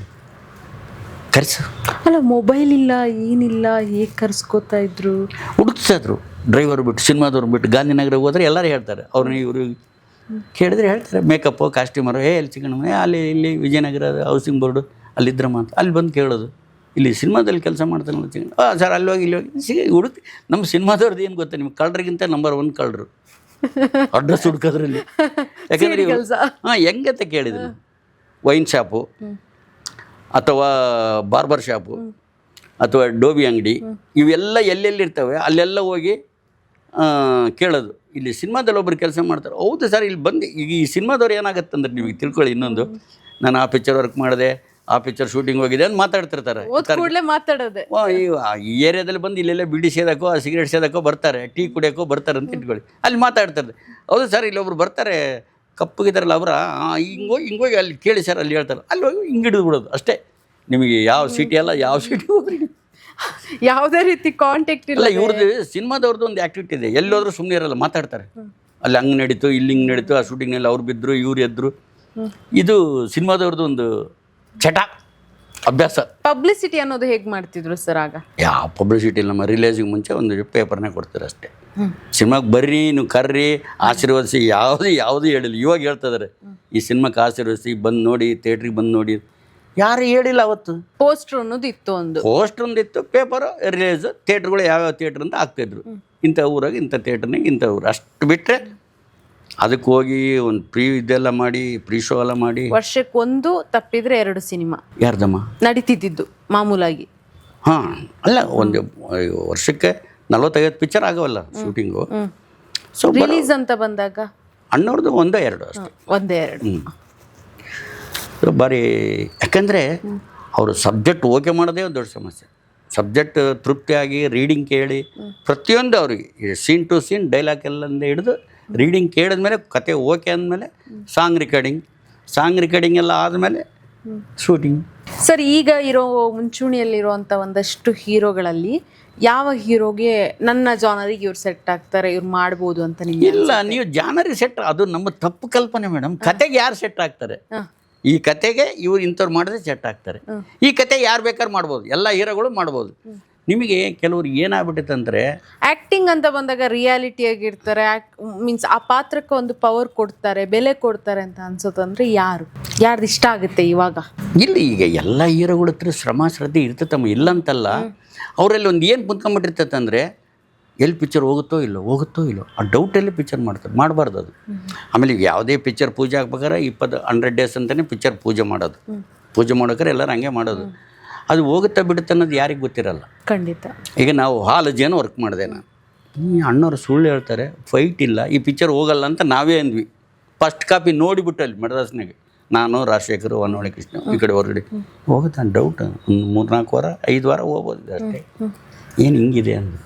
ಕರೆಸು. ಅಲ್ಲ, ಮೊಬೈಲ್ ಇಲ್ಲ, ಏನಿಲ್ಲ, ಹೇಗೆ ಕರ್ಸ್ಕೋತಾ ಇದ್ರು? ಹುಡುಕ್ಸಿದ್ರು. ಡ್ರೈವರ್ ಬಿಟ್ಟು, ಸಿನಿಮಾದವ್ರು ಬಿಟ್ಟು, ಗಾಂಧಿನಗರ ಹೋದರೆ ಎಲ್ಲರೂ ಹೇಳ್ತಾರೆ, ಅವ್ರನ್ನ ಇವರು ಕೇಳಿದ್ರೆ ಹೇಳ್ತಾರೆ, ಮೇಕಪ್ಪು, ಕಾಸ್ಟ್ಯೂಮರು, ಎಲ್ಲಿ ಚಿಕ್ಕಣ್ಣ ಅಲ್ಲಿ ಇಲ್ಲಿ ವಿಜಯನಗರ ಹೌಸಿಂಗ್ ಬೋರ್ಡು ಅಲ್ಲಿದ್ರಮ್ಮ ಅಂತ. ಅಲ್ಲಿ ಬಂದು ಕೇಳೋದು, ಇಲ್ಲಿ ಸಿನಿಮಾದಲ್ಲಿ ಕೆಲಸ ಮಾಡ್ತಾನಲ್ಲ ಚಿಕ್ಕಣ್ಣ, ಸರ್ ಅಲ್ಲಿ ಹೋಗಿ ಇಲ್ಲಿ ಹೋಗಿ ಹುಡುಕಿ. ನಮ್ಮ ಸಿನಿಮಾದವ್ರದ್ದು ಏನು ಗೊತ್ತಾ ನಿಮ್ಗೆ, ಕಳ್ಳರಿಗಿಂತ ನಂಬರ್ 1 ಕಳ್ಳರು ಅಡ್ರೆಸ್ ಹುಡ್ಕೋದ್ರಲ್ಲಿ. ಯಾಕಂದರೆ ಹೆಂಗಂತ ಕೇಳಿದ್ರು, ವೈನ್ ಶಾಪು ಅಥವಾ ಬಾರ್ಬರ್ ಶಾಪು ಅಥವಾ ಡೋಬಿ ಅಂಗಡಿ, ಇವೆಲ್ಲ ಎಲ್ಲೆಲ್ಲಿರ್ತವೆ ಅಲ್ಲೆಲ್ಲ ಹೋಗಿ ಕೇಳೋದು. ಇಲ್ಲಿ ಸಿನಿಮಾದಲ್ಲಿ ಒಬ್ಬರು ಕೆಲಸ ಮಾಡ್ತಾರೆ, ಹೌದು ಸರ್ ಇಲ್ಲಿ ಬಂದು. ಈಗ ಈ ಸಿನಿಮಾದವ್ರು ಏನಾಗತ್ತಂದ್ರೆ ನಿಮಗೆ ತಿಳ್ಕೊಳ್ಳಿ, ಇನ್ನೊಂದು, ನಾನು ಆ ಪಿಕ್ಚರ್ ವರ್ಕ್ ಮಾಡಿದೆ, ಆ ಪಿಕ್ಚರ್ ಶೂಟಿಂಗ್ ಹೋಗಿದೆ ಅಂತ ಮಾತಾಡ್ತಿರ್ತಾರೆ. ಮಾತಾಡೋದೆ ಈ ಏರಿಯಾದಲ್ಲಿ ಬಂದು ಇಲ್ಲೆಲ್ಲ ಬಿಡಿ ಸೇದಕ್ಕೋ, ಸಿಗರೇಟ್ ಸೇದಕ್ಕೋ ಬರ್ತಾರೆ, ಟೀ ಕುಡಿಯೋಕ್ಕೋ ಬರ್ತಾರೆ ಅಂತ ಇಟ್ಕೊಳ್ಳಿ. ಅಲ್ಲಿ ಮಾತಾಡ್ತಾರೆ, ಹೌದು ಸರ್ ಇಲ್ಲೊಬ್ರು ಬರ್ತಾರೆ ಕಪ್ಪಗಿದಾರಲ್ಲ ಅವರ, ಹಿಂಗೋಗಿ ಅಲ್ಲಿ ಕೇಳಿ ಸರ್ ಅಲ್ಲಿ ಹೇಳ್ತಾರೆ, ಅಲ್ಲಿ ಹೋಗಿ ಹಿಂಗೆ ಹಿಡಿದು ಬಿಡೋದು ಅಷ್ಟೇ. ನಿಮಗೆ ಯಾವ ಸಿಟಿ ಅಲ್ಲ, ಯಾವ ಸಿಟಿ ಹೋಗ್ರಿ, ಯಾವುದೇ ರೀತಿ ಕಾಂಟ್ಯಾಕ್ಟ್ ಇಲ್ಲ. ಇವ್ರದ್ದು ಸಿನಿಮಾದವ್ರದ್ದು ಒಂದು ಆ್ಯಕ್ಟಿವಿಟಿ ಇದೆ, ಎಲ್ಲೋದ್ರೂ ಸುಮ್ಮನೆ ಇರಲ್ಲ, ಮಾತಾಡ್ತಾರೆ. ಅಲ್ಲಿ ಹಂಗೆ ನಡೀತು, ಇಲ್ಲಿ ಹಿಂಗೆ ನಡೀತು, ಆ ಶೂಟಿಂಗ್ನಲ್ಲಿ ಅವ್ರು ಬಿದ್ದರು, ಇವ್ರು ಎದ್ರು. ಇದು ಸಿನಿಮಾದವ್ರದ್ದು ಒಂದು ಚಟ, ಅಭ್ಯಾಸ. ಪಬ್ಲಿಸಿಟಿ ಅನ್ನೋದು ಹೇಗೆ ಮಾಡ್ತಿದ್ರು ಸರ್ ಆಗ? ಯಾವ ಪಬ್ಲಿಸಿಟಿ ಇಲ್ಲ, ನಮ್ಮ ರಿಲೀಸಿಗೆ ಮುಂಚೆ ಒಂದು ಪೇಪರ್ನೇ ಕೊಡ್ತಾರೆ ಅಷ್ಟೇ. ಸಿನಿಮಾಗೆ ಬರ್ರಿ, ನೀವು ಕರ್ರಿ, ಆಶೀರ್ವದಿಸಿ, ಯಾವುದು ಹೇಳಿಲ್ಲ. ಇವಾಗ ಹೇಳ್ತಿದ್ದಾರೆ, ಈ ಸಿನಿಮಾಕ್ಕೆ ಆಶೀರ್ವದಿಸಿ, ಬಂದು ನೋಡಿ, ಥಿಯೇಟ್ರಿಗೆ ಬಂದು ನೋಡಿ. ಯಾರು ಹೇಳಿಲ್ಲ ಅವತ್ತು. ಪೋಸ್ಟರ್ ಅನ್ನೋದು ಇತ್ತು, ಪೋಸ್ಟರ್ ಒಂದಿತ್ತು, ಪೇಪರು, ರಿಲೀಸ್, ಥಿಯೇಟ್ರುಗಳು ಯಾವ್ಯಾವ ಥಿಯೇಟ್ರ್ ಅಂತ ಹಾಕ್ತಿದ್ರು. ಇಂಥ ಊರಾಗ ಇಂಥ ಥಿಯೇಟ್ರ್ನಾಗ ಇಂಥ ಊರು, ಅಷ್ಟು ಬಿಟ್ಟರೆ ಅದಕ್ಕೆ ಹೋಗಿ ಒಂದು ಇದೆಲ್ಲ ಮಾಡಿ, ಪ್ರೀ ಶೋ ಎಲ್ಲ ಮಾಡಿ. ವರ್ಷಕ್ಕೊಂದು ತಪ್ಪಿದ್ರೆ 2 ಸಿನಿಮಾ ಯಾರ್ದಮ್ಮ ನಡೀತಿದ್ದು ಮಾಮೂಲಾಗಿ. ಹಾಂ, ಅಲ್ಲ ಒಂದು ವರ್ಷಕ್ಕೆ 45 ಪಿಕ್ಚರ್ ಆಗವಲ್ಲ ಶೂಟಿಂಗು. ಸೊ ರಿಲೀಸ್ ಅಂತ ಬಂದಾಗ ಅಣ್ಣವ್ರದ್ದು 1-2 ಅಷ್ಟೇ, 1-2. ಭಾರಿ, ಯಾಕಂದರೆ ಅವರು ಸಬ್ಜೆಕ್ಟ್ ಓಕೆ ಮಾಡೋದೇ ಒಂದು ದೊಡ್ಡ ಸಮಸ್ಯೆ. ಸಬ್ಜೆಕ್ಟ್ ತೃಪ್ತಿಯಾಗಿ ರೀಡಿಂಗ್ ಕೇಳಿ, ಪ್ರತಿಯೊಂದು ಅವ್ರಿಗೆ ಸೀನ್ ಟು ಸೀನ್ ಡೈಲಾಗ್ ಎಲ್ಲಂದ ಹಿಡಿದು ರೀಡಿಂಗ್ ಕೇಳಿದ್ಮೇಲೆ, ಕತೆ ಓಕೆ ಅಂದಮೇಲೆ ಸಾಂಗ್ ರೆಕಾರ್ಡಿಂಗ್ ಎಲ್ಲ ಆದಮೇಲೆ ಶೂಟಿಂಗ್. ಸರ್, ಈಗ ಇರೋ ಮುಂಚೂಣಿಯಲ್ಲಿರುವಂಥ ಒಂದಷ್ಟು ಹೀರೋಗಳಲ್ಲಿ ಯಾವ ಹೀರೋಗೆ ನನ್ನ ಜಾನರಿಗೆ ಇವ್ರು ಸೆಟ್ ಆಗ್ತಾರೆ, ಇವ್ರು ಮಾಡ್ಬೋದು ಅಂತ ನಿಮ್ಗೆ? ಇಲ್ಲ, ನೀವು ಜಾನರಿಗೆ ಸೆಟ್, ಅದು ನಮ್ಮ ತಪ್ಪು ಕಲ್ಪನೆ ಮೇಡಮ್. ಕತೆಗೆ ಯಾರು ಸೆಟ್ ಆಗ್ತಾರೆ? ಈ ಕತೆಗೆ ಇವ್ರು ಇಂಥವ್ರು ಮಾಡಿದ್ರೆ ಸೆಟ್ ಆಗ್ತಾರೆ. ಈ ಕತೆ ಯಾರು ಬೇಕಾದ್ರೂ ಮಾಡ್ಬೋದು, ಎಲ್ಲ ಹೀರೋಗಳು ಮಾಡ್ಬೋದು. ನಿಮಗೆ ಕೆಲವ್ರು ಏನಾಗ್ಬಿಟ್ಟೈತೆ ಅಂದರೆ ಆಕ್ಟಿಂಗ್ ಅಂತ ಬಂದಾಗ ರಿಯಾಲಿಟಿ ಆಗಿರ್ತಾರೆ, ಮೀನ್ಸ್ ಆ ಪಾತ್ರಕ್ಕೆ ಒಂದು ಪವರ್ ಕೊಡ್ತಾರೆ, ಬೆಲೆ ಕೊಡ್ತಾರೆ ಅಂತ ಅನ್ಸುತ್ತಂದ್ರೆ ಯಾರ್ದು ಇಷ್ಟ ಆಗುತ್ತೆ ಇವಾಗ? ಇಲ್ಲಿ ಈಗ ಎಲ್ಲ ಹೀರೋಗಳ ಹತ್ರ ಶ್ರಮ ಶ್ರದ್ಧೆ ಇರ್ತೈತಮ್ಮ, ಇಲ್ಲಂತಲ್ಲ. ಅವರಲ್ಲಿ ಒಂದು ಏನು ಕುಂತ್ಕೊಂಡ್ಬಿಟ್ಟಿರ್ತೈತಂದರೆ ಎಲ್ಲಿ ಪಿಕ್ಚರ್ ಹೋಗುತ್ತೋ ಇಲ್ಲೋ ಆ ಡೌಟಲ್ಲಿ ಪಿಕ್ಚರ್ ಮಾಡ್ತಾರೆ, ಮಾಡಬಾರ್ದು ಅದು. ಆಮೇಲೆ ಈಗ ಯಾವುದೇ ಪಿಕ್ಚರ್ ಪೂಜೆ ಆಗ್ಬೇಕಾದ್ರೆ 100 ಡೇಸ್ ಅಂತಲೇ ಪಿಕ್ಚರ್ ಪೂಜೆ ಮಾಡೋದು. ಪೂಜೆ ಮಾಡೋಕ್ರೆ ಎಲ್ಲರೂ ಹಂಗೆ ಮಾಡೋದು. ಅದು ಹೋಗುತ್ತಾ ಬಿಡುತ್ತೆ ಅನ್ನೋದು ಯಾರಿಗೆ ಗೊತ್ತಿರಲ್ಲ. ಖಂಡಿತ. ಈಗ ನಾವು ಹಾಲಜೇನು ವರ್ಕ್ ಮಾಡಿದೆ ನಾನು. ಅಣ್ಣವ್ರು ಸುಳ್ಳು ಹೇಳ್ತಾರೆ, ಫೈಟ್ ಇಲ್ಲ, ಈ ಪಿಕ್ಚರ್ ಹೋಗಲ್ಲ ಅಂತ ನಾವೇ ಅಂದ್ವಿ. ಫಸ್ಟ್ ಕಾಪಿ ನೋಡಿಬಿಟ್ಟು ಅಲ್ಲಿ ಮಡ್ರಾಸ್ನಾಗೆ ನಾನು, ರಾಜಶೇಖರ್, ಹೊನ್ನವಳ್ಳಿ ಕೃಷ್ಣ ಈ ಕಡೆ ಹೊರಗಡೆ ಹೋಗುತ್ತೆ ಅಂತ ಡೌಟ್. ಒಂದು 3-4 ವಾರ 5 ವಾರ ಹೋಗ್ಬೋದು ಅಷ್ಟೇ. ಏನು ಹಿಂಗಿದೆ ಅಂದು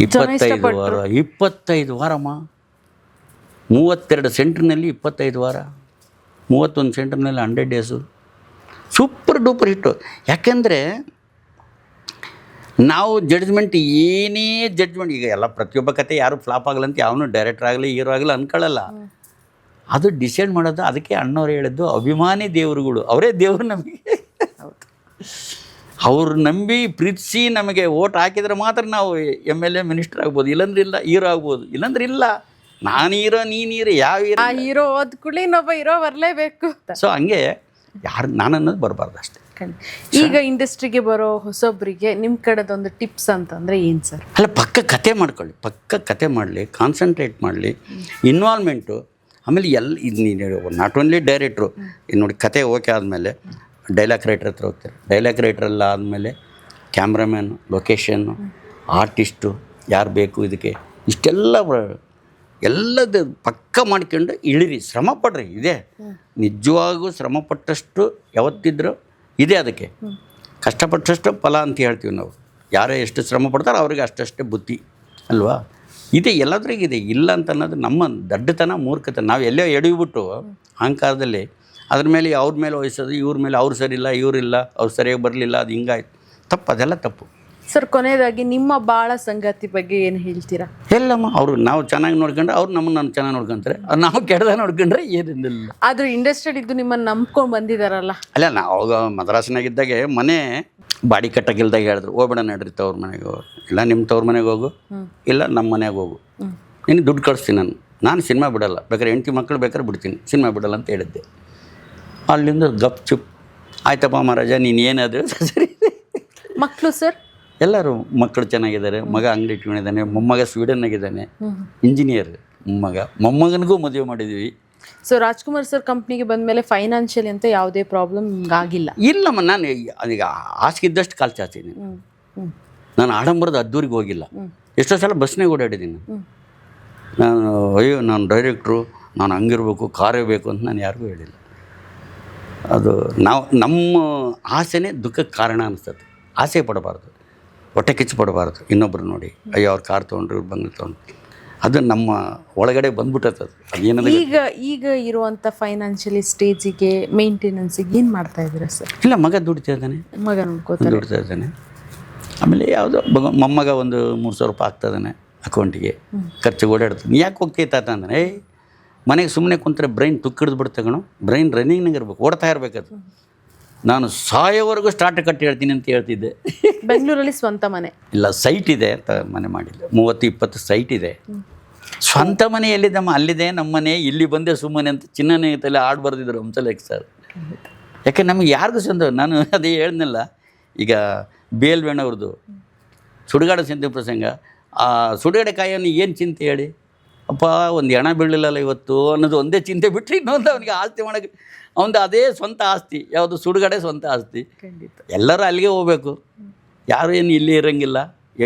25 ವಾರಮ್ಮ. 32 ಸೆಂಟ್ರ್ನಲ್ಲಿ 25 ವಾರ, 31 ಸೆಂಟ್ರ್ನಲ್ಲಿ 100 ಡೇಸು. ಸೂಪರ್ ಡೂಪರ್ ಹಿಟ್ಟು. ಯಾಕೆಂದರೆ ನಾವು ಜಡ್ಜ್ಮೆಂಟ್ ಏನೇ ಜಡ್ಜ್ಮೆಂಟ್, ಈಗ ಎಲ್ಲ ಪ್ರತಿಯೊಬ್ಬ ಕತೆ ಯಾರು ಫ್ಲಾಪ್ ಆಗಲ್ಲ ಅಂತ ಯಾವನು ಡೈರೆಕ್ಟರ್ ಆಗಲಿ ಹೀರೋ ಆಗಲಿ ಅಂದ್ಕೊಳ್ಳಲ್ಲ. ಅದು ಡಿಸೈಡ್ ಮಾಡೋದು. ಅದಕ್ಕೆ ಅಣ್ಣವ್ರು ಹೇಳಿದ್ದು ಅಭಿಮಾನಿ ದೇವರುಗಳು, ಅವರೇ ದೇವರು ನಮಗೆ. ಅವ್ರು ನಂಬಿ ಪ್ರೀತಿಸಿ ನಮಗೆ ಓಟ್ ಹಾಕಿದರೆ ಮಾತ್ರ ನಾವು MLA ಮಿನಿಸ್ಟರ್ ಆಗ್ಬೋದು, ಇಲ್ಲಾಂದ್ರೆ ಇಲ್ಲ, ಹೀರೋ ಆಗ್ಬೋದು, ಇಲ್ಲಾಂದ್ರೆ ಇಲ್ಲ. ನಾನು ಹೀರೋ, ನೀನು ಹೀರೋ, ಯಾವ ಹೀರೋ ಹೋದ ಕೂಡಲೇ ಇನ್ನೊಬ್ಬ ಹೀರೋ ಬರಲೇಬೇಕು. ಸೊ ಹಂಗೆ ಯಾರು ನಾನು ಅನ್ನೋದು ಬರಬಾರ್ದು ಅಷ್ಟೇ. ಈಗ ಇಂಡಸ್ಟ್ರಿಗೆ ಬರೋ ಹೊಸೊಬ್ಬರಿಗೆ ನಿಮ್ಮ ಕಡೆದೊಂದು ಟಿಪ್ಸ್ ಅಂತಂದರೆ ಏನು ಸರ್? ಅಲ್ಲ, ಪಕ್ಕ ಕತೆ ಮಾಡ್ಕೊಳ್ಳಿ, ಪಕ್ಕ ಕತೆ ಮಾಡಲಿ, ಕಾನ್ಸಂಟ್ರೇಟ್ ಮಾಡಲಿ, ಇನ್ವಾಲ್ವ್ಮೆಂಟು. ಆಮೇಲೆ ಇದು ನೀನು ನಾಟ್ ಓನ್ಲಿ ಡೈರೆಕ್ಟ್ರು, ನೋಡಿ ಕತೆ ಓಕೆ ಆದಮೇಲೆ ಡೈಲಾಗ್ ರೈಟರ್ ಹತ್ರ ಹೋಗ್ತಾರೆ. ಡೈಲಾಗ್ ರೈಟ್ರೆಲ್ಲ ಆದಮೇಲೆ ಕ್ಯಾಮ್ರಾಮ್ಯಾನು, ಲೊಕೇಶನ್ನು, ಆರ್ಟಿಸ್ಟು ಯಾರು ಬೇಕು ಇದಕ್ಕೆ, ಎಲ್ಲದ ಪಕ್ಕ ಮಾಡ್ಕೊಂಡು ಇಳಿರಿ, ಶ್ರಮ ಪಡ್ರಿ. ಇದೆ ನಿಜವಾಗೂ ಶ್ರಮಪಟ್ಟಷ್ಟು ಯಾವತ್ತಿದ್ರೂ ಇದೆ. ಅದಕ್ಕೆ ಕಷ್ಟಪಟ್ಟಷ್ಟು ಫಲ ಅಂತ ಹೇಳ್ತೀವಿ ನಾವು. ಯಾರೇ ಎಷ್ಟು ಶ್ರಮ ಪಡ್ತಾರೋ ಅವ್ರಿಗೆ ಅಷ್ಟಷ್ಟೇ ಬುದ್ಧಿ ಅಲ್ವಾ? ಇದೆ, ಎಲ್ಲದ್ರಿಗಿದೆ. ಇಲ್ಲ ಅಂತ ಅನ್ನೋದು ನಮ್ಮ ದಡ್ಡತನ, ಮೂರ್ಖತನ. ನಾವು ಎಲ್ಲೋ ಎಡವಿಬಿಟ್ಟು ಅಹಂಕಾರದಲ್ಲಿ ಅದ್ರ ಮೇಲೆ ಅವ್ರ ಮೇಲೆ ವಹಿಸೋದು, ಇವ್ರ ಮೇಲೆ ಅವ್ರು ಸರಿ ಇಲ್ಲ, ಇವರಿಲ್ಲ, ಅವ್ರು ಸರಿಯಾಗಿ ಬರಲಿಲ್ಲ, ಅದು ಹಿಂಗಾಯ್ತು. ತಪ್ಪು, ಅದೆಲ್ಲ ತಪ್ಪು. ಸರ್, ಕೊನೆಯದಾಗಿ ನಿಮ್ಮ ಬಾಳ ಸಂಗಾತಿ ಬಗ್ಗೆ ಏನು ಹೇಳ್ತೀರಾ? ಎಲ್ಲಮ್ಮ ಅವರು ನಾವು ಚೆನ್ನಾಗಿ ನೋಡ್ಕೊಂಡ್ರೆ ಅವ್ರು ನಮ್ಮನ್ನು ಚೆನ್ನಾಗಿ ನೋಡ್ಕೊಂತಾರೆ, ನಾವು ಕೆಟ್ಟದಾಗ ನೋಡ್ಕೊಂಡ್ರೆ ಏನಿಲ್ಲ. ಆದರೂ ಇಂಡಸ್ಟ್ರಿಯಲ್ಲಿ ಇದ್ದು ನಿಮ್ಮನ್ನು ನಂಬ್ಕೊಂಡು ಬಂದಿದ್ದಾರಲ್ಲ. ಅಲ್ಲ, ನಾವು ಅವಾಗ ಮದ್ರಾಸಿನಾಗಿದ್ದಾಗೆ ಮನೆ ಬಾಡಿ ಕಟ್ಟಕ್ಕಿಲ್ದಾಗ ಹೇಳಿದ್ರು, ಹೋಗ್ಬೇಡ ನಡ್ರಿ ತವ್ರ ಮನೆಗೆ ಹೋಗು, ಇಲ್ಲ ನಿಮ್ಮ ತವ್ರ ಮನೆಗೆ ಹೋಗು, ಇಲ್ಲ ನಮ್ಮ ಮನೆಗೆ ಹೋಗು, ನಿನಗೆ ದುಡ್ಡು ಕಳಿಸ್ತೀನಿ. ನಾನು ಸಿನಿಮಾ ಬಿಡಲ್ಲ, ಬೇಕಾದ್ರೆ ಹೆಂಡತಿ ಮಕ್ಕಳು ಬೇಕಾದ್ರೆ ಬಿಡ್ತೀನಿ, ಸಿನಿಮಾ ಬಿಡಲ್ಲ ಅಂತ ಹೇಳಿದ್ದೆ. ಅಲ್ಲಿಂದ ಗಪ್ ಚುಪ್ ಆಯ್ತಪ್ಪ ಮಹಾರಾಜ, ನೀನು ಏನಾದರೂ ಸರಿ. ಮಕ್ಕಳು ಸರ್? ಎಲ್ಲರೂ ಮಕ್ಕಳು ಚೆನ್ನಾಗಿದ್ದಾರೆ. ಮಗ ಅಂಗಡಿ ಇಟ್ಕೊಂಡಿದ್ದಾನೆ, ಮೊಮ್ಮಗ ಸ್ವೀಡನ್ನಾಗಿದ್ದಾನೆ, ಇಂಜಿನಿಯರ್. ಮೊಮ್ಮಗನಿಗೂ ಮದುವೆ ಮಾಡಿದ್ವಿ. ಸೊ ರಾಜ್ಕುಮಾರ್ ಸರ್ ಕಂಪ್ನಿಗೆ ಬಂದಮೇಲೆ ಫೈನಾನ್ಷಿಯಲಿ ಅಂತ ಯಾವುದೇ ಪ್ರಾಬ್ಲಮ್ ಆಗಿಲ್ಲ? ಇಲ್ಲಮ್ಮ, ನಾನು ಈಗ ಹಾಸಿಗಿದ್ದಷ್ಟು ಕಾಲು ಚಾಚಿದ್ದೀನಿ. ನಾನು ಆಡಂಬರದ ಅದ್ದೂರಿಗೆ ಹೋಗಿಲ್ಲ. ಎಷ್ಟೋ ಸಲ ಬಸ್ನಾಗ ಓಡಾಡಿದ್ದೀನಿ ನಾನು. ಅಯ್ಯೋ ನಾನು ಡೈರೆಕ್ಟ್ರು, ನಾನು ಹಂಗಿರ್ಬೇಕು, ಕಾರೇ ಬೇಕು ಅಂತ ನಾನು ಯಾರಿಗೂ ಹೇಳಿಲ್ಲ. ಅದು ನಮ್ಮ ಆಸೆನೇ ದುಃಖಕ್ಕೆ ಕಾರಣ ಅನಿಸ್ತದೆ. ಆಸೆ ಪಡಬಾರ್ದು, ಹೊಟ್ಟೆ ಕಿಚ್ಚು ಪಡಬಾರ್ದು. ಇನ್ನೊಬ್ರು ನೋಡಿ ಅಯ್ಯೋ ಅವ್ರು ಕಾರ್ ತೊಗೊಂಡ್ರು, ಇವ್ರು ಬಂಗ್ಲೆ ತೊಗೊಂಡ್ರು, ಅದು ನಮ್ಮ ಒಳಗಡೆ ಬಂದ್ಬಿಟ್ಟದ. ಅದೇನದು ಈಗ ಇರುವಂಥ ಫೈನಾನ್ಷಿಯಲಿ ಸ್ಟೇಜಿಗೆ ಮೇಂಟೆನೆನ್ಸಿಗೆ ಏನು ಮಾಡ್ತಾ ಇದ್ದೀರಾ ಸರ್? ಇಲ್ಲ, ಮಗ ದುಡಿತಾ ಇದ್ದಾನೆ, ದುಡಿತಾ ಇದ್ದಾನೆ. ಆಮೇಲೆ ಯಾವುದೋ ಮೊಮ್ಮಗ ಒಂದು 300 ರೂಪಾಯಿ ಆಗ್ತದಾನೆ ಅಕೌಂಟಿಗೆ, ಖರ್ಚಿಗೆ ಓಡಾಡ್ತಾನೆ. ಯಾಕೆ ಹೋಗ್ತೀಯ ತಾತ ಅಂದರೆ, ಮನೆಗೆ ಸುಮ್ಮನೆ ಕುಂತ್ರೆ ಬ್ರೈನ್ ತುಕ್ಕಿಡ್ದು ಬಿಡ್ತಾ ಕಣೋ, ಬ್ರೈನ್ ರನ್ನಿಂಗ್ನಾಗ ಇರ್ಬೇಕು, ಓಡ್ತಾ ಇರಬೇಕದು. ನಾನು ಸಾಯೋವರೆಗೂ ಸ್ಟಾರ್ಟ್ ಕಟ್ಟಿ ಹೇಳ್ತೀನಿ ಅಂತ ಹೇಳ್ತಿದ್ದೆ. ಬೆಂಗಳೂರಲ್ಲಿ ಸ್ವಂತ ಮನೆ ಇಲ್ಲ, ಸೈಟ್ ಇದೆ ಅಂತ ಮನೆ ಮಾಡಿಲ್ಲ. 30-20 ಸೈಟ್ ಇದೆ. ಸ್ವಂತ ಮನೆ ಎಲ್ಲಿದ್ದಮ್ಮ? ಅಲ್ಲಿದೆ ನಮ್ಮ ಮನೆ, ಇಲ್ಲಿ ಬಂದೆ ಸುಮ್ಮನೆ ಅಂತ ಚಿನ್ನನೇ ತಲೆ ಆಡ್ ಬರ್ದಿದ್ರು ಹಂಸಲೇಖ ಸರ್. ಯಾಕೆ ನಮಗೆ ಯಾರಿಗೂ ಸ್ವಂತ. ನಾನು ಅದೇ ಹೇಳ್ದಲ್ಲ, ಈಗ ಬೇಲ್ವೇಣವ್ರದ್ದು ಸುಡುಗಾಡ ಚಿಂತೆ ಪ್ರಸಂಗ. ಆ ಸುಡುಗಡೆ ಕಾಯನ್ನು ಏನು ಚಿಂತೆ ಹೇಳಿ, ಅಪ್ಪ ಒಂದು ಹೆಣ ಬೀಳಲಿಲ್ಲಲ್ಲ ಇವತ್ತು ಅನ್ನೋದು ಒಂದೇ ಚಿಂತೆ ಬಿಟ್ಟರೆ ಇನ್ನೊಂದು ಅವನಿಗೆ ಆಸ್ತಿ ಮಾಡೋಕ್ಕೆ ಅವನದು ಅದೇ ಸ್ವಂತ ಆಸ್ತಿ. ಯಾವುದು? ಸುಡುಗಡೆ ಸ್ವಂತ ಆಸ್ತಿ. ಎಲ್ಲರೂ ಅಲ್ಲಿಗೆ ಹೋಗ್ಬೇಕು, ಯಾರು ಏನು ಇಲ್ಲಿ ಇರೋಂಗಿಲ್ಲ.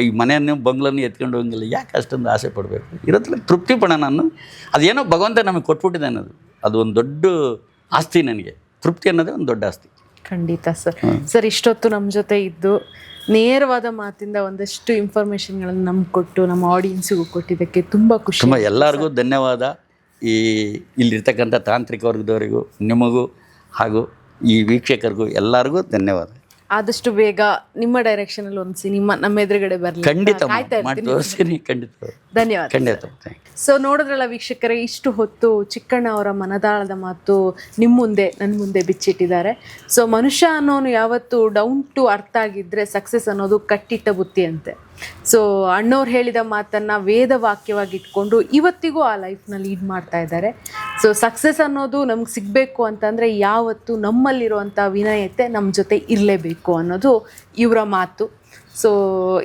ಈ ಮನೆಯನ್ನು ಬಂಗ್ಲನ್ನು ಎತ್ಕೊಂಡು ಹೋಗಂಗಿಲ್ಲ. ಯಾಕೆ ಅಷ್ಟೊಂದು ಆಸೆ ಪಡಬೇಕು? ಇರೋದ್ರಲ್ಲಿ ತೃಪ್ತಿ ಪಡ. ನಾನು ಅದೇನೋ ಭಗವಂತ ನಮಗೆ ಕೊಟ್ಬಿಟ್ಟಿದೆ ಅನ್ನೋದು, ಅದು ಒಂದು ದೊಡ್ಡ ಆಸ್ತಿ. ನನಗೆ ತೃಪ್ತಿ ಅನ್ನೋದೇ ಒಂದು ದೊಡ್ಡ ಆಸ್ತಿ. ಖಂಡಿತ ಸರ್. ಸರ್, ಇಷ್ಟೊತ್ತು ನಮ್ಮ ಜೊತೆ ಇದ್ದು ನೇರವಾದ ಮಾತಿಂದ ಒಂದಷ್ಟು ಇನ್ಫಾರ್ಮೇಷನ್ಗಳನ್ನು ನಮ್ಗೆ ಕೊಟ್ಟು ನಮ್ಮ ಆಡಿಯನ್ಸಿಗೂ ಕೊಟ್ಟಿದ್ದಕ್ಕೆ ತುಂಬ ಖುಷಿ. ತುಂಬ ಎಲ್ಲರಿಗೂ ಧನ್ಯವಾದ. ಇಲ್ಲಿರ್ತಕ್ಕಂಥ ತಾಂತ್ರಿಕ ವರ್ಗದವರಿಗೂ, ನಿಮಗೂ ಹಾಗೂ ಈ ವೀಕ್ಷಕರಿಗೂ ಎಲ್ಲರಿಗೂ ಧನ್ಯವಾದ. ಆದಷ್ಟು ಬೇಗ ನಿಮ್ಮ ಡೈರೆಕ್ಷನ್ ಅಲ್ಲಿ ಒಂದು ಸಿನಿಮಾ ನಮ್ಮ ಎದುರುಗಡೆ ಬರಲಿ ಖಂಡಿತ ಕಾಯ್ತಾ ಮಾಡಿ ಇರ್ತೀನಿ. ತೋರಿಸ್ತೀನಿ, ಖಂಡಿತ ಧನ್ಯವಾದ. ಖಂಡಿತ. ಸೊ ನೋಡಿದ್ರಲ್ಲ ವೀಕ್ಷಕರೇ, ಇಷ್ಟು ಹೊತ್ತು ಚಿಕ್ಕಣ್ಣ ಅವರ ಮನದಾಳದ ಮಾತು ನಿಮ್ಮ ಮುಂದೆ ನನ್ನ ಮುಂದೆ ಬಿಚ್ಚಿಟ್ಟಿದ್ದಾರೆ. ಸೊ ಮನುಷ್ಯ ಅನ್ನೋನು ಯಾವತ್ತು ಡೌನ್ ಟು ಅರ್ಥ ಆಗಿದ್ದರೆ ಸಕ್ಸಸ್ ಅನ್ನೋದು ಕಟ್ಟಿಟ್ಟ ಬುತ್ತಿ ಅಂತೆ. ಸೊ ಅಣ್ಣವ್ರು ಹೇಳಿದ ಮಾತನ್ನು ವೇದ ವಾಕ್ಯವಾಗಿ ಇಟ್ಕೊಂಡು ಇವತ್ತಿಗೂ ಆ ಲೈಫ್ನ ಲೀಡ್ ಮಾಡ್ತಾ ಇದ್ದಾರೆ. ಸೊ ಸಕ್ಸಸ್ ಅನ್ನೋದು ನಮ್ಗೆ ಸಿಗಬೇಕು ಅಂತಂದರೆ ಯಾವತ್ತು ನಮ್ಮಲ್ಲಿರುವಂಥ ವಿನಯತೆ ನಮ್ಮ ಜೊತೆ ಇರಲೇಬೇಕು ಅನ್ನೋದು ಇವರ ಮಾತು. ಸೊ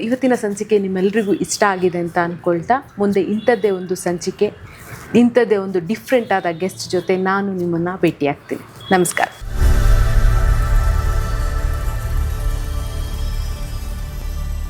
ಇವತ್ತಿನ ಸಂಚಿಕೆ ನಿಮ್ಮೆಲ್ರಿಗೂ ಇಷ್ಟ ಆಗಿದೆ ಅಂತ ಅಂದ್ಕೊಳ್ತಾ, ಮುಂದೆ ಇಂಥದ್ದೇ ಒಂದು ಸಂಚಿಕೆ, ಇಂಥದ್ದೇ ಒಂದು ಡಿಫ್ರೆಂಟ್ ಆದ ಗೆಸ್ಟ್ ಜೊತೆ ನಾನು ನಿಮ್ಮನ್ನು ಭೇಟಿಯಾಗ್ತೀನಿ. ನಮಸ್ಕಾರ.